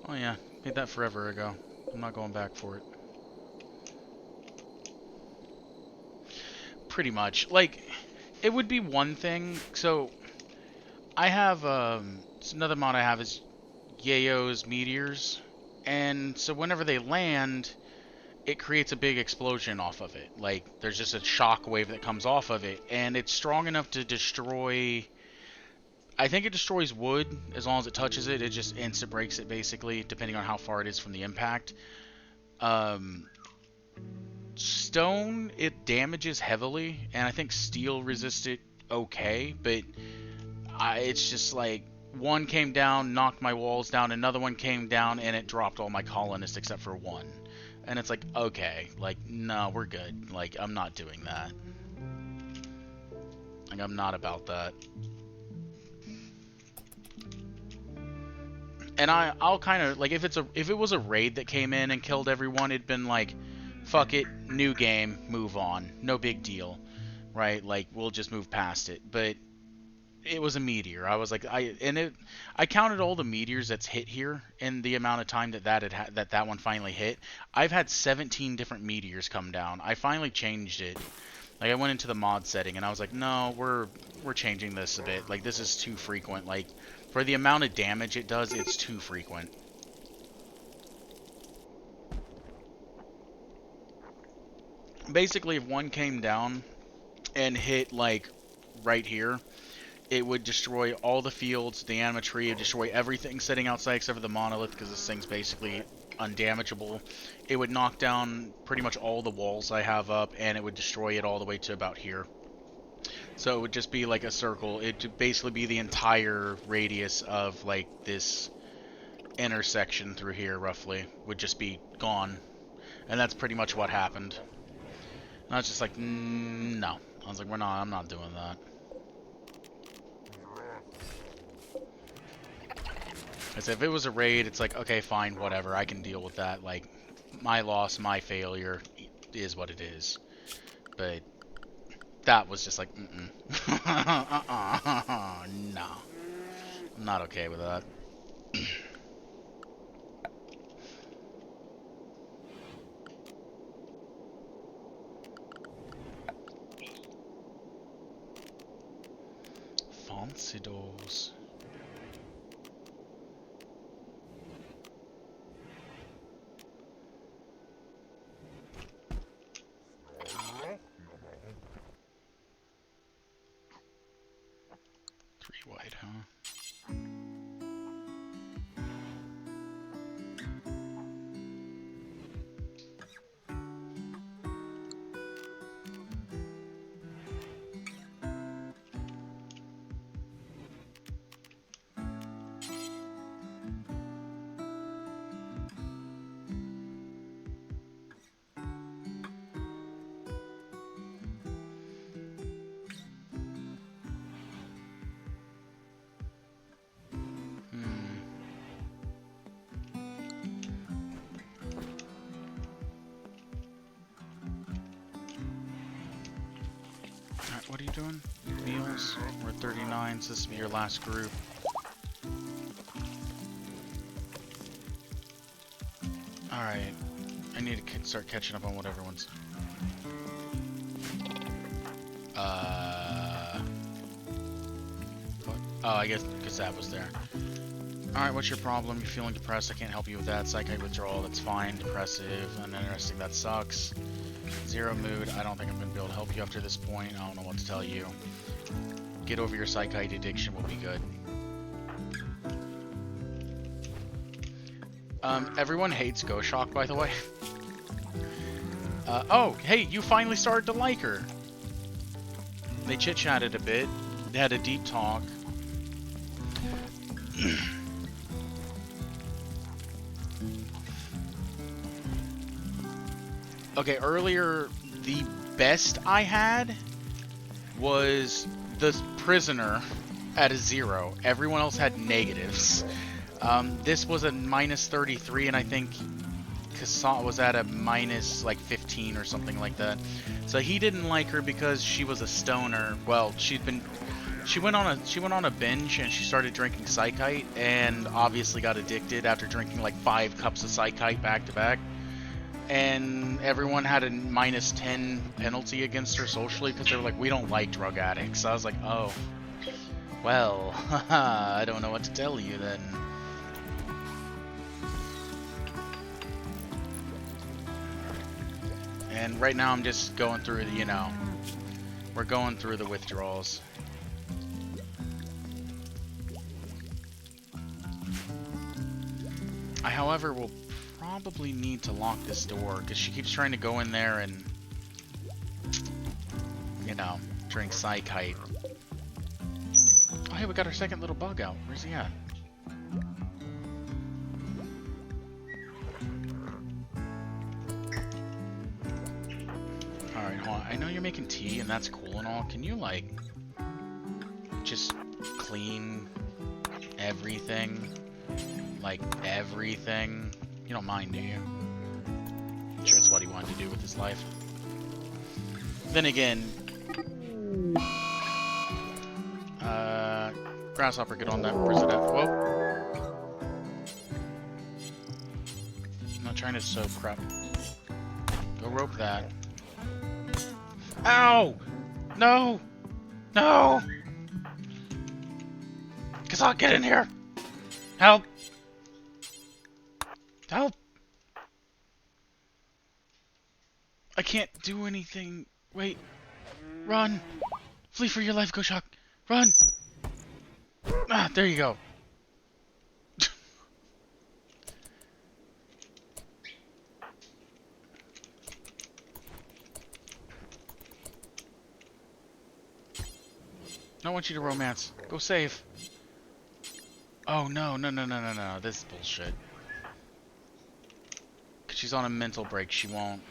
Oh yeah, made that forever ago. I'm not going back for it. Pretty much. Like, it would be one thing. So, I have, another mod I have is Yayo's Meteors. And so whenever they land, it creates a big explosion off of it. Like, there's just a shock wave that comes off of it, and it's strong enough to destroy... I think it destroys wood as long as it touches it. It just instant breaks it, basically, depending on how far it is from the impact. Stone, it damages heavily, and I think steel resists it okay, but it's just like, one came down, knocked my walls down, another one came down, and it dropped all my colonists except for one. And it's like, okay, like, no, we're good. Like, I'm not doing that. Like, I'm not about that. And I'll kind of, like, if it was a raid that came in and killed everyone, it'd been like, fuck it, new game, move on. No big deal. Right? Like, we'll just move past it. But it was a meteor. I was like, I counted all the meteors that's hit here in the amount of time that one finally hit. I've had 17 different meteors come down. I finally changed it. Like, I went into the mod setting and I was like, no, we're changing this a bit. Like, this is too frequent. Like, for the amount of damage it does, it's too frequent. Basically, if one came down and hit, like, right here, it would destroy all the fields, the anima tree, it would destroy everything sitting outside except for the monolith, because this thing's basically undamageable. It would knock down pretty much all the walls I have up, and it would destroy it all the way to about here. So it would just be like a circle. It would basically be the entire radius of, like, this intersection through here, roughly, would just be gone. And that's pretty much what happened. And I was just like, no. I was like, I'm not doing that. As if it was a raid, it's like, okay, fine, whatever, I can deal with that. Like, my loss, my failure is what it is. But that was just like, no. I'm not okay with that. Fancy doors. White, huh? What are you doing? Meals? We're at 39, so this will be your last group. Alright. I need to start catching up on what everyone's... What? Oh, I guess because that was there. Alright, what's your problem? You're feeling depressed, I can't help you with that. Psychite withdrawal, that's fine. Depressive, uninteresting, that sucks. Zero mood, I don't think I'm going to be able to help you after this point. I don't know what to tell you. Get over your psychite addiction will be good. Everyone hates Ghost Shock, by the way. Oh, hey, you finally started to like her. They chit-chatted a bit. They had a deep talk. Okay, earlier, the best I had was the prisoner at a 0. Everyone else had negatives. This was a minus 33, and I think Cassant was at a minus, like, 15 or something like that. So he didn't like her because she was a stoner. Well, she went on a binge, and she started drinking Psychite, and obviously got addicted after drinking, like, 5 cups of Psychite back-to-back. And everyone had a minus 10 penalty against her socially because they were like, we don't like drug addicts. So I was like, oh, well, I don't know what to tell you then. And right now I'm just going through the, you know, we're going through the withdrawals. I, however, will probably need to lock this door because she keeps trying to go in there and, you know, drink Psykite. Oh, hey, we got our second little bug out. Where's he at? Alright, hold on. I know you're making tea, and that's cool and all. Can you, like, just clean everything? Like, everything? You don't mind, do you? I'm sure it's what he wanted to do with his life. Then again... Grasshopper, get on that. Where's it at? Whoa. I'm not trying to soap crap. Go rope that. Ow! No! No! Kazak, get in here! Help! Help! I can't do anything. Wait. Run! Flee for your life, Goshak! Run! Ah, there you go. I want you to romance. Go save. Oh, no, no, no, no, no, no. This is bullshit. Because she's on a mental break, she won't.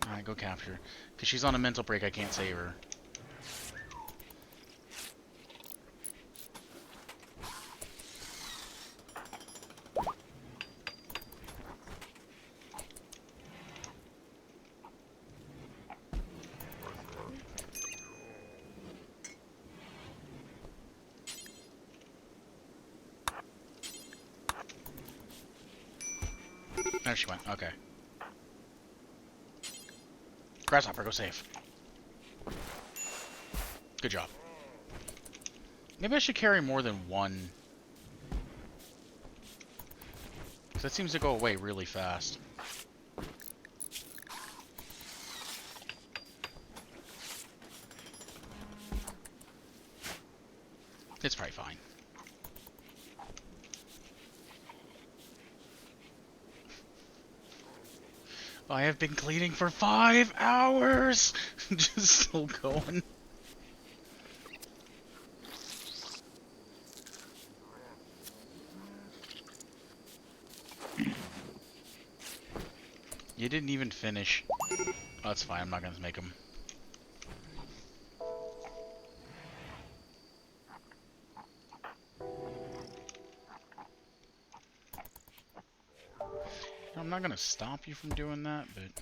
Alright, go capture. Because she's on a mental break, I can't save her. There she went. Okay. Grasshopper, go save. Good job. Maybe I should carry more than one. Because that seems to go away really fast. It's probably fine. I have been cleaning for 5 hours! Just still going. You didn't even finish. Oh, that's fine, I'm not gonna make them. I'm not gonna stop you from doing that, but...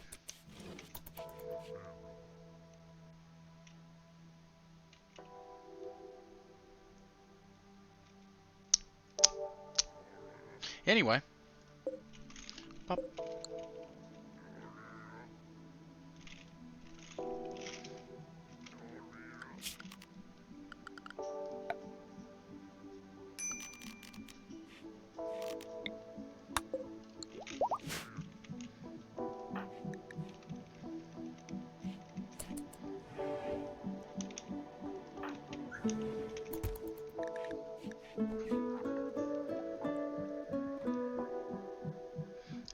Anyway. Pop.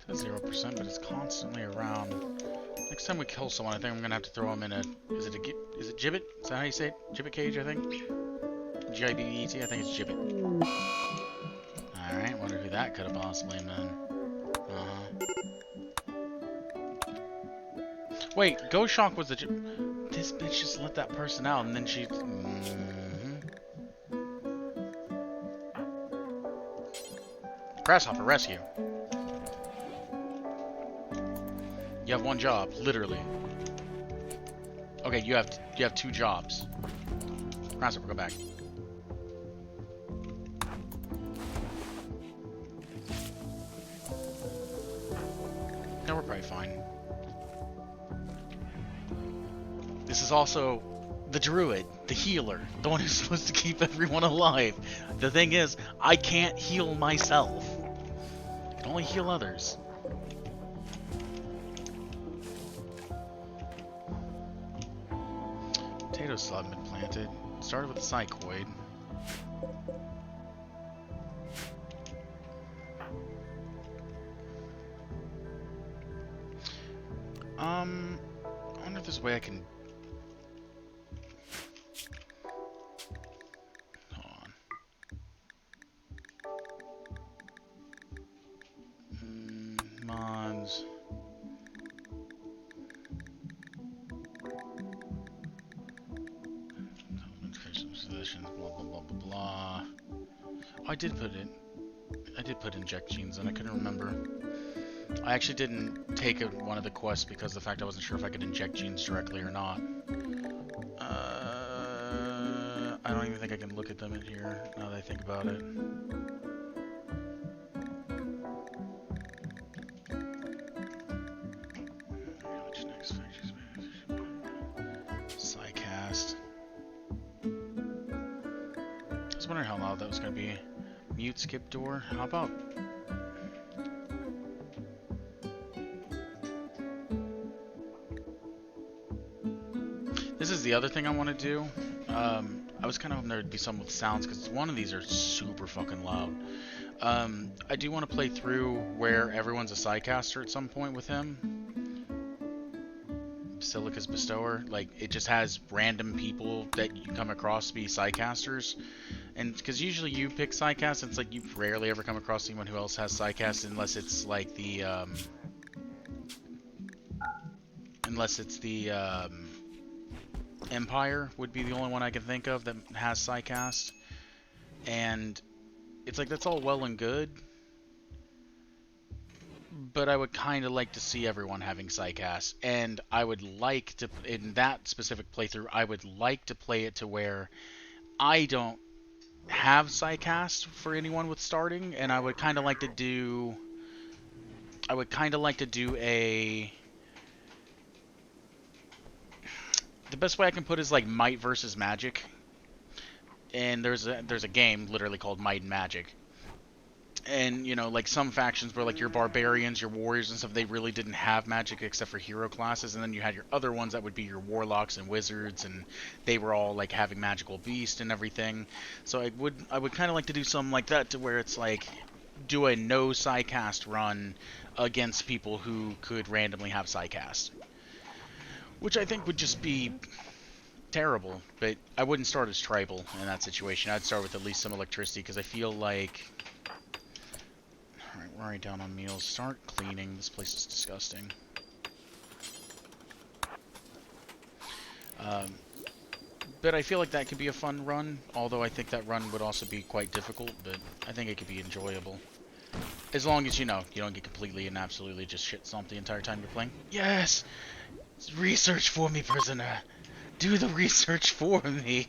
It's 0%, but it's constantly around. Next time we kill someone, I think I'm gonna have to throw him in a... Is it gibbet? Is that how you say it? Gibbet cage, I think? G-I-B-E-T? I think it's gibbet. Alright, wonder who that could have possibly been. Wait, Goshawk was the This bitch just let that person out, and then she... Grasshopper, rescue. You have one job, literally. Okay, you have 2 jobs. Grasshopper, go back. No, we're probably fine. This is also the druid, the healer, the one who's supposed to keep everyone alive. The thing is, I can't heal myself. I can only heal others. Potato still haven't been planted. Started with the psychoid. I wonder if there's a way I can... Hold on. Mods. Positions, blah blah blah blah blah. Oh, I did put inject genes in. I couldn't remember. I actually didn't take one of the quests because of the fact I wasn't sure if I could inject genes directly or not. I don't even think I can look at them in here now that I think about it. Psycast. I was wondering how loud that was going to be. Mute skip door. How about... This is the other thing I want to do. I was kind of hoping there would be some with sounds, because one of these are super fucking loud. I do want to play through where everyone's a Psycaster at some point with him. Basilica's Bestower. Like, it just has random people that you come across to be Psycasters. And, because usually you pick Psycast, it's like you rarely ever come across anyone who else has Psycast unless it's like the, Empire would be the only one I can think of that has Psycast. And it's like, that's all well and good, but I would kind of like to see everyone having Psycast. And I would like to, in that specific playthrough, I would like to play it to where I don't have Psycast for anyone with starting, and I would kind of like to do a... The best way I can put it is like Might versus Magic. And there's a game literally called Might and Magic. And, you know, like some factions where like your barbarians, your warriors and stuff, they really didn't have magic except for hero classes. And then you had your other ones that would be your warlocks and wizards, and they were all like having magical beast and everything. So I would kind of like to do something like that, to where it's like do a no Psycast run against people who could randomly have Psycast. Which I think would just be terrible, but I wouldn't start as tribal in that situation. I'd start with at least some electricity, because I feel like... Alright, we're already down on meals. Start cleaning. This place is disgusting. But I feel like that could be a fun run, although I think that run would also be quite difficult, but I think it could be enjoyable. As long as, you know, you don't get completely and absolutely just shit stomped the entire time you're playing. Yes! Research for me, prisoner. Do the research for me.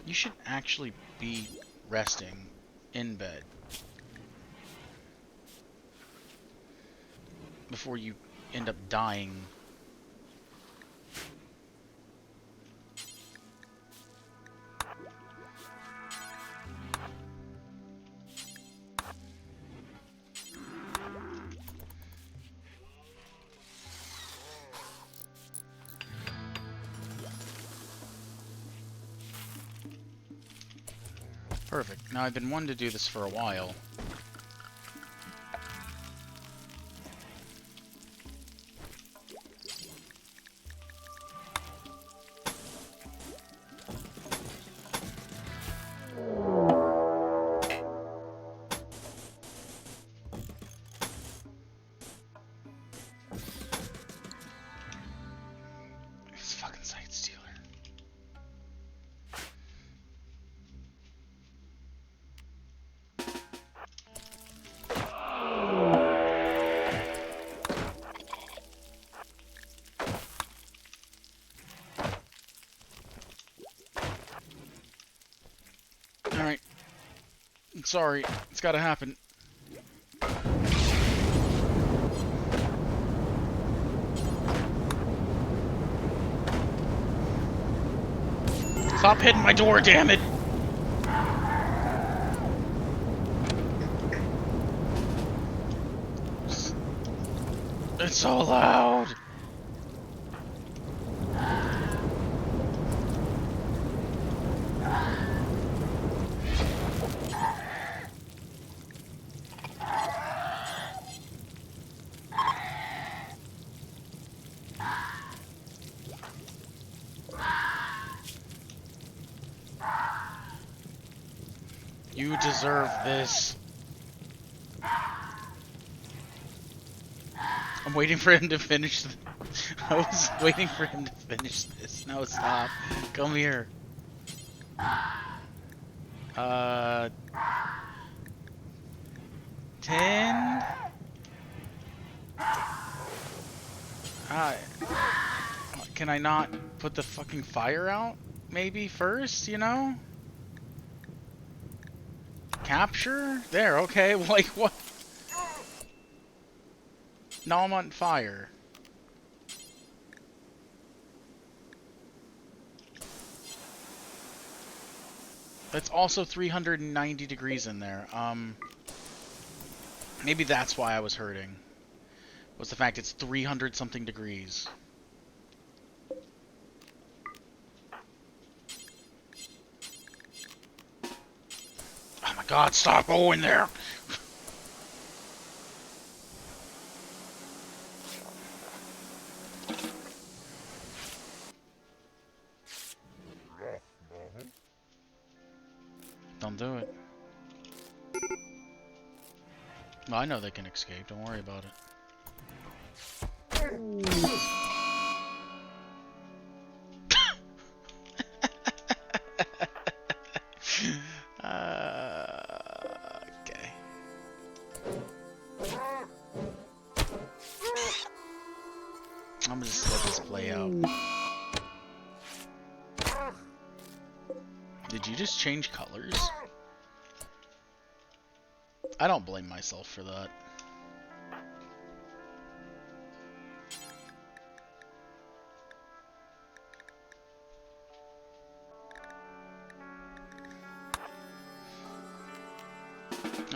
You should actually be resting in bed before you end up dying. Perfect. Now, I've been wanting to do this for a while. This fucking site stealer. Alright. I'm sorry. It's gotta happen. Stop hitting my door, damn it! It's so loud! You deserve this. I'm waiting for him to finish. I was waiting for him to finish this. No, stop. Come here. 10? Can I not put the fucking fire out? Maybe first, you know? Capture? There, okay. Like, what? Now I'm on fire. It's also 390 degrees in there. Maybe that's why I was hurting. Was the fact it's 300 something degrees. Oh my god, stop going there! Don't do it. Well, I know they can escape, don't worry about it. Okay. I'm gonna just let this play out. Did you just change colors? I don't blame myself for that.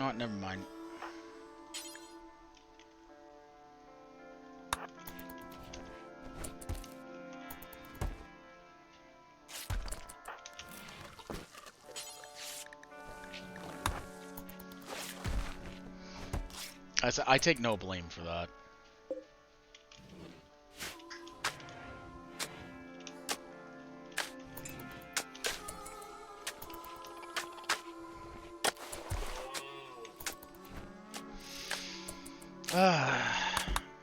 Oh, never mind. I take no blame for that.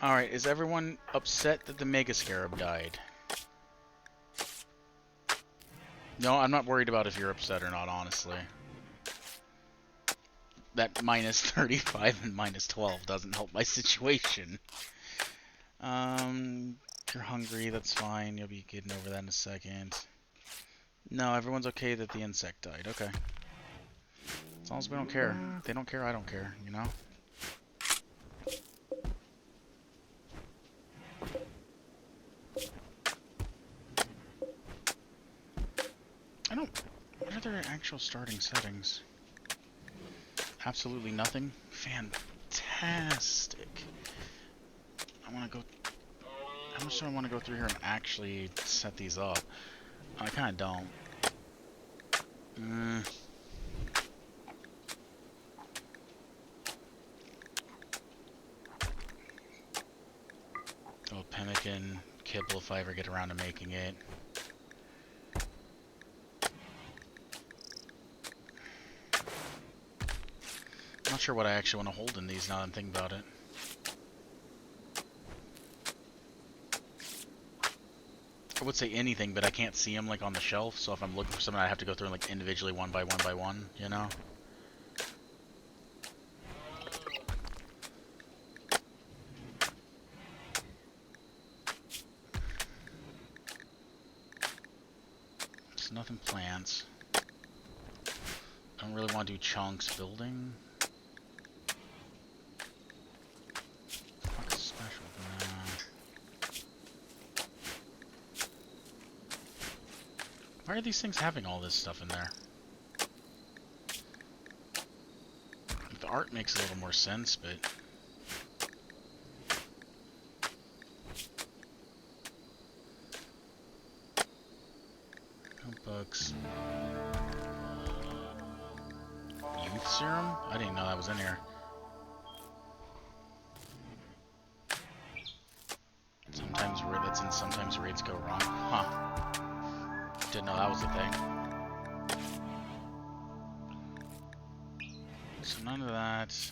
Alright, is everyone upset that the Mega Scarab died? No, I'm not worried about if you're upset or not, honestly. That minus 35 and minus 12 doesn't help my situation. You're hungry, that's fine. You'll be getting over that in a second. No, everyone's okay that the insect died. Okay. As long as we don't care. If they don't care, I don't care, you know? What are their actual starting settings? Absolutely nothing? Fantastic. I want to go... How much do I want to go through here and actually set these up? I kind of don't. Oh, pemmican, kibble if I ever get around to making it. I'm not sure what I actually want to hold in these now that I'm thinking about it. I would say anything, but I can't see them like on the shelf, so if I'm looking for something, I have to go through like individually one by one, you know? Just nothing plants. I don't really want to do chunks building. What's special? Why are these things having all this stuff in there? The art makes a little more sense, but... Notebooks. Youth serum? I didn't know that was in here. Sometimes raids go wrong. Huh. Didn't know that was a thing. So none of that.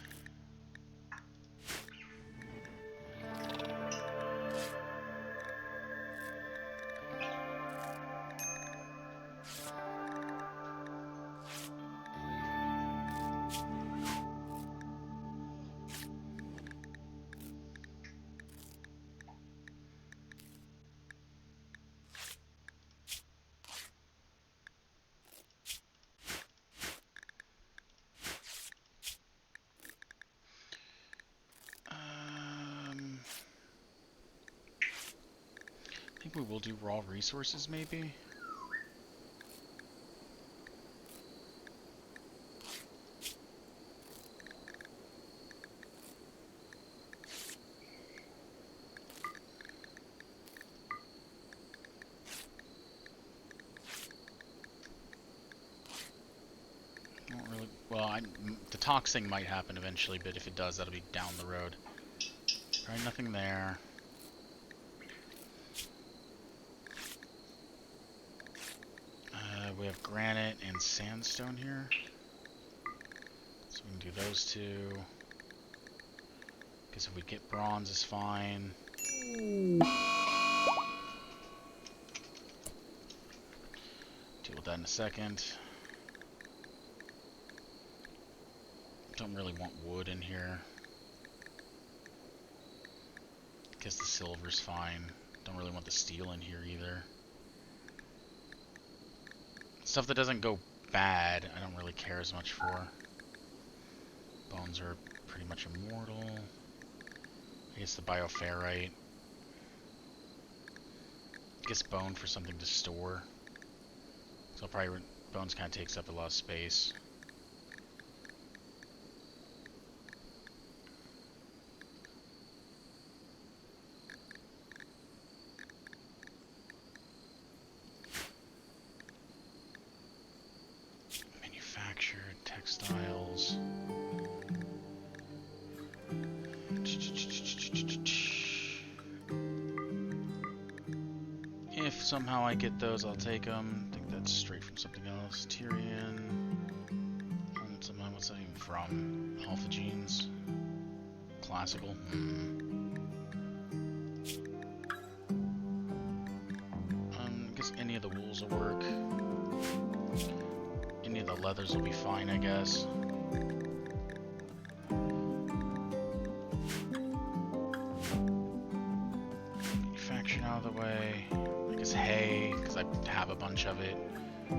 I think we will do raw resources, maybe? Not really. Well, the toxing might happen eventually, but if it does, that'll be down the road. Probably nothing there. We have granite and sandstone here. So we can do those two. Because if we get bronze, it's fine. Deal with that in a second. Don't really want wood in here. Guess the silver's fine. Don't really want the steel in here either. Stuff that doesn't go bad, I don't really care as much for. Bones are pretty much immortal. I guess the bioferrite. I guess bone for something to store. So probably bones kind of takes up a lot of space. Textiles. If somehow I get those, I'll take them. I think that's straight from something else. Tyrian. Somehow, what's that even from? Alpha Genes. Classical. I guess any of the wools will work. Any of the leathers will be fine, I guess. Manufacturing out of the way. I guess hay, because I have a bunch of it. I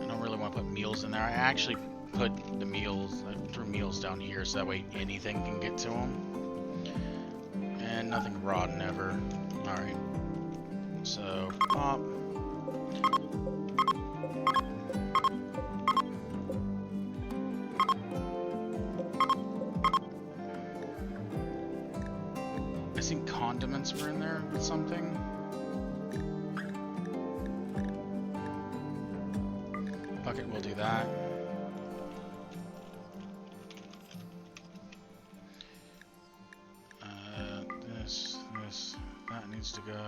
don't really want to put meals in there. I actually put the meals, I threw meals down here so that way anything can get to them. And nothing rotten ever. Alright. So, pop. I think condiments were in there with something. Bucket will do that. That needs to go.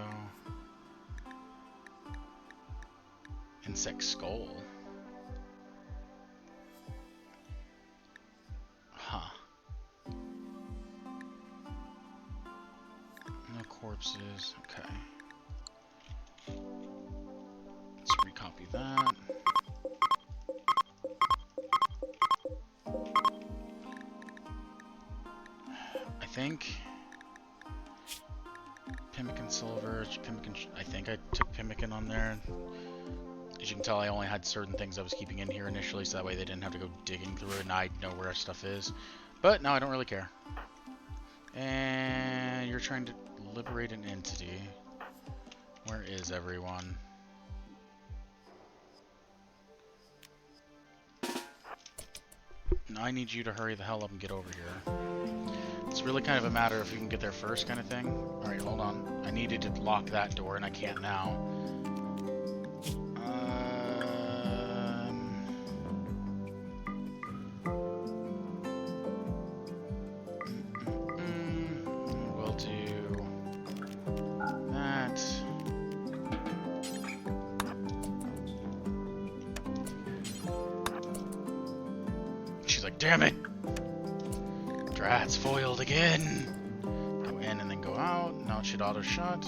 Insect skull. Huh. No corpses. Okay. Let's recopy that. I think Pemmican silver, I think I took pemmican on there. As you can tell, I only had certain things I was keeping in here initially, so that way they didn't have to go digging through it, and I know where our stuff is. But now I don't really care. And you're trying to liberate an entity. Where is everyone? I need you to hurry the hell up and get over here. It's really kind of a matter if you can get there first kind of thing. Alright, hold on. I needed to lock that door, and I can't now. We'll do that. She's like, damn it! Drat's foiled again! Go in and then go out. Now it should auto-shut.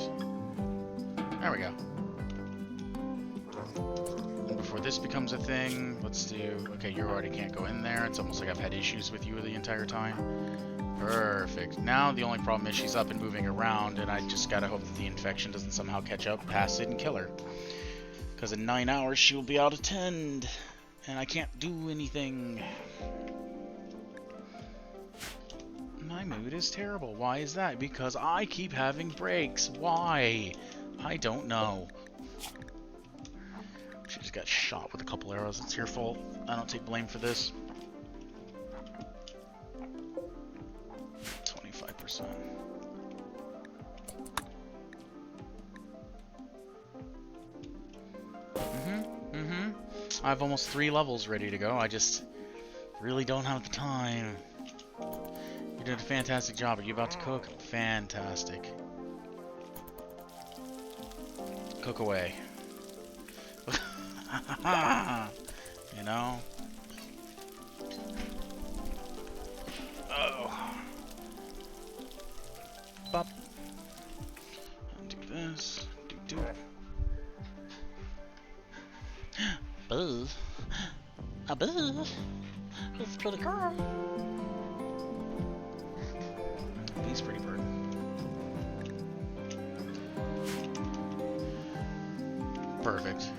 There we go. And before this becomes a thing, let's do... Okay, you already can't go in there. It's almost like I've had issues with you the entire time. Perfect. Now the only problem is she's up and moving around, and I just gotta hope that the infection doesn't somehow catch up, pass it, and kill her. Because in 9 hours she will be out of 10, and I can't do anything. My mood is terrible. Why is that? Because I keep having breaks. Why? I don't know. She just got shot with a couple arrows. It's your fault. I don't take blame for this. 25%. I have almost 3 levels ready to go. I just really don't have the time. You did a fantastic job. Are you about to cook? Fantastic. Cook away. You know? Oh. Bop. Do this. Do. Buzz. A buzz. It's a pretty girl. He's pretty bird. Perfect.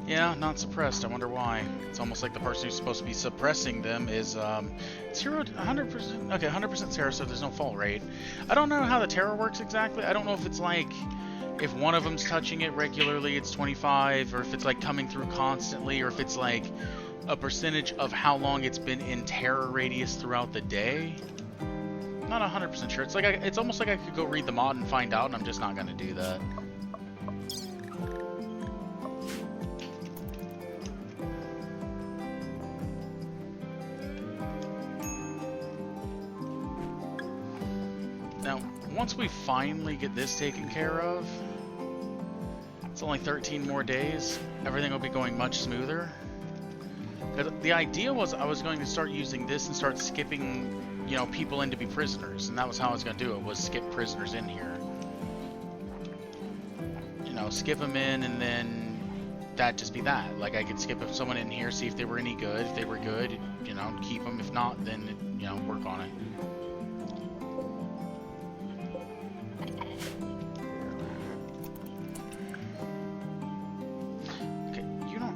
Yeah, not suppressed. I wonder why. It's almost like the person who's supposed to be suppressing them is 100%. Okay, 100% Sarah, so there's no fall rate. I don't know how the terror works exactly. I don't know if it's like if one of them's touching it regularly, it's 25, or if it's like coming through constantly, or if it's like a percentage of how long it's been in terror radius throughout the day. Not 100% sure. It's like it's almost like I could go read the mod and find out, and I'm just not gonna do that. Now, once we finally get this taken care of, it's only 13 more days, everything will be going much smoother. The idea was I was going to start using this and start skipping, you know, people in to be prisoners, and that was how I was going to do it, was skip prisoners in here. You know, skip them in, and then that'd just be that. Like, I could skip someone in here, see if they were any good. If they were good, you know, keep them. If not, then, you know, work on it.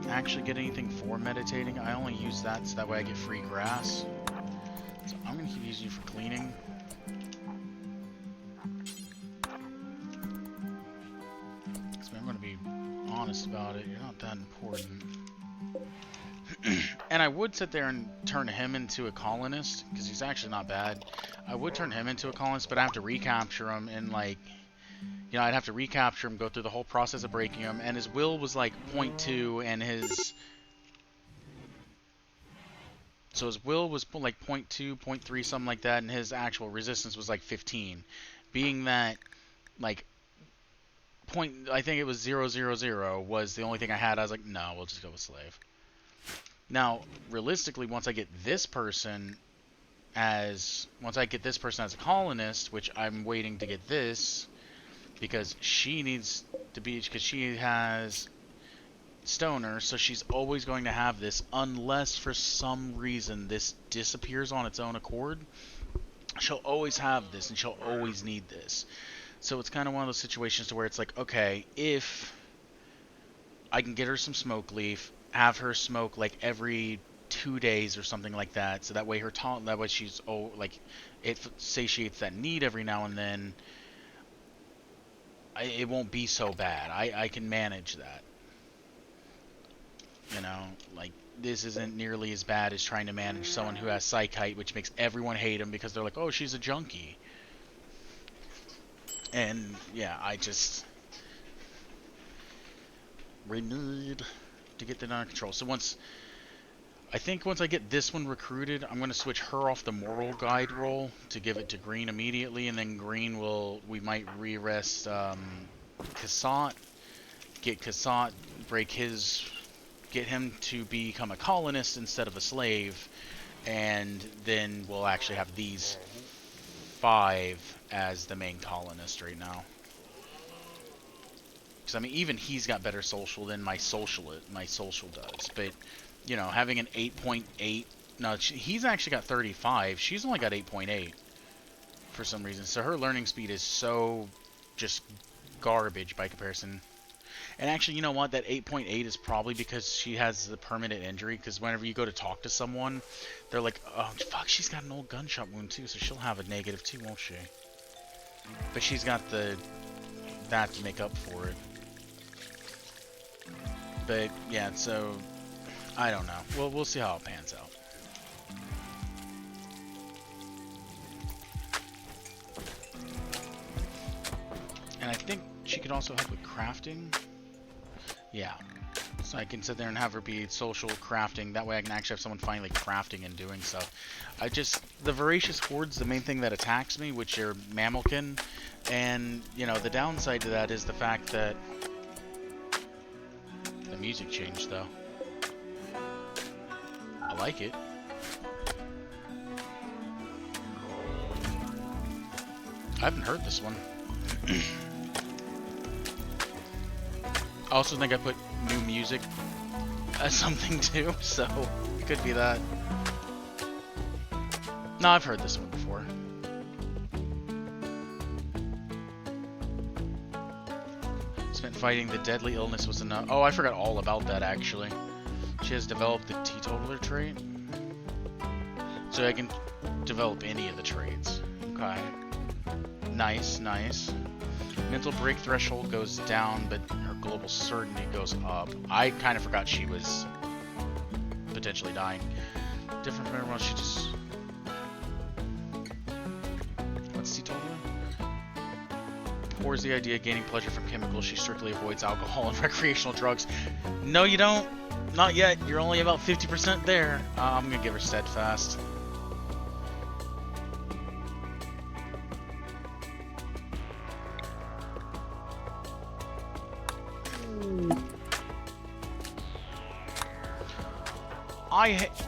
Actually get anything for meditating. I only use that so that way I get free grass. So I'm gonna keep using you for cleaning. So I'm gonna be honest about it. You're not that important. And I would sit there and turn him into a colonist because he's actually not bad. I would turn him into a colonist, but I have to recapture him in like. You know, I'd have to recapture him, go through the whole process of breaking him, and his will was like 0.2, and his... So his will was like 0.2, 0.3, something like that, and his actual resistance was like 15. Being that, like, I think it was 000 was the only thing I had, I was like, no, we'll just go with slave. Now, realistically, once I get this person as a colonist, which I'm waiting to get this... Because she needs to be, because she has stoner, so she's always going to have this, unless for some reason this disappears on its own accord. She'll always have this, and she'll always need this. So it's kind of one of those situations to where it's like, okay, if I can get her some smoke leaf, have her smoke like every 2 days or something like that, so that way she's, oh, like, it satiates that need every now and then. it won't be so bad. I can manage that. You know, like, this isn't nearly as bad as trying to manage someone who has psychite, which makes everyone hate him because they're like, oh, she's a junkie. And, yeah, we need to get that under control. So I think once I get this one recruited, I'm going to switch her off the moral guide role to give it to Green immediately, and then Green we might re-arrest Cassat, get Cassat, get him to become a colonist instead of a slave, and then we'll actually have these 5 as the main colonist right now. Because I mean, even he's got better social than my social does. But you know, having an 8.8, no, he's actually got 35. She's only got 8.8 for some reason. So her learning speed is so just garbage by comparison. And actually, you know what? That 8.8 is probably because she has the permanent injury. Because whenever you go to talk to someone, they're like, oh, fuck, she's got an old gunshot wound too, so she'll have a negative too, won't she? But she's got that to make up for it. But, yeah, so, I don't know. We'll see how it pans out. And I think she could also help with crafting. Yeah. So I can sit there and have her be social crafting. That way I can actually have someone finally crafting and doing stuff. The voracious hordes, the main thing that attacks me, which are mammalkin. And, you know, the downside to that is the fact that the music changed, though. I like it. I haven't heard this one. I also think I put new music as something too, so it could be that. No, I've heard this one before. Spent fighting the deadly illness was enough. Oh, I forgot all about that actually. She has developed the teetotaler trait. So I can develop any of the traits. Okay. Nice, nice. Mental break threshold goes down, but her global certainty goes up. I kind of forgot she was potentially dying. Different from everyone, she just... What's teetotaler? Pours the idea of gaining pleasure from chemicals. She strictly avoids alcohol and recreational drugs. No, you don't. Not yet. You're only about 50% there. I'm gonna give her steadfast.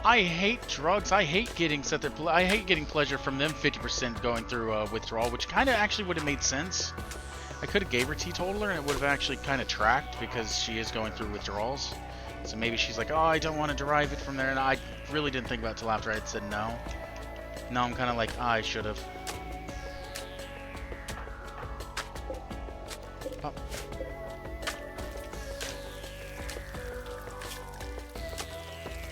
I hate drugs. I hate getting I hate getting pleasure from them 50% going through withdrawal, which kind of actually would have made sense. I could have gave her teetotaler and it would have actually kind of tracked because she is going through withdrawals. So maybe she's like, oh, I don't want to derive it from there, and I really didn't think about it till after I had said no. Now I'm kind of like, oh, I should have. Oh.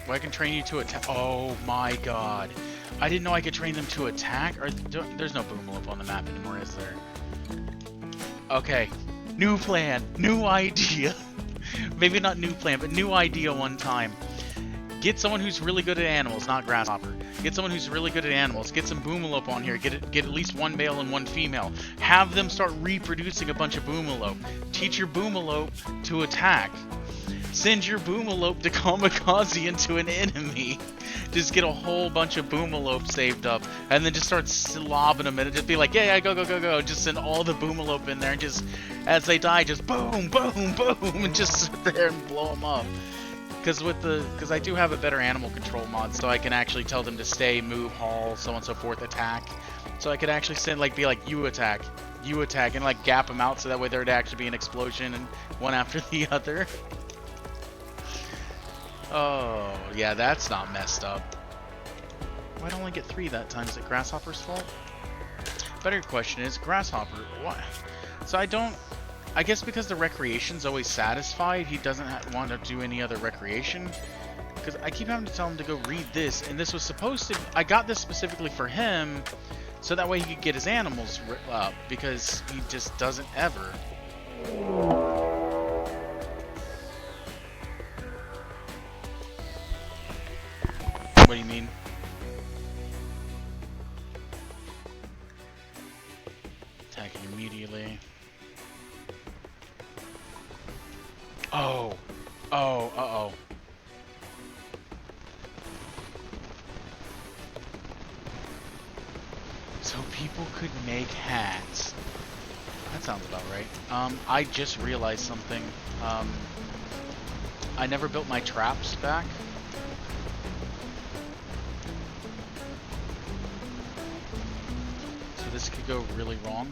Well, I can train you to attack. Oh my god. I didn't know I could train them to attack. There's no Boomalope on the map anymore, is there? Okay. New plan. New idea. Maybe not new plan, but new idea one time. Get someone who's really good at animals, not Grasshopper. Get someone who's really good at animals. Get some Boomalope on here. Get at least one male and one female. Have them start reproducing a bunch of Boomalope. Teach your Boomalope to attack. Send your Boomalope to kamikaze into an enemy. Just get a whole bunch of Boomalope saved up, and then just start slobbing them, and just be like, yeah, go, go, go, go. Just send all the Boomalope in there, and just, as they die, just boom, boom, boom, and just sit there and blow them up. Because I do have a better animal control mod, so I can actually tell them to stay, move, haul, so on and so forth, attack. So I could actually be like, you attack, and like gap them out, so that way there'd actually be an explosion, and one after the other. Oh, yeah, that's not messed up. Why'd I only get 3 that time? Is it Grasshopper's fault? Better question is, Grasshopper, what? So I guess because the recreation's always satisfied, he doesn't want to do any other recreation. Because I keep having to tell him to go read this, and this was supposed to... I got this specifically for him, so that way he could get his animals up, because he just doesn't ever. What do you mean? Attacking immediately. Oh. Oh, uh-oh. So people could make hats. That sounds about right. I just realized something. I never built my traps back. So this could go really wrong.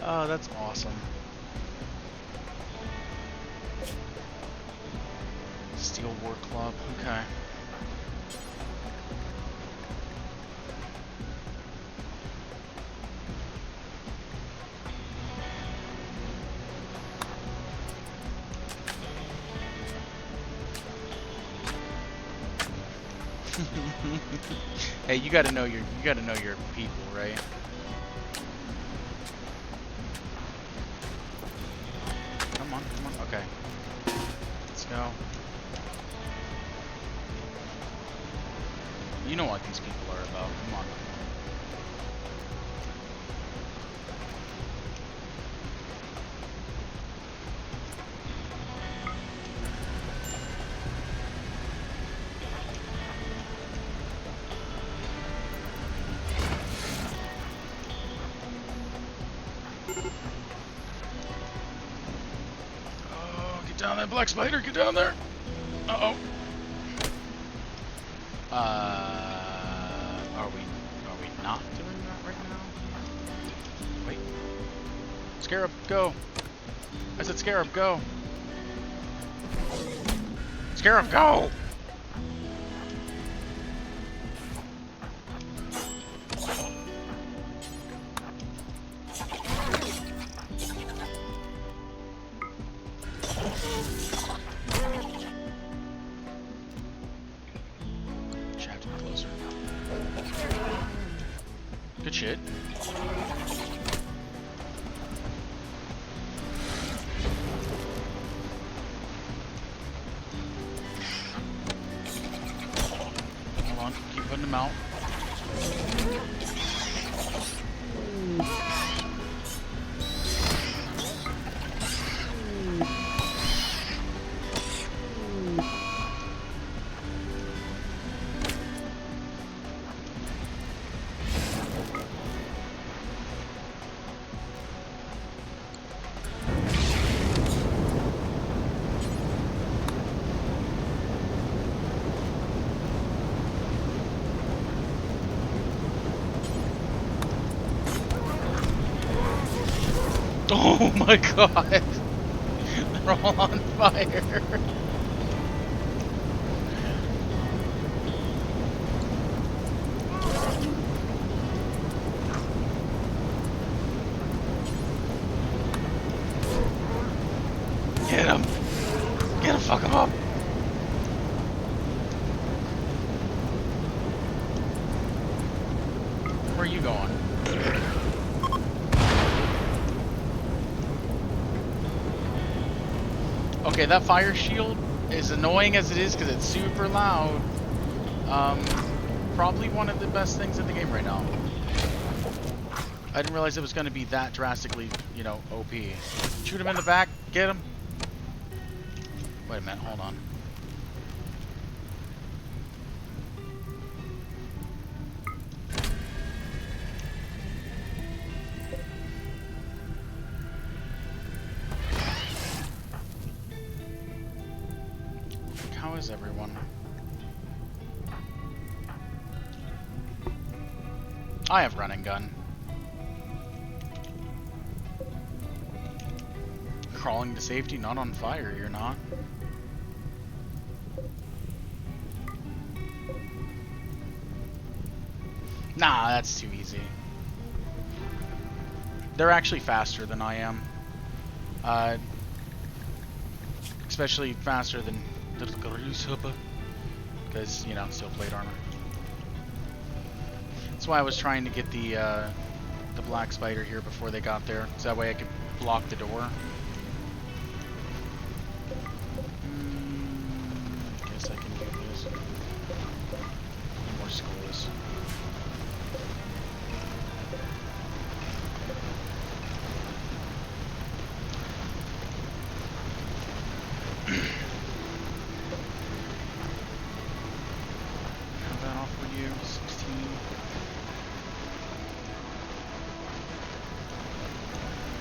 Oh, that's awesome. Steel War Club, okay. Hey, you gotta know your people, right? Come on, okay. Let's go. You know what these people are about, come on. Get down there, black spider, get down there! Uh-oh. Are we not doing that right now? Wait. Scarab, go! I said Scarab, go! Scarab, go! Good shit. Hold on, keep putting them out. Oh my god! They're all on fire! Get him! Get him, fuck him up! Where are you going? Okay, that fire shield, as annoying as it is because it's super loud, probably one of the best things in the game right now. I didn't realize it was going to be that drastically, you know, OP. Shoot him in the back, get him. Wait a minute, hold on. How is everyone? I have running gun. Crawling to safety, not on fire, you're not. Nah, that's too easy. They're actually faster than I am. Especially faster than the Garushuba. Because, you know, steel plate armor. That's why I was trying to get the black spider here before they got there. So that way I could block the door. Guess I can do this. Need more skulls. Have that off for you. 16.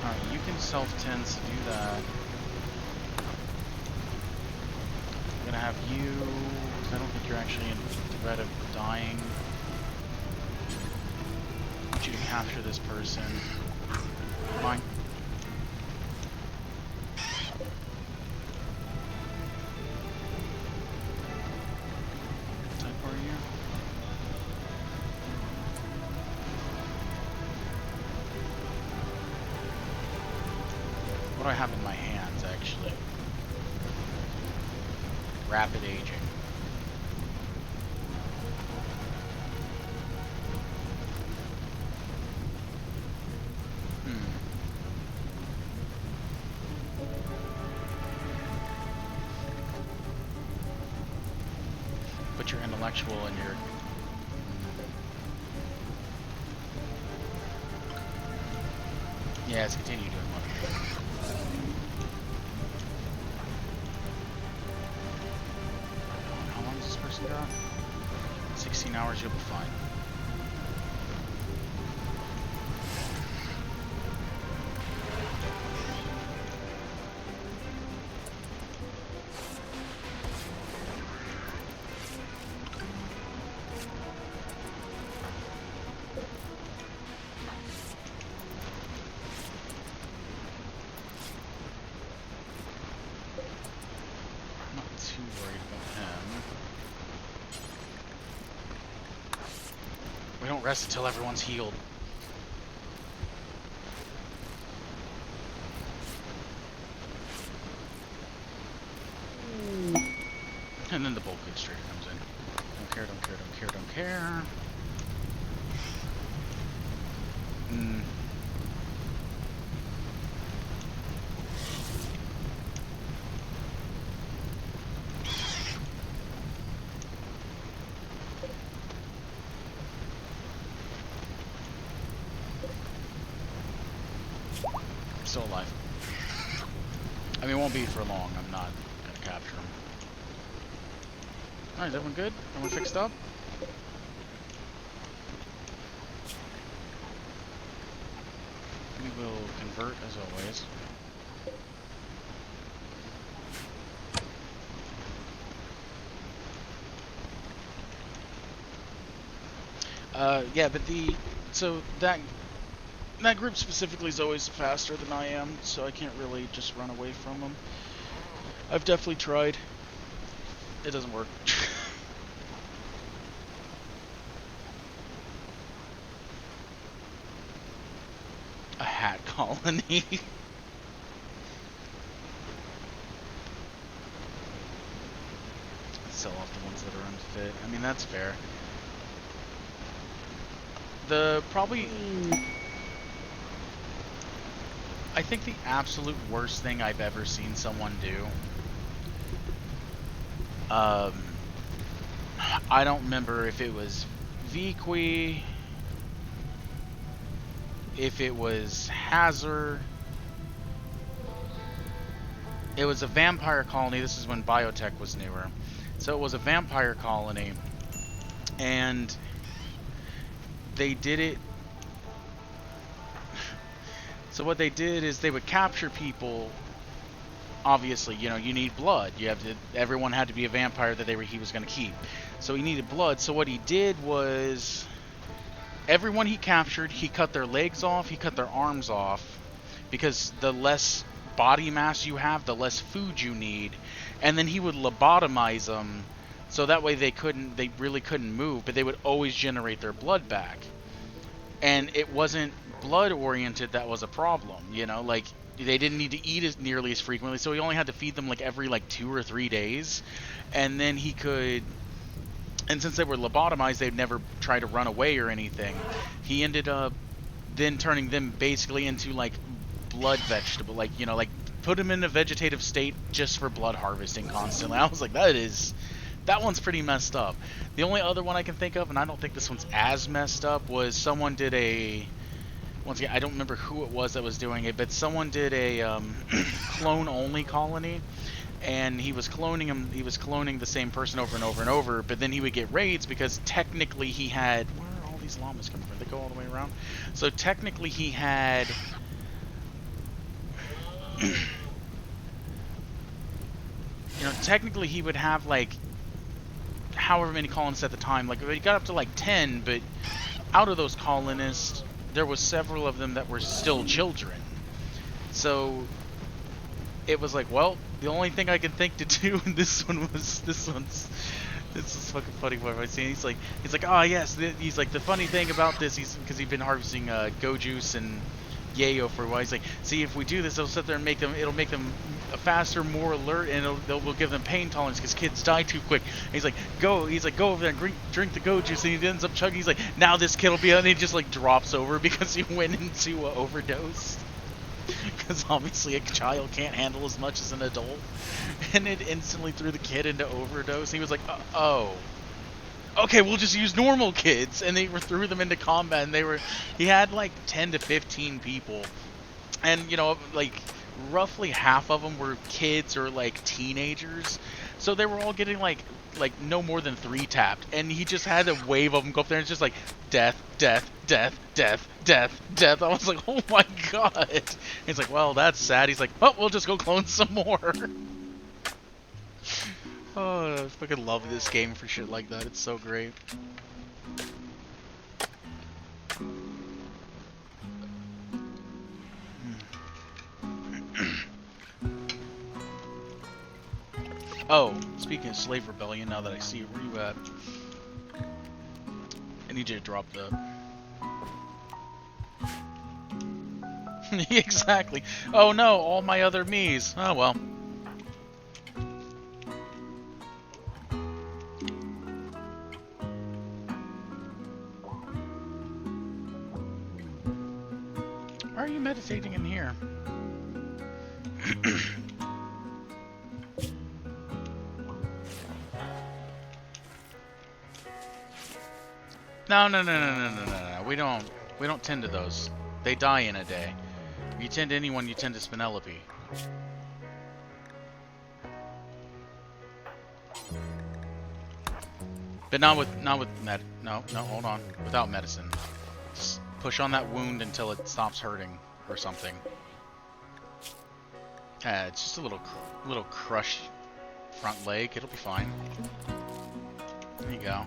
Alright, you can self-tense to do that. I'm gonna have you, because I don't think you're actually in threat of dying. I want you to capture this person. Mine. What type are you? What do I have in my hands, actually? Rapid aging. Put your intellectual in your... Yeah, let's continue doing one. How long does this person got? 16 hours, you'll be fine. We don't rest until everyone's healed. And then the bulk extractor comes in. Don't care, don't care, don't care, don't care. Still alive. I mean, it won't be for long. I'm not gonna capture him. Alright, is everyone good? Everyone fixed up? We will convert as always. Yeah, but that group specifically is always faster than I am, so I can't really just run away from them. I've definitely tried. It doesn't work. A hat colony. Sell off the ones that are unfit. I mean, that's fair. I think the absolute worst thing I've ever seen someone do, I don't remember if it was Viqui, if it was Hazard. It was a vampire colony. This is when biotech was newer. So it was a vampire colony, and they did it. So what they did is they would capture people. Obviously, you know, you need blood. Everyone had to be a vampire that he was going to keep. So he needed blood. So what he did was, everyone he captured, he cut their legs off, he cut their arms off, because the less body mass you have, the less food you need. And then he would lobotomize them So that way they really couldn't move, but they would always generate their blood back. And it wasn't blood oriented that was a problem, you know, like they didn't need to eat as nearly as frequently, so he only had to feed them like every like 2 or 3 days, and then he could. And since they were lobotomized, they'd never try to run away or anything. He ended up then turning them basically into like blood vegetable, like, you know, like put them in a vegetative state just for blood harvesting constantly. I was like, that one's pretty messed up. The only other one I can think of, and I don't think this one's as messed up, was someone did a, once again, I don't remember who it was that was doing it, but someone did a clone-only colony, and he was cloning him. He was cloning the same person over and over and over, but then he would get raids because technically he had. Where are all these llamas coming from? They go all the way around. So technically he had. You know, technically he would have like however many colonists at the time. Like he got up to like 10, but out of those colonists, there was several of them that were still children. So it was like, well, the only thing I could think to do in this is fucking funny. What I've seen, he's like, oh yes, he's like, the funny thing about this, because he's been harvesting go juice and yayo for a while. He's like, see, if we do this, it'll sit there and it'll make them faster, more alert, and we'll give them pain tolerance because kids die too quick. And he's like, go over there and drink the go juice, and he ends up chugging. He's like, now this kid will be, and he just like drops over because he went into overdose. Because obviously a child can't handle as much as an adult, and it instantly threw the kid into overdose. He was like, oh, okay, we'll just use normal kids, and they threw them into combat, and he had like 10 to 15 people, and you know, like roughly half of them were kids or like teenagers, so they were all getting like no more than 3 tapped, and he just had a wave of them go up there, and it's just like death, death, death, death, death, death. I was like, oh my god. He's like, well, that's sad. He's like, well, we'll just go clone some more. Oh, I fucking love this game for shit like that. It's so great. Oh, speaking of Slave Rebellion, now that I see where you at, I need you to drop the... Exactly. Oh no, all my other me's. Oh well. Why are you meditating in here? No. We don't tend to those. They die in a day. If you tend to anyone, you tend to Penelope. But not with hold on. Without medicine. Just push on that wound until it stops hurting or something. It's just a little crushed front leg. It'll be fine. There you go.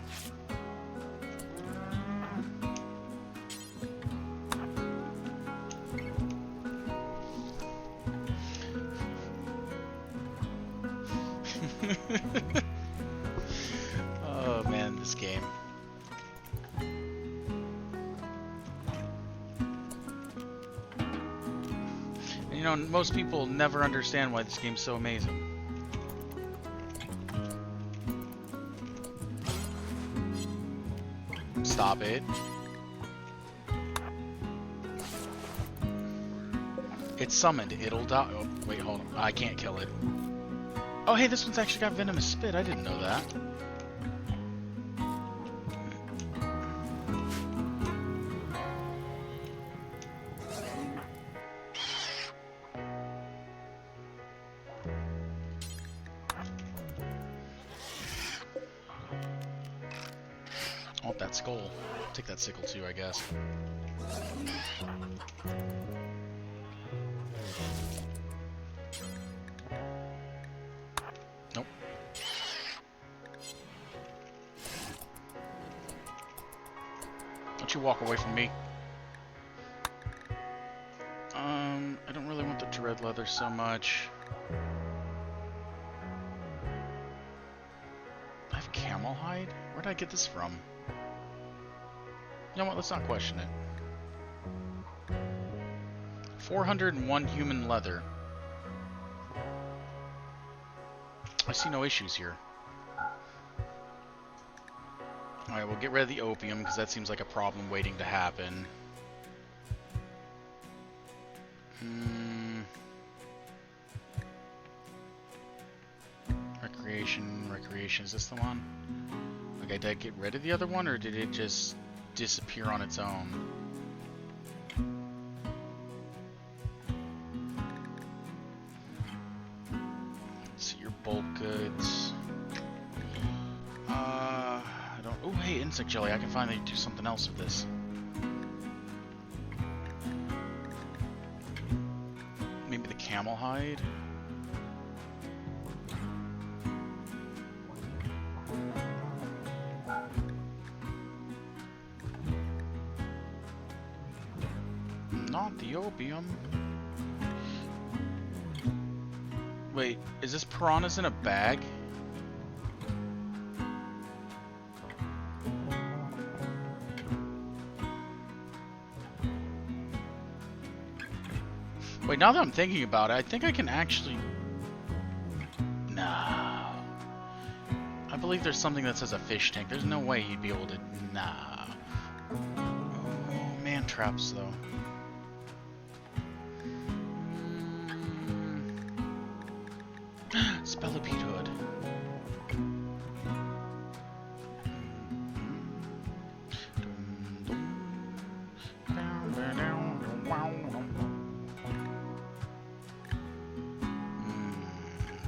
Oh man, this game. And, you know, most people never understand why this game's so amazing. Stop it. It's summoned. It'll die. Oh, wait, hold on. I can't kill it. Oh, hey, this one's actually got venomous spit. I didn't know that. I want that skull. Take that sickle too, I guess. Nope. Don't you walk away from me. I don't really want the dread leather so much. I have hide? Where did I get this from? You know what? Let's not question it. 401 human leather. I see no issues here. Alright, we'll get rid of the opium, because that seems like a problem waiting to happen. Recreation, is this the one? Okay, did I get rid of the other one, or did it just disappear on its own? Let's see, your bulk goods. I don't... Oh, hey, insect jelly, I can finally do something else with this. Maybe the camel hide? Not the opium. Wait, is this piranhas in a bag? Wait, now that I'm thinking about it, I think I can actually... No. I believe there's something that says a fish tank. There's no way you'd be able to... Nah. Oh, man traps, though. Spellipede hood.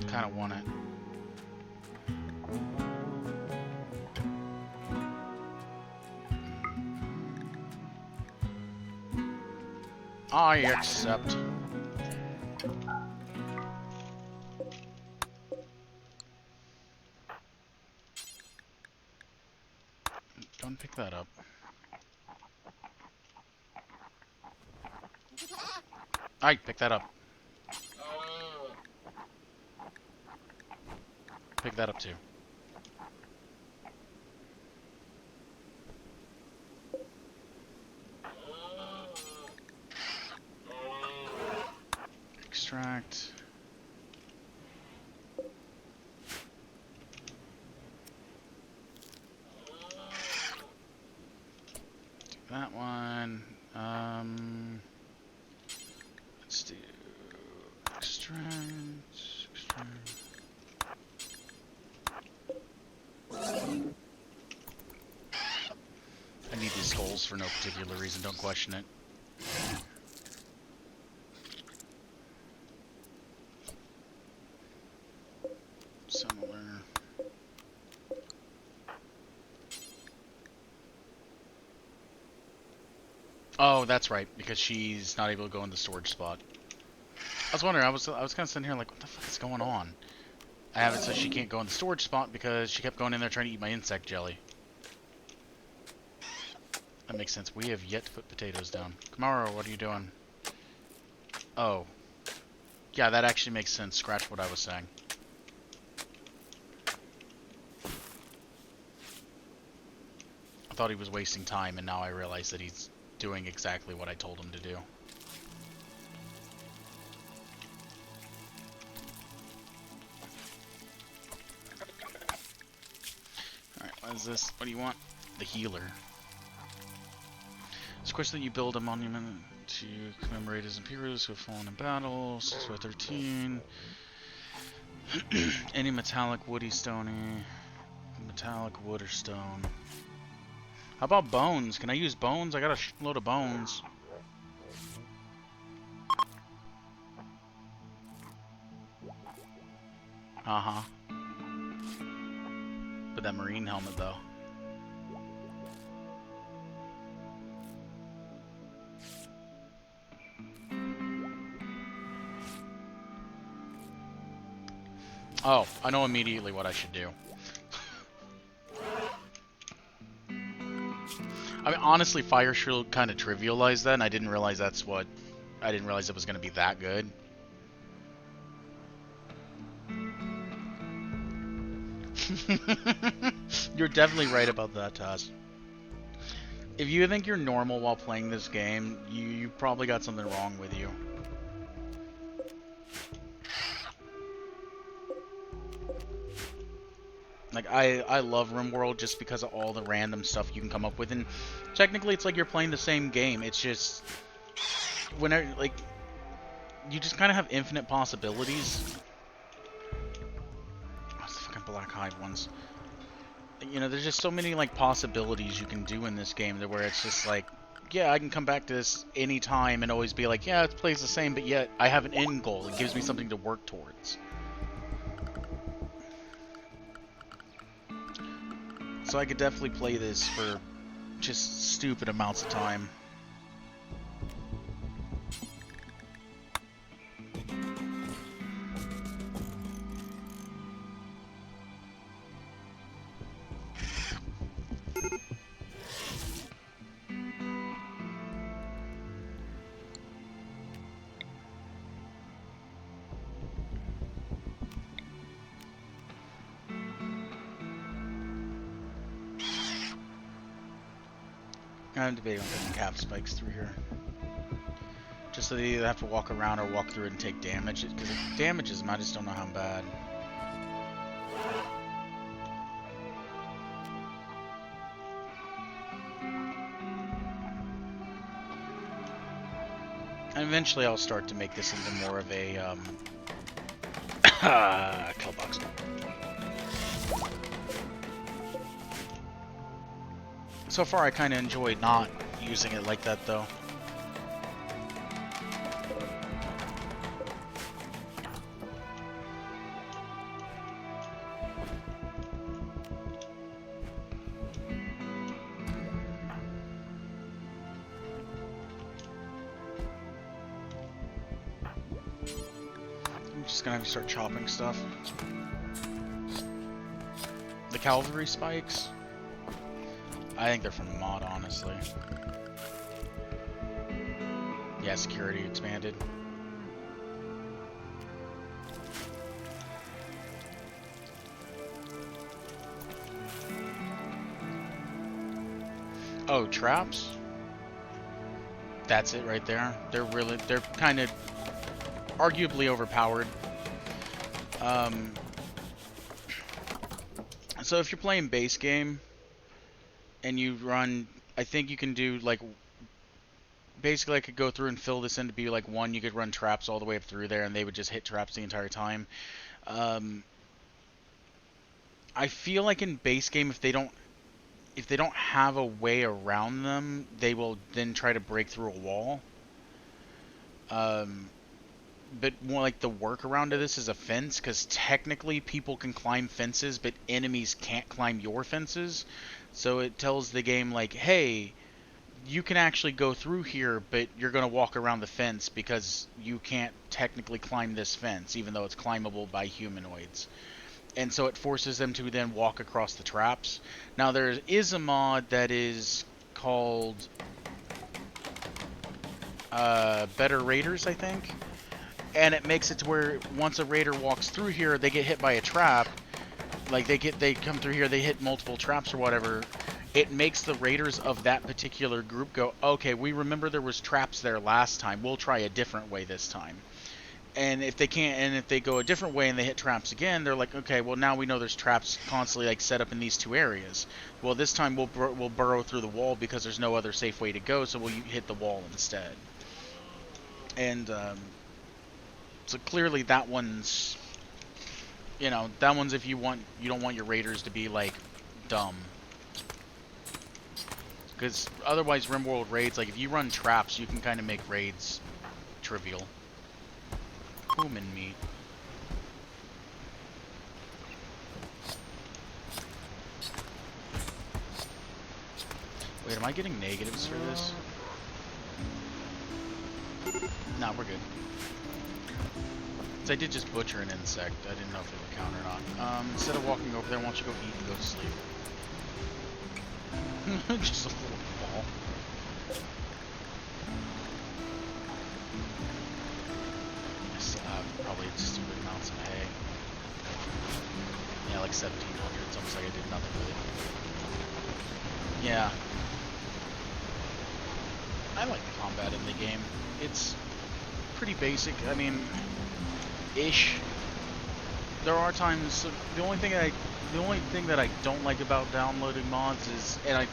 Kinda want it. I accept. Don't pick that up. Aye, pick that up. Pick that up too. Extract. Do that one. Let's do extract. I need these skulls for no particular reason, don't question it. Similar. Oh, that's right, because she's not able to go in the storage spot. I was wondering, I was kind of sitting here like, what the fuck is going on? I have it so she can't go in the storage spot because she kept going in there trying to eat my insect jelly. That makes sense. We have yet to put potatoes down. Kamara, what are you doing? Oh. Yeah, that actually makes sense. Scratch what I was saying. I thought he was wasting time, and now I realize that he's doing exactly what I told him to do. Alright, what is this? What do you want? The healer. It's a question that you build a monument to commemorate his imperials who have fallen in battle. 6/13. Any metallic, woody, stony. Metallic, wood, or stone. How about bones? Can I use bones? I got a load of bones. Uh-huh. But that marine helmet, though. Oh, I know immediately what I should do. I mean, honestly, Fire Shield kind of trivialized that, and I didn't realize that's what... I didn't realize it was going to be that good. You're definitely right about that, Taz. If you think you're normal while playing this game, you probably got something wrong with you. Like, I love RimWorld just because of all the random stuff you can come up with, and technically it's like you're playing the same game. It's just, whenever, like, you just kind of have infinite possibilities. What's the fucking black hive ones? You know, there's just so many, like, possibilities you can do in this game where it's just like, yeah, I can come back to this anytime and always be like, yeah, it plays the same, but yet I have an end goal. It gives me something to work towards. So I could definitely play this for just stupid amounts of time. I'm debating on putting cap spikes through here. Just so they either have to walk around or walk through it and take damage. Because it damages them, I just don't know how bad. And eventually I'll start to make this into more of a, kill box. So far, I kind of enjoy not using it like that, though. I'm just gonna have to start chopping stuff. The cavalry spikes? I think they're from the mod, honestly. Yeah, security expanded. Oh, traps? That's it right there. They're kind of arguably overpowered. So if you're playing base game, and you run, I think you can do, like, basically I could go through and fill this in to be, like, one, you could run traps all the way up through there, and they would just hit traps the entire time. I feel like in base game, if they don't have a way around them, they will then try to break through a wall. But more like the workaround to this is a fence, because technically people can climb fences, but enemies can't climb your fences. So it tells the game, like, hey, you can actually go through here, but you're going to walk around the fence because you can't technically climb this fence, even though it's climbable by humanoids. And so it forces them to then walk across the traps. Now, there is a mod that is called Better Raiders, I think. And it makes it to where once a raider walks through here, they get hit by a trap. Like, they come through here, they hit multiple traps or whatever. It makes the raiders of that particular group go, okay, we remember there was traps there last time. We'll try a different way this time. And if they can't, and if they go a different way and they hit traps again, they're like, okay, well, now we know there's traps constantly, like, set up in these two areas. Well, this time we'll burrow through the wall because there's no other safe way to go, so we'll hit the wall instead. And so clearly that one's, you know, that one's if you don't want your raiders to be, like, dumb. Because otherwise RimWorld raids, like, if you run traps, you can kind of make raids trivial. Human meat. Wait, am I getting negatives for this? Nah, we're good. I did just butcher an insect. I didn't know if it would count or not. Instead of walking over there, why don't you go eat and go to sleep? Just a little ball. I still have probably stupid amounts of hay. Yeah, like 1,700. It's almost like I did nothing with it. like the combat in the game. It's pretty basic. I mean, ish. There are times. The only thing that I don't like about downloading mods is, and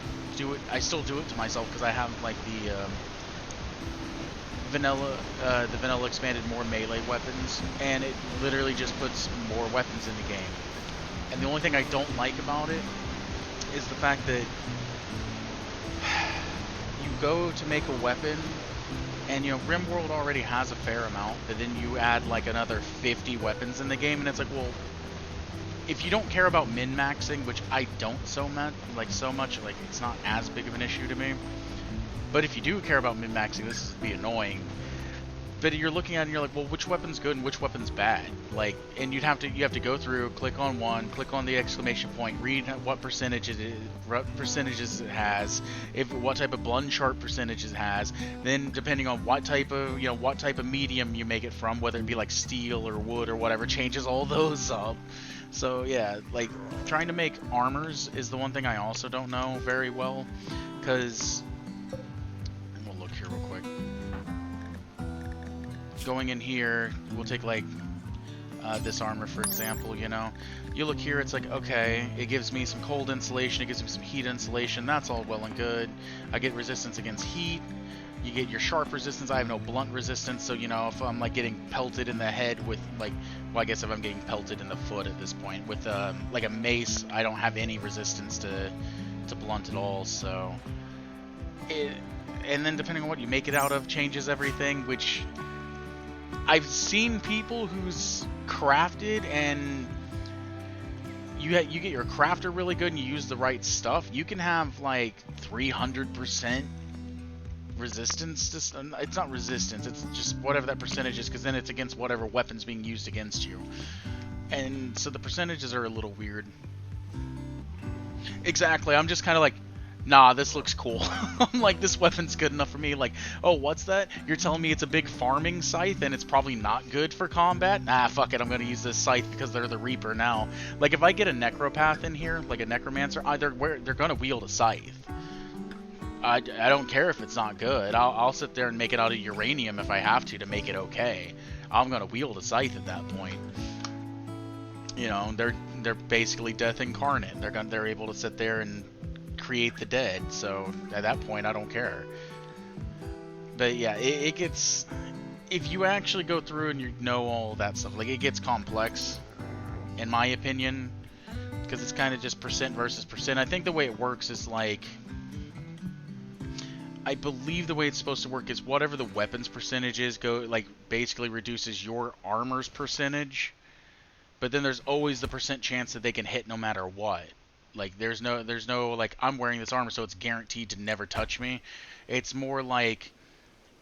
I still do it to myself because I have like the vanilla expanded more melee weapons, and it literally just puts more weapons in the game. And the only thing I don't like about it is the fact that you go to make a weapon, and RimWorld already has a fair amount, but then you add like another 50 weapons in the game, and it's like, well, if you don't care about min-maxing, which I don't so much, like it's not as big of an issue to me. But if you do care about min-maxing, this would be annoying. But you're looking at it and you're like, well, which weapon's good and which weapon's bad? Like, and you have to go through, click on one, click on the exclamation point, read what percentages it has, what type of blend chart percentages it has. Then depending on what type of medium you make it from, whether it be like steel or wood or whatever, changes all those up. So yeah, like trying to make armors is the one thing I also don't know very well, because we'll look here real quick. Going in here, we'll take like this armor for example. You look here, it's like, okay, it gives me some cold insulation, it gives me some heat insulation. That's all well and good. I get resistance against heat. You get your sharp resistance. I have no blunt resistance, so if I'm like getting pelted in the head with like, well, I guess if I'm getting pelted in the foot at this point with like a mace, I don't have any resistance to blunt at all. So and then depending on what you make it out of changes everything, which I've seen people who's crafted, and you get your crafter really good and you use the right stuff, you can have like 300% resistance to, it's not resistance, it's just whatever that percentage is, because then it's against whatever weapon's being used against you. And so the percentages are a little weird. Exactly, I'm just kind of like, nah, this looks cool. I'm like, this weapon's good enough for me. Like, oh, what's that? You're telling me it's a big farming scythe and it's probably not good for combat? Nah, fuck it, I'm gonna use this scythe because they're the Reaper now. Like, if I get a Necropath in here, like a Necromancer, they're gonna wield a scythe. I don't care if it's not good. I'll sit there and make it out of uranium if I have to make it okay. I'm gonna wield a scythe at that point. They're basically death incarnate. They're able to sit there and create the dead, so at that point I don't care. But yeah, it gets, if you actually go through and you know all that stuff, like, it gets complex in my opinion, because it's kind of just percent versus percent. I think the way it works is like, I believe the way it's supposed to work is whatever the weapons percentage is, basically reduces your armor's percentage, but then there's always the percent chance that they can hit no matter what. Like, there's no like, I'm wearing this armor so it's guaranteed to never touch me. It's more like,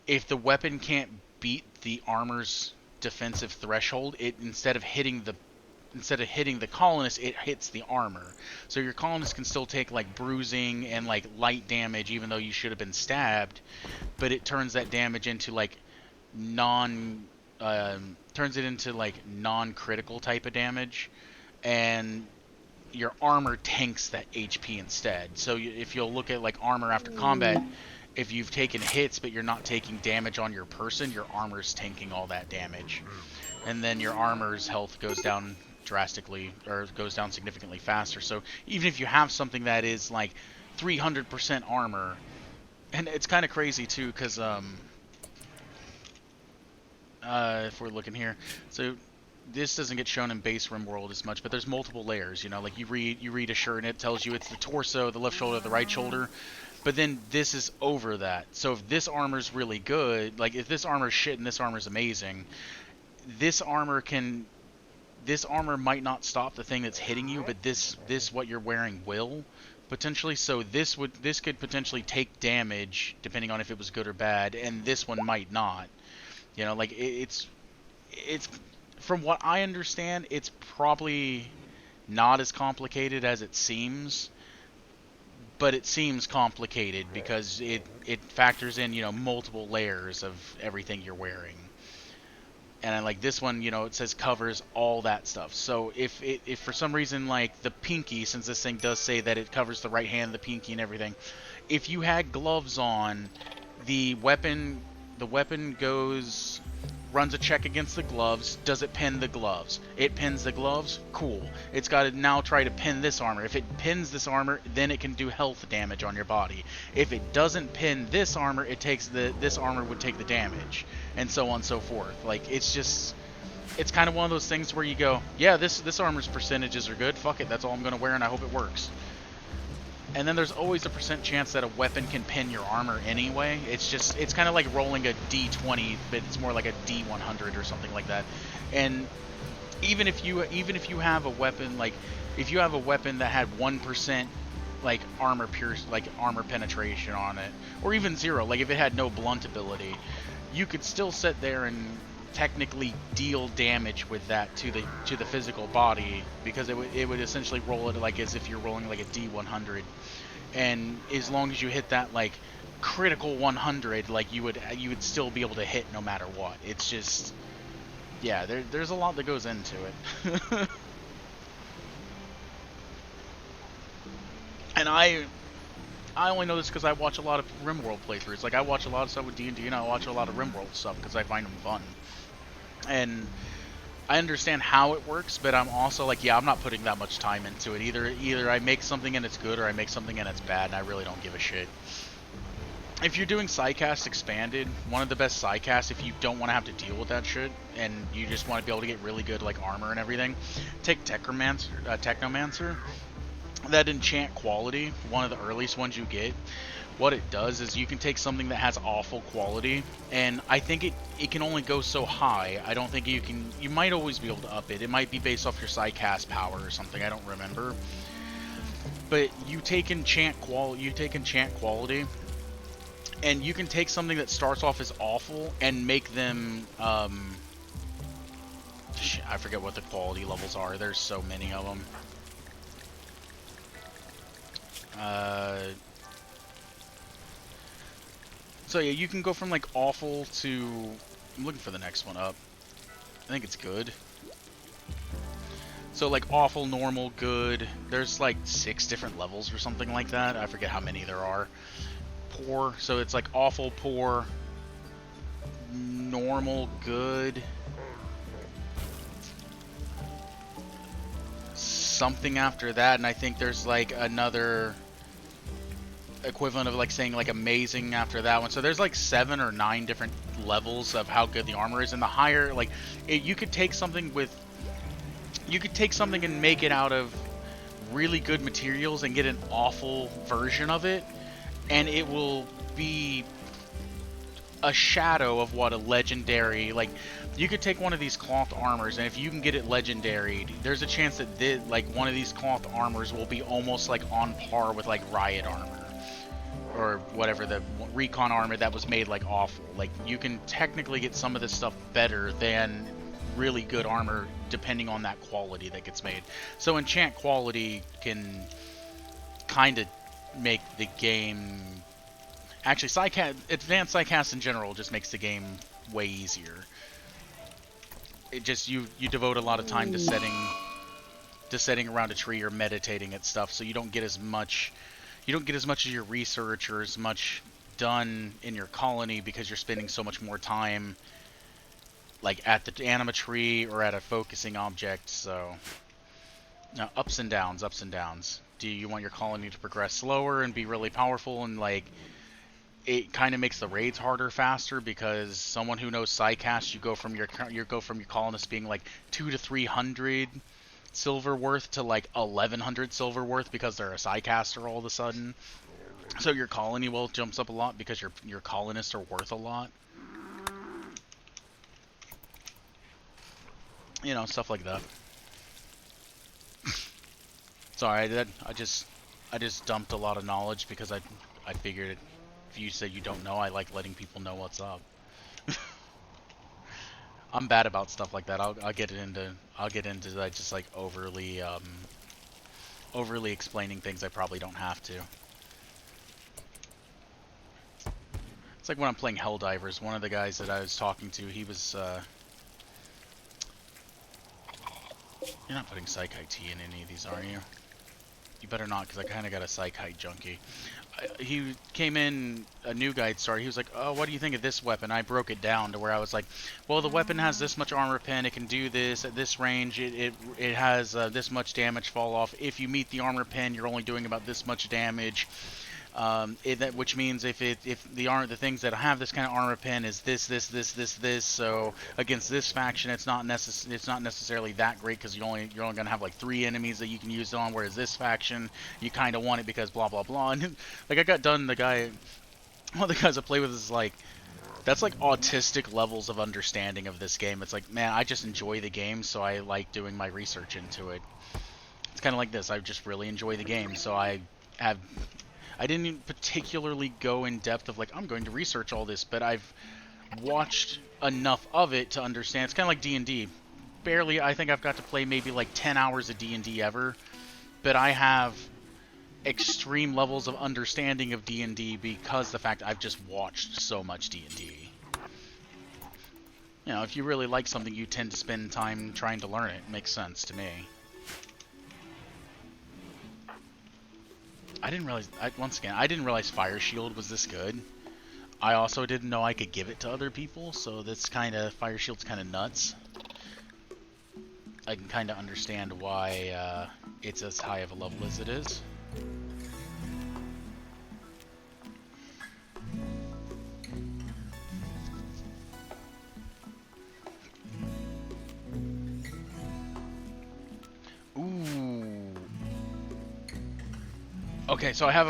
if the weapon can't beat the armor's defensive threshold, it instead of hitting the colonist, it hits the armor. So your colonist can still take like bruising and like light damage even though you should have been stabbed, but it turns that damage into like non-critical type of damage, and your armor tanks that HP instead. So if you'll look at like armor after combat, if you've taken hits but you're not taking damage on your person, your armor's tanking all that damage. And then your armor's health goes down drastically, or goes down significantly faster. So even if you have something that is like 300% armor, and it's kind of crazy too, because if we're looking here, so this doesn't get shown in base RimWorld as much, but there's multiple layers. Like you read a shirt and it tells you it's the torso, the left shoulder, the right shoulder, but then this is over that. So if this armor's really good, like if this armor's shit and this armor's amazing, this armor might not stop the thing that's hitting you, but this what you're wearing will potentially. So this could potentially take damage depending on if it was good or bad, and this one might not. Like it's from what I understand, it's probably not as complicated as it seems, but it seems complicated because it factors in, multiple layers of everything you're wearing. And like this one, it says covers all that stuff. So if for some reason, like the pinky, since this thing does say that it covers the right hand, the pinky, and everything, if you had gloves on The weapon, the weapon goes, runs a check against the gloves. Does it pin the gloves? It pins the gloves. Cool. It's got to now try to pin this armor. If it pins this armor, then it can do health damage on your body. If it doesn't pin this armor, it takes this armor would take the damage, and so on and so forth. Like, it's just, it's kind of one of those things where you go, yeah, this armor's percentages are good. Fuck it, that's all I'm gonna wear, and I hope it works. And then there's always a percent chance that a weapon can pin your armor anyway. It's just, it's kind of like rolling a D20, but it's more like a D100 or something like that. And even if you have a weapon, like if you have a weapon that had 1% like armor penetration on it, or even 0, like if it had no blunt ability, you could still sit there and technically deal damage with that to the physical body, because it would essentially roll it like as if you're rolling like a D100, and as long as you hit that like critical 100, like you would still be able to hit no matter what. It's just, yeah, there's a lot that goes into it. And I only know this because I watch a lot of RimWorld playthroughs. Like, I watch a lot of stuff with D&D, and I watch a lot of RimWorld stuff because I find them fun. And I understand how it works, but I'm also like, yeah, I'm not putting that much time into it. Either I make something and it's good, or I make something and it's bad, and I really don't give a shit. If you're doing Psycast Expanded, one of the best Psycasts, if you don't want to have to deal with that shit, and you just want to be able to get really good like armor and everything, take Technomancer. That enchant quality, one of the earliest ones you get. What it does is you can take something that has awful quality, and I think it can only go so high. I don't think you might always be able to up it. It might be based off your Psycast power or something, I don't remember. But you take enchant quality, and you can take something that starts off as awful and make them, I forget what the quality levels are. There's so many of them. So yeah, you can go from like awful to, I'm looking for the next one up. I think it's good. So like awful, normal, good. There's like 6 different levels or something like that. I forget how many there are. Poor, so it's like awful, poor, normal, good. Something after that, and I think there's like another equivalent of like saying like amazing after that one. So there's like 7 or 9 different levels of how good the armor is, and the higher, like, you could take something and make it out of really good materials and get an awful version of it, and it will be a shadow of what a legendary, like, you could take one of these cloth armors, and if you can get it legendary, there's a chance that like one of these cloth armors will be almost like on par with like riot armor, or whatever, the recon armor that was made like awful. Like, you can technically get some of this stuff better than really good armor depending on that quality that gets made. So enchant quality can kind of make the game, actually advanced Psycast in general just makes the game way easier. It just, you devote a lot of time to setting around a tree or meditating at stuff, so you don't get as much of your research or as much done in your colony because you're spending so much more time like at the anima tree or at a focusing object. So now, ups and downs. Do you want your colony to progress slower and be really powerful, and like it kind of makes the raids harder faster, because someone who knows Psycast, you go from your colonists being like 200 to 300 silver worth to like 1100 silver worth because they're a Psycaster all of a sudden. So your colony wealth jumps up a lot because your colonists are worth a lot. You know, stuff like that. Sorry, I just dumped a lot of knowledge because I figured if you say you don't know, I like letting people know what's up. I'm bad about stuff like that. I'll get into like just like overly explaining things I probably don't have to. It's like when I'm playing Helldivers, one of the guys that I was talking to, he was you're not putting Psychite Tea in any of these, are you? You better not, because I kind of got a Psychite junkie. he came in, a new guy started. He was like, "Oh, what do you think of this weapon?" I broke it down to where I was like, "Well, the weapon has this much armor pen. It can do this at this range. It has this much damage fall off. If you meet the armor pen, you're only doing about this much damage." Which means if the things that have this kind of armor pen is this, so against this faction it's not necessarily that great because you're only gonna have like 3 enemies that you can use it on, whereas this faction you kind of want it because blah blah blah. And like I got done, one of the guys I play with is like, that's like autistic levels of understanding of this game. It's like, man, I just enjoy the game, so I like doing my research into it. It's kind of like this. I just really enjoy the game, so have I didn't even particularly go in depth of like, I'm going to research all this, but I've watched enough of it to understand. It's kind of like D&D. Barely, I think I've got to play maybe like 10 hours of D&D ever, but I have extreme levels of understanding of D&D because the fact I've just watched so much D&D. You know, if you really like something, you tend to spend time trying to learn it. It makes sense to me. I didn't realize, once again, I didn't realize Fire Shield was this good. I also didn't know I could give it to other people, so that's kind of, Fire Shield's kind of nuts. I can kind of understand why it's as high of a level as it is. Okay, so I have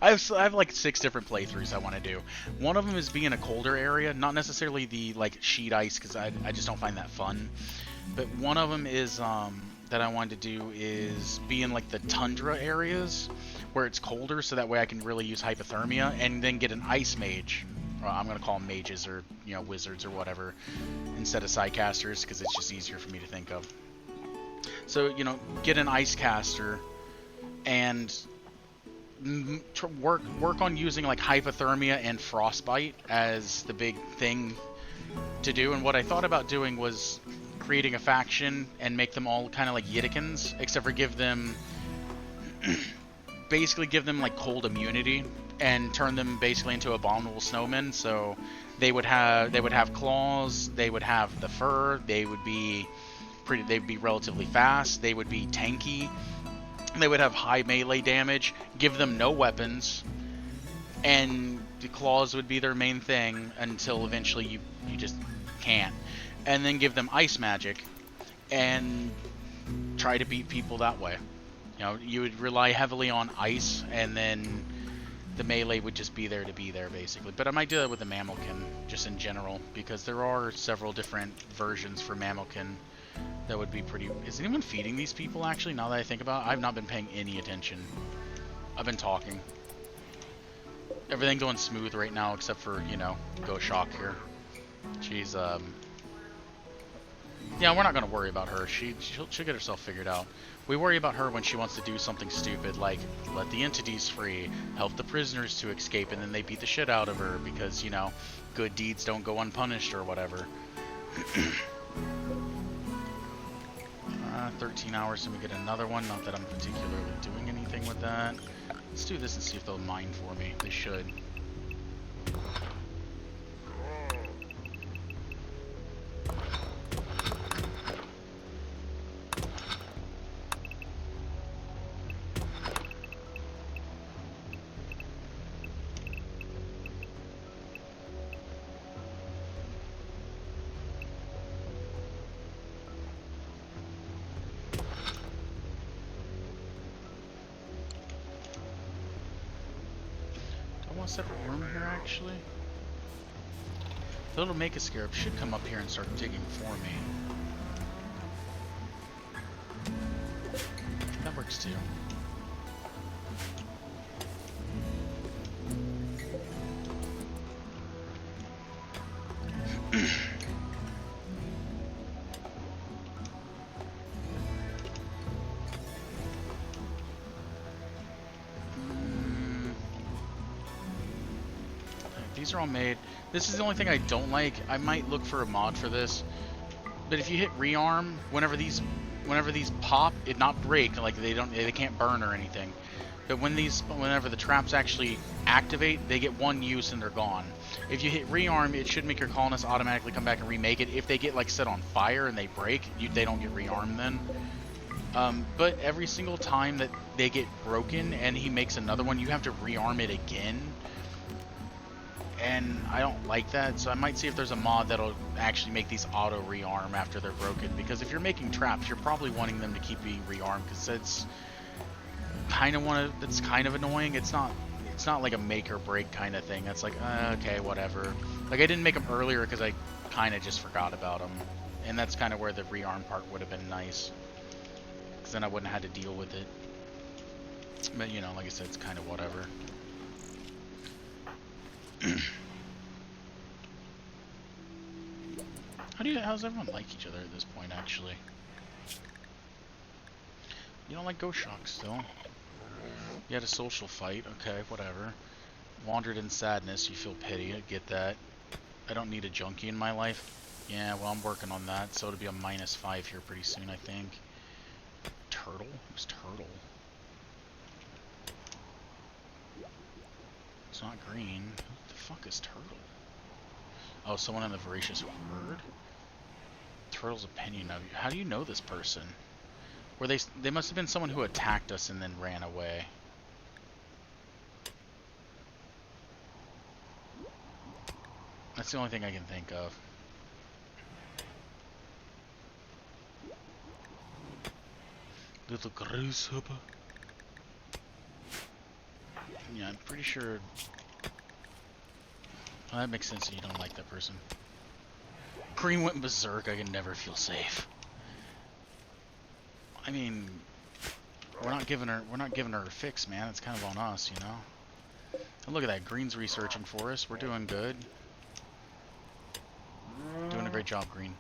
I have like 6 different playthroughs I want to do. One of them is be in a colder area, not necessarily the like sheet ice, because I just don't find that fun. But one of them is that I wanted to do is be in like the tundra areas where it's colder, so that way I can really use hypothermia, and then get an ice mage. Or I'm gonna call them mages, or you know, wizards or whatever, instead of psycasters, because it's just easier for me to think of. So you know, get an ice caster and work on using like hypothermia and frostbite as the big thing to do. And what I thought about doing was creating a faction and make them all kind of like Yidikins, except for give them basically give them like cold immunity and turn them basically into abominable snowmen. So they would have claws, they would have the fur, they'd be relatively fast, they would be tanky. They would have high melee damage, give them no weapons, and the claws would be their main thing until eventually you just can't. And then give them ice magic, and try to beat people that way. You know, you would rely heavily on ice, and then the melee would just be there to be there, basically. But I might do that with the Mammalkin, just in general, because there are several different versions for Mammalkin. That would be pretty... Is anyone feeding these people, actually, now that I think about it? I've not been paying any attention. I've been talking. Everything going smooth right now, except for, you know, Go Shock here. She's, yeah, we're not going to worry about her. She'll get herself figured out. We worry about her when she wants to do something stupid, like, let the entities free, help the prisoners to escape, and then they beat the shit out of her because, you know, good deeds don't go unpunished or whatever. 13 hours and we get another one. Not that I'm particularly doing anything with that. Let's do this and see if they'll mine for me. They should. Separate room here, actually. The little Mega Scarab should come up here and start digging for me. That works too. These are all made. This is the only thing I don't like. I might look for a mod for this. But if you hit rearm, whenever these pop, it not break, like they can't burn or anything. But whenever the traps actually activate, they get one use and they're gone. If you hit rearm, it should make your colonists automatically come back and remake it. If they get like set on fire and they break, they don't get rearmed then. But every single time that they get broken and he makes another one, you have to rearm it again. And I don't like that, so I might see if there's a mod that'll actually make these auto rearm after they're broken. Because if you're making traps, you're probably wanting them to keep being rearmed, because that's kind of annoying. It's not like a make or break kind of thing. That's like, okay, whatever. Like, I didn't make them earlier because I kind of just forgot about them, and that's kind of where the rearm part would have been nice, because then I wouldn't have had to deal with it. But you know, like I said, it's kind of whatever. How's everyone like each other at this point, actually? You don't like Ghost Shock still? You had a social fight, okay, whatever. Wandered in sadness, you feel pity, I get that. I don't need a junkie in my life. Yeah, well, I'm working on that, so it'll be a -5 here pretty soon, I think. Turtle? Who's Turtle? It's not green. Who the fuck is Turtle? Oh, someone in the Voracious Herd? Turtle's opinion of you. How do you know this person? Were they must have been someone who attacked us and then ran away. That's the only thing I can think of. Little grasshopper. Yeah, I'm pretty sure. Well, that makes sense that you don't like that person. Green went berserk. I can never feel safe. I mean, we're not giving her a fix, man. It's kind of on us, you know. And look at that. Green's researching for us. We're doing good. Doing a great job, Green.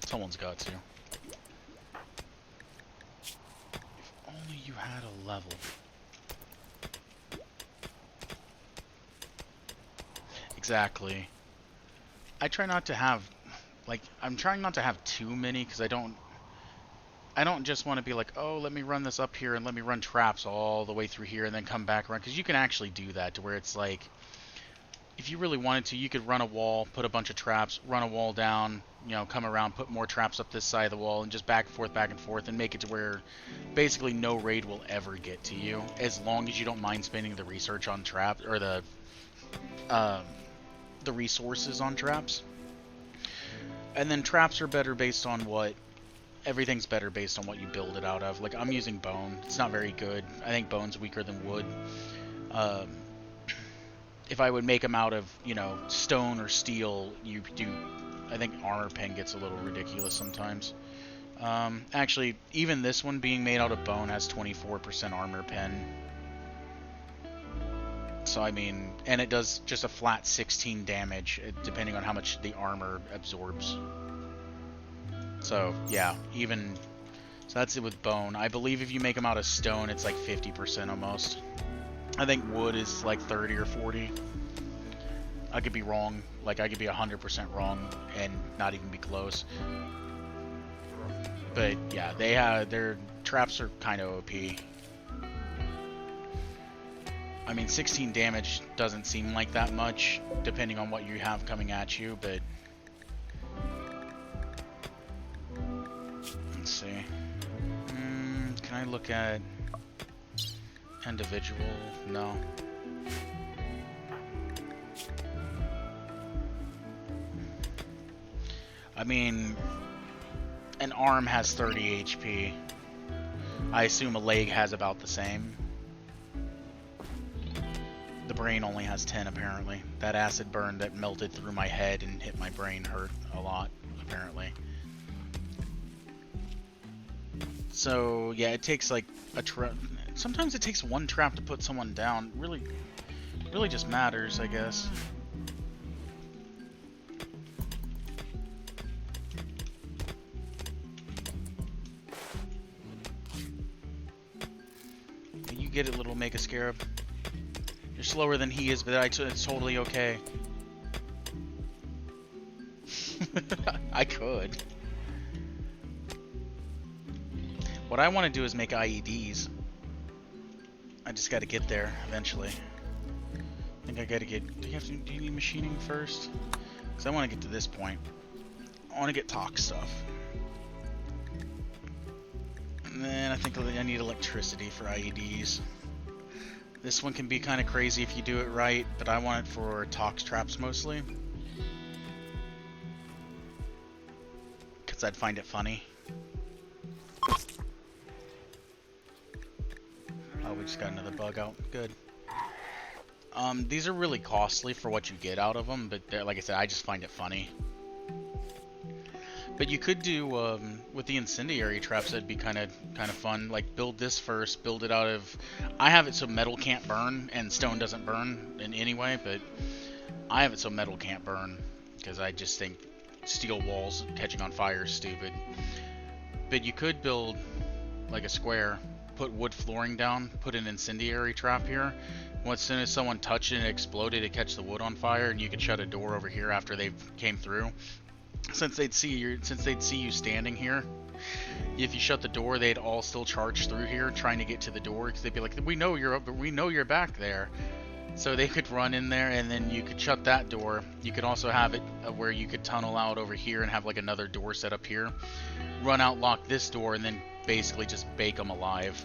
Someone's got to. If only you had a level. Exactly. I try not to have, like, I'm trying not to have too many, because I don't just want to be like, oh, let me run this up here and let me run traps all the way through here and then come back around, because you can actually do that to where it's like, if you really wanted to, you could run a wall, put a bunch of traps, run a wall down, you know, come around, put more traps up this side of the wall, and just back and forth, and make it to where basically no raid will ever get to you, as long as you don't mind spending the research on traps, or the resources on traps. And then traps are better based on what, everything's better based on what you build it out of. Like, I'm using bone. It's not very good. I think bone's weaker than wood. If I would make them out of, you know, stone or steel, I think armor pen gets a little ridiculous sometimes. Actually, even this one being made out of bone has 24% armor pen. So, I mean, and it does just a flat 16 damage, depending on how much the armor absorbs. So, yeah, so that's it with bone. I believe if you make them out of stone, it's like 50% almost. I think wood is like 30 or 40. I could be wrong. Like, I could be 100% wrong and not even be close. But, yeah, their traps are kind of OP. I mean, 16 damage doesn't seem like that much, depending on what you have coming at you, but... Let's see. Can I look at... individual? No. I mean... an arm has 30 HP. I assume a leg has about the same. The brain only has 10, apparently. That acid burn that melted through my head and hit my brain hurt a lot, apparently. So, yeah, it takes, like, a trap. Sometimes it takes one trap to put someone down. Really just matters, I guess. You get it, little Mega Scarab. You're slower than he is, but it's totally okay. I could. What I want to do is make IEDs. I just gotta get there eventually. I think I gotta get... Do you need machining first? Because I want to get to this point. I want to get talk stuff. And then I think I need electricity for IEDs. This one can be kind of crazy if you do it right, but I want it for tox traps mostly. Because I'd find it funny. Oh, we just got another bug out. Good. These are really costly for what you get out of them, but like I said, I just find it funny. But you could do, with the incendiary traps, that'd be kind of fun. Like, build this first, build it out of... I have it so metal can't burn, and stone doesn't burn in any way, but I have it so metal can't burn, because I just think steel walls catching on fire is stupid. But you could build, like, a square, put wood flooring down, put an incendiary trap here. As soon as someone touched it and exploded, it catch the wood on fire, and you could shut a door over here after they came through. Since they'd see you standing here, if you shut the door, they'd all still charge through here trying to get to the door, because they'd be like, we know you're up, but we know you're back there. So they could run in there, and then you could shut that door. You could also have it where you could tunnel out over here and have like another door set up here, run out, lock this door, and then basically just bake them alive.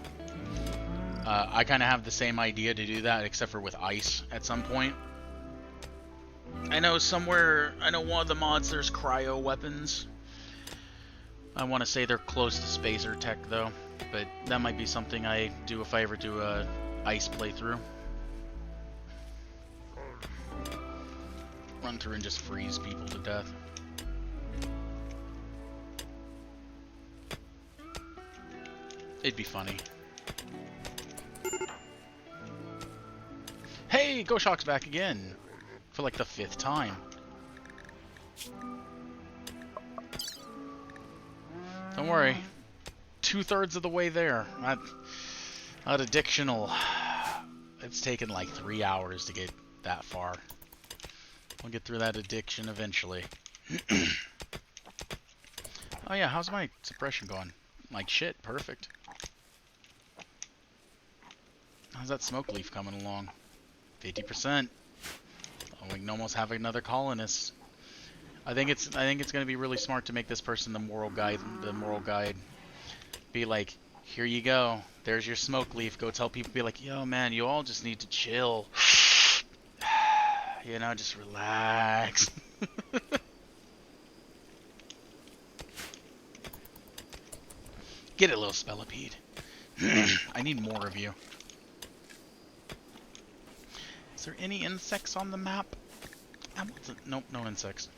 I kind of have the same idea to do that, except for with ice at some point. I know one of the mods there's cryo weapons. I want to say they're close to Spacer Tech though, but that might be something I do if I ever do a ice playthrough. Run through and just freeze people to death. It'd be funny. Hey, Goshock's back again! For like the 5th time. Don't worry. 2/3 of the way there. Not addictional. It's taken like 3 hours to get that far. We'll get through that addiction eventually. Oh yeah, how's my suppression going? Like shit, perfect. How's that smoke leaf coming along? 50%. Oh, we can almost have another colonist. I think it's gonna be really smart to make this person the moral guide. Be like, here you go. There's your smoke leaf. Go tell people. Be like, yo man, you all just need to chill. You know, just relax. Get it, little spellipede. I need more of you. Is there any insects on the map? Nope, no insects.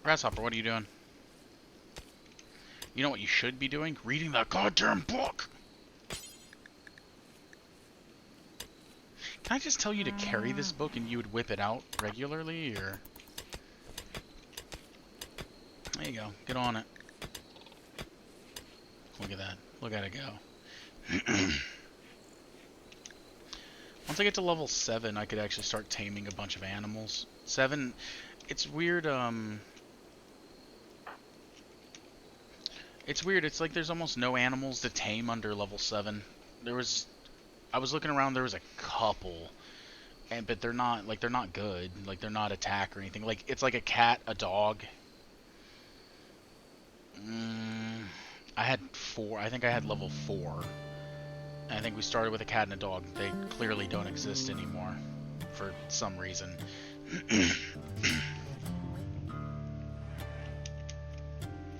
Grasshopper, what are you doing? You know what you should be doing? Reading that goddamn book! Can I just tell you to carry this book and you would whip it out regularly, or... There you go. Get on it. Look at that. Look at it go. Once I get to level 7, I could actually start taming a bunch of animals. 7, it's weird, it's weird, it's like there's almost no animals to tame under level 7. I was looking around, there was a couple, but they're not good. Like, they're not attack or anything. Like, it's like a cat, a dog. I had 4, I think I had level 4. I think we started with a cat and a dog. They clearly don't exist anymore for some reason.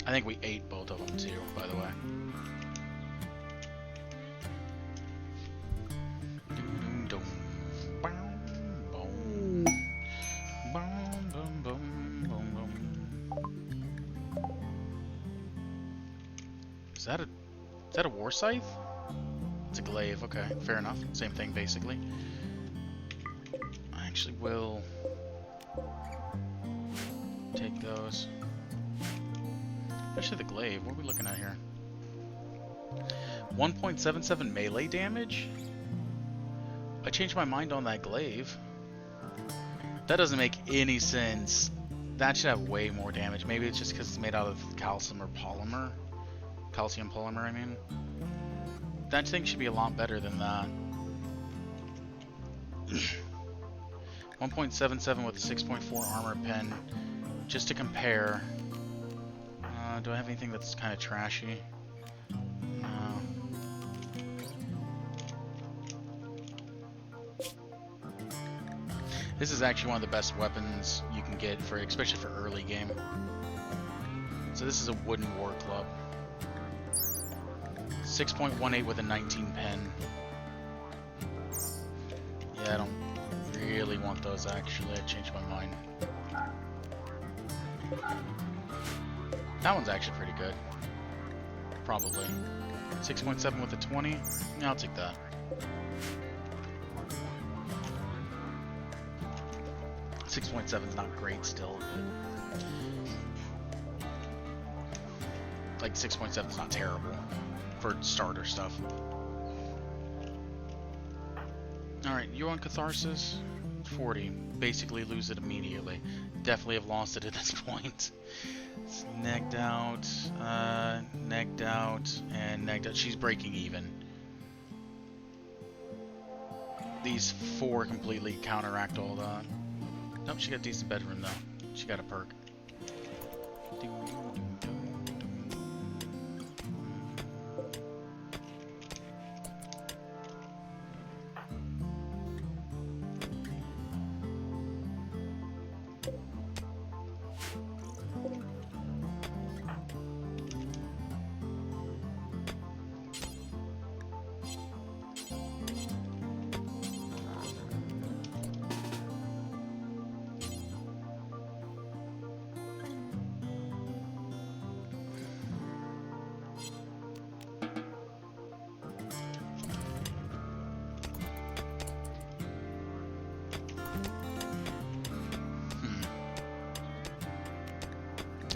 I think we ate both of them too, by the way. Is that a war scythe? It's a glaive, okay, fair enough. Same thing, basically. I actually will take those. Especially the glaive. What are we looking at here? 1.77 melee damage? I changed my mind on that glaive. That doesn't make any sense. That should have way more damage. Maybe it's just because it's made out of calcium or polymer. Calcium polymer, I mean. That thing should be a lot better than that. 1.77 with a 6.4 armor pen. Just to compare. Do I have anything that's kind of trashy? No. This is actually one of the best weapons you can get, for, especially for early game. So this is a wooden war club. 6.18 with a 19 pen. Yeah, I don't really want those actually. I changed my mind. That one's actually pretty good. Probably. 6.7 with a 20. Yeah, I'll take that. 6.7 is not great still, but like 6.7 is not terrible for starter stuff. Alright, you on Catharsis? 40. Basically lose it immediately. Definitely have lost it at this point. It's negged out, and negged out. She's breaking even. These 4 completely counteract all that. Nope, she got a decent bedroom though. She got a perk.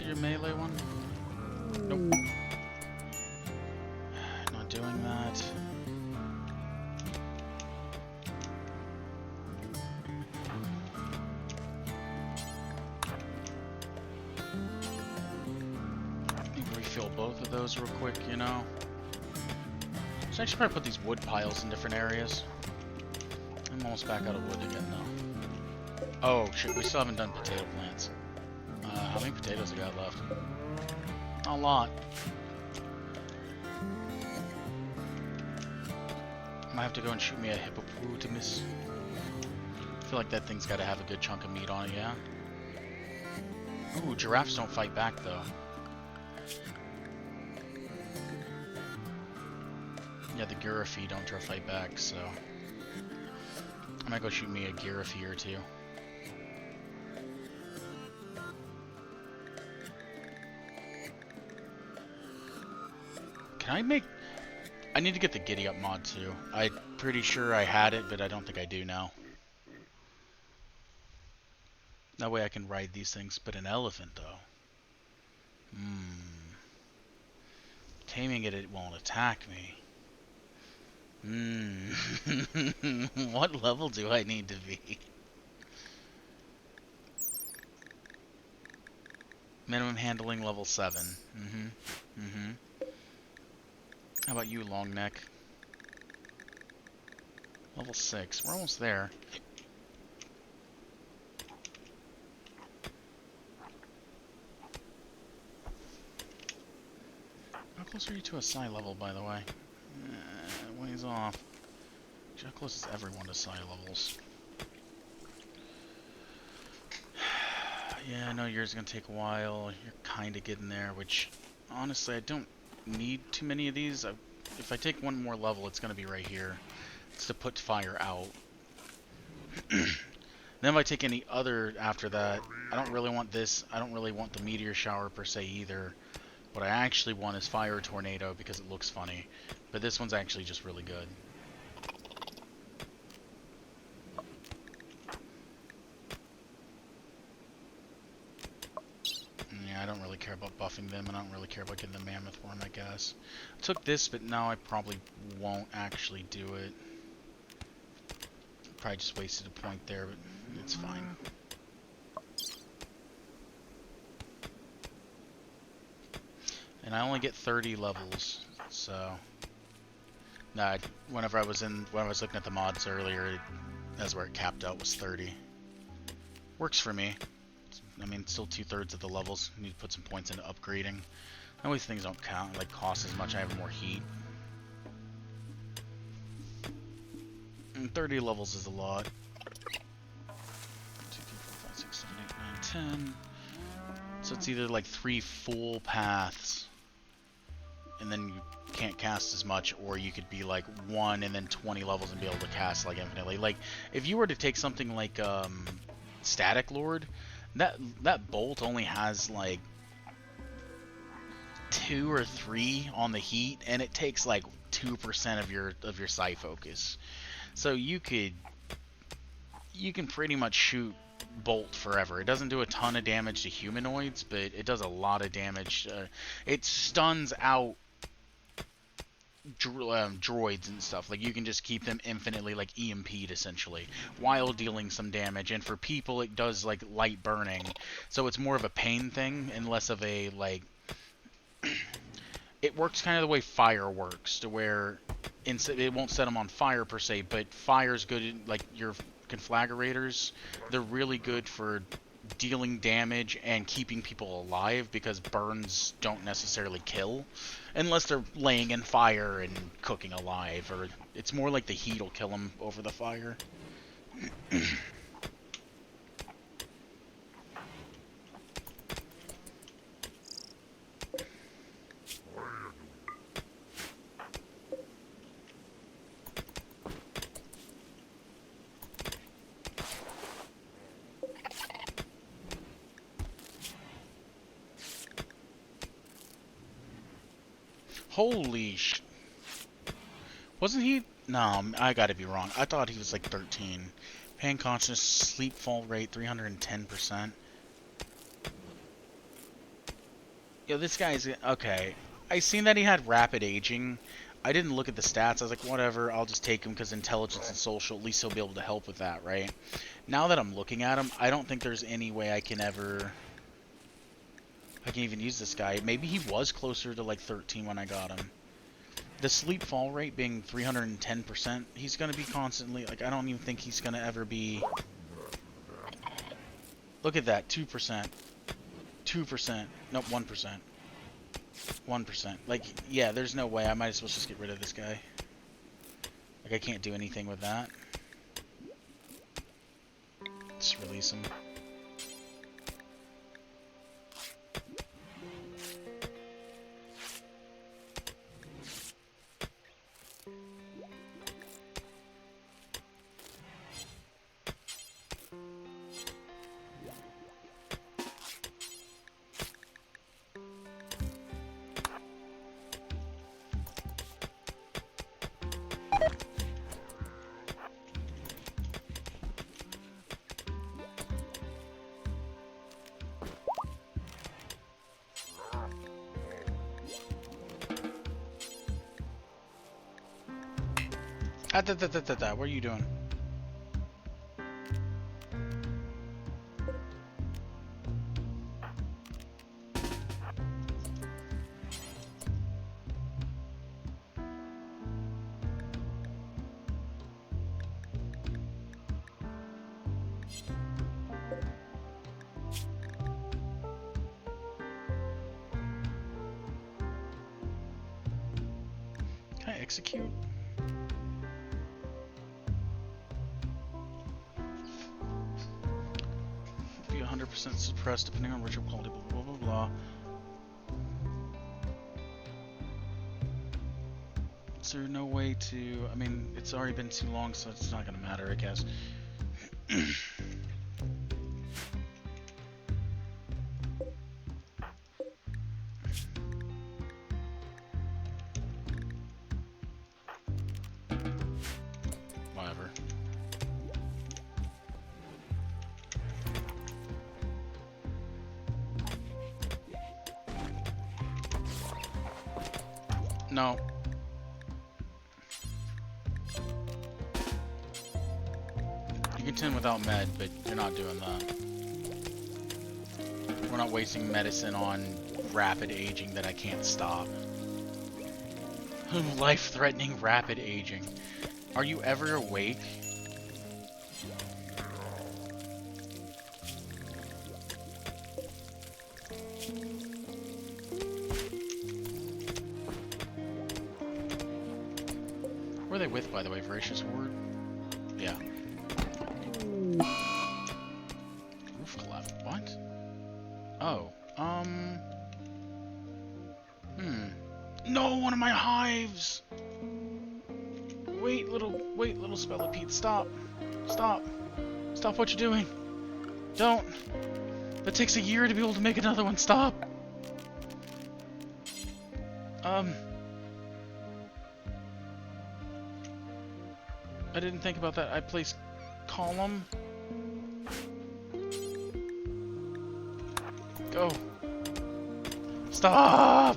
Your melee one? Nope. Not doing that. Refill both of those real quick, you know. So I should probably put these wood piles in different areas. I'm almost back out of wood again though. Oh shit, we still haven't done potato plants. How many potatoes I got left? Not a lot. Might have to go and shoot me a hippopotamus. I feel like that thing's got to have a good chunk of meat on it, yeah? Ooh, giraffes don't fight back, though. Yeah, the giraffe don't try to fight back, so... I might go shoot me a giraffe or two. Can I make... I need to get the Giddy Up mod too. I'm pretty sure I had it, but I don't think I do now. That way I can ride these things, but an elephant though. Taming it, it won't attack me. What level do I need to be? Minimum handling level 7. How about you, long neck? Level 6. We're almost there. How close are you to a psi level, by the way? Ways off. How close is everyone to psi levels? Yeah, I know yours is gonna take a while. You're kind of getting there, which honestly I don't need too many of these. If I take one more level, it's going to be right here. It's to put fire out. Then if I take any other after that, I don't really want this. I don't really want the meteor shower per se either. What I actually want is fire tornado because it looks funny. But this one's actually just really good. Yeah, I don't really care about buffing them, and I don't really care about getting the mammoth worm, I guess. I took this, but now I probably won't actually do it. Probably just wasted a point there, but it's fine. And I only get 30 levels, so... Whenever when I was looking at the mods earlier, that's where it capped out, was 30. Works for me. I mean, still 2/3 of the levels. Need to put some points into upgrading. That way things don't count, like cost as much. I have more heat. And 30 levels is a lot. 2, 3, 4, 5, 6, 7, 8, 9, 10. So it's either like 3 full paths, and then you can't cast as much, or you could be like 1 and then 20 levels and be able to cast like infinitely. Like if you were to take something like Static Lord, that bolt only has like 2 or 3 on the heat, and it takes like 2% of your psi focus. So you can pretty much shoot bolt forever. It doesn't do a ton of damage to humanoids, but it does a lot of damage. It stuns out droids and stuff. Like you can just keep them infinitely like EMP'd essentially while dealing some damage. And for people, it does like light burning, so it's more of a pain thing and less of a like. It works kind of the way fire works, to where it won't set them on fire per se, but fire's good. Like your conflagrators, they're really good for dealing damage and keeping people alive, because burns don't necessarily kill unless they're laying in fire and cooking alive, or it's more like the heat will kill them over the fire. Holy sh... Wasn't he... No, I gotta be wrong. I thought he was like 13. Pain consciousness, sleep fall rate, 310%. Yo, this guy's... Okay. I seen that he had rapid aging. I didn't look at the stats. I was like, whatever, I'll just take him because intelligence and social, at least he'll be able to help with that, right? Now that I'm looking at him, I don't think there's any way I can ever... I can even use this guy. Maybe he was closer to like 13 when I got him. The sleep fall rate being 310%, he's going to be constantly, like, I don't even think he's going to ever be... Look at that, 2%. 2%. Nope, 1%. 1%. Like, yeah, there's no way. I might as well just get rid of this guy. Like, I can't do anything with that. Just release him. What are you doing? Can I execute? Be 100% suppressed depending on ritual quality, blah blah blah blah. Is there no way to... I mean, it's already been too long, so it's not gonna matter, I guess. Whatever. No. You can tend without med, but you're not doing that. We're not wasting medicine on rapid aging that I can't stop. Life-threatening rapid aging. Are you ever awake? Who are they with, by the way? Voracious Horde? Yeah. Roof collapse. What? Oh. No, one of my hives! Wait, little Spellipede, stop. Stop. Stop what you're doing. Don't. That takes a year to be able to make another one. Stop. I didn't think about that. I placed column. Go. Stop!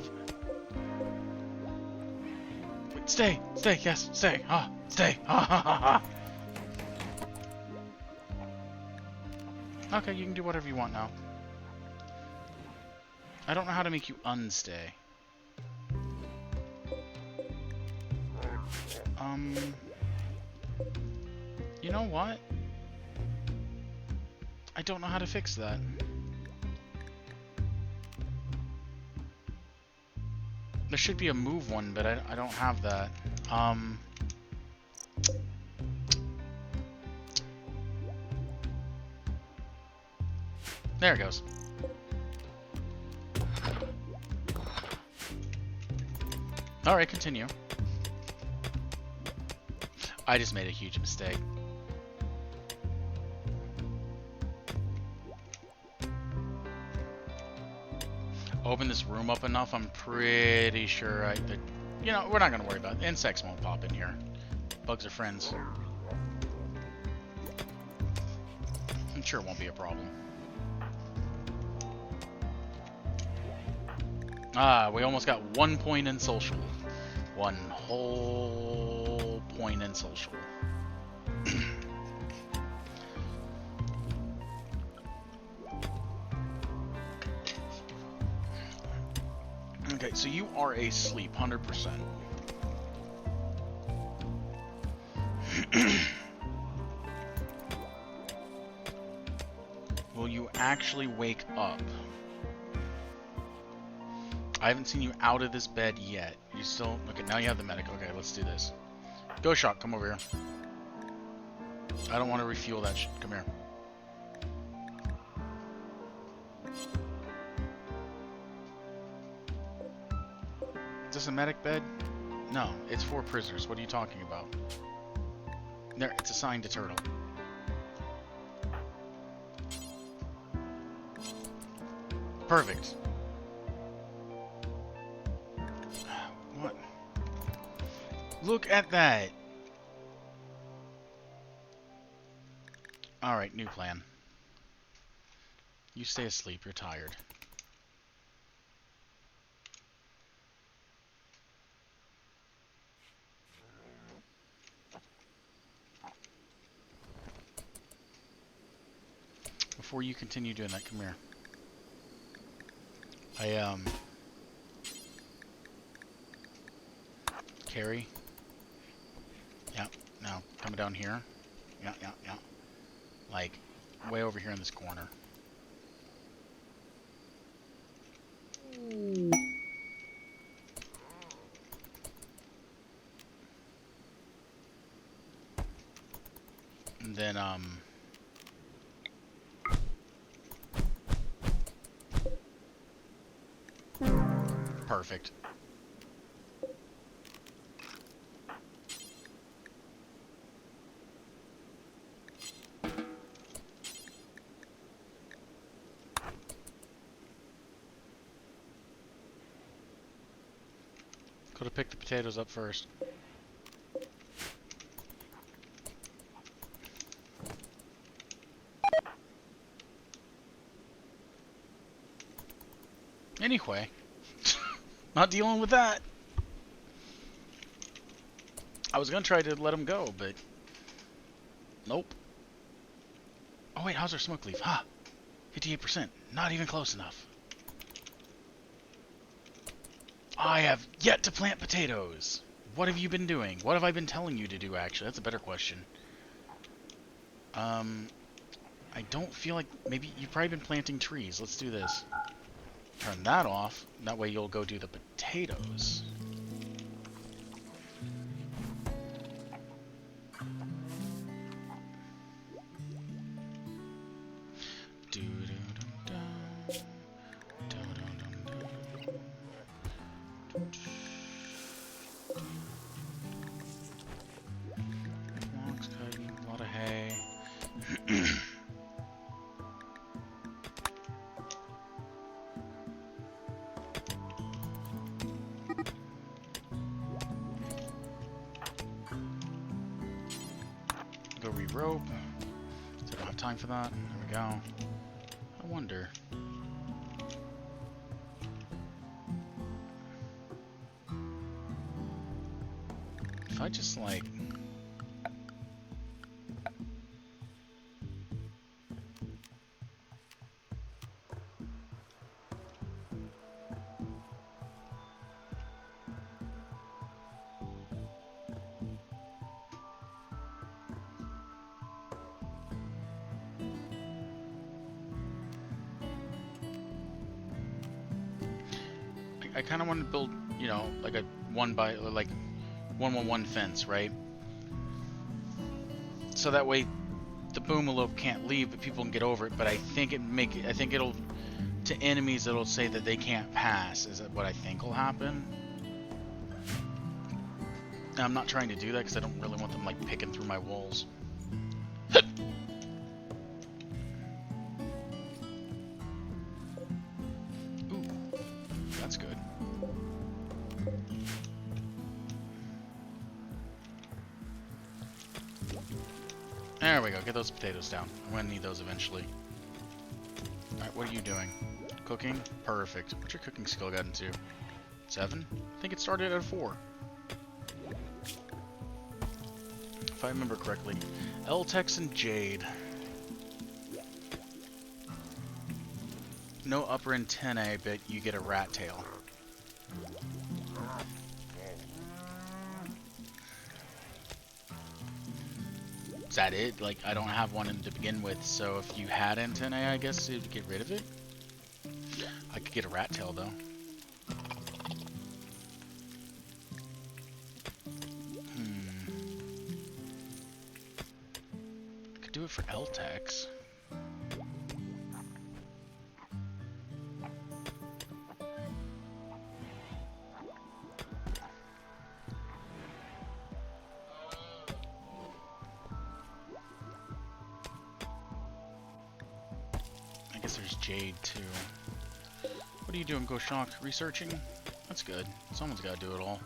Wait, stay. Stay. Yes, stay. Ah, stay. Ah, ha, ha, ha. Okay, you can do whatever you want now. I don't know how to make you unstay. You know what? I don't know how to fix that. There should be a move one, but I don't have that. There it goes. Alright, continue. I just made a huge mistake. Open this room up enough, I'm pretty sure you know, we're not gonna worry about it. Insects won't pop in here. Bugs are friends. I'm sure it won't be a problem. Ah, we almost got 1 point in social. 1 whole point in social. Okay, so you are asleep, 100%. Will you actually wake up? I haven't seen you out of this bed yet. You still... Okay, now you have the medic. Okay, let's do this. Go Shock, come over here. I don't want to refuel that shit. Come here. Is this a medic bed? No, it's for prisoners. What are you talking about? There, it's assigned to Turtle. Perfect. What? Look at that. Alright, new plan. You stay asleep, you're tired. Before you continue doing that, come here. Carry. Yeah, now, coming down here. Yeah. Like, way over here in this corner. And then, perfect. Could have picked the potatoes up first. Anyway, not dealing with that. I was gonna try to let him go, but nope. Oh wait, how's our smoke leaf? Ha! 58%. Not even close enough. I have yet to plant potatoes. What have you been doing? What have I been telling you to do, actually? That's a better question. I don't feel like... Maybe you've probably been planting trees. Let's do this. Turn that off. That way you'll go do the potatoes. Logs, cutting, a lot of hay. Go re-rope. I don't have time for that. There we go. I wonder. If I just like... I kind of want to build, you know, like a 1 fence, right? So that way the boomalope can't leave, but people can get over it. But I think it'll, to enemies, it'll say that they can't pass. Is that what I think will happen? And I'm not trying to do that because I don't really want them like picking through my walls. Ooh, that's good. There we go. Get those potatoes down. I'm gonna need those eventually. Alright, what are you doing? Cooking? Perfect. What's your cooking skill gotten to? 7? I think it started at 4. If I remember correctly. L-Tex and Jade. No upper antennae, but you get a rat tail. Is that it? Like, I don't have one to begin with, so if you had antennae, I guess it would get rid of it? I could get a rat tail, though. I could do it for L-Tex. I guess there's Jade, too. What are you doing, Goshawk? Researching? That's good. Someone's got to do it all.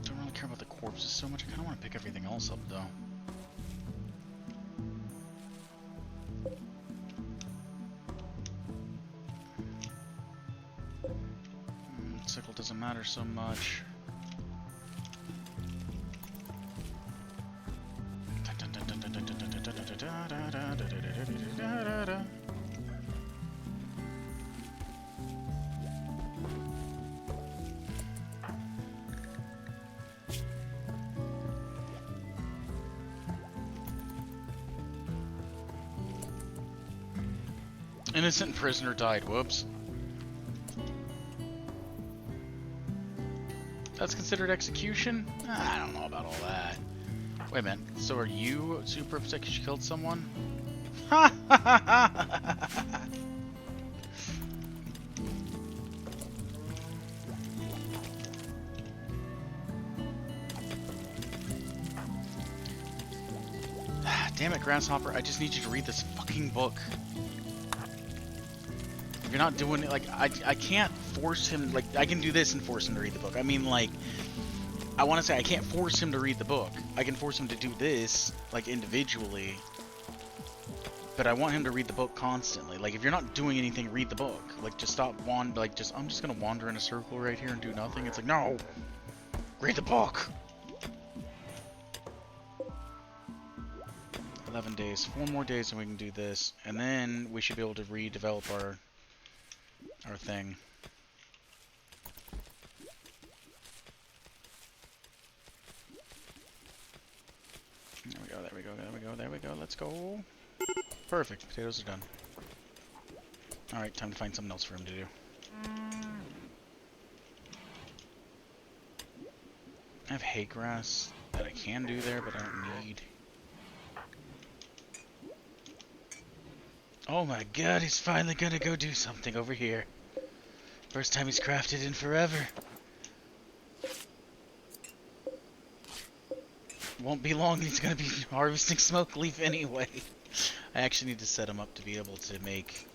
Don't really care about the corpses so much. I kind of want to pick everything else up, though. Sickle doesn't matter so much. Innocent prisoner died. Whoops. That's considered execution? I don't know about all that. Wait a minute. So are you super upset because you killed someone? Ha ha ha ha! Damn it, Grasshopper. I just need you to read this fucking book. If you're not doing it, like, I can't force him, like, I can do this and force him to read the book. I mean, like, I want to say I can't force him to read the book. I can force him to do this, like, individually. But I want him to read the book constantly. Like, if you're not doing anything, read the book. Like, just stop I'm just gonna wander in a circle right here and do nothing. It's like, no! Read the book! 11 days. 4 more days and we can do this. And then we should be able to redevelop our thing. go, there we go, there we go, there we go. Let's go. Perfect. Potatoes are done. Alright, time to find something else for him to do. I have hay grass that I can do there, but I don't need. Oh my god, he's finally gonna go do something over here. First time he's crafted in forever. Won't be long, he's gonna be harvesting smoke leaf anyway. I actually need to set him up to be able to make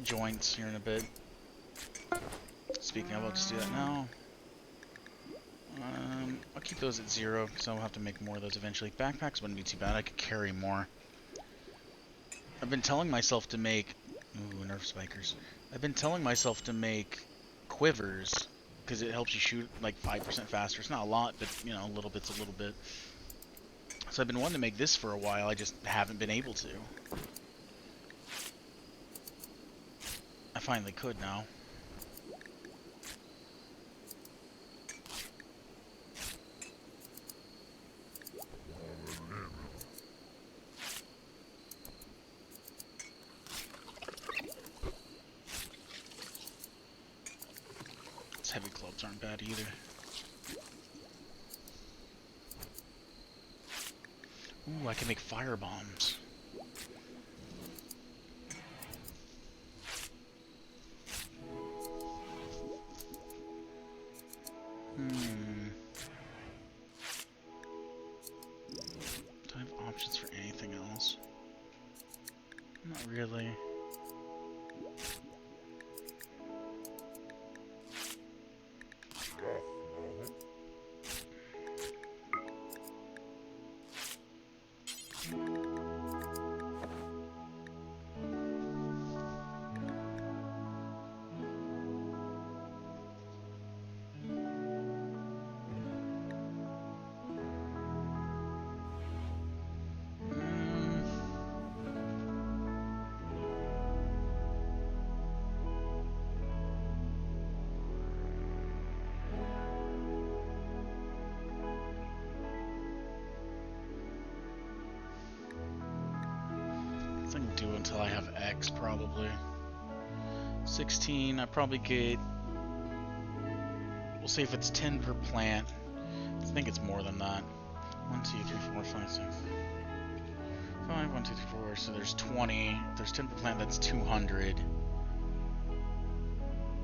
joints here in a bit. Speaking of, I'll just do that now. I'll keep those at 0, because I'll have to make more of those eventually. Backpacks wouldn't be too bad, I could carry more. I've been telling myself to make... Ooh, nerf spikers. I've been telling myself to make quivers, because it helps you shoot like 5% faster. It's not a lot, but, you know, a little bit's a little bit. So I've been wanting to make this for a while, I just haven't been able to. I finally could now. Heavy clubs aren't bad either. Ooh, I can make fire bombs. Do I have options for anything else? Not really. I can do until I have X, probably. 16, I probably get... We'll see if it's 10 per plant. I think it's more than that. 1, 2, 3, 4, 5, 6... 5, 1, 2, 3, 4, so there's 20. If there's 10 per plant, that's 200.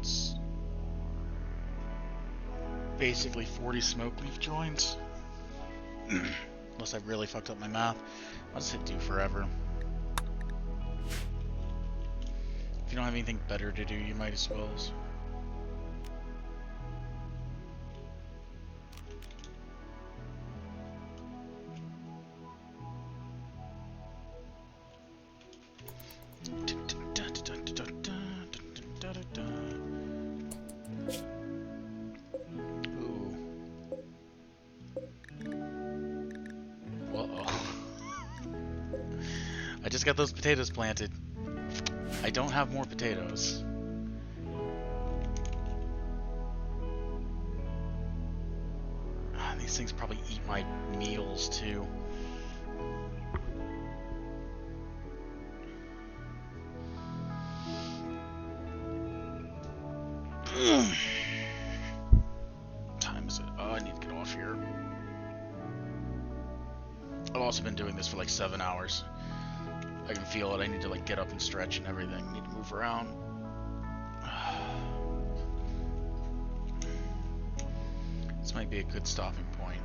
It's basically 40 smoke leaf joints. Unless I really fucked up my math. I'll just hit do forever. If you don't have anything better to do, you might as well. Ooh. Uh-oh. I just got those potatoes planted. I don't have more potatoes. These things probably eat my meals too. Time is it? Oh, I need to get off here. I've also been doing this for like 7 hours. I can feel it. I need to like get up and stretch and everything. I need to move around. This might be a good stopping point.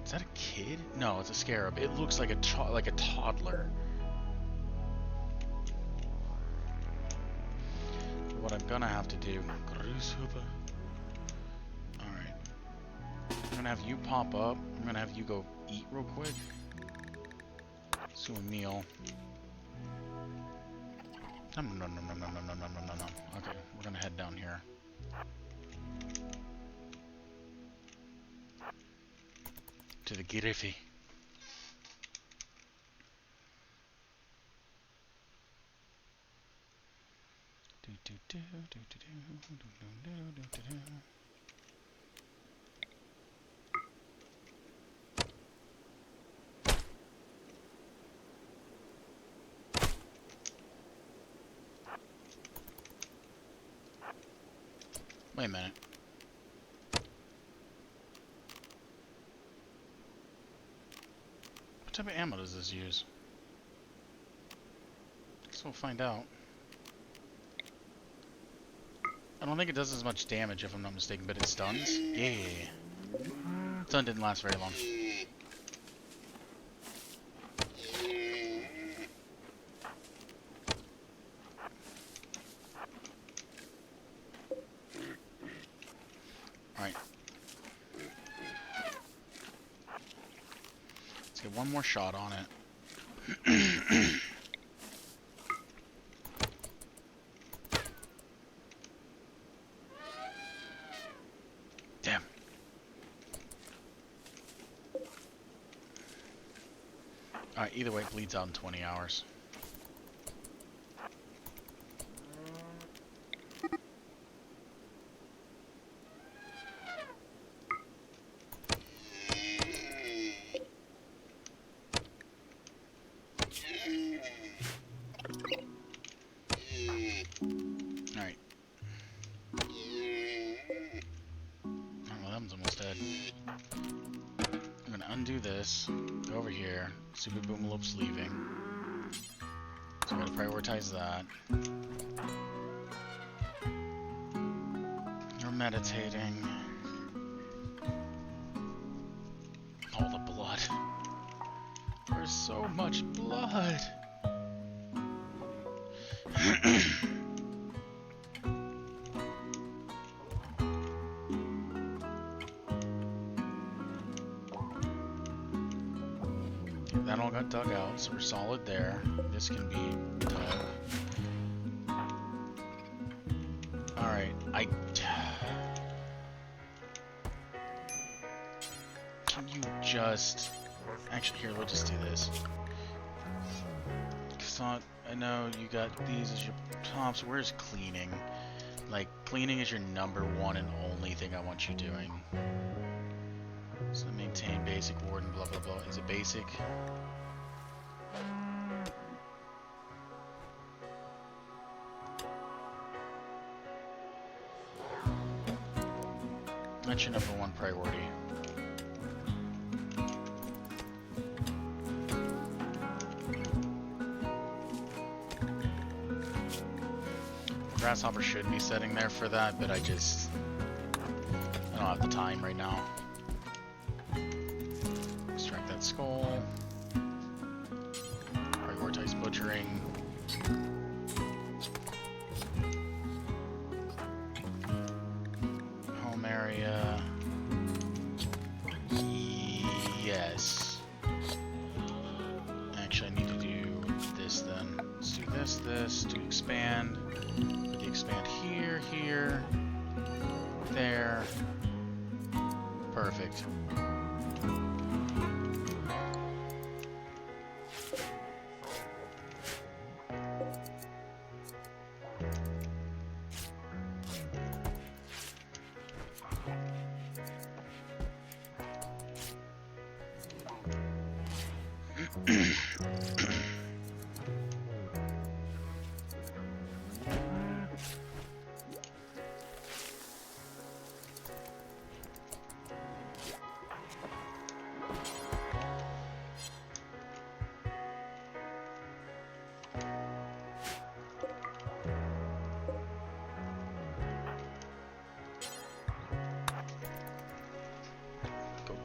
Is that a kid? No, it's a scarab. It looks like a toddler. What I'm gonna have to do. Alright. I'm gonna have you pop up. I'm gonna have you go eat real quick. Let's do a meal. No. Okay, we're gonna head down here. To the Girifi. Wait a minute. What type of ammo does this use? Guess we'll find out. I don't think it does as much damage if I'm not mistaken, but it stuns? Yeah. Stun didn't last very long. Alright. Let's get one more shot on it. Damn. Alright, either way, it bleeds out in 20 hours. Alright. Oh, well, that one's almost dead. I'm gonna undo this, go over here. Super Boomalope's leaving. So I gotta prioritize that. You're meditating. All the blood. There's so much blood. That all got dug out, so we're solid there. This can be dug. Alright, Can you just... Actually, here, we'll just do this. Cause I know you got these as your tops. Where's cleaning? Like, cleaning is your #1 and only thing I want you doing. So maintain basic warden, blah blah blah. Is it basic? That's your #1 priority. Grasshopper should be sitting there for that, but I don't have the time right now. Extract that skull. Prioritize butchering. Home area. Yes. Actually, I need to do this then. Let's do this, do expand. Put the expand here, there. Perfect.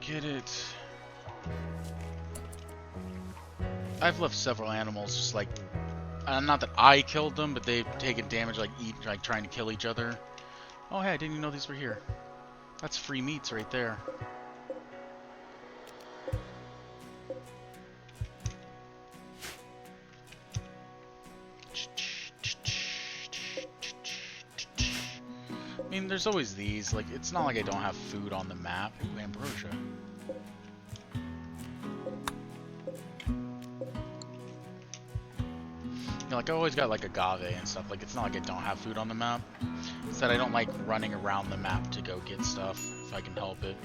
Get it. I've left several animals just like, not that I killed them, but they've taken damage like trying to kill each other. Oh hey, I didn't even know these were here. That's free meats right there. I mean, there's always these. Like, it's not like I don't have food on the map. Ooh, ambrosia. You know, like, I always got, like, agave and stuff. Like, it's not like I don't have food on the map. It's that I don't like running around the map to go get stuff, if I can help it.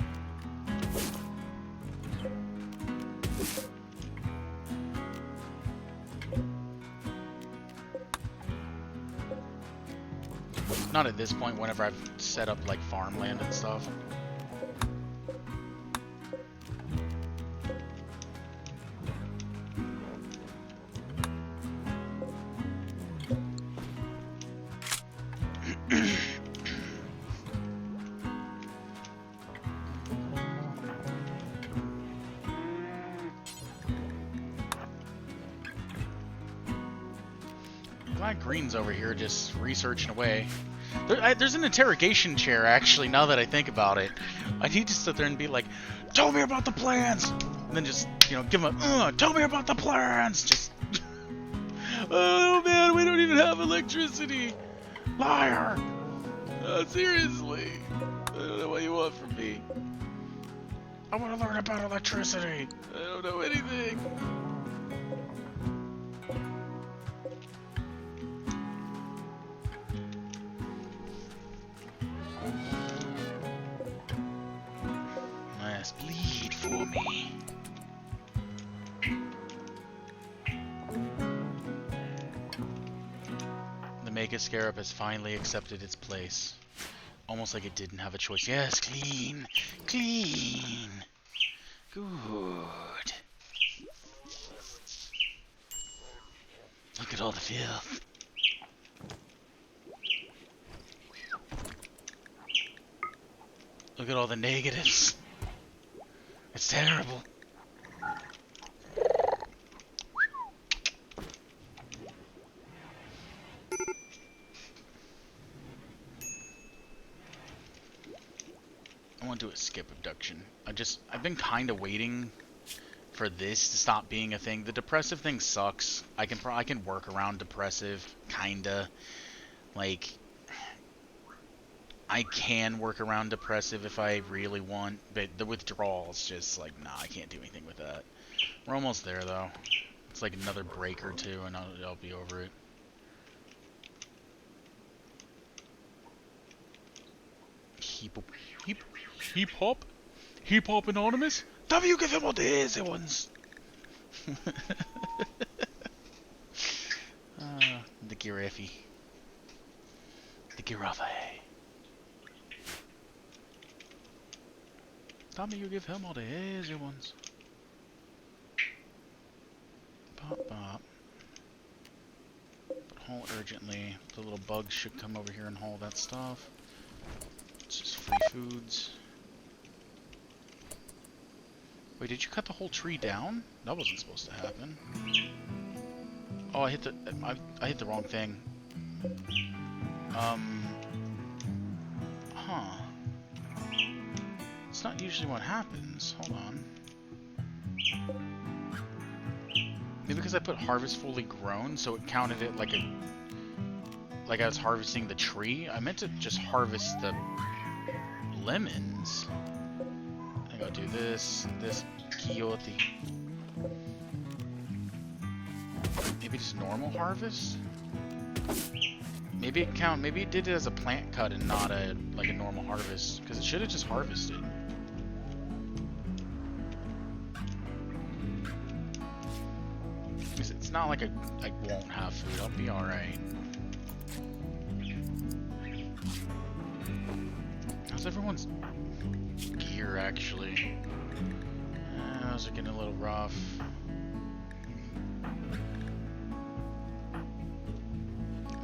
Not at this point, whenever I've set up, like, farmland and stuff. Glad Green's over here just researching away. There's an interrogation chair, actually, now that I think about it. I need to sit there and be like, tell me about the plans! And then just, you know, give him a, tell me about the plans! Just, oh man, we don't even have electricity! Liar! Seriously. I don't know what you want from me. I want to learn about electricity. I don't know anything. Nice, bleed for me. The Mega Scarab has finally accepted its place. Almost like it didn't have a choice. Yes, clean. Clean. Good. Look at all the filth. Look at all the negatives. It's terrible. I want to do a skip abduction. I've been kind of waiting for this to stop being a thing. The depressive thing sucks. I can work around depressive, kinda. Like, I can work around depressive if I really want, but the withdrawal's just like, nah, I can't do anything with that. We're almost there though. It's like another break or two, and I'll be over it. Hip hop anonymous. W give him all the easy ones. The giraffe. The giraffe. Tell me you give him all the easy ones. Pop pop. But haul urgently. The little bugs should come over here and haul that stuff. It's just free foods. Wait, did you cut the whole tree down? That wasn't supposed to happen. Oh, I hit the wrong thing. Huh. It's not usually what happens. Hold on. Maybe because I put harvest fully grown, so it counted it like I was harvesting the tree. I meant to just harvest the lemons. I think I'll do this quixote. Maybe just normal harvest? Maybe it did it as a plant cut and not like a normal harvest, because it should have just harvested. It's not like I won't have food. I'll be alright. How's everyone's gear, actually? Those are getting a little rough.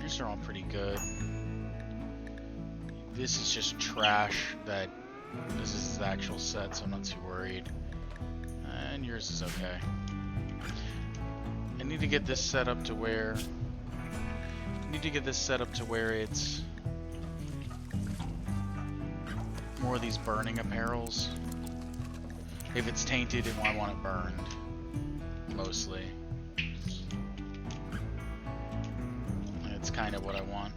These are all pretty good. This is just trash that this is the actual set, so I'm not too worried. And yours is okay. I need to get this set up to where it's more of these burning apparels. If it's tainted, I want it burned. Mostly. That's kind of what I want.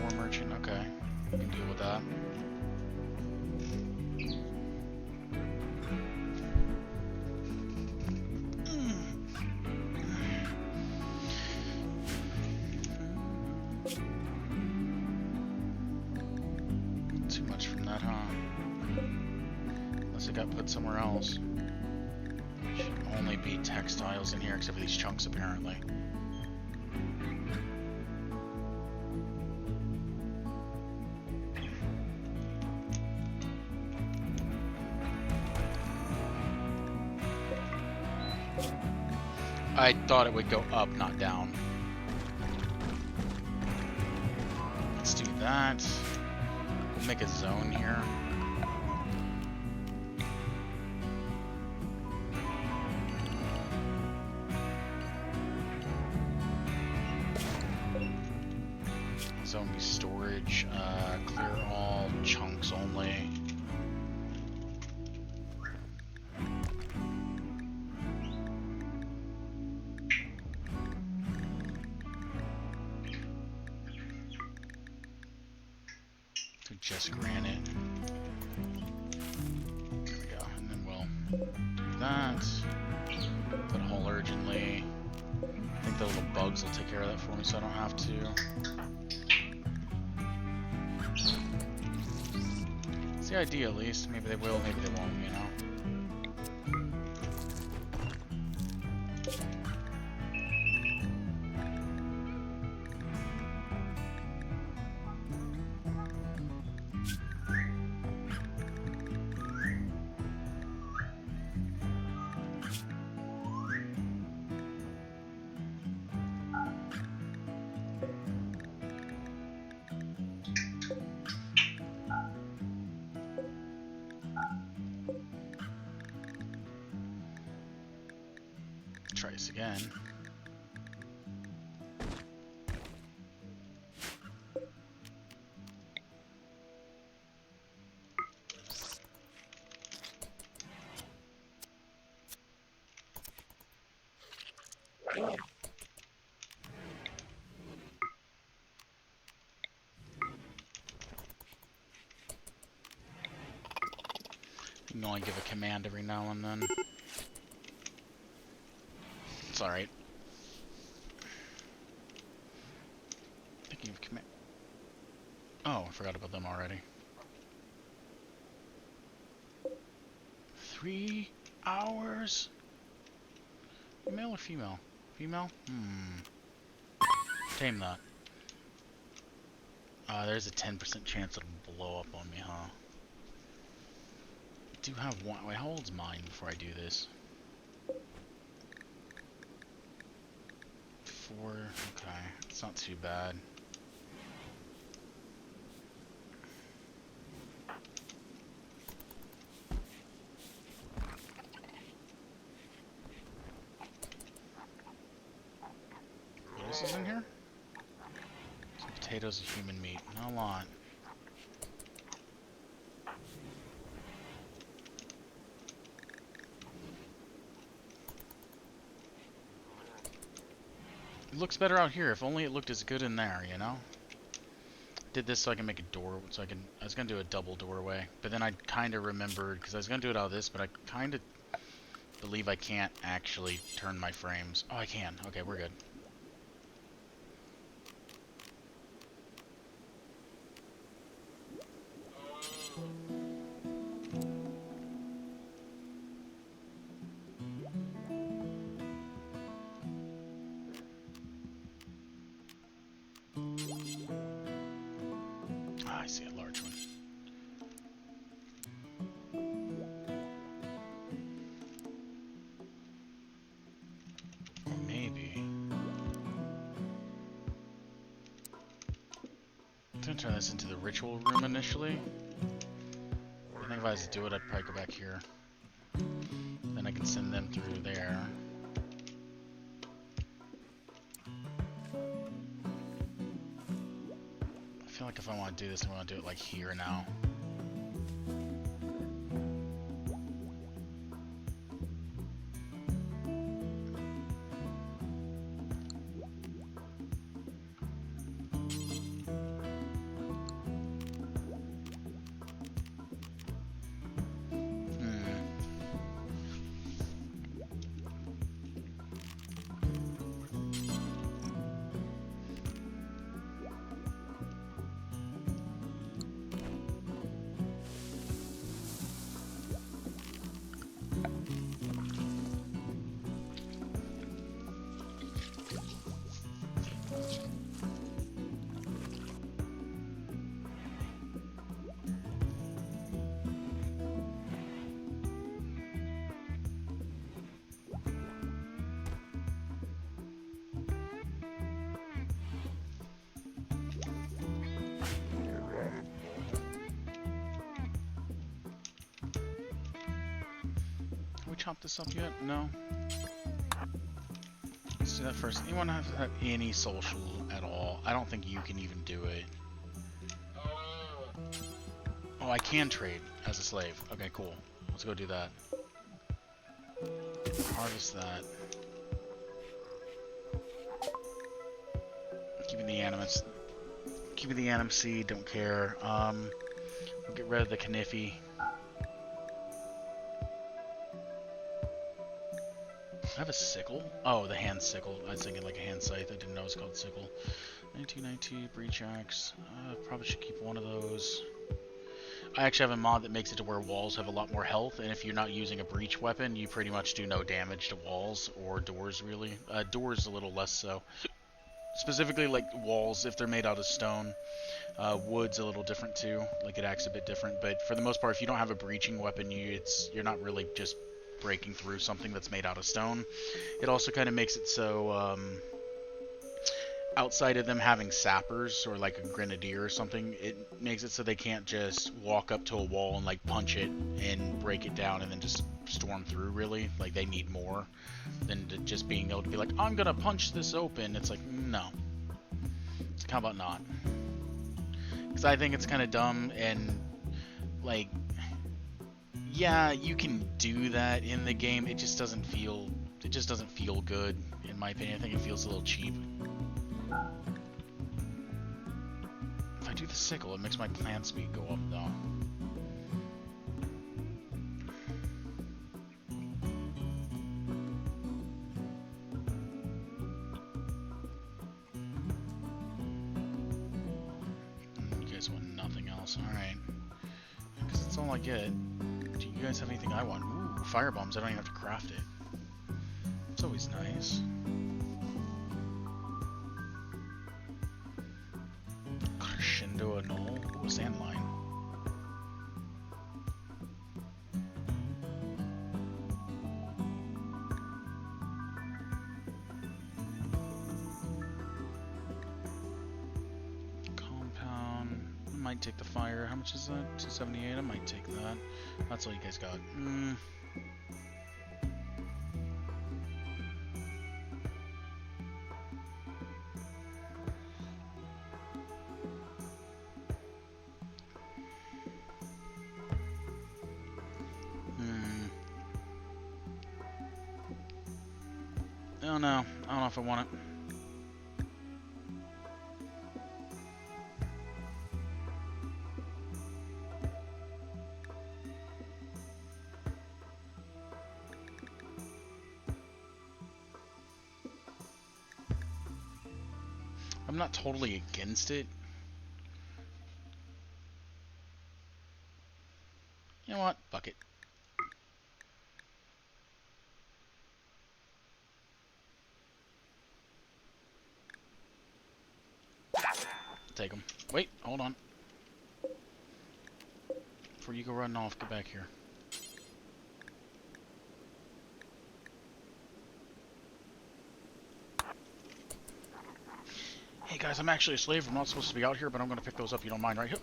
War merchant, okay. I can deal with that. Too much from that, huh? Unless it got put somewhere else. Which only be textiles in here except for these chunks, apparently. I thought it would go up, not down. Let's do that. We'll make a zone here. Zone be storage. Clear all chunks only. Just granite. There we go. And then we'll do that. Put a hole urgently. I think the little bugs will take care of that for me so I don't have to. It's the idea, at least. Maybe they will, maybe they won't, you know? Try this again. You can only give a command every now and then. It's alright. Thinking of command. Oh, I forgot about them already. 3 hours? Male or female? Female? Tame that. There's a 10% chance it'll blow up on me, huh? I do have one. Wait, how old's mine before I do this? 4. Okay, it's not too bad. What else is in here? Some potatoes and human meat. Not a lot. It looks better out here. If only it looked as good in there, you know? Did this so I can make a door, so I was gonna do a double doorway, but then I kind of remembered, because I was gonna do it out of this, but I kind of believe I can't actually turn my frames. Oh, I can. Okay, we're good. Ah, I see a large one. Or maybe... I'm gonna turn this into the ritual room initially. I think if I was to do it, I'd probably go back here. Then I can send them through there. I feel like if I want to do this, I want to do it like here now. chop this up yet? No. Let's do that first. Anyone have any social at all? I don't think you can even do it. Oh, I can trade as a slave. Okay, cool. Let's go do that. Harvest that. Keeping the animus. Keeping the anim seed, don't care. We'll get rid of the Kniffy. I have a sickle? Oh, the hand sickle. I was thinking like a hand scythe. I didn't know it was called sickle. 1990, breach axe. Probably should keep one of those. I actually have a mod that makes it to where walls have a lot more health, and if you're not using a breach weapon, you pretty much do no damage to walls or doors, really. Doors a little less so. Specifically, like walls, if they're made out of stone. Wood's a little different too. Like it acts a bit different, but for the most part, if you don't have a breaching weapon, you're not really just breaking through something that's made out of stone. It also kind of makes it so outside of them having sappers or like a grenadier or something, it makes it so they can't just walk up to a wall and like punch it and break it down and then just storm through, really. Like they need more than just being able to be like, I'm gonna punch this open. It's like, no. How about not? Because I think it's kind of dumb, and like, yeah, you can do that in the game. It just doesn't feel good, in my opinion. I think it feels a little cheap. If I do the sickle, it makes my plant speed go up, though. You guys want nothing else, alright. Because that's all I get. Do you guys have anything I want? Ooh, fire bombs, I don't even have to craft it. It's always nice. Crescendo Annual. Ooh, a sand line. Compound. I might take the fire. How much is that? 278. I might take that. That's all you guys got. I don't know. I don't know if I want it. I'm not totally against it. You know what? Fuck it. Take them. Wait, hold on. Before you go running off, get back here. Hey guys, I'm actually a slave. I'm not supposed to be out here, but I'm going to pick those up. You don't mind, right? Here.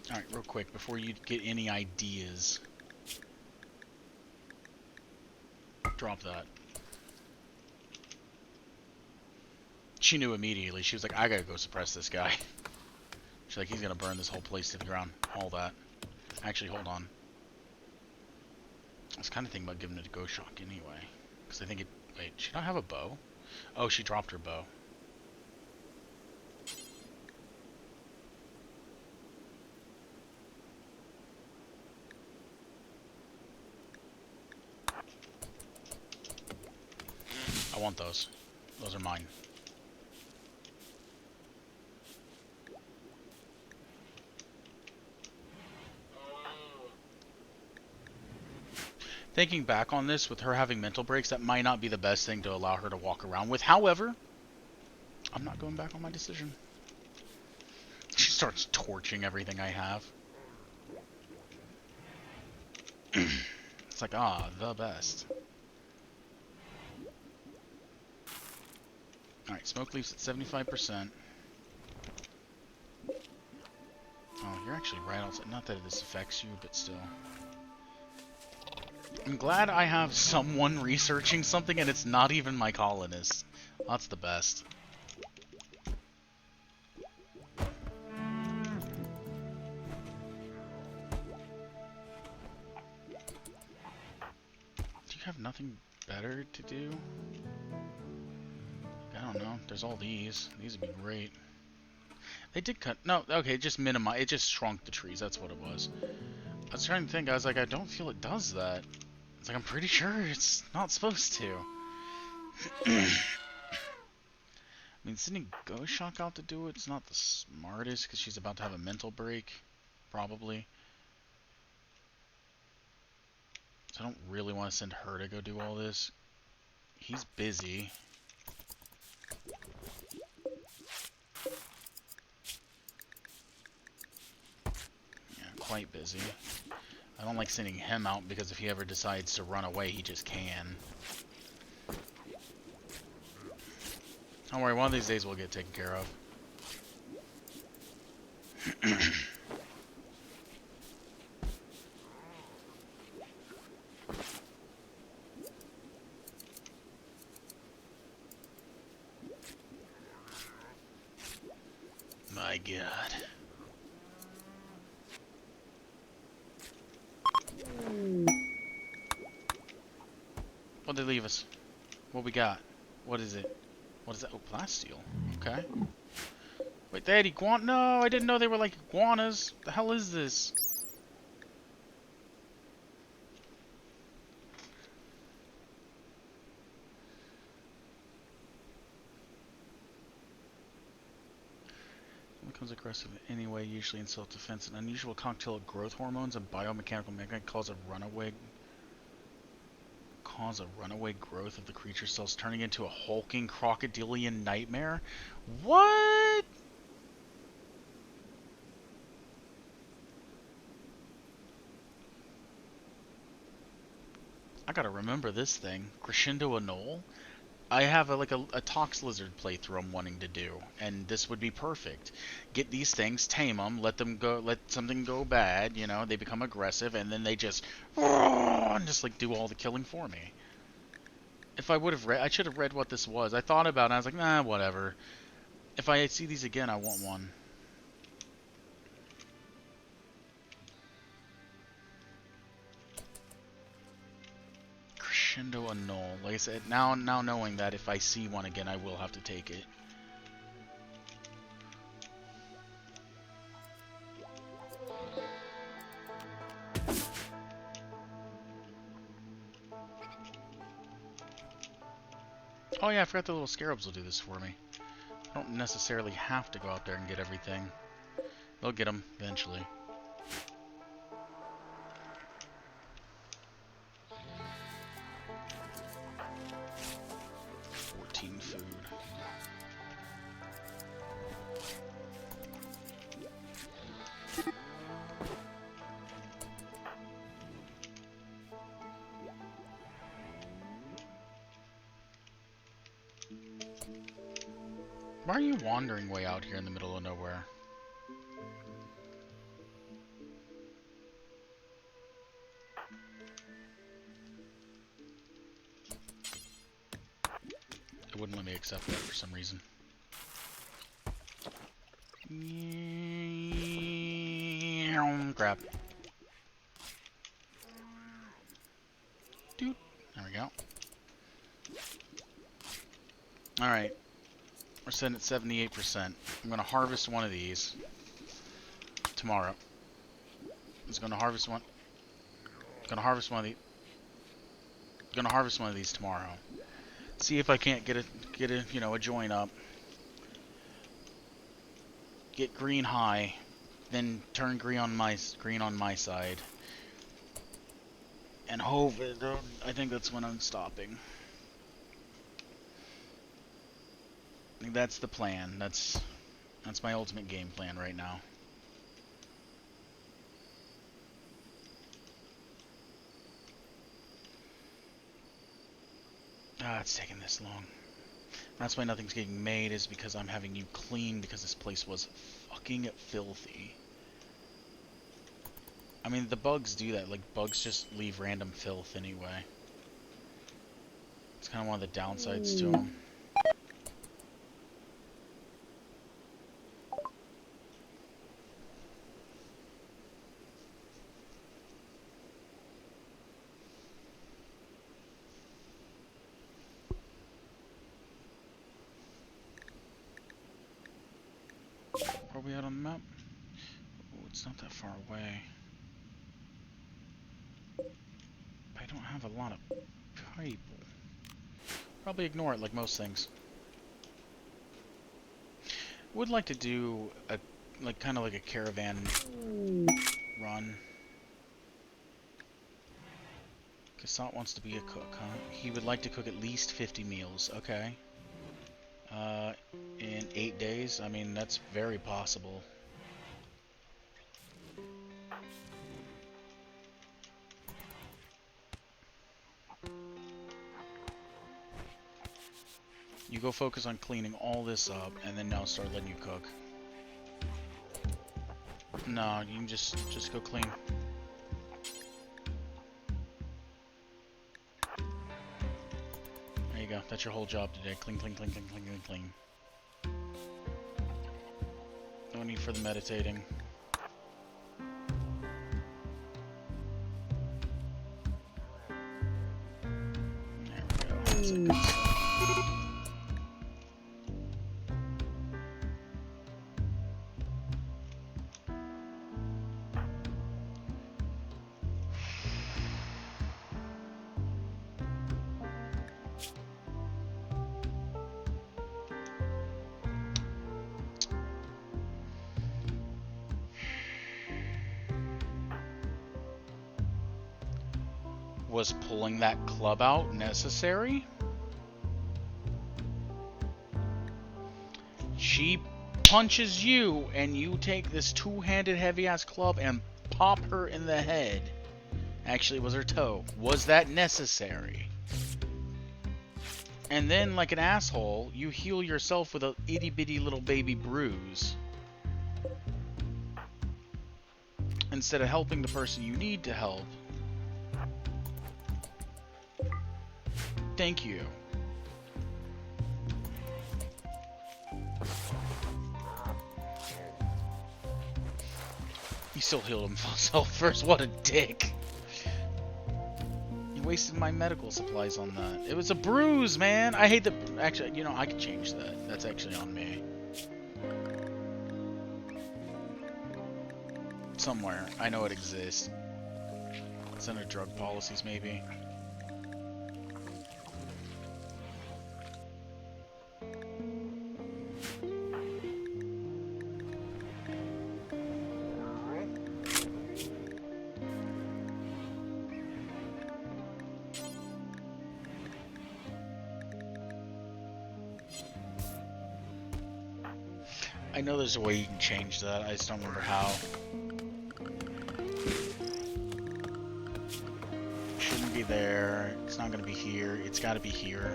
Alright, real quick, before you get any ideas. Drop that. She knew immediately. She was like, I gotta go suppress this guy. She's like, he's gonna burn this whole place to the ground. All that. Actually, hold on. I was kind of thinking about giving it a ghost shock anyway. Because I think it... Wait, she don't have a bow? Oh, she dropped her bow. I want those. Those are mine. Thinking back on this, with her having mental breaks, that might not be the best thing to allow her to walk around with. However, I'm not going back on my decision. She starts torching everything I have. It's like, the best. Alright, smoke leaves at 75%. actually right outside. Not that this affects you, but still. I'm glad I have someone researching something and it's not even my colonists. That's the best. Do you have nothing better to do? I don't know. There's all these. These would be great. They did cut... No, okay, just minimize... It just shrunk the trees. That's what it was. I was trying to think. I was like, I don't feel it does that. It's like, I'm pretty sure it's not supposed to. I mean, sending Ghost Shock out to do it's not the smartest, because she's about to have a mental break. Probably. So I don't really want to send her to go do all this. He's busy. Yeah, quite busy. I don't like sending him out because if he ever decides to run away, he just can. Don't worry, one of these days we'll get taken care of. My God. What'd they leave us? What we got? What is it? What is that? Oh, plasteel. Okay. Wait, they had iguana? No, I didn't know they were like iguanas. The hell is this? It becomes aggressive anyway, usually in self-defense. An unusual cocktail of growth hormones and biomechanical mechanism cause a runaway growth of the creature cells, turning into a hulking crocodilian nightmare. What? I gotta remember this thing. Crescendo Anole? I have a Tox Lizard playthrough I'm wanting to do, and this would be perfect. Get these things, tame them, let something go bad, you know, they become aggressive, and then they just like do all the killing for me. If I would have read, I should have read what this was. I thought about it, I was like, nah, whatever. If I see these again, I want one. Crescendo Anole. Like I said, now knowing that if I see one again, I will have to take it. Oh yeah, I forgot the little scarabs will do this for me. I don't necessarily have to go out there and get everything. They'll get them eventually. 14 food. Why are you wandering way out here in the middle of nowhere? It wouldn't let me accept that for some reason. Grab. Dude. There we go. Alright. We're sitting at 78%. I'm going to harvest one of these tomorrow. I'm just going to harvest one. Going to harvest one of these. Going to harvest one of these tomorrow. See if I can't get a you know, a join up. Get green high, then turn green on my side. And hope I think that's when I'm stopping. I think that's the plan. That's my ultimate game plan right now. Ah, it's taking this long. That's why nothing's getting made, is because I'm having you clean, because this place was fucking filthy. I mean, the bugs do that. Like, bugs just leave random filth anyway. It's kind of one of the downsides to them. Where are we at on the map? Oh, it's not that far away. But I don't have a lot of people. Probably ignore it like most things. Would like to do a kind of like a caravan run. Cassat wants to be a cook, huh? He would like to cook at least 50 meals. Okay. In 8 days? I mean, that's very possible. You go focus on cleaning all this up, and then now start letting you cook. No, you can just go clean. There you go. That's your whole job today. Clean, clean, clean, clean, clean, clean, clean. No need for the meditating. There we go. That's a good start. Was pulling that club out necessary? She punches you, and you take this two-handed heavy-ass club and pop her in the head. Actually, it was her toe. Was that necessary? And then, like an asshole, you heal yourself with a itty-bitty little baby bruise. Instead of helping the person you need to help. Thank you. He still healed himself first. What a dick. He wasted my medical supplies on that. It was a bruise, man. I hate the... Actually, you know, I could change that. That's actually on me. Somewhere. I know it exists. It's under drug policies, maybe. I know there's a way you can change that, I just don't remember how. Shouldn't be there, it's not gonna be here, it's gotta be here.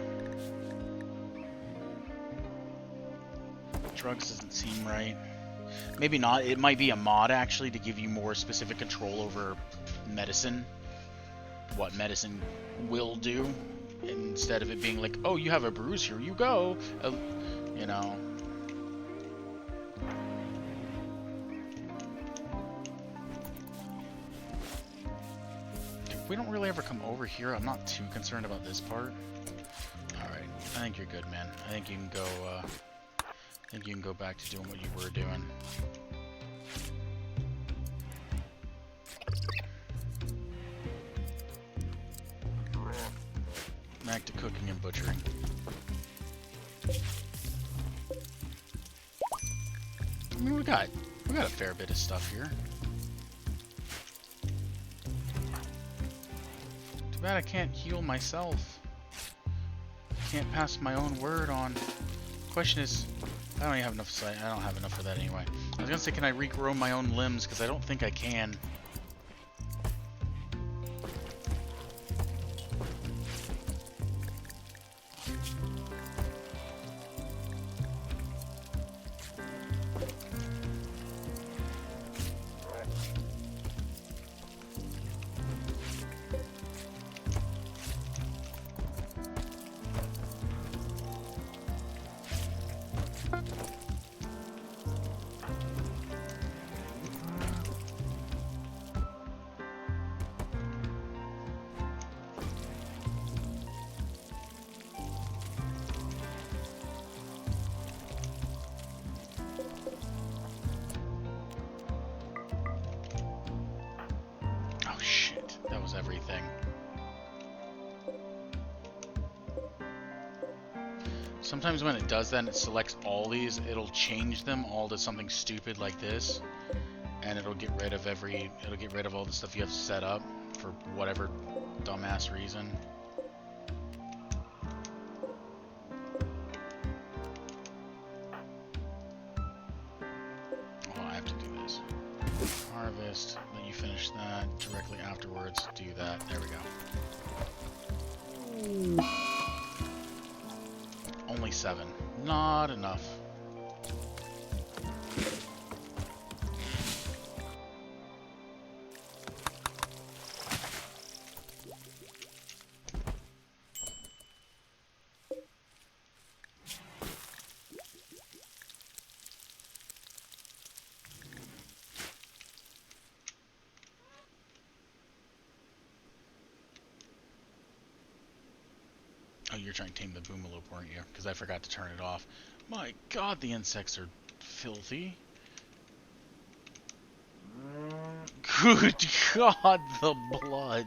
Drugs doesn't seem right. Maybe not, it might be a mod actually to give you more specific control over medicine. What medicine will do, instead of it being like, oh, you have a bruise, here you go. You know. We don't really ever come over here. I'm not too concerned about this part. Alright, I think you're good, man. I think you can go, back to doing what you were doing. Back to cooking and butchering. I mean, we got a fair bit of stuff here. Too bad I can't heal myself. Can't pass my own word on. Question is, I don't even have enough. I don't have enough for that anyway. I was gonna say, can I regrow my own limbs? Because I don't think I can. Sometimes when it does that and it selects all these, it'll change them all to something stupid like this. And it'll get rid of all the stuff you have set up for whatever dumbass reason. Oh, I have to do this. Harvest, let you finish that directly afterwards. Do that. There we go. Only 7. Not enough. Oh, you're trying to tame the boomalope, weren't you? Because I forgot to turn it off. My god, the insects are filthy. Good god, the blood.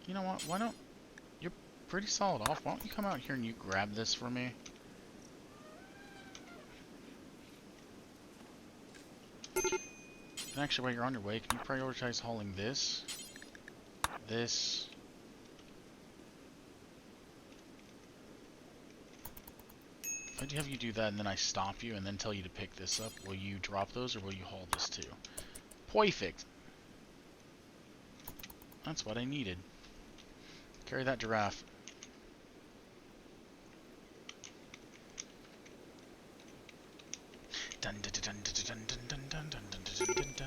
You know what? Why don't... You're pretty solid off. Why don't you come out here and you grab this for me? And actually, while you're on your way, can you prioritize hauling this? This... If I have you do that and then I stop you and then tell you to pick this up, will you drop those or will you haul this too? Perfect. That's what I needed. Carry that giraffe. Dun dun dun dun dun dun dun dun dun dun dun dun dun.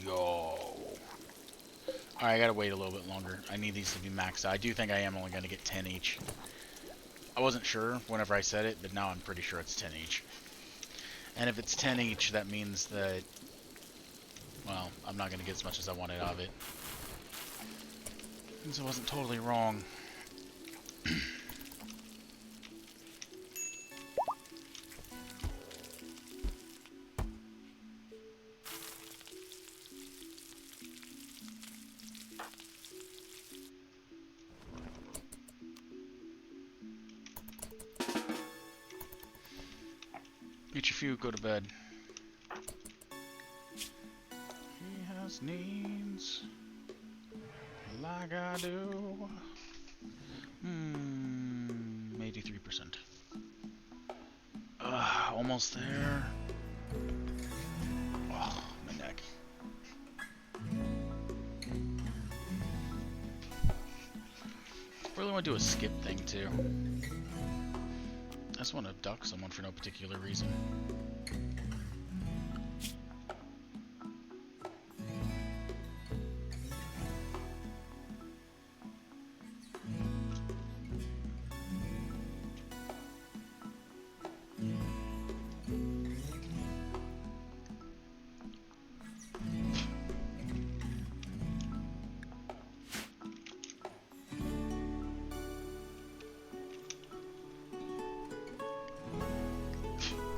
Yo. Alright, I gotta wait a little bit longer. I need these to be maxed out. I do think I am only gonna get 10 each. I wasn't sure whenever I said it, but now I'm pretty sure it's 10 each. And if it's 10 each, that means that, well, I'm not gonna get as much as I wanted out of it. Means I wasn't totally wrong. Get your few, go to bed. He has needs like I do. 83%. Almost there. Oh, my neck. Really want to do a skip thing too. I just want to duck someone for no particular reason.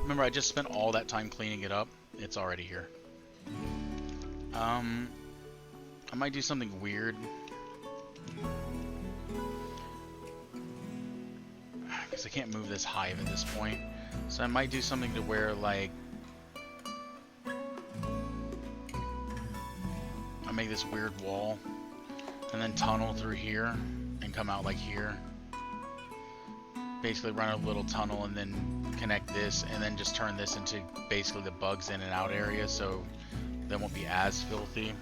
Remember, I just spent all that time cleaning it up. It's already here. I might do something weird. Because I can't move this hive at this point. So I might do something to where, like... I make this weird wall. And then tunnel through here. And come out like here. Basically run a little tunnel and then connect this and then just turn this into basically the bugs in and out area, so they won't be as filthy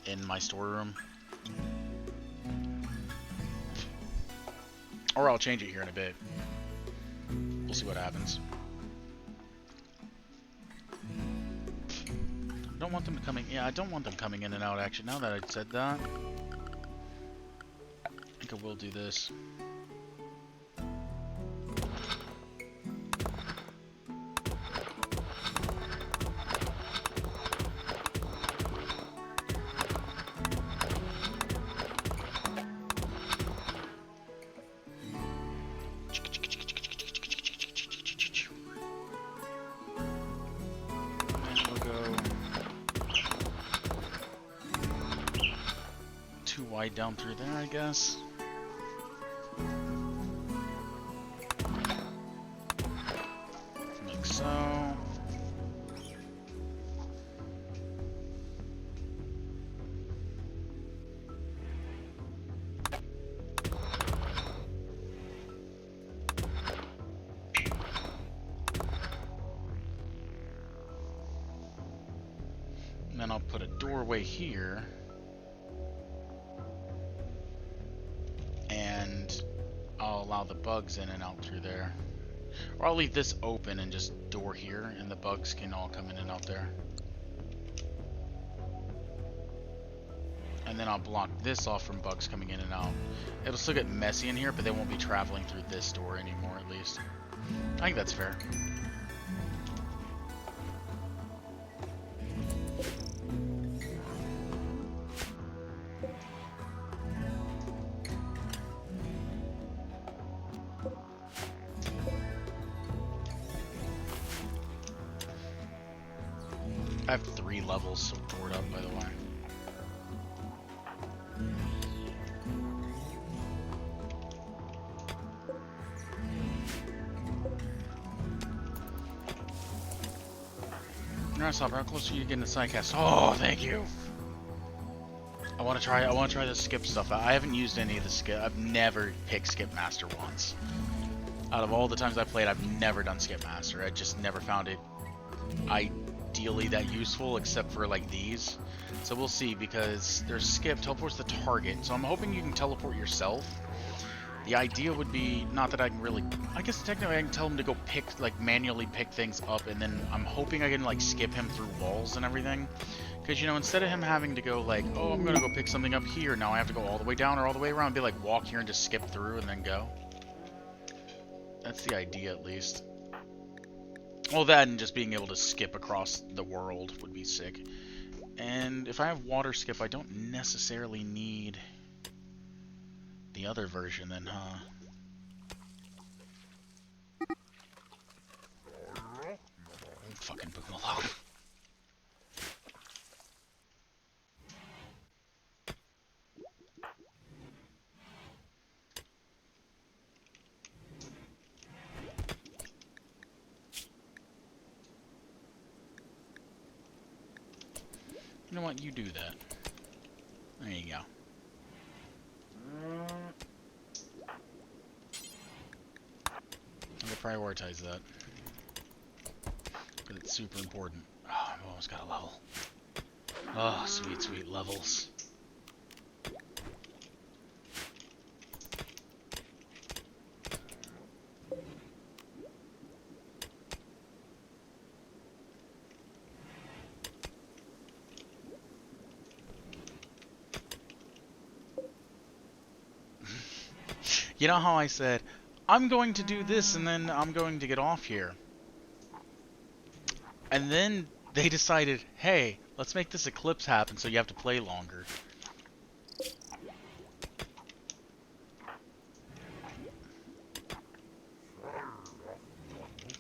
in my storeroom. Or I'll change it here in a bit. We'll see what happens. I don't want them coming... Yeah, I don't want them coming in and out, actually. Now that I said that, I think I will do this. slide down through there, I guess. Like so. And then I'll put a doorway here. And I'll allow the bugs in and out through there. Or I'll leave this open and just door here, and the bugs can all come in and out there. And then I'll block this off from bugs coming in and out. It'll still get messy in here, but they won't be traveling through this door anymore, at least. I think that's fair. I have 3 levels stored up, by the way. Grasshopper, how close are you to getting the sidecast? Oh, thank you. I want to try the skip stuff. I haven't used any of the skip. I've never picked skip master once. Out of all the times I played, I've never done skip master. I just never found it ideally that useful, except for like these. So we'll see, because there's skip teleports the target. So I'm hoping you can teleport yourself. The idea would be, not that I can really, I guess technically I can tell him to go pick, like manually pick things up, and then I'm hoping I can like skip him through walls and everything. Because, you know, instead of him having to go like, oh, I'm going to go pick something up here, now I have to go all the way down or all the way around, be like walk here and just skip through and then go. That's the idea, at least. Well, that and just being able to skip across the world would be sick. And if I have water skip, I don't necessarily need the other version then, huh? Fucking Boomaloo. You know what? You do that. There you go. I'm gonna prioritize that. Because it's super important. Oh, I've almost got a level. Oh, sweet, sweet levels. You know how I said, I'm going to do this and then I'm going to get off here. And then they decided, hey, let's make this eclipse happen so you have to play longer.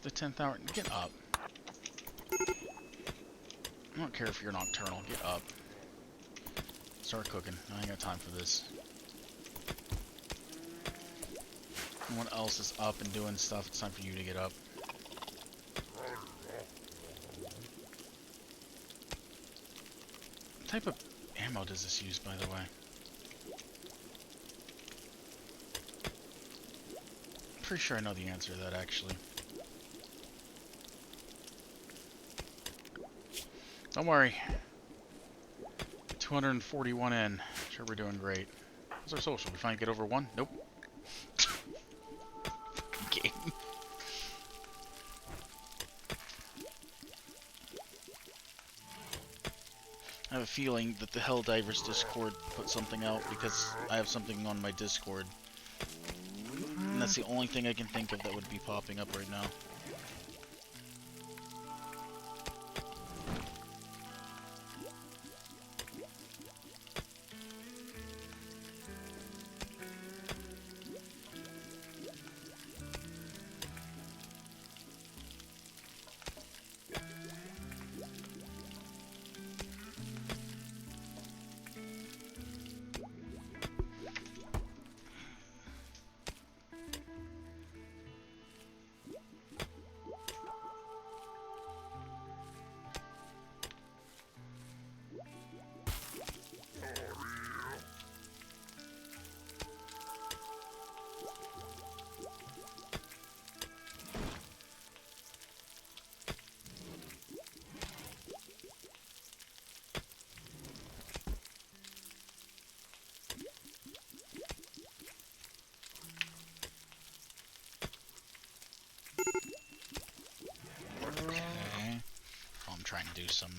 The 10th hour, get up. I don't care if you're nocturnal, get up. Start cooking, I ain't got time for this. Someone else is up and doing stuff, it's time for you to get up. What type of ammo does this use, by the way? I'm pretty sure I know the answer to that, actually. Don't worry. 241 in. Sure, we're doing great. What's our social? We finally get over 1? Nope. Game. I have a feeling that the Helldivers Discord put something out because I have something on my Discord. And that's the only thing I can think of that would be popping up right now. trying to do some...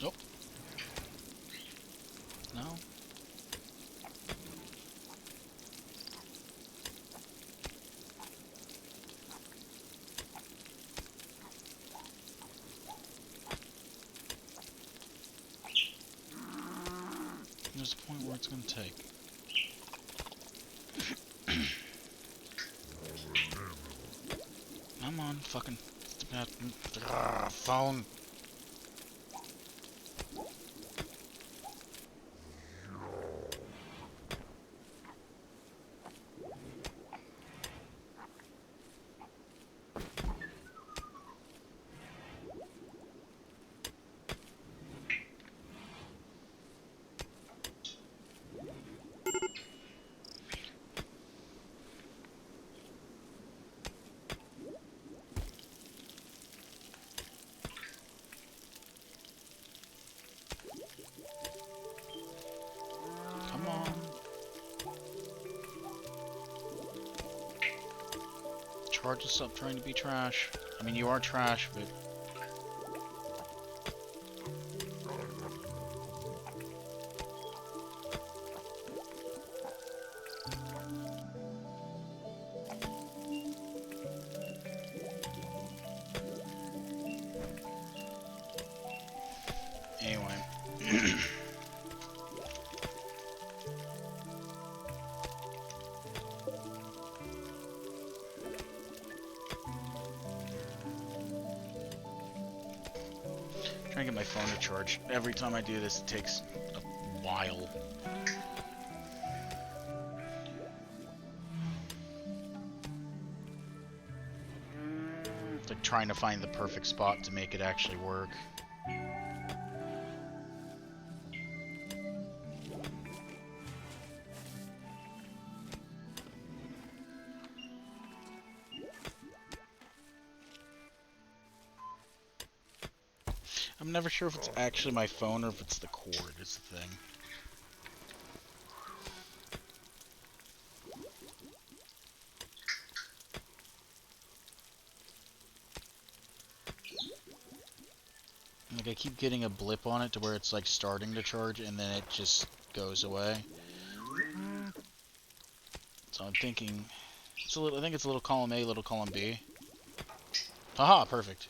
Oh. No? There's a point where it's going to take. Come on, fucking... phone. Come on. Charge us up trying to be trash. I mean, you are trash, but... Anyway. Trying to get my phone to charge. Every time I do this, it takes a while. It's like trying to find the perfect spot to make it actually work. I'm never sure if it's actually my phone or if it's the cord, is the thing. Like, I keep getting a blip on it to where it's like starting to charge and then it just goes away. So I'm thinking it's a little, I think it's a little column A, little column B. Haha, perfect.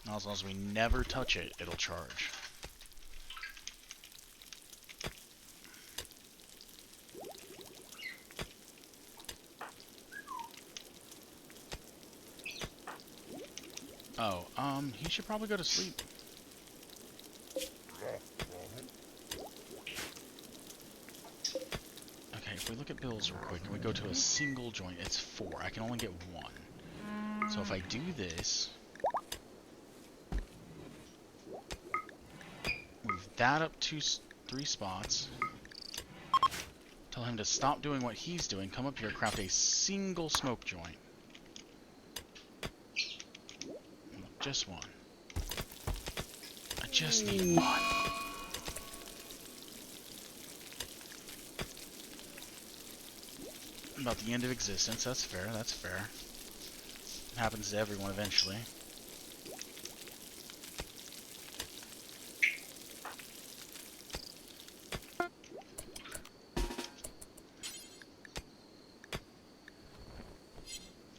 Now, as long as we never touch it, it'll charge. Oh, he should probably go to sleep. Okay, if we look at bills real quick and we go to a single joint, it's 4. I can only get 1. So if I do this, move that up 3 spots, tell him to stop doing what he's doing, come up here, craft a single smoke joint. Just 1. I just need 1. About the end of existence, that's fair, that's fair. It happens to everyone eventually.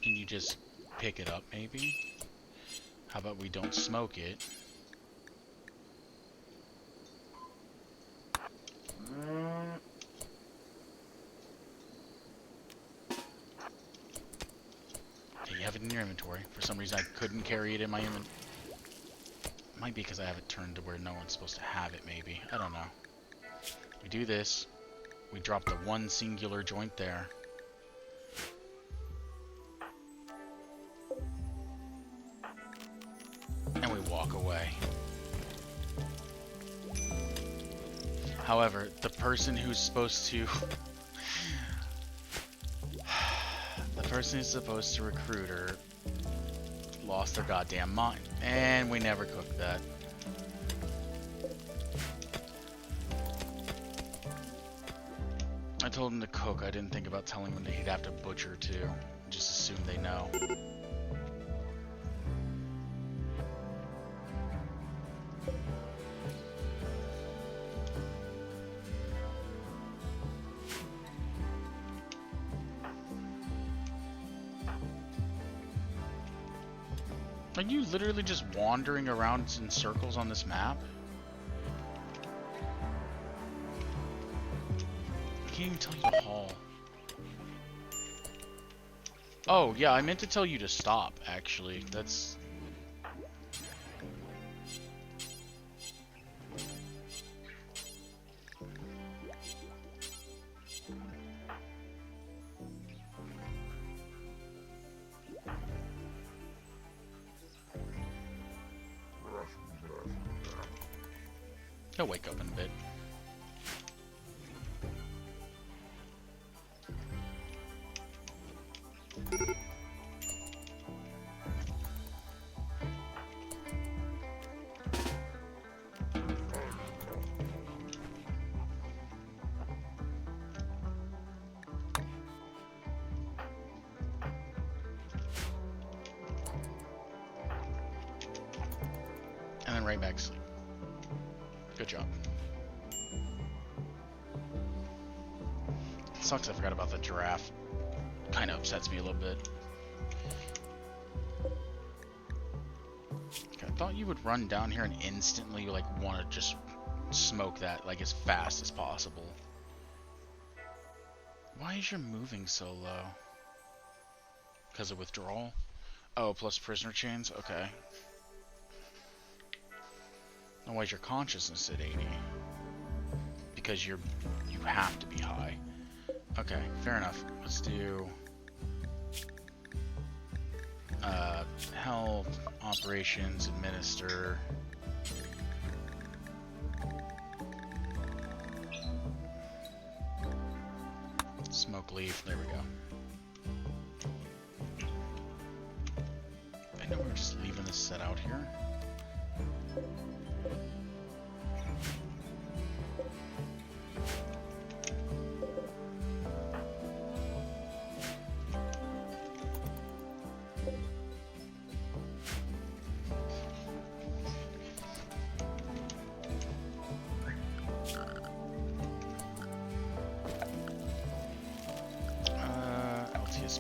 Can you just pick it up, maybe? How about we don't smoke it? Okay, you have it in your inventory. For some reason, I couldn't carry it in my inventory. Might be because I have it turned to where no one's supposed to have it, maybe. I don't know. We do this. We drop the one singular joint there. And we walk away. However, the person who's supposed to... the person who's supposed to recruit her lost their goddamn mind. And we never cooked that. I told him to cook. I didn't think about telling him that he'd have to butcher too. Just assume they know. Are you literally just wandering around in circles on this map? I can't even tell you to haul. Oh, yeah, I meant to tell you to stop, actually. That's... He'll wake up in a bit. And then right back to sleep. Good job. Sucks I forgot about the giraffe. Kind of upsets me a little bit. Okay, I thought you would run down here and instantly like want to just smoke that like as fast as possible. Why is your moving so low? Because of withdrawal? Oh, plus prisoner chains? Okay. Now why is your consciousness at 80? Because you have to be high. Okay, fair enough. Let's do health, operations, administer. Smoke leaf, there we go. I know we're just leaving this set out here.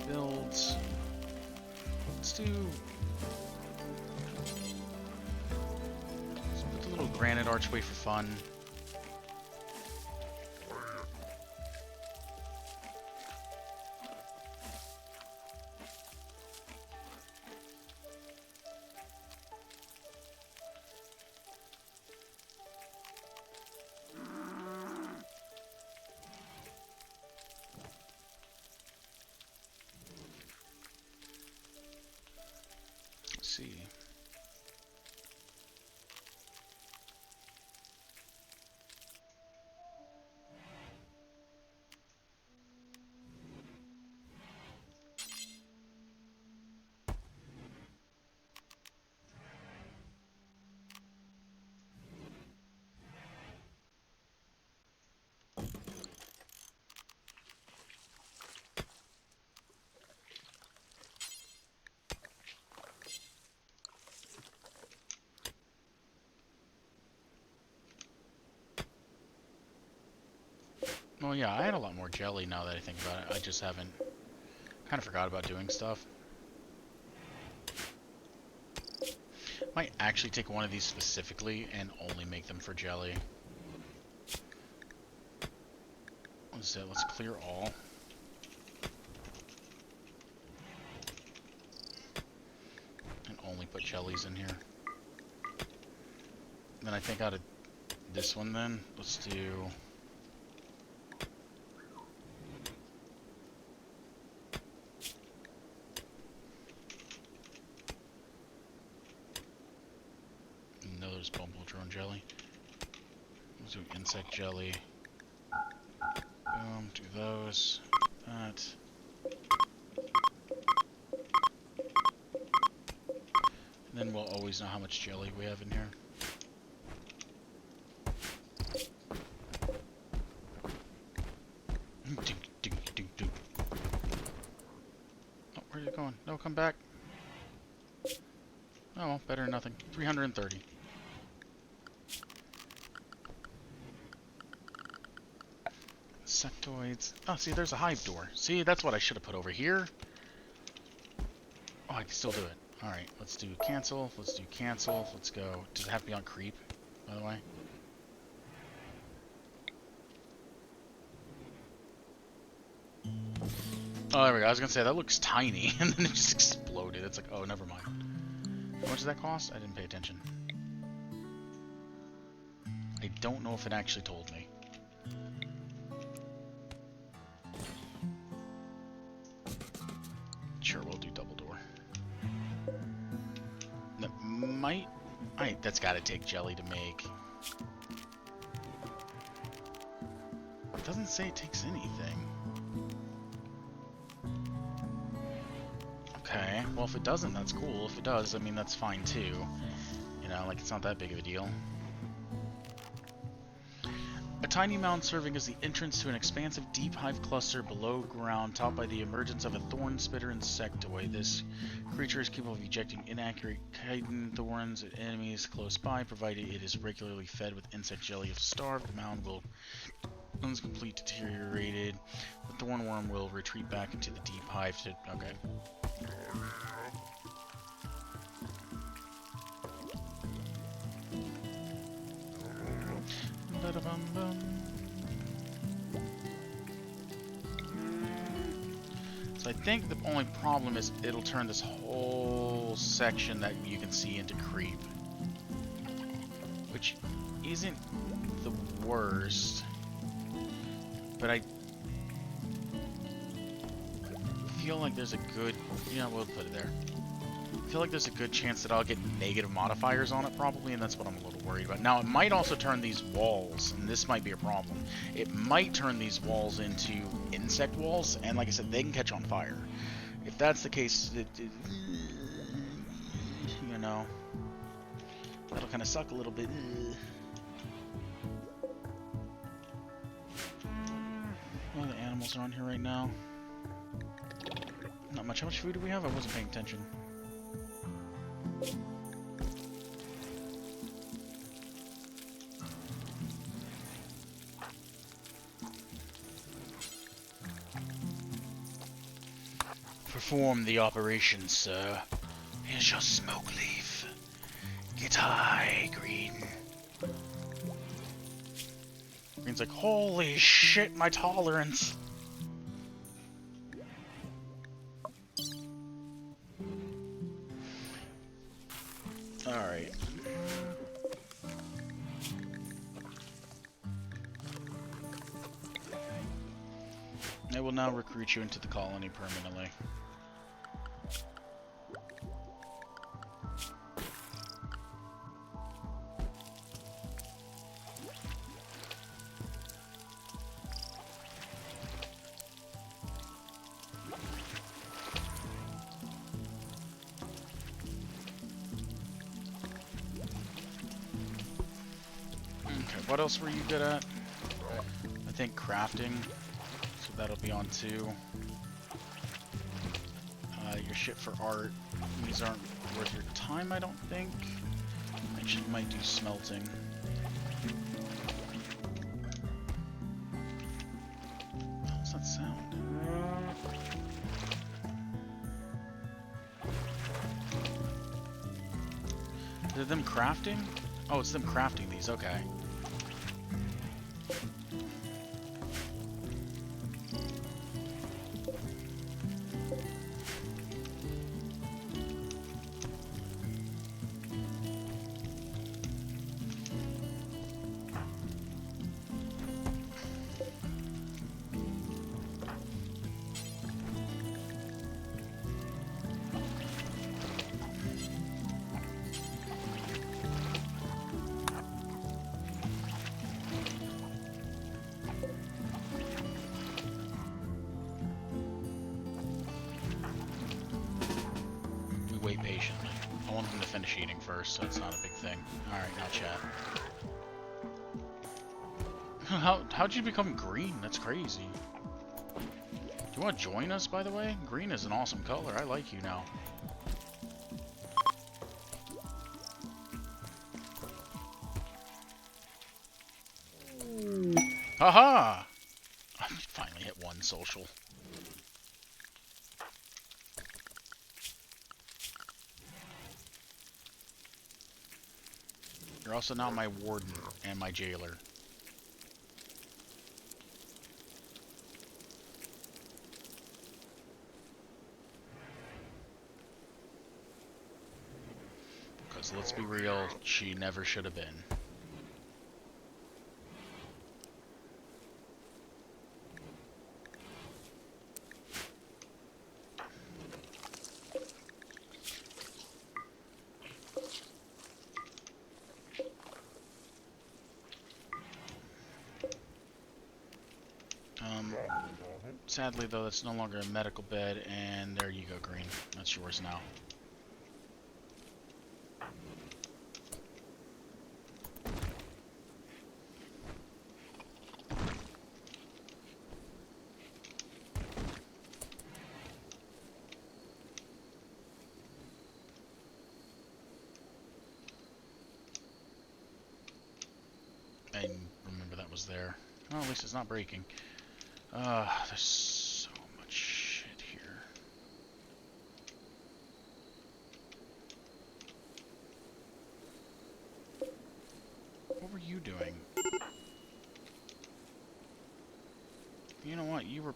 Builds. Let's put the little granite archway for fun. See. Well, yeah, I had a lot more jelly now that I think about it. I just haven't... kind of forgot about doing stuff. Might actually take one of these specifically and only make them for jelly. What's that? Let's clear all. And only put jellies in here. Then I think out of this one then, let's do... No, there's bumble drone jelly. Let's do insect jelly. Boom, do those. That. And then we'll always know how much jelly we have in here. Dink, dink, dink, dink. Oh, where are you going? No, come back. Oh, well, better than nothing. 330. Sectoids. Oh, see, there's a hive door. See, that's what I should have put over here. Oh, I can still do it. Alright, let's do cancel. Let's do cancel. Let's go. Does it have to be on creep, by the way? Oh, there we go. I was gonna say, that looks tiny, and then it just exploded. It's like, oh, never mind. How much does that cost? I didn't pay attention. I don't know if it actually told me. Sure, we'll do double door. That might... that's gotta take jelly to make. It doesn't say it takes anything. Okay, well if it doesn't, that's cool. If it does, I mean, that's fine too. You know, like, it's not that big of a deal. A tiny mound serving as the entrance to an expansive deep hive cluster below ground, topped by the emergence of a thorn spitter insectoid. This creature is capable of ejecting inaccurate chitin thorns at enemies close by, provided it is regularly fed with insect jelly. If starved, the mound will, once complete deteriorated, the thorn worm will retreat back into the deep hive to... Okay. So I think the only problem is it'll turn this whole section that you can see into creep, which isn't the worst, but I feel like there's a good, we'll put it there. I feel like there's a good chance that I'll get negative modifiers on it probably, and that's what I'm a little worried about. Now, it might also turn these walls, and this might be a problem. It might turn these walls into insect walls, and like I said, they can catch on fire. If that's the case, that'll kind of suck a little bit. All the animals are on here right now. Not much. How much food do we have? I wasn't paying attention. Perform the operation, sir. Here's your smoke leaf. Get high, Green. Green's like, holy shit, my tolerance. Alright. I will now recruit you into the colony permanently. What else were you good at? I think crafting, so that'll be on 2. Your shit for art, these aren't worth your time, I don't think. Actually, might do smelting. What's that sound? Is it them crafting? Oh, it's them crafting these, okay. finish eating first, so it's not a big thing. Alright, now chat. How'd you become green? That's crazy. Do you want to join us, by the way? Green is an awesome color. I like you now. Haha! I finally hit one social. You're also now my warden and my jailer. Because let's be real, she never should have been. Sadly, though, that's no longer a medical bed, and there you go, Green. That's yours now. I remember that was there. Well, at least it's not breaking. There's so much shit here. What were you doing? You know what? You were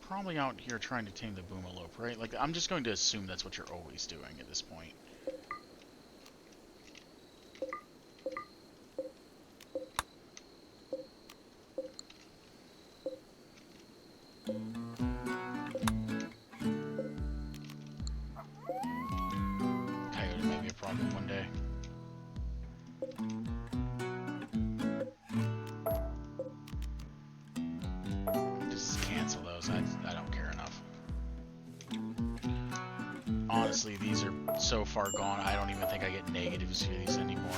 probably out here trying to tame the boomalope, right? Like, I'm just going to assume that's what you're always doing at this point. Honestly, these are so far gone, I don't even think I get negatives for these anymore.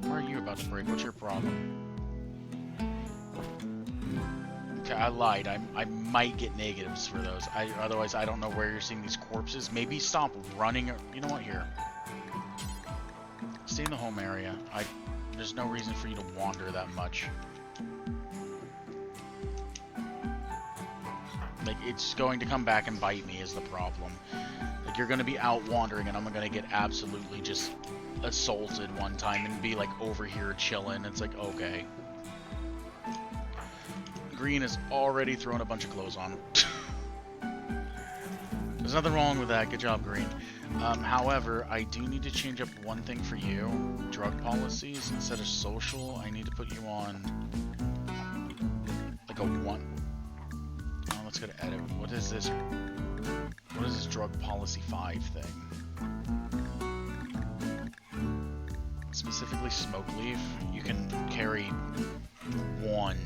Why are you about to break? What's your problem? Okay, I lied. I might get negatives for those. Otherwise, I don't know where you're seeing these corpses. Maybe stop running. You know what? Here. Stay in the home area. There's no reason for you to wander that much. Like, it's going to come back and bite me is the problem. Like, you're going to be out wandering and I'm going to get absolutely just assaulted one time and be, like, over here chilling. It's like, okay. Green has already thrown a bunch of clothes on. There's nothing wrong with that. Good job, Green. However, I do need to change up one thing for you. Drug policies. Instead of social, I need to put you on, like, a 1. Let's go to edit. What is this? What is this drug policy 5 thing? Specifically smoke leaf. You can carry 1.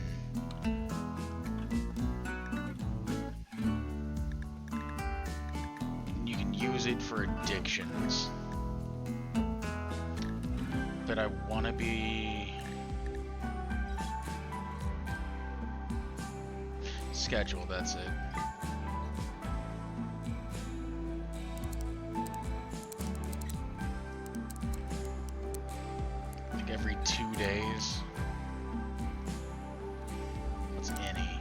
You can use it for addictions. But I want to be schedule, that's it. Like every 2 days. What's any?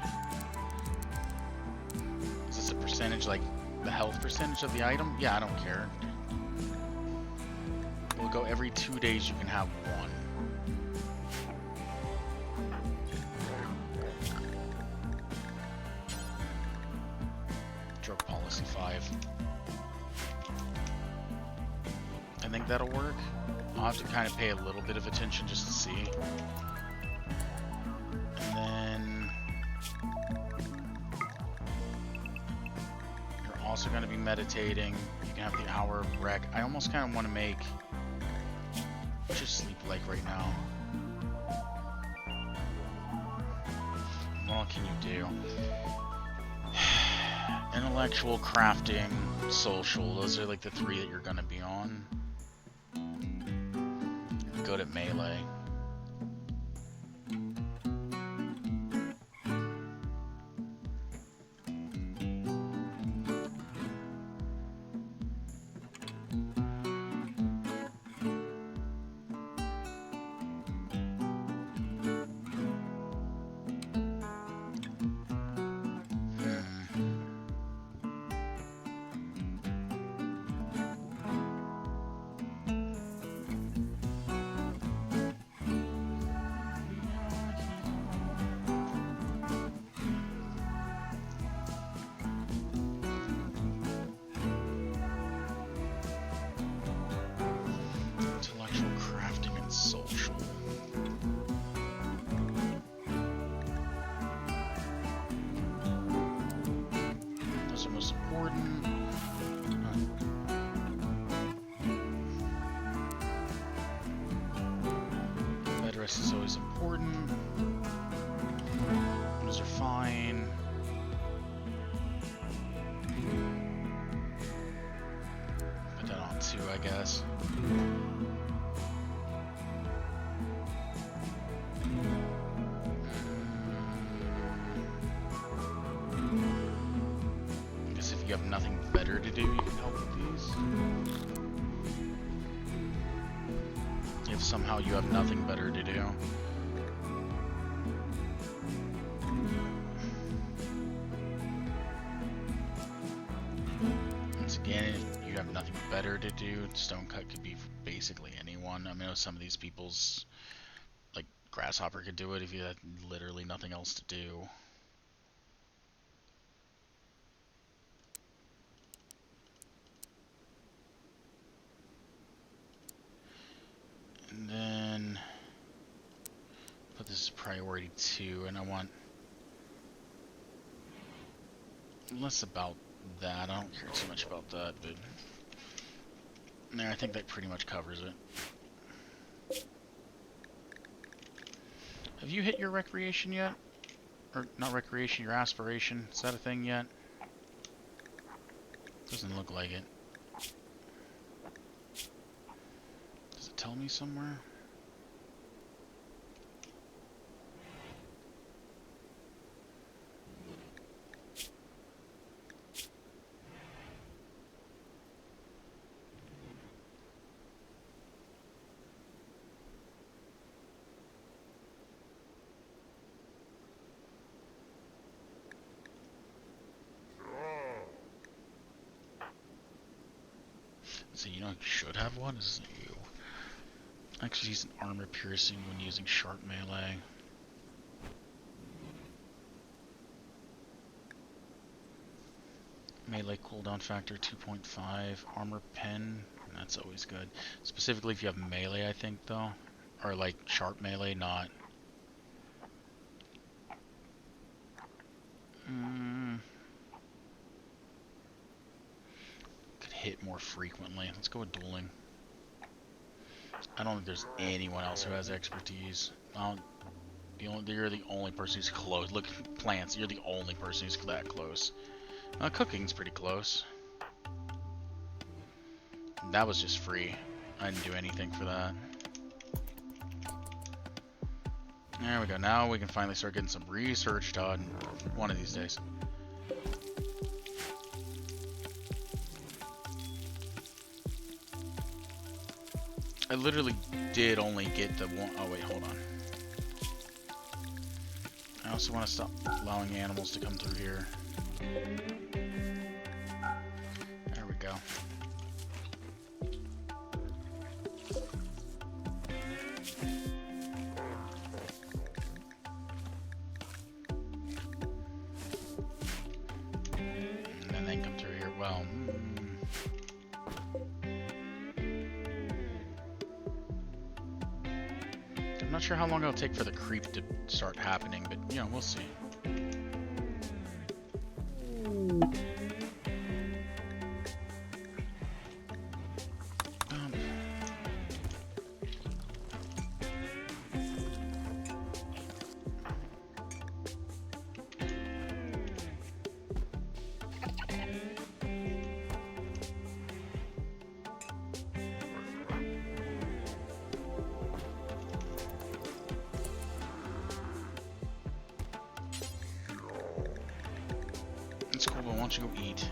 Is this a percentage, like the health percentage of the item? Yeah, I don't care. We'll go every 2 days you can have 1. Drug policy 5. I think that'll work. I'll have to kind of pay a little bit of attention just to see. And then you're also going to be meditating. You can have the hour of rec. I almost kind of want to make just sleep like right now. What I'll can you do? Intellectual, crafting, social. Those are like the 3 that you're gonna be on. Good at melee. Is always important. Those are fine. Put that on too, I guess. I guess if you have nothing better to do, you can help with these. If somehow you have nothing better to do. Once again, if you have nothing better to do, stone cut could be for basically anyone. I mean, some of these people's, like, grasshopper could do it if you had literally nothing else to do. And then put this as priority 2, and I want less about that. I don't care too much about that, but no, I think that pretty much covers it. Have you hit your recreation yet? Or not recreation, your aspiration? Is that a thing yet? Doesn't look like it. Does it tell me somewhere? So you know you should have one? This isn't you. Actually use an armor piercing when using sharp melee. Melee cooldown factor 2.5. Armor pen, that's always good. Specifically if you have melee, I think, though. Or like sharp melee, not. Could hit more frequently. Let's go with dueling. I don't think there's anyone else who has expertise. You're the only person who's close. Look, plants, you're the only person who's that close. Cooking's pretty close. That was just free. I didn't do anything for that. There we go. Now we can finally start getting some research done one of these days. I literally did only get the one. Oh wait, hold on. I also want to stop allowing animals to come through here. There we go. And then they come through here. Well, I'm not sure how long it'll take for the creep to start happening, but you know, we'll see. don't you go eat?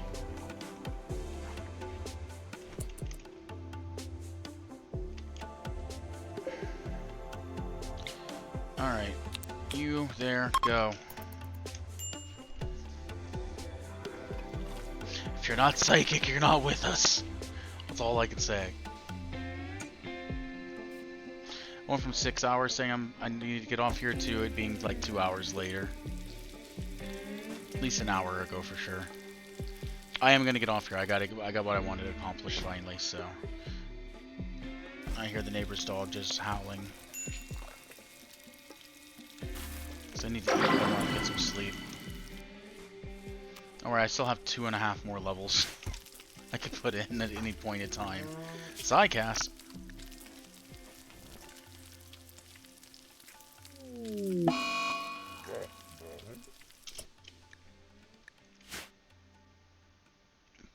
Alright. You, there, go. If you're not psychic, you're not with us. That's all I can say. I went from 6 hours saying I need to get off here to it being like 2 hours later. At least an hour ago for sure. I am gonna get off here. I got what I wanted to accomplish finally, so. I hear the neighbor's dog just howling. So I need to eat and get some sleep. Alright, I still have 2.5 more levels I could put in at any point in time. Psycast.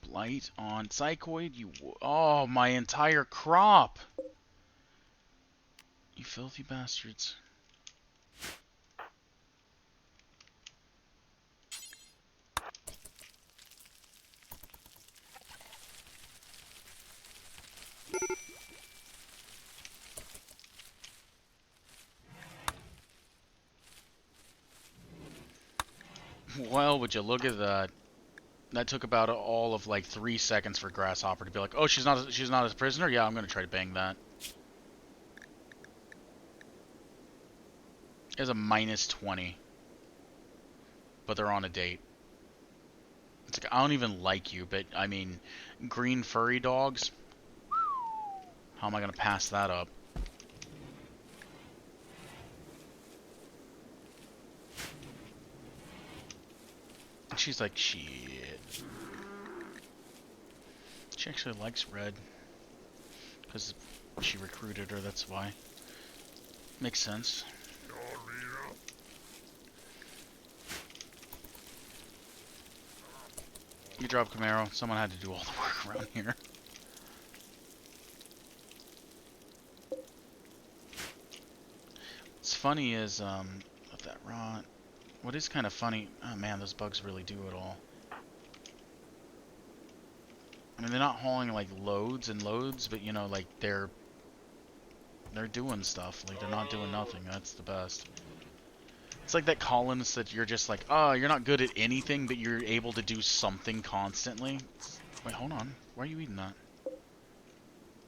Blight on Psychoid, you... Oh, my entire crop! You filthy bastards. Well, would you look at that? That took about all of like 3 seconds for Grasshopper to be like, "Oh, she's not a prisoner. Yeah, I'm gonna try to bang that." It's a -20, but they're on a date. It's like I don't even like you, but I mean, green furry dogs. How am I gonna pass that up? She's like, shit. She actually likes red. Because she recruited her, that's why. Makes sense. You drop Camaro. Someone had to do all the work around here. What's funny is, with that rot... What is kind of funny... Oh man, those bugs really do it all. I mean, they're not hauling, like, loads and loads, but, you know, like, they're doing stuff. Like, they're not doing nothing. That's the best. It's like that colonist that you're just like, oh, you're not good at anything, but you're able to do something constantly. Wait, hold on. Why are you eating that?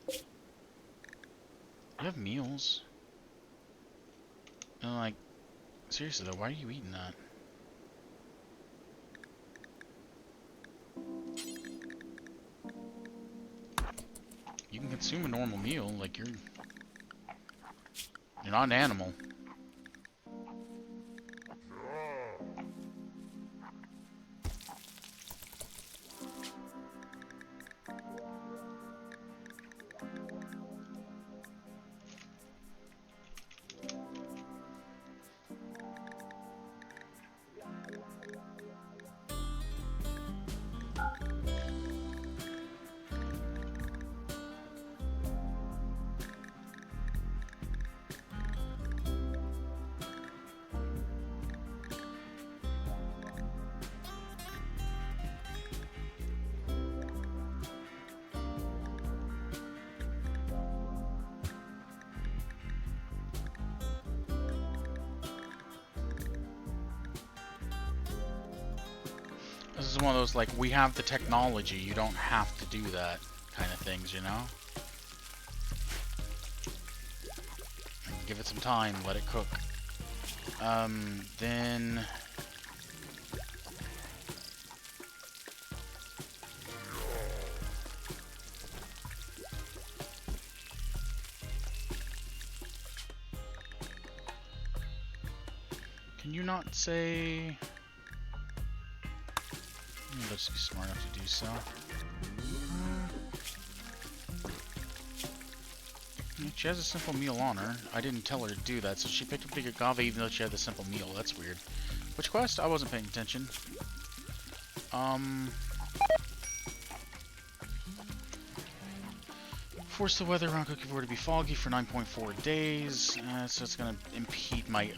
You have meals. And, like, seriously, though, why are you eating that? You can consume a normal meal, like you're not an animal. This is one of those, like, we have the technology, you don't have to do that kind of things, you know? Give it some time, let it cook. Then... Can you not say... Let's be smart enough to do so. She has a simple meal on her. I didn't tell her to do that, so she picked up the agave even though she had the simple meal. That's weird. Which quest? I wasn't paying attention. Force the weather around Cookie 4 to be foggy for 9.4 days. So it's gonna impede my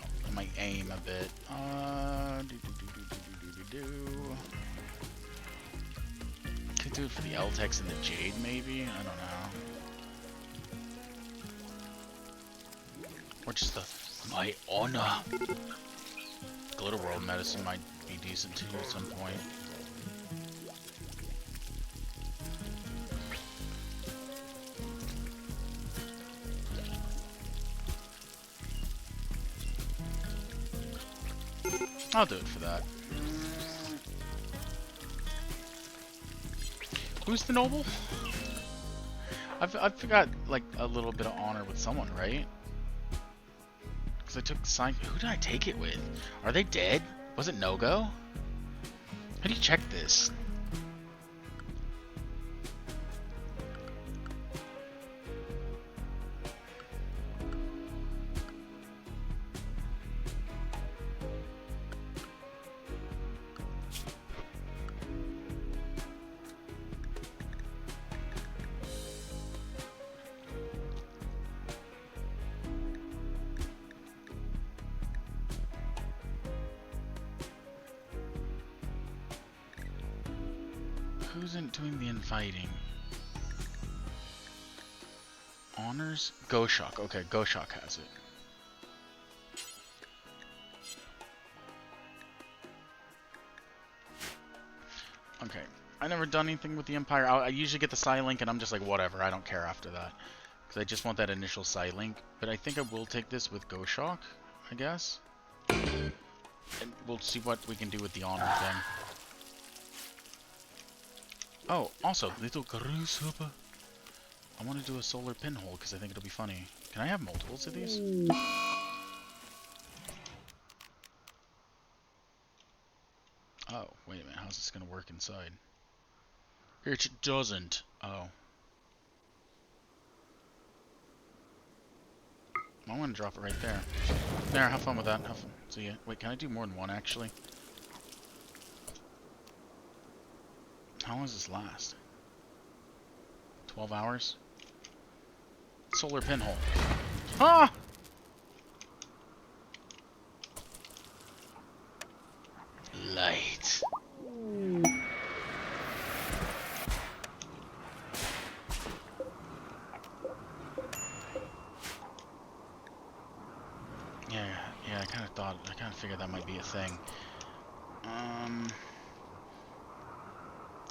aim a bit. could do it for the L-Tex and the Jade, maybe? I don't know. Or just the My Honor. Glitter World Medicine might be decent too at some point. I'll do it for that. Who's the noble? I've got like a little bit of honor with someone, right? Because I took the sign. Who did I take it with? Are they dead? Was it no-go? How do you check this? Who's doing the inviting? Honors? Goshok. Okay, Goshok has it. Okay. I never done anything with the Empire. I usually get the Psylink and I'm just like, whatever, I don't care after that. Because I just want that initial Psylink. But I think I will take this with Goshok, I guess. And we'll see what we can do with the honor thing. Oh, also, little grasshopper. I want to do a solar pinhole because I think it'll be funny. Can I have multiples of these? Oh, wait a minute. How's this going to work inside? It doesn't. Oh. I'm going to drop it right there. There, have fun with that. Have fun. See ya. Wait, can I do more than one, actually? How long does this last? 12 hours? Solar pinhole. Ah! Light. Yeah, I kind of figured that might be a thing.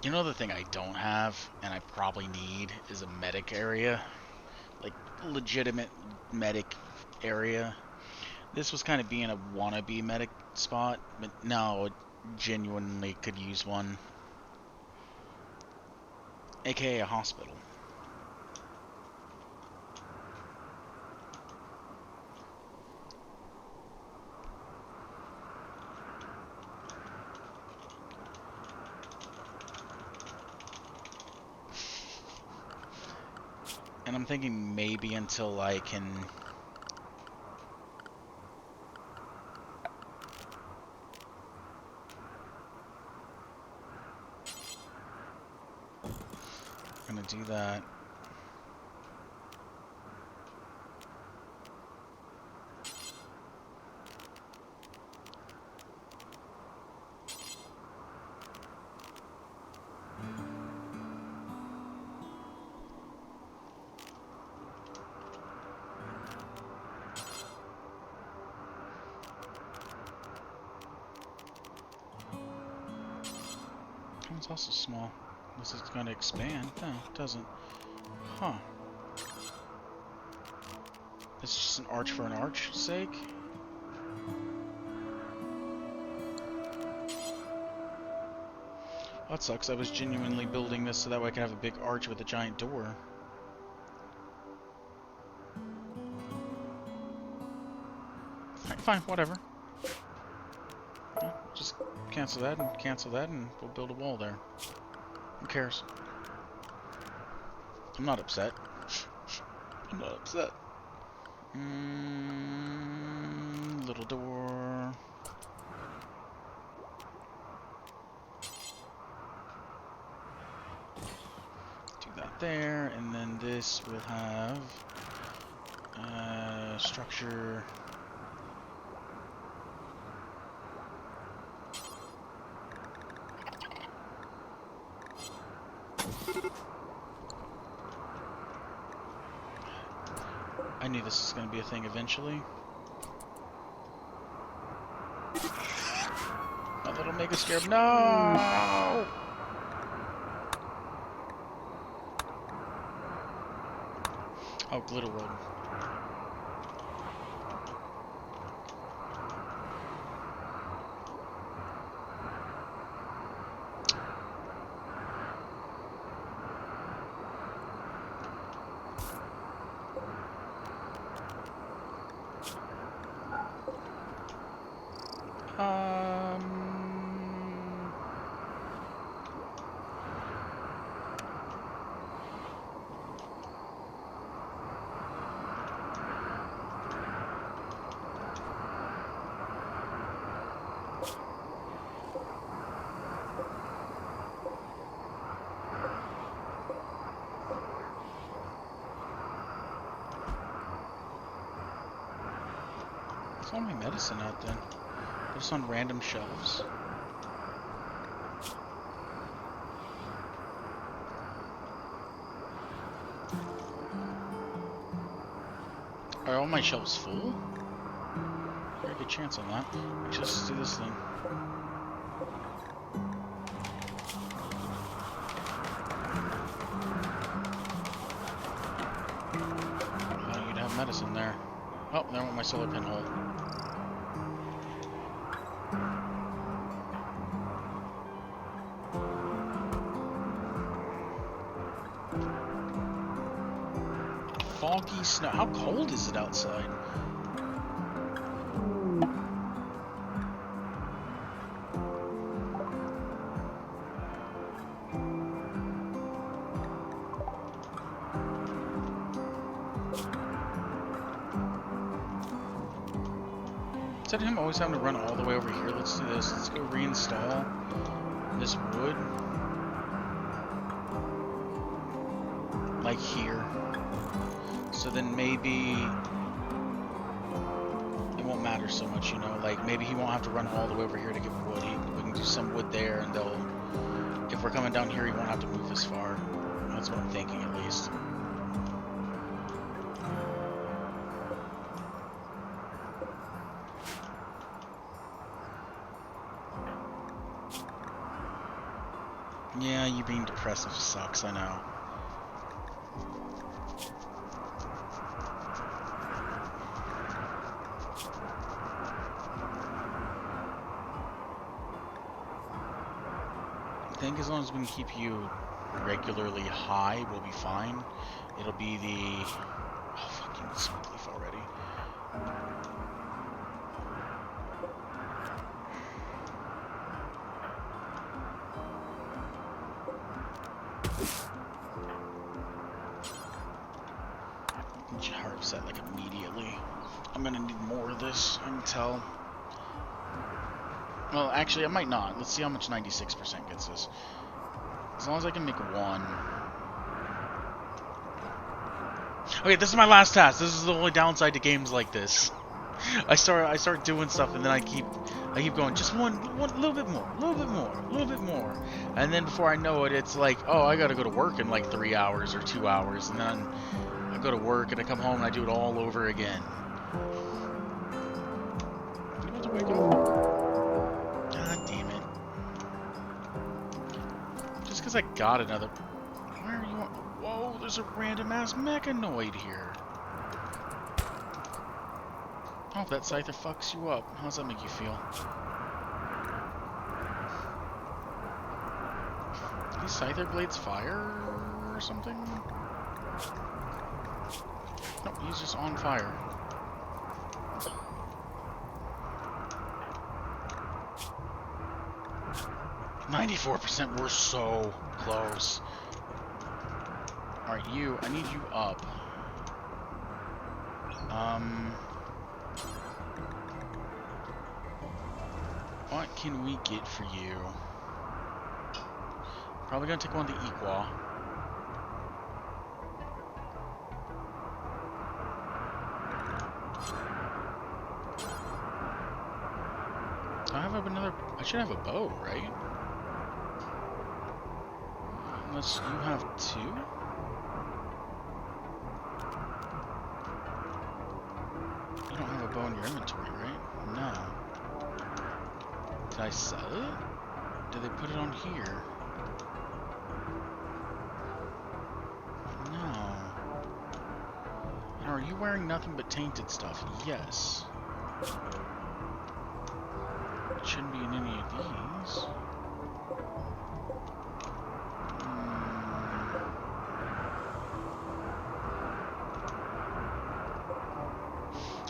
You know the thing I don't have, and I probably need, is a medic area. Like, legitimate medic area. This was kind of being a wannabe medic spot, but no, it genuinely could use one. AKA a hospital. And I'm thinking maybe until I can... I'm gonna do that. It's also small. This is going to expand. No, it doesn't. Huh. It's just an arch for an arch's sake? Well, that sucks. I was genuinely building this so that way I could have a big arch with a giant door. Fine, whatever. Yeah, just cancel that and we'll build a wall there. Who cares? I'm not upset. I'm not upset. Little door. Do that there, and then this will have structure. I knew this was going to be a thing eventually. Oh, that'll make us scared. No! Oh, glitter world. Where's all my medicine at then? Just on random shelves. Are all my shelves full? Very good chance on that. Actually, let's do this thing. You'd have medicine there. Oh, there went my solar pinhole. Foggy snow. How cold is it outside? Instead of him always having to run all the way over here, let's do this. Let's go reinstall this wood. Like here. So then maybe it won't matter so much, you know? Like, maybe he won't have to run all the way over here to get wood. We can do some wood there, and they'll... If we're coming down here, he won't have to move this far. That's what I'm thinking, at least. Yeah, you being depressive sucks, I know. I think as long as we can keep you regularly high, we'll be fine. It'll be the... Oh, fucking smoke leaf already. Heart set like immediately. I'm gonna need more of this, I can tell. Well, actually, I might not. Let's see how much 96% gets us. As long as I can make one. Okay, this is my last task. This is the only downside to games like this. I start doing stuff, and then I keep going. Just one, little bit more, a little bit more, and then before I know it, it's like, oh, I gotta go to work in like 3 hours or 2 hours, and then I go to work and I come home and I do it all over again. You about to wake up? God damn it! Just because I got another. Where are you? Whoa! There's a random ass mechanoid here. Oh, if that scyther fucks you up, how does that make you feel? Are these scyther blades fire or something? Nope, he's just on fire. %. We're so close. Alright, you, I need you up. What can we get for you? Probably gonna take one of the Equa. I have another. I should have a bow, right? Unless you have two. Did I sell it? Did they put it on here? No. And are you wearing nothing but tainted stuff? Yes. It shouldn't be in any of these.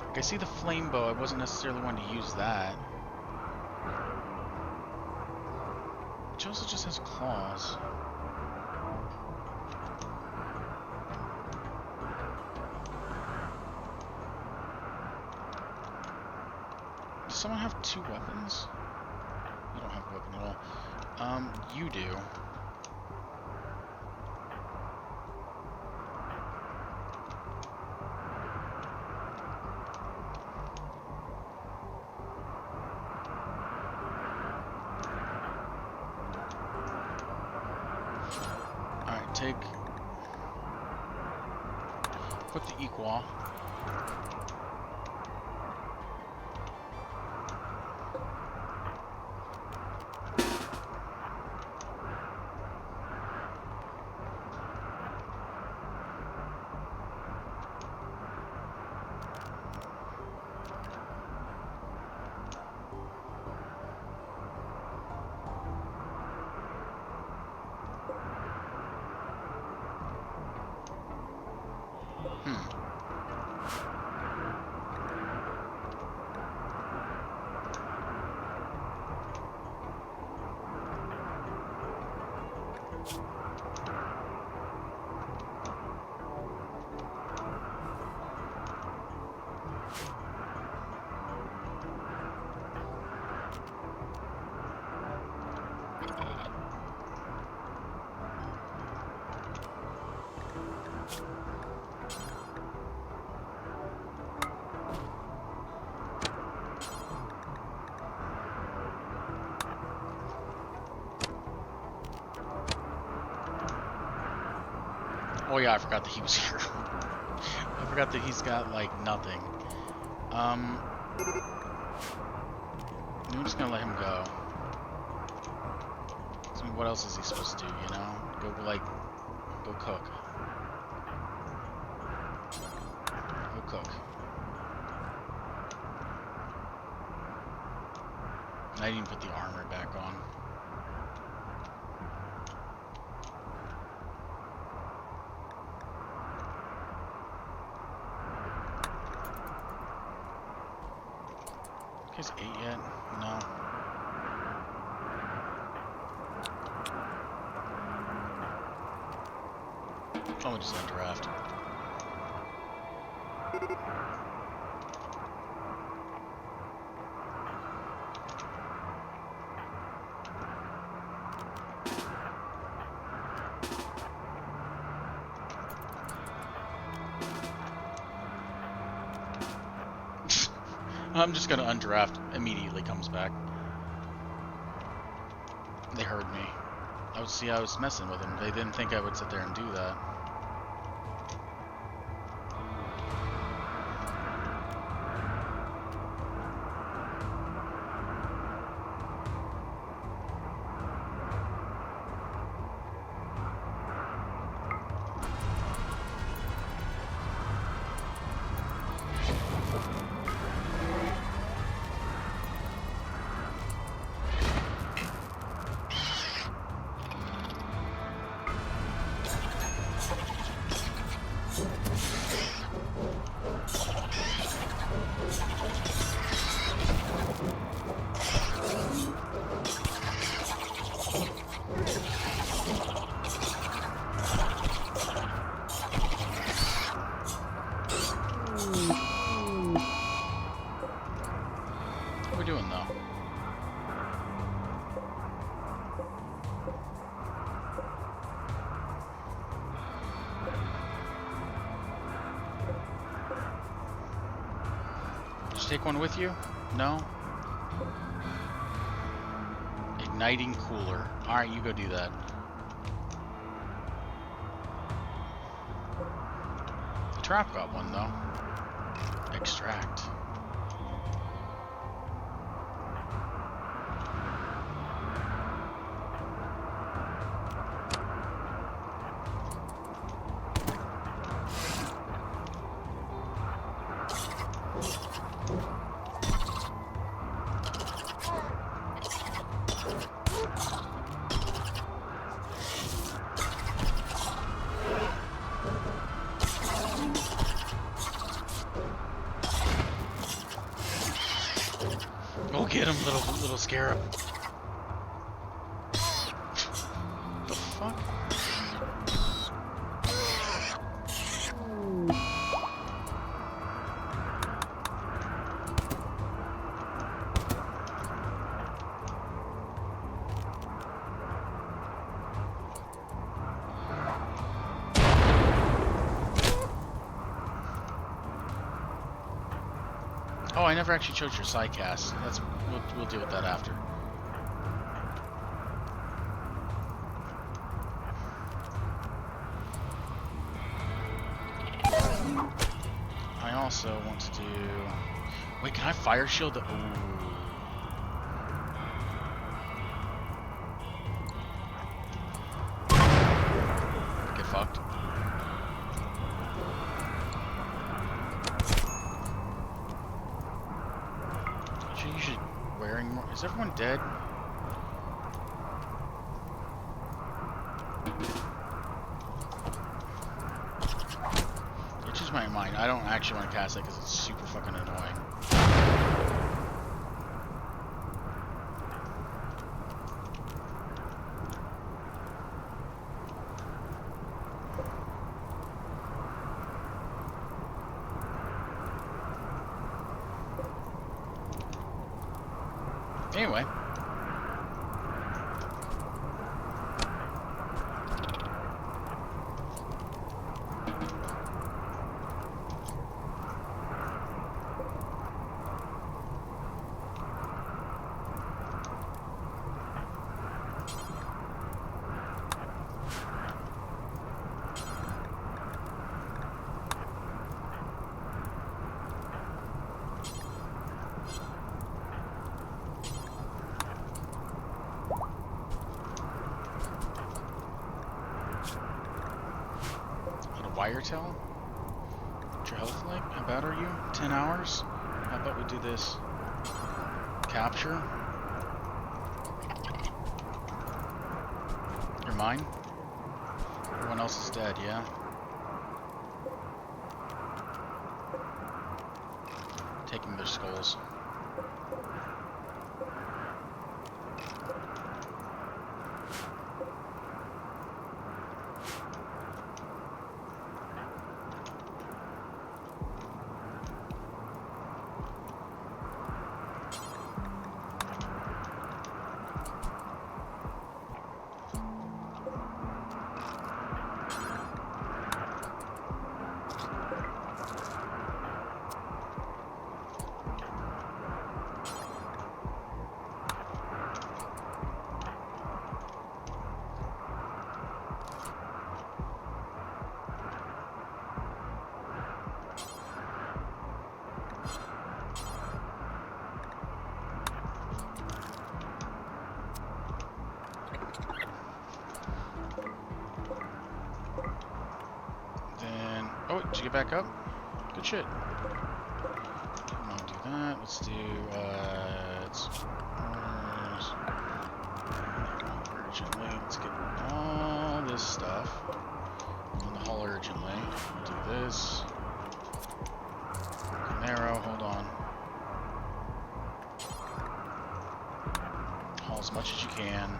Like, I see the flame bow. I wasn't necessarily wanting to use that. Which also just has claws. Does someone have 2 weapons? You don't have a weapon at all. You do. Alright, take... Put the equal. Oh yeah, I forgot that he was here. I forgot that he's got, like, nothing. I'm just gonna let him go. So what else is he supposed to do, you know? Go, like, go cook. Go cook. I didn't even put the armor back on. Is 8 yet? No. Oh, we just got draft. I'm just gonna undraft. Immediately comes back. They heard me. I was messing with them. They didn't think I would sit there and do that. What are we doing, though? Did you take one with you? No? Igniting cooler. Alright, you go do that. The trap got one, though. Extract. get him, little scarab. The fuck? Oh, I never actually chose your side cast. We'll deal with that after. I also want to do. Wait, can I fire shield? Ooh. Get fucked. You should wearing more. Is everyone dead? It's just my mind. I don't actually want to cast it because it's super fucking annoying. Anyway. Wire tell? What's your health like? How bad are you? 10 hours? How about we do this? Capture? You're mine? Everyone else is dead, yeah? Taking their skulls. Oh, did you get back up? Good shit. I'm gonna do that. Let's do, urgently. Let's get all this stuff in the hall urgently. Do this. Narrow, hold on. Haul as much as you can.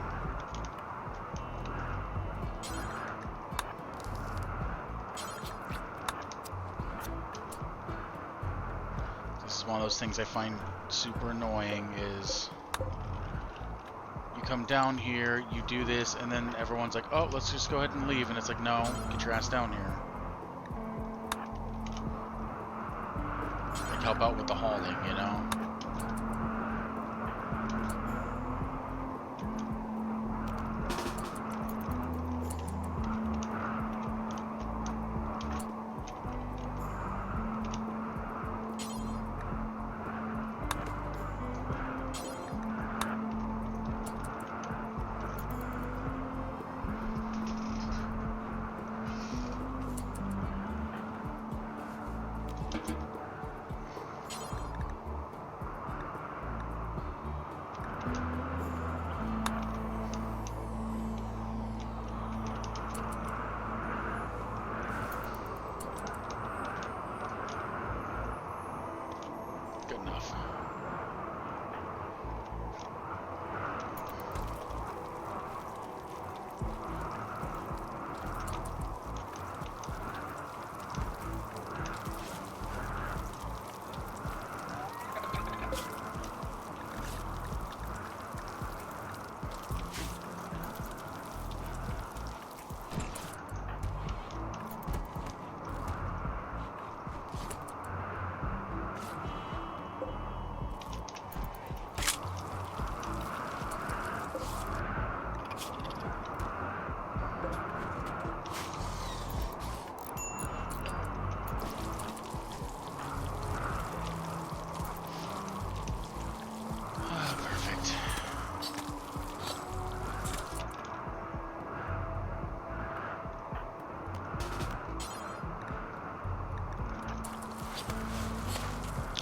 One of those things I find super annoying is you come down here, you do this, and then everyone's like, oh, let's just go ahead and leave, and it's like, no, get your ass down here. Like, help out with the hauling, you know?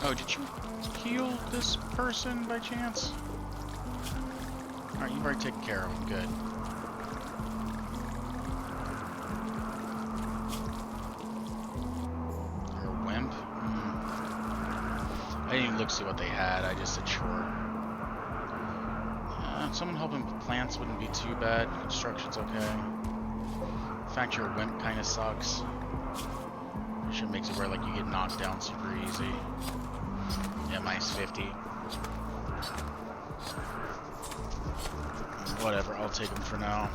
Oh, did you heal this person by chance? Alright, you've already taken care of him. Good. You're a wimp? I didn't even look to see what they had. I just said sure. Someone helping with plants wouldn't be too bad. Construction's okay. The fact you're a wimp kind of sucks. It sure makes it where like you get knocked down super easy. Yeah, minus 50. Whatever, I'll take them for now.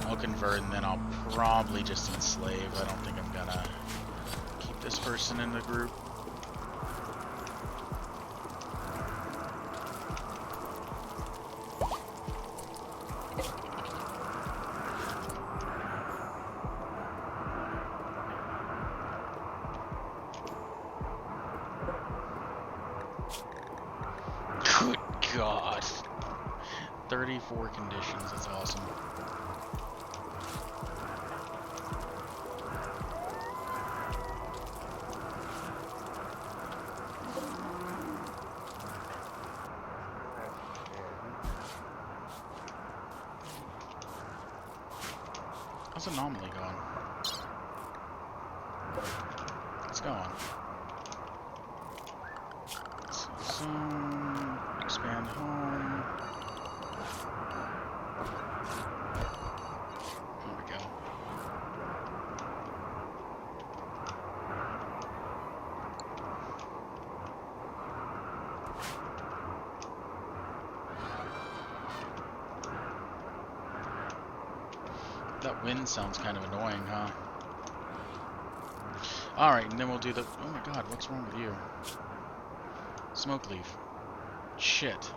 I'll convert and then I'll probably just enslave. I don't think I'm gonna keep this person in the group. Good God. 34 conditions, that's awesome. How's Anomaly going? It's going. Zone, expand home. There we go. That wind sounds kind of annoying, huh? Alright, and then we'll do the... Oh my god, what's wrong with you? Smoke leaf. Shit.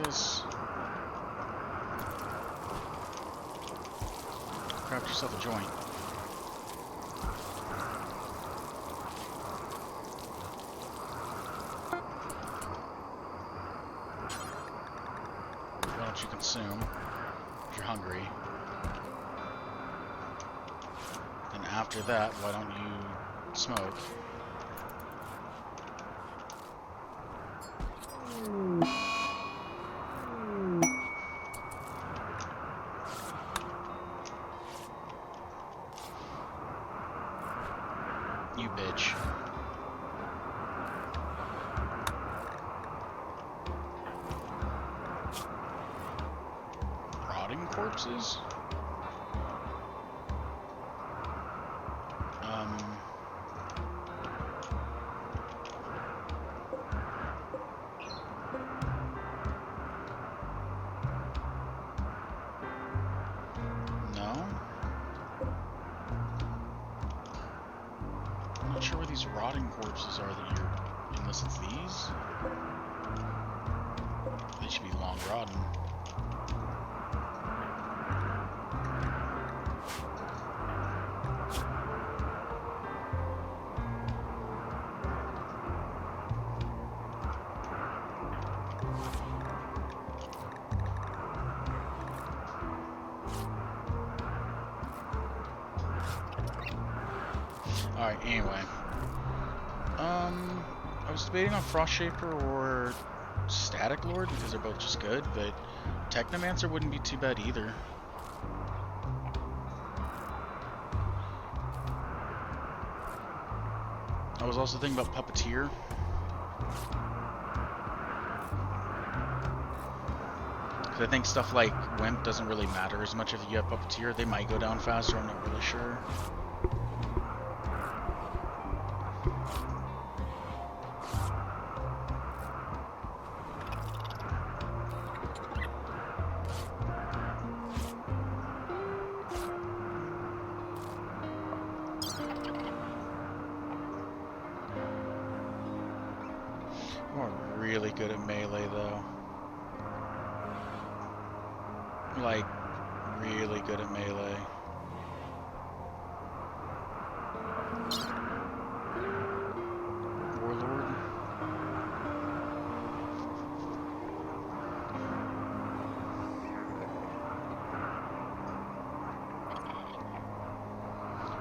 This. Craft yourself a joint. Why don't you consume if you're hungry? Then after that, why don't you smoke? You bitch. Rotting corpses? No? I'm not sure where these rotting corpses are that you're... Unless it's these? They should be long rotting. Alright, anyway. I was debating on Frost Shaper or Static Lord because they're both just good, but Technomancer wouldn't be too bad either. I was also thinking about Puppeteer. Because I think stuff like Wimp doesn't really matter as much if you get up tier. They might go down faster, I'm not really sure. I'm really good at melee though. Like, really good at melee. Warlord.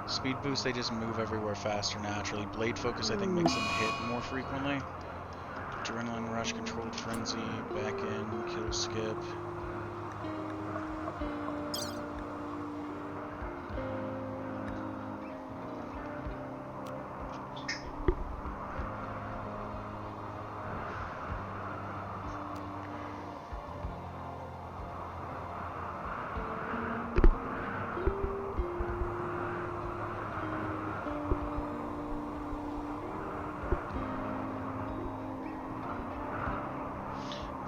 Speed boost, they just move everywhere faster naturally. Blade focus, I think, makes them hit more frequently. Adrenaline rush, controlled frenzy, back in, kill skip.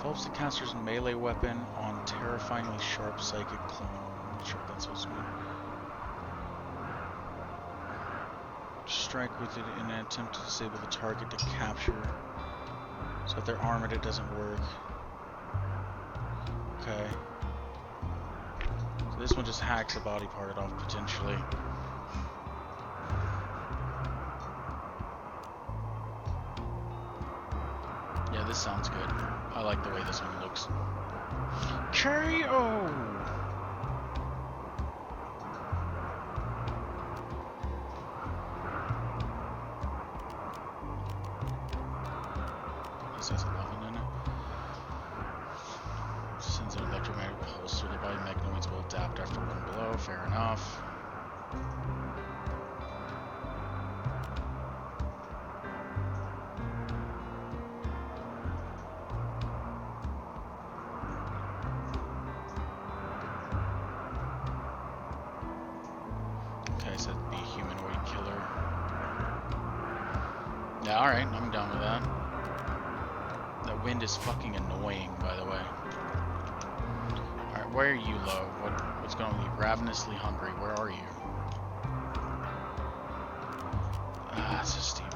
Develops the caster's melee weapon on terrifyingly sharp psychic clone. I'm not sure what that's supposed to mean. Strike with it in an attempt to disable the target to capture. So if they're armored, it doesn't work. Okay. So this one just hacks a body part off potentially. Yeah, this sounds good. I like the way this one looks. KO! This has 11 in it. Sends an electromagnetic pulse through the body. Mechanoids will adapt after one blow. Fair enough. Okay, so it'd be humanoid killer. Yeah, alright, I'm down with that. That wind is fucking annoying, by the way. Alright, where are you, Lo? What's going on with you? Ravenously hungry, where are you? Ah, it's so stupid.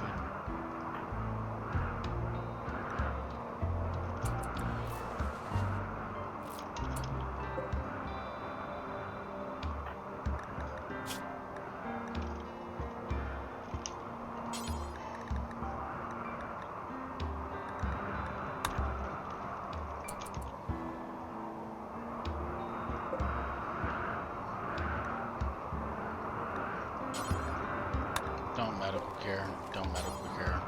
Don't medical care. Don't medical care.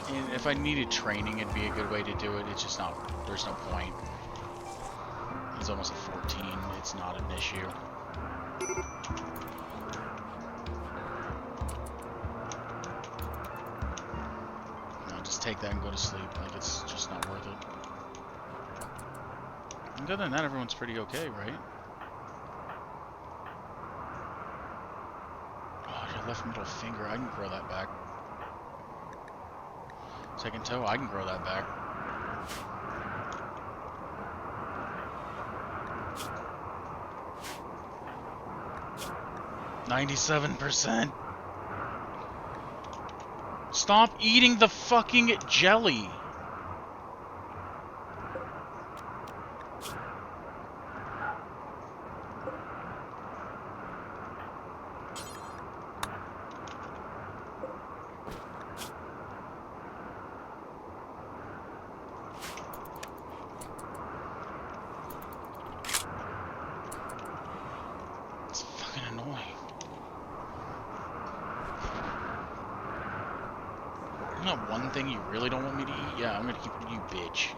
And if I needed training, it'd be a good way to do it. It's just not. There's no point. He's almost at 14. It's not an issue. No, just take that and go to sleep. Like, it's just not worth it. And other than that, everyone's pretty okay, right? Left middle finger, I can grow that back. Second toe, I can grow that back. %. Stop eating the fucking jelly. Not one thing you really don't want me to eat? Yeah, I'm gonna keep you, bitch.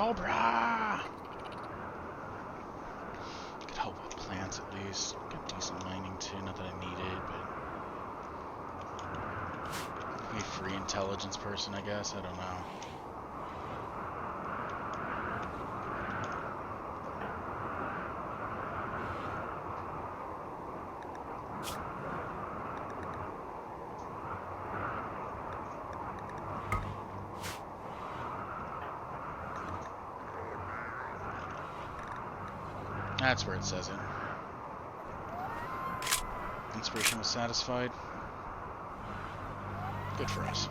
Cobra! Could help with plants at least. Get decent mining too, not that I need it, but... Be free intelligence person, I guess, I don't know. That's where it says it. Inspiration was satisfied. Good for us.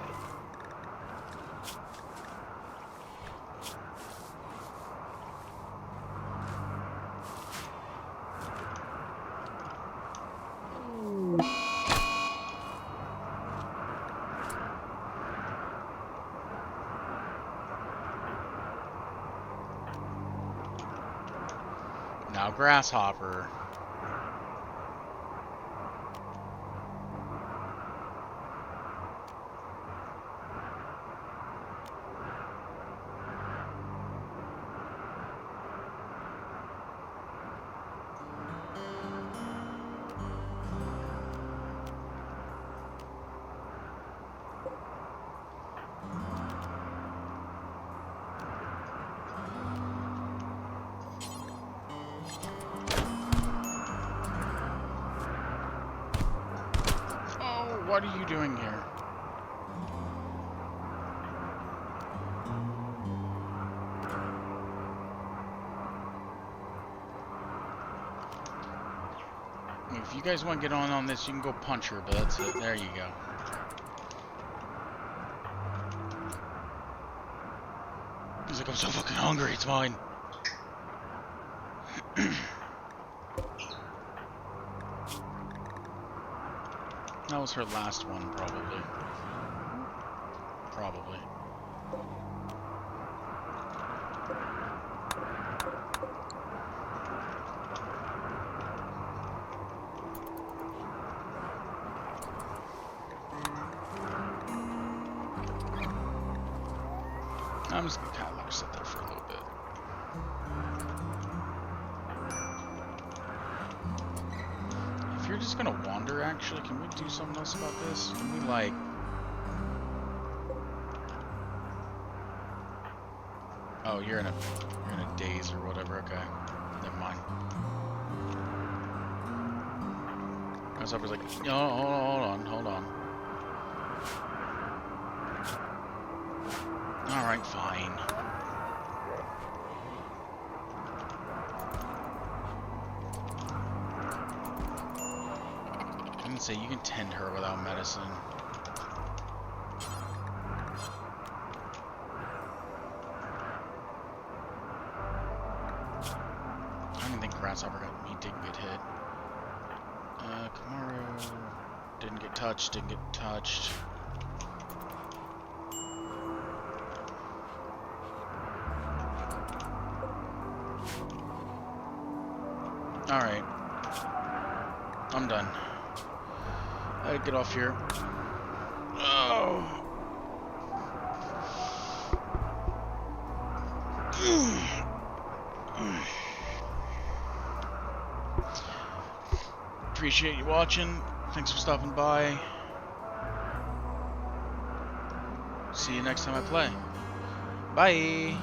Now grasshopper. What are you doing here? If you guys want to get on this, you can go punch her, but that's it. There you go. He's like, I'm so fucking hungry, it's mine. That was her last one, probably. Probably. I'm just gonna kind of let her sit there for a little bit. If you're just gonna wander, actually, can we do something else about this? Can we, like... Oh, you're in a daze or whatever, okay. Never mind. Grasshopper's like, oh, hold on. Alright, fine. I can say you can tend her without medicine. I don't think Grasshopper he didn't get hit. Kamaru didn't get touched. Alright. I'm done. I gotta get off here. Oh. Appreciate you watching. Thanks for stopping by. See you next time I play. Bye.